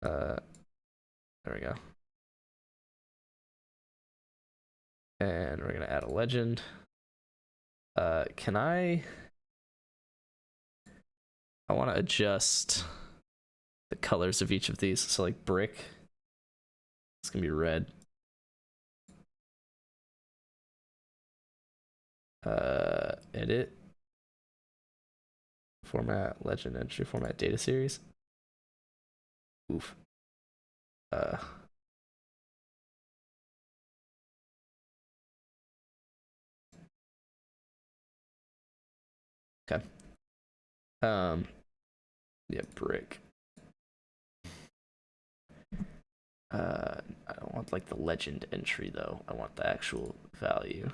there we go. And we're gonna add a legend. Can I want to adjust the colors of each of these. So like brick, it's gonna be red. Edit, format, legend, entry, format, data series. Oof. Okay. Yeah, brick. I don't want like the legend entry though. I want the actual value.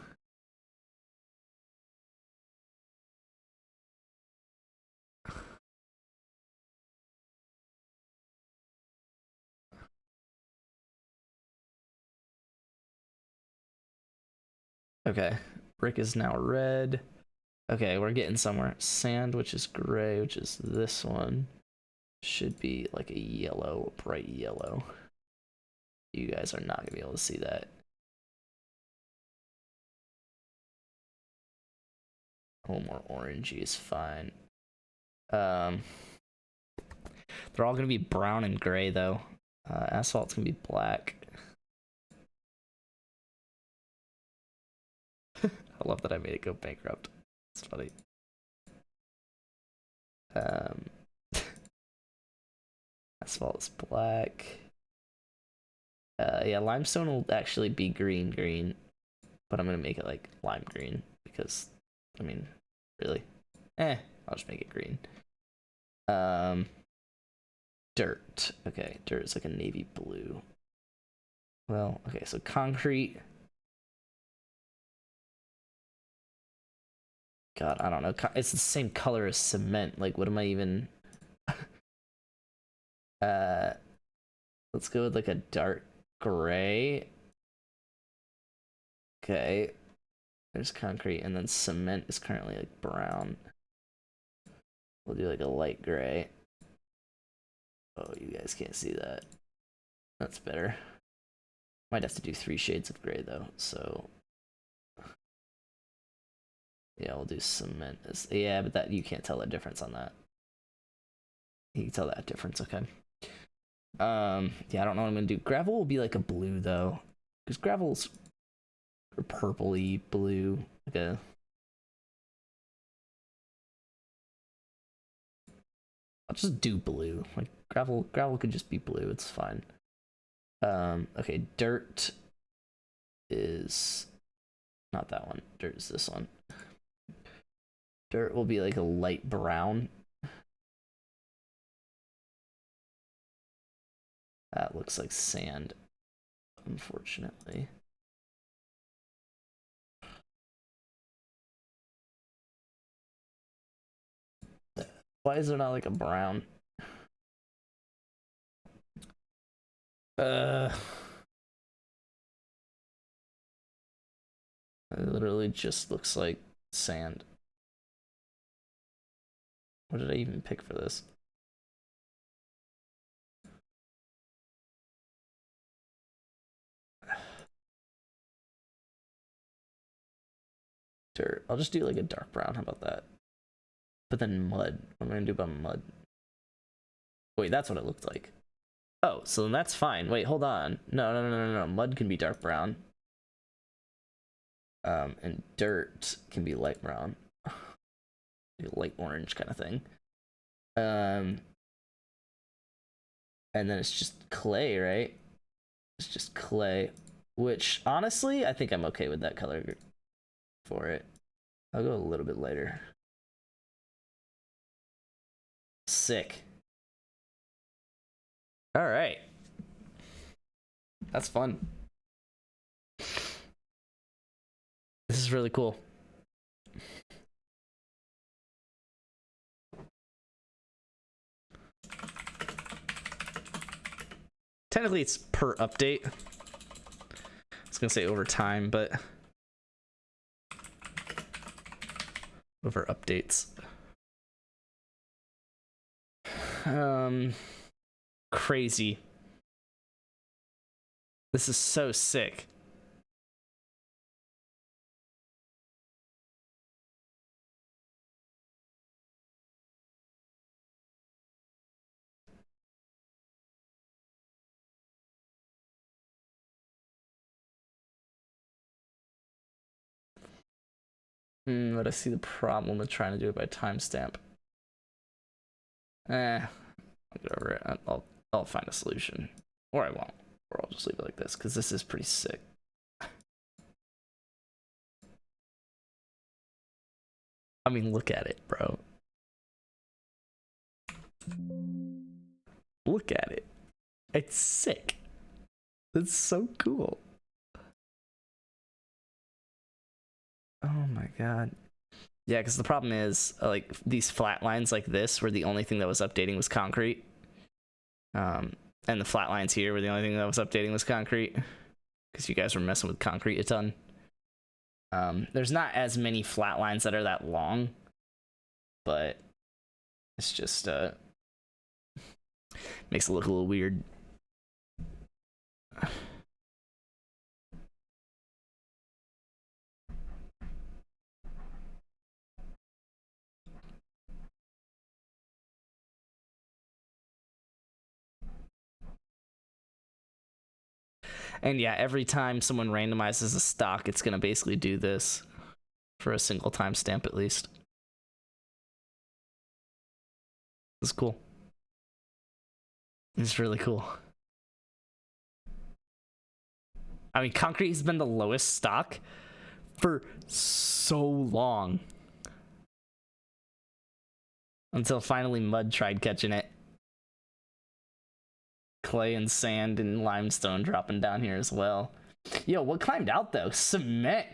Okay, brick is now red. Okay, we're getting somewhere. Sand, which is gray, which is this one, should be like a yellow, bright yellow. You guys are not gonna be able to see that. A little more orangey is fine. They're all gonna be brown and gray though. Asphalt's gonna be black. I love that I made it go bankrupt. It's funny. Asphalt is black. Yeah, limestone will actually be green, but I'm gonna make it like lime green because, I mean, really, I'll just make it green. dirt. Okay, dirt is like a navy blue. Well, okay, so concrete. God, I don't know. It's the same color as cement. Like, what am I even? Let's go with like a dark gray. Okay. There's concrete, and then cement is currently like brown. We'll do like a light gray. Oh, you guys can't see that. That's better. Might have to do 3 shades of gray though, so yeah, we'll do cement. Yeah, but that you can't tell the difference on that. You can tell that difference, okay. Yeah, I don't know what I'm gonna do. Gravel will be like a blue though, because gravel's purpley blue, like a. I'll just do blue. Like gravel could just be blue. It's fine. Okay, dirt is not that one. Dirt is this one. Dirt will be like a light brown. That looks like sand, unfortunately. Why is there not like a brown? It literally just looks like sand. What did I even pick for this? Dirt. I'll just do like a dark brown. How about that? But then mud. What am I gonna do about mud? Wait, that's what it looked like. Oh, so then that's fine. Wait, hold on. No. Mud can be dark brown. And dirt can be light brown. Light orange kind of thing. And then it's just clay, right? It's just clay. Which, honestly, I think I'm okay with that color for it. I'll go a little bit lighter. Sick. All right. That's fun. This is really cool. Technically, it's per update. I was gonna say over time, but over updates. Crazy. This is so sick. But I see the problem with trying to do it by timestamp. I'll get over it. I'll find a solution. Or I won't. Or I'll just leave it like this, because this is pretty sick. I mean, look at it, bro. Look at it. It's sick. It's so cool. Oh my god. Yeah, because the problem is, like, these flat lines like this were the only thing that was updating was concrete. And the flat lines here were the only thing that was updating was concrete. Because you guys were messing with concrete a ton. There's not as many flat lines that are that long. But it's just, makes it look a little weird. And yeah, every time someone randomizes a stock, it's going to basically do this for a single timestamp at least. It's cool. It's really cool. I mean, concrete has been the lowest stock for so long. Until finally mud tried catching it. clay and sand and limestone dropping down here as well. Yo, what climbed out though? Cement.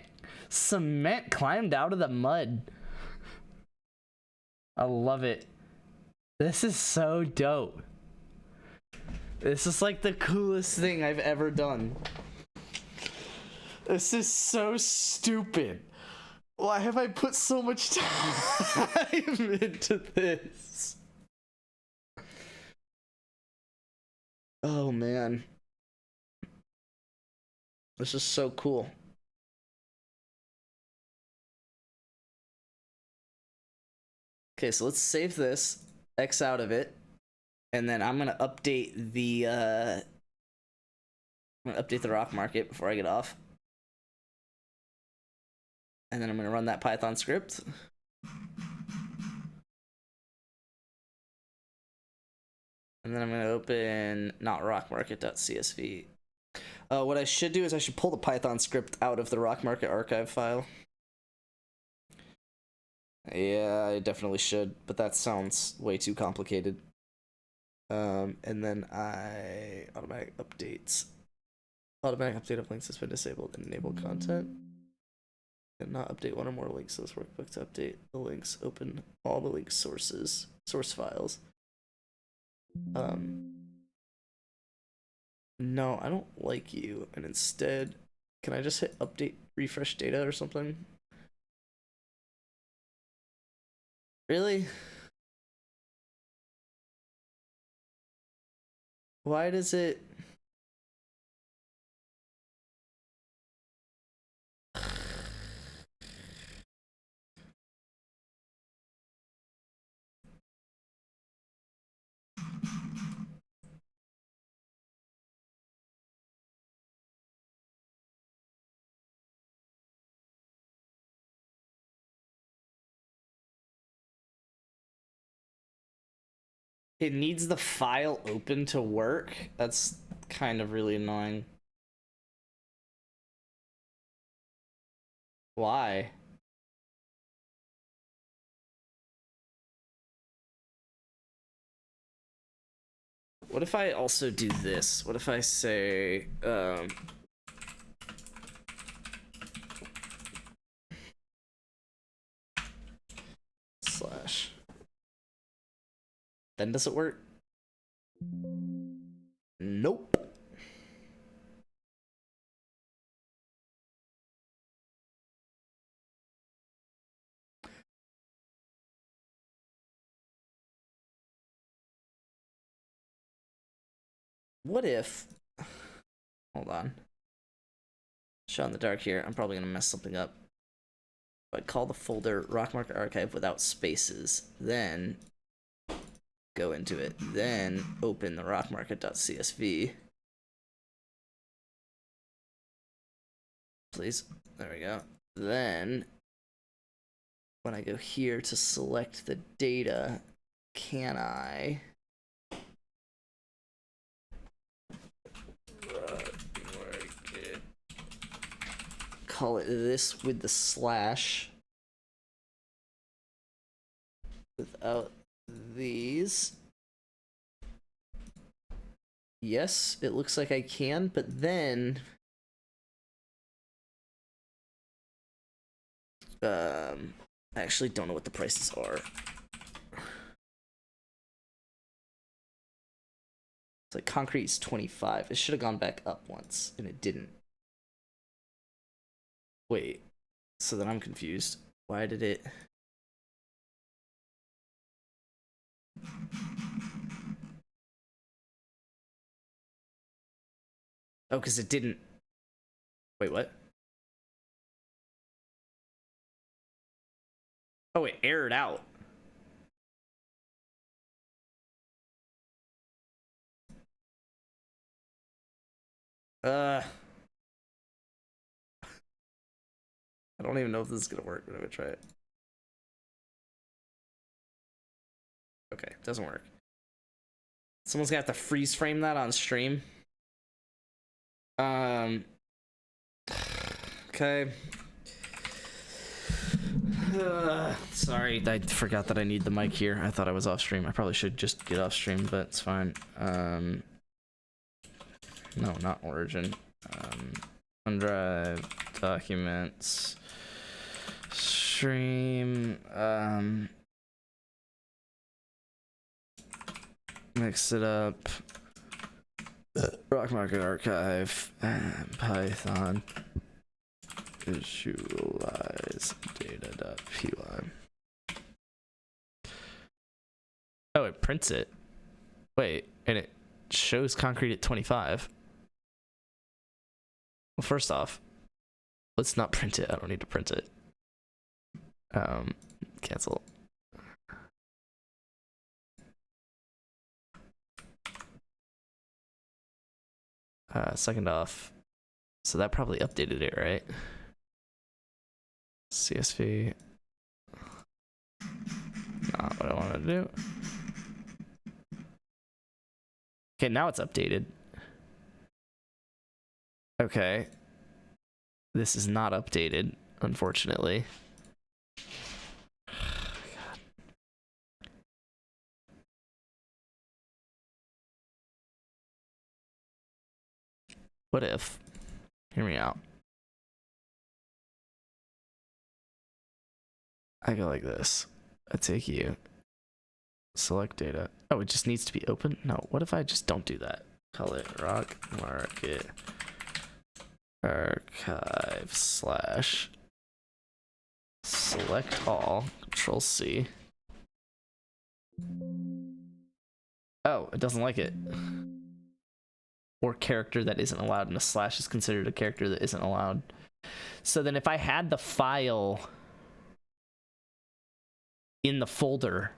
Cement climbed out of the mud. I love it. This is so dope. This is like the coolest thing I've ever done. This is so stupid. Why have I put so much time into this? Oh man. This is so cool. Okay, so let's save this, X out of it, and then I'm gonna update the rock market before I get off. And then I'm gonna run that Python script. And then I'm gonna open not rockmarket.csv. What I should do is I should pull the Python script out of the rock market archive file. Yeah, I definitely should, but that sounds way too complicated. And then automatic update of links has been disabled and enable content. And not update one or more links to this workbook to update the links. Open all the link source files. No, I don't like you. And instead, can I just hit update refresh data or something? Really? Why does it... It needs the file open to work? That's kind of really annoying. Why? What if I also do this? What if I say, slash. Then does it work? Nope. What if... Hold on. Shot in the dark here. I'm probably gonna mess something up. If I call the folder Rock Market Archive without spaces, then go into it, then open the rockmarket.csv. Please. There we go. Then when I go here to select the data, can I call it this with the slash without these? Yes, it looks like I can, but then I actually don't know what the prices are. It's like concrete is 25. It should have gone back up once, and it didn't. Wait, so then I'm confused. Why did it... Oh, because it didn't... Wait, what? Oh, it errored out. I don't even know if this is gonna work, but I'm gonna try it. Okay, doesn't work. Someone's gonna have to freeze frame that on stream. Okay. Sorry, I forgot that I need the mic here. I thought I was off stream. I probably should just get off stream, but it's fine. No, not origin. OneDrive, documents, stream, mix it up, Rock Market Archive, Python, visualize data.py. Oh, it prints it. Wait, and it shows concrete at 25. Well, first off, let's not print it. I don't need to print it. Cancel. Second off, so that probably updated it, right? CSV. Not what I wanted to do. Okay, now it's updated. Okay. This is not updated, unfortunately. God. What if? Hear me out. I go like this. I take you. Select data. Oh, it just needs to be open? No, what if I just don't do that? Call it Rock Market Archive slash select all, Control C. Oh, it doesn't like it. Or character that isn't allowed, and a slash is considered a character that isn't allowed. So then if I had the file in the folder,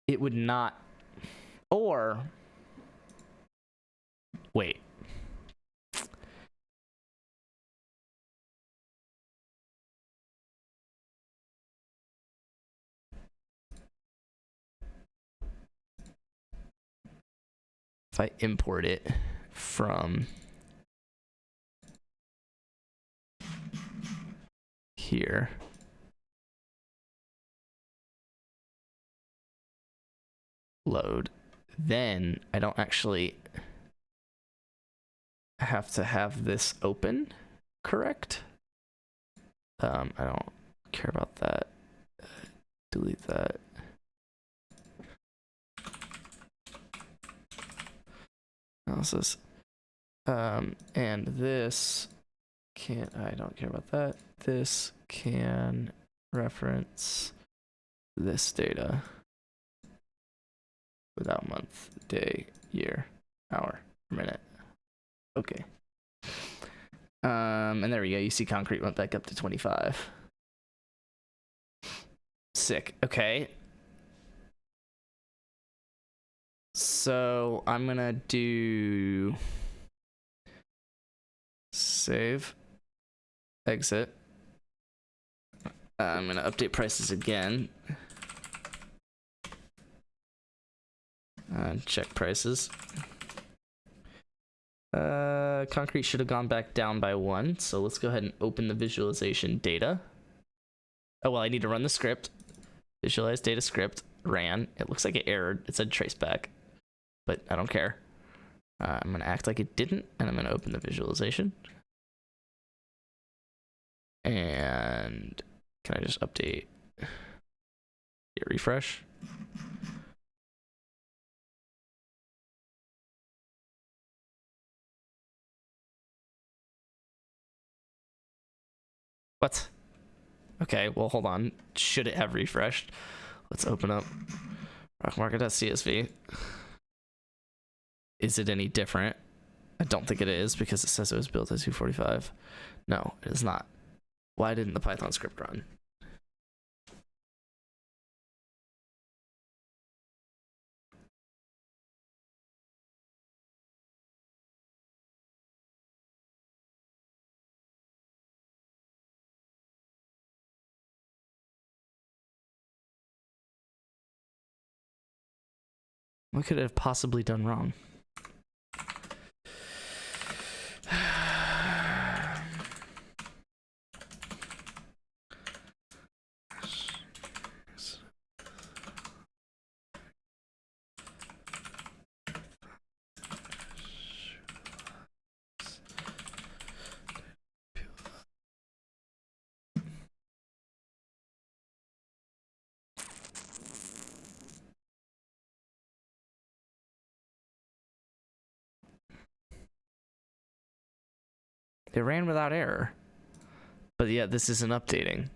it would not. Or wait. If I import it from here, load, then I don't actually have to have this open, correct? I don't care about that. Delete that. Analysis. And this can't, I don't care about that. This can reference this data without month, day, year, hour, minute. Okay. And there we go. You see concrete went back up to 25. Sick. Okay. So I'm gonna do save, exit. I'm gonna update prices again. Check prices. Concrete should have gone back down by 1, so let's go ahead and open the visualization data. Oh, well, I need to run the script. Visualize data script, ran. It looks like it errored. It said traceback, but I don't care. I'm gonna act like it didn't, and I'm gonna open the visualization. And can I just update? Hit refresh. What? Okay, well, hold on. Should it have refreshed? Let's open up rockmarket.csv. Is it any different? I don't think it is because it says it was built at 245. No, it is not. Why didn't the Python script run? What could it have possibly done wrong? It ran without error. But yeah, this isn't updating.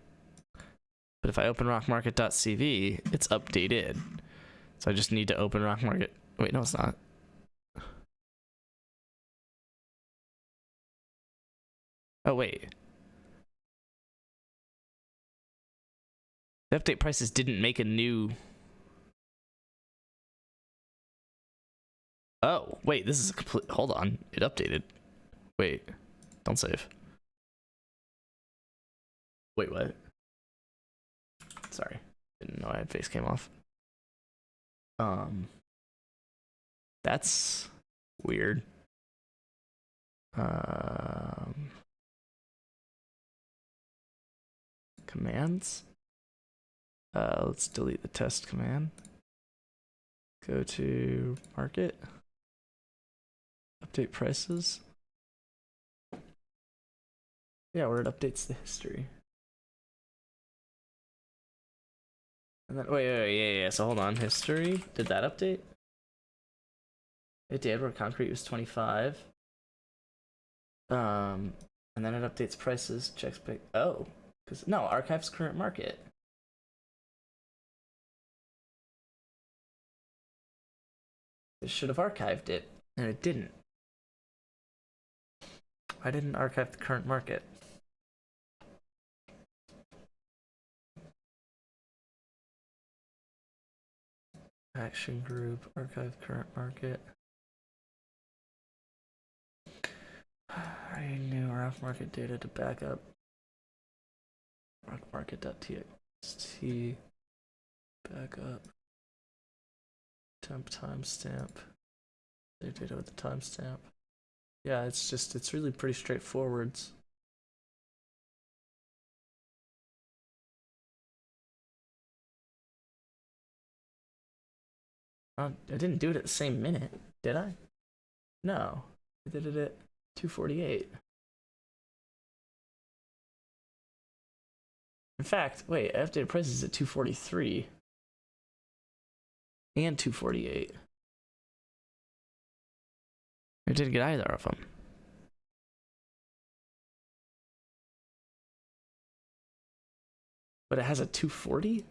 But if I open rockmarket.cv, it's updated. So I just need to open rockmarket. Wait, no, it's not. Oh, wait. The update prices didn't make a new... Oh, wait, this is a complete... Hold on. It updated. Wait. Don't save. Wait, what? Sorry. Didn't know I had face cam off. That's weird. Commands. Let's delete the test command. Go to market. Update prices. Yeah, where it updates the history. And then wait, yeah. So hold on, history. Did that update? It did. Where concrete was 25. And then it updates prices. Checks pick. Oh, because no, archives current market. It should have archived it, and it didn't. I didn't archive the current market. Action group, archive current market. I knew rock market data to back up. Rockmarket.txt. Back up. Temp timestamp. Save data with the timestamp. Yeah, it's really pretty straightforward. I didn't do it at the same minute, did I? No, I did it at 2:48. In fact, wait, I updated prices at 2:43 and 2:48. I didn't get either of them. But it has a 240?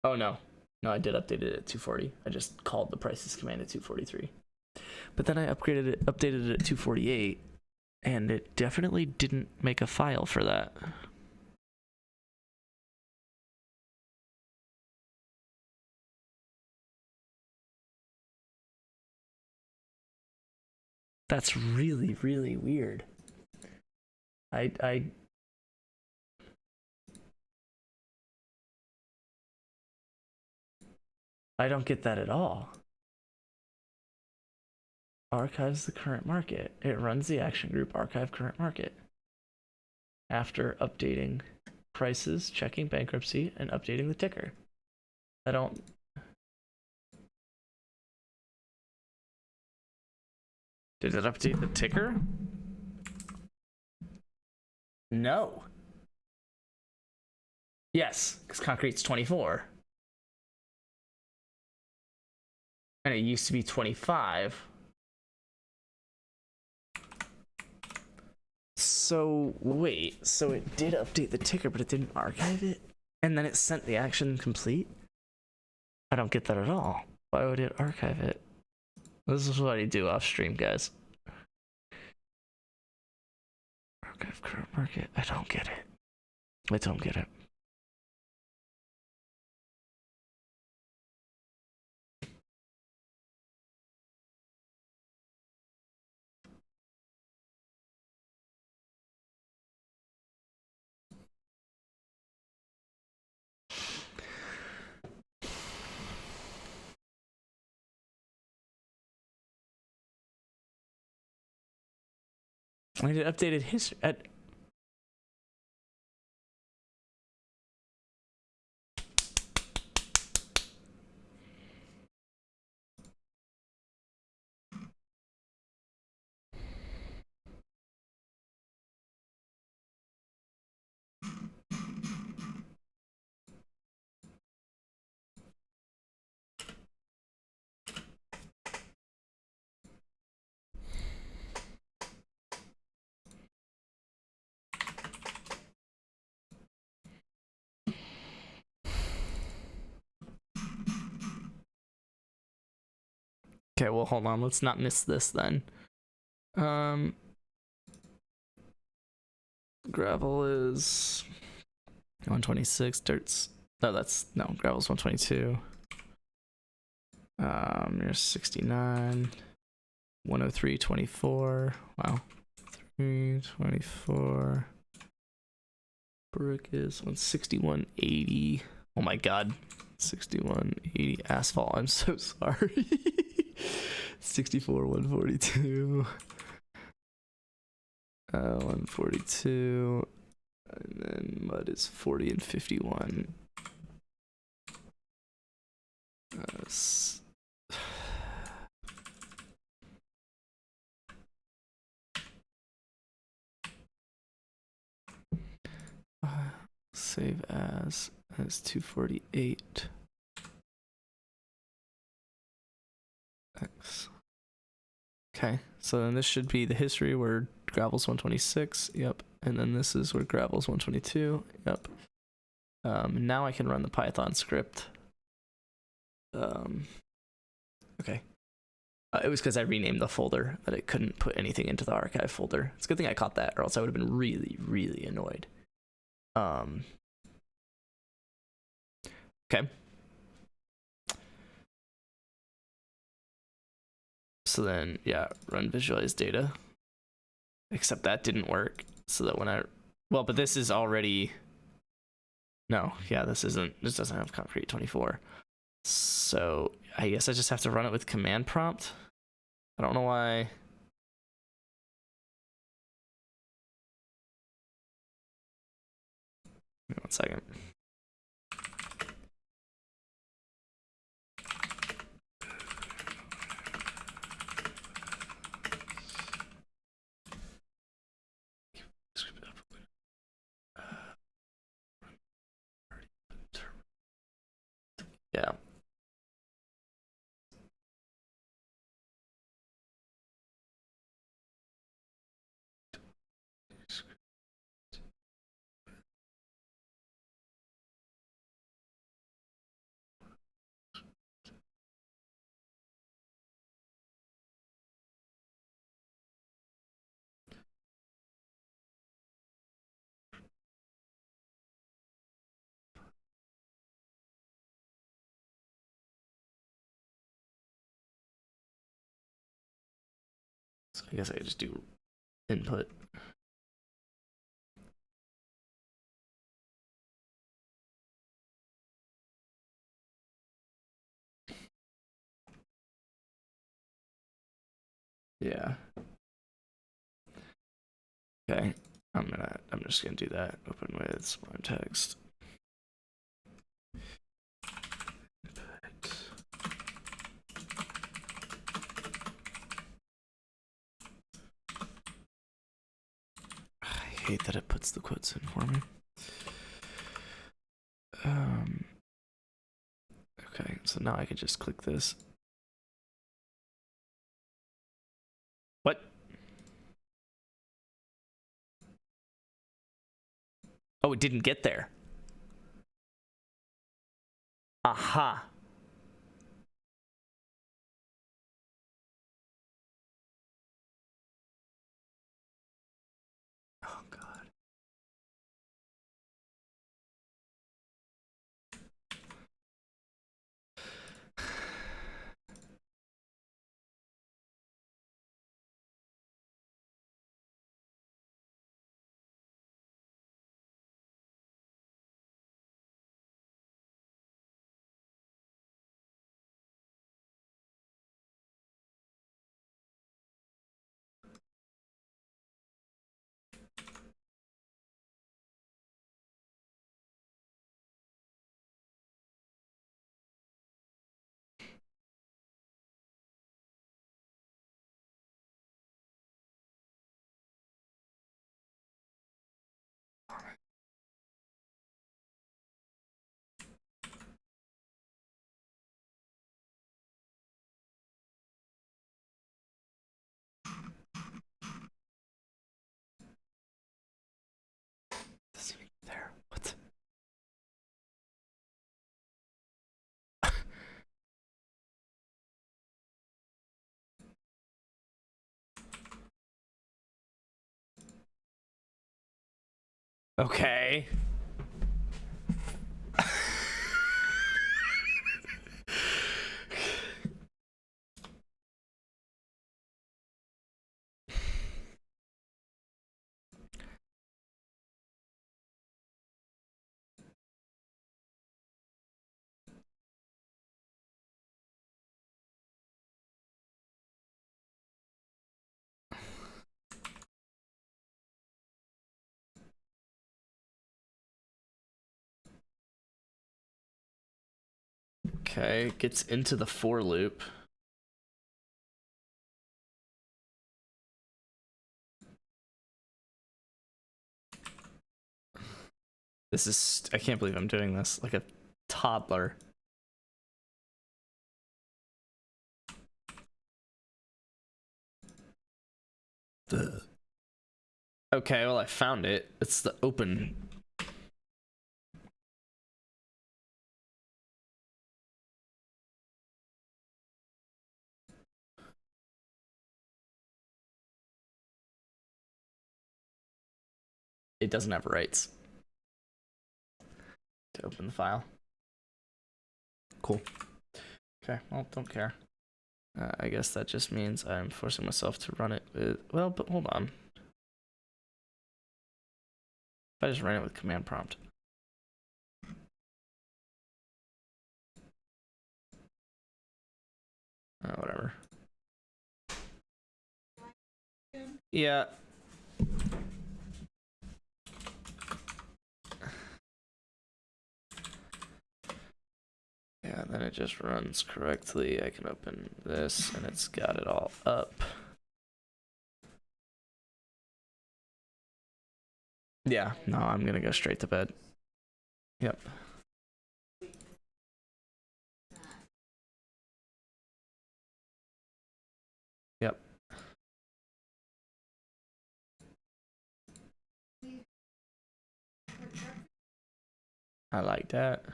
Oh no. No, I did update it at 240. I just called the prices command at 243. But then I updated it at 248, and it definitely didn't make a file for that. That's really, really weird. I don't get that at all. Archives the current market. It runs the action group archive current market. After updating prices, checking bankruptcy, and updating the ticker. I don't... Did it update the ticker? No. Yes, because concrete's 24. And it used to be 25. So, wait. So it did update the ticker, but it didn't archive it? And then it sent the action complete? I don't get that at all. Why would it archive it? This is what I do off stream, guys. Archive current market. I don't get it. I don't get it. I did updated history. Okay, well, hold on. Let's not miss this then. Gravel is 126. Dirt's no, gravel's 122. You're 69. 103.24. Wow. 324. Brick is 161.80. Oh my god. 61.80. Asphalt. I'm so sorry. 64. 142. 142. And then mud is 40 and 51. Save as 248. X. Okay, so then this should be the history where gravel's 126. Yep. And then this is where gravel's 122. Yep. Now I can run the Python script. Okay. It was because I renamed the folder that it couldn't put anything into the archive folder. It's a good thing I caught that, or else I would have been really, really annoyed. Okay. So then, yeah, run visualize data. Except that didn't work. So that when well, but this is already, no, yeah, this doesn't have concrete 24. So I guess I just have to run it with command prompt. I don't know why. One second. Yeah. So I guess I could just do input. Yeah. Okay. I'm just gonna do that. Open with Sublime Text. I hate that it puts the quotes in for me. Okay, so now I can just click this. What? Oh, it didn't get there. Aha. Oh god. Okay. Okay, gets into the for loop. This is, I can't believe I'm doing this like a toddler. Ugh. Okay, well I found it. It's the open. It doesn't have rights to open the file. Cool. Okay, well, don't care. I guess that just means I'm forcing myself to run it with, well, but hold on. If I just ran it with command prompt. Whatever. Yeah. Yeah, then it just runs correctly. I can open this and it's got it all up. Yeah, no, I'm gonna go straight to bed. Yep. Yep. I like that.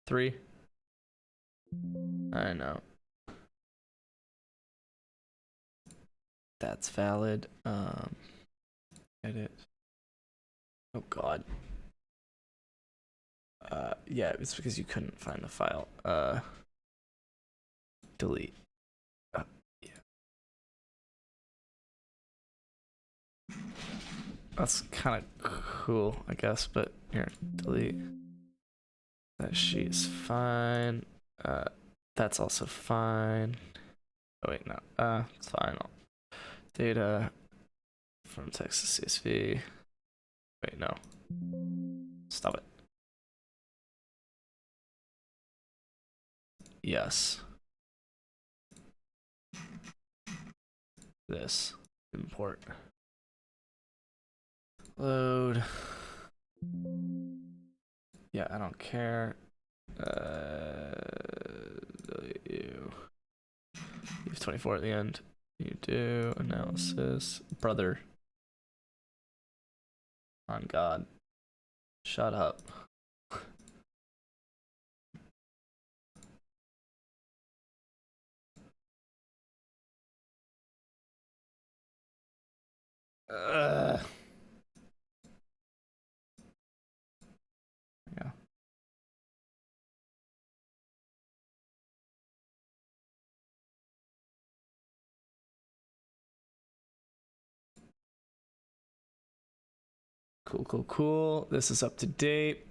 3. I know. That's valid. Edit. Oh god. Yeah, it's because you couldn't find the file. Delete. Yeah. That's kind of cool, I guess, but here, delete. That sheet is fine. That's also fine. Oh wait, no. It's fine. Data from text to CSV. Wait, no. Stop it. Yes. This. Import. Load. Yeah, I don't care. You have 24 at the end. You do analysis. Brother. On God. Shut up. Yeah. Cool. This is up to date.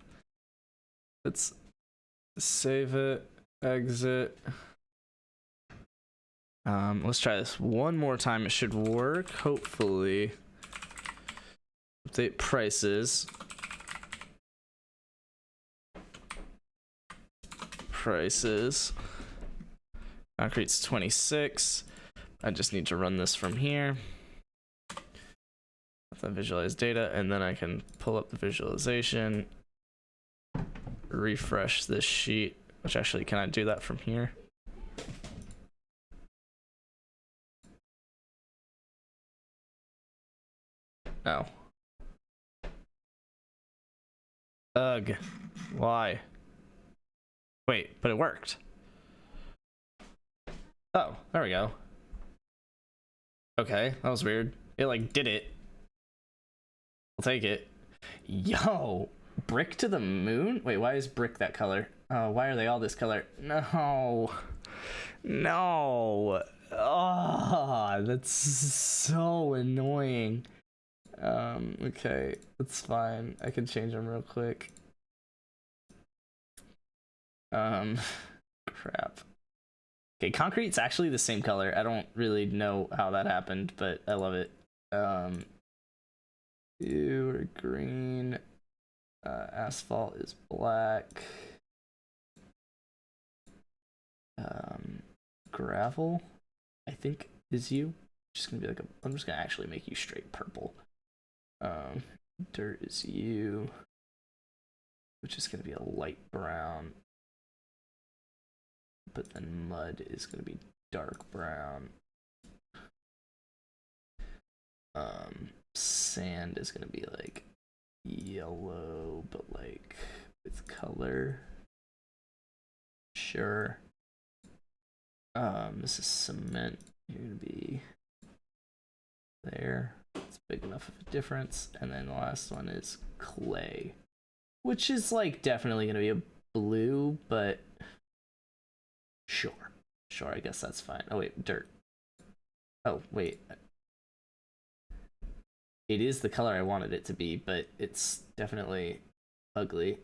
Let's save it. Exit. Let's try this one more time. It should work, hopefully. Update prices. Concrete's 26. I just need to run this from here. Then visualize data, and then I can pull up the visualization. Refresh this sheet, which actually, can I do that from here? No. Ugh. Why? Wait, but it worked. Oh, there we go. Okay, that was weird. It like did it. I'll take it. Yo, brick to the moon? Wait, why is brick that color? Oh, why are they all this color? No. No. Oh, that's so annoying. Okay, that's fine. I can change them real quick. Crap. Okay, concrete's actually the same color. I don't really know how that happened, but I love it. You are green. Asphalt is black. Gravel, I think, is you. Just gonna be like I'm just gonna actually make you straight purple. Dirt is you, which is gonna be a light brown. But then mud is gonna be dark brown. Sand is gonna be like yellow, but like with color. Sure. This is cement. You're gonna be there. It's big enough of a difference. And then the last one is clay, which is like definitely gonna be a blue, but sure. Sure, I guess that's fine. Oh wait, dirt. Oh wait. It is the color I wanted it to be, but it's definitely ugly.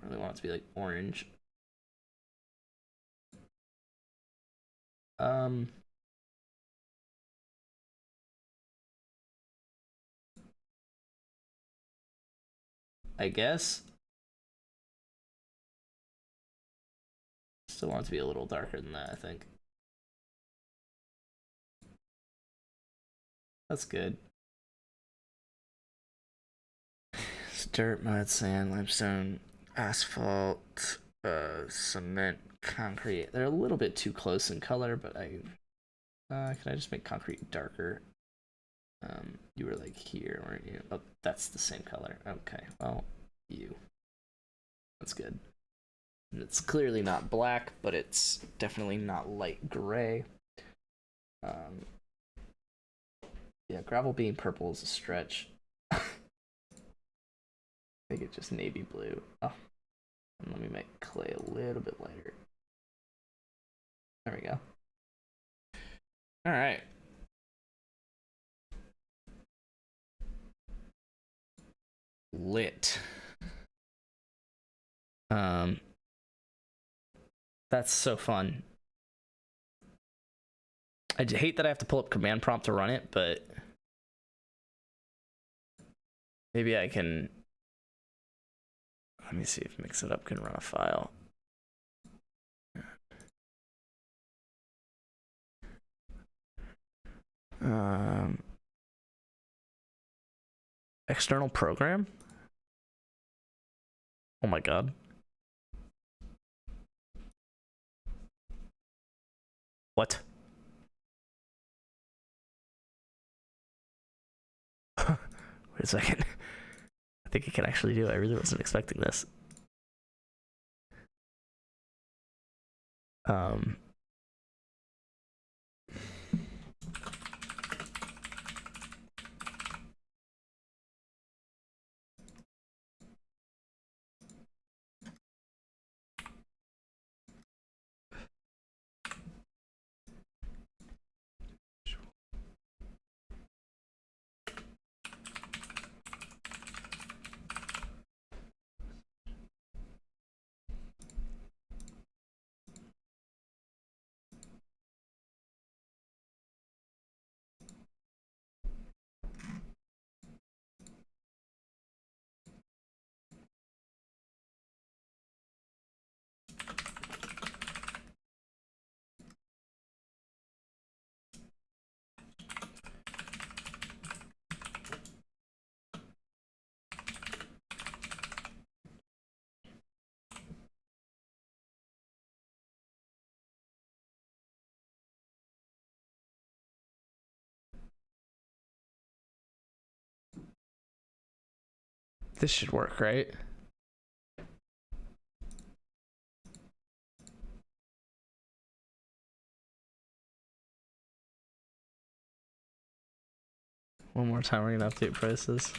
I really want it to be like orange. I guess. Still want it to be a little darker than that, I think. That's good. It's dirt, mud, sand, limestone, asphalt, cement, concrete. They're a little bit too close in color, but can I just make concrete darker? You were like here, weren't you? Oh, that's the same color. Okay, well, you. That's good. It's clearly not black, but it's definitely not light gray. Yeah, gravel being purple is a stretch. Make it just navy blue. Oh, and let me make clay a little bit lighter. There we go. All right. Lit. That's so fun. I hate that I have to pull up command prompt to run it, but maybe I can. Let me see if Mix It Up can run a file. External program? Oh my god. What? Wait a second. I think it can actually do it. I really wasn't expecting this. This should work, right? One more time, we're gonna update prices.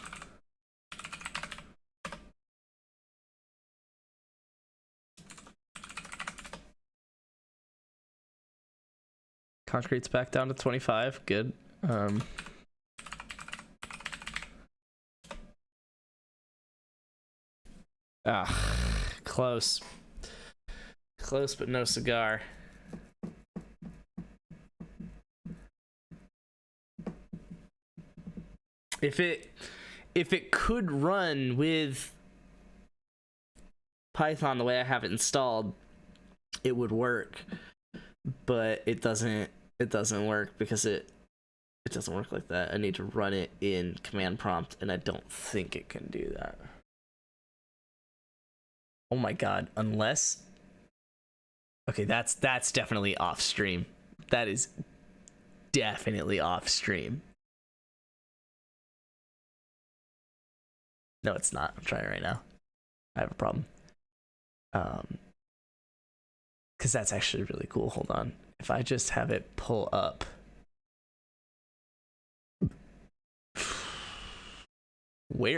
Concrete's back down to 25. Good. Close. Close, but no cigar. If it could run with Python the way I have it installed, it would work. But it doesn't work because it doesn't work like that. I need to run it in command prompt, and I don't think it can do that. Oh my god, unless... Okay, that's definitely off stream. That is definitely off stream. No, it's not. I'm trying right now. I have a problem. Because that's actually really cool. Hold on. If I just have it pull up.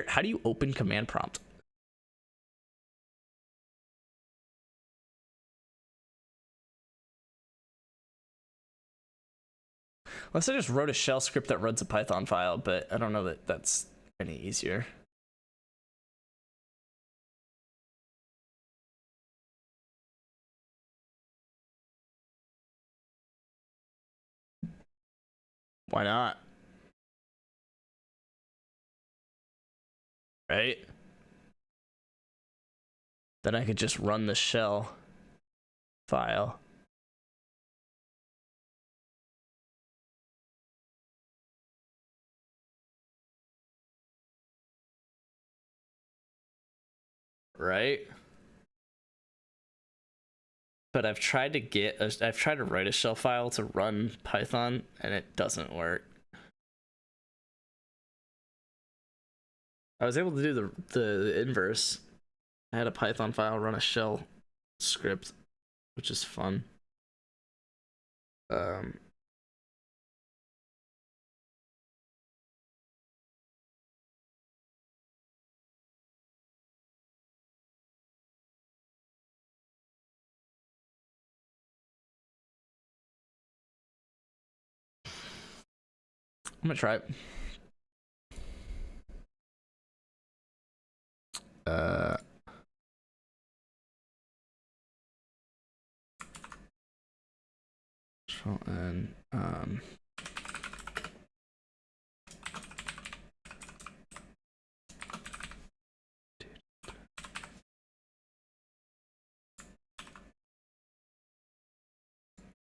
How do you open command prompt? Unless I just wrote a shell script that runs a Python file, but I don't know that that's any easier. Why not? Right? Then I could just run the shell file. Right? But I've tried to write a shell file to run Python, and it doesn't work. I was able to do the inverse. I had a Python file run a shell script, which is fun. I'm gonna try it. And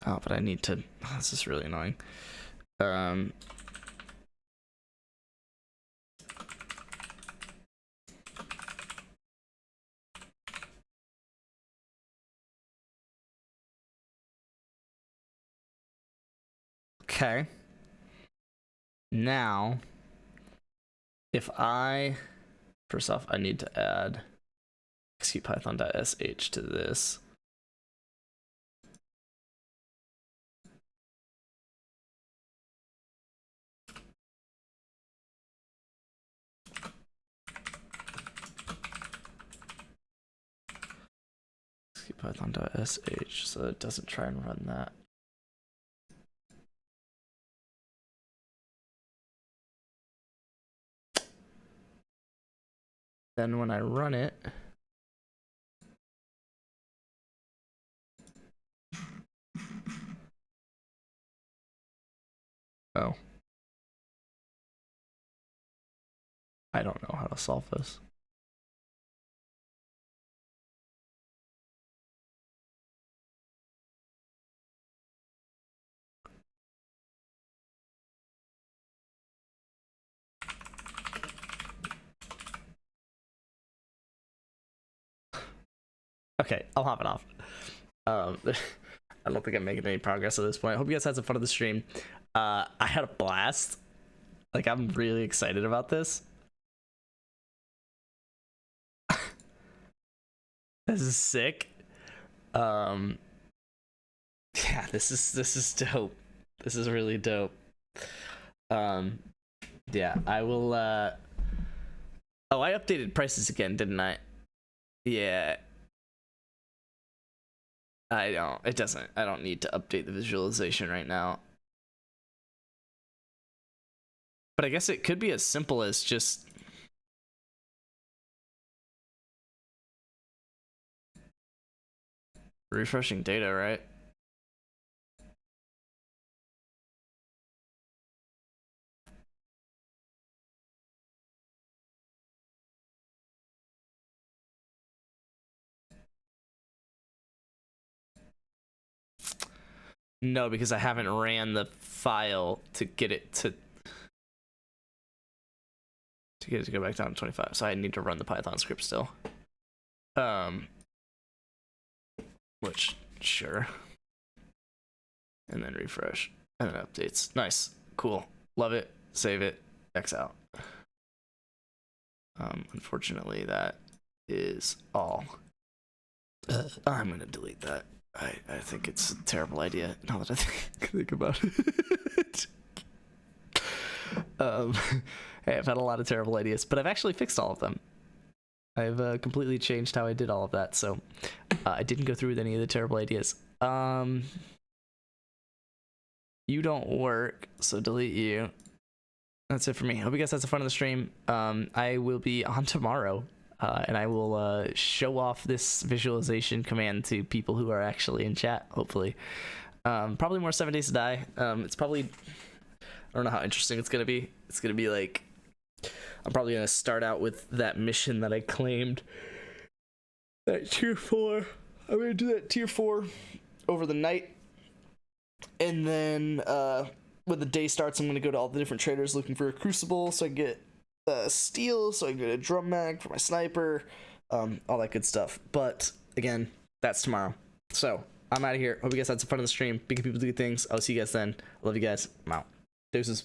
oh, but I need to. Oh, this is really annoying. Okay. Now, if first off, I need to add executepython.sh to this. Executepython.sh so it doesn't try and run that. Then when I run it, oh, I don't know how to solve this. Okay, I'll hop it off. I don't think I'm making any progress at this point. I hope you guys had some fun of the stream. I had a blast. Like, I'm really excited about this. This is sick. Yeah, this is dope. This is really dope. Yeah, I will. Oh, I updated prices again, didn't I? Yeah. I don't. It doesn't. I don't need to update the visualization right now. But I guess it could be as simple as just refreshing data, right? No, because I haven't ran the file to get it to get it to go back down to 25. So I need to run the Python script still. Which sure. And then refresh. And then updates. Nice. Cool. Love it. Save it. X out. Unfortunately, that is all. I'm gonna delete that. I think it's a terrible idea now that I think about it. Hey, I've had a lot of terrible ideas, but I've actually fixed all of them. I've completely changed how I did all of that, so I didn't go through with any of the terrible ideas. You don't work, so delete you. That's it for me. Hope you guys had some fun in the stream. I will be on tomorrow, and I will show off this visualization command to people who are actually in chat, hopefully. Probably more 7 Days to Die. It's probably... I don't know how interesting it's going to be. It's going to be like... I'm probably going to start out with that mission that I claimed. That tier 4. I'm going to do that tier 4 over the night. And then when the day starts, I'm going to go to all the different traders looking for a crucible so I can get steel, so I can get a drum mag for my sniper, all that good stuff. But again, that's tomorrow. So I'm out of here. Hope you guys had some fun on the stream. Big people do good things. I'll see you guys then. I love you guys. I'm out. Deuces.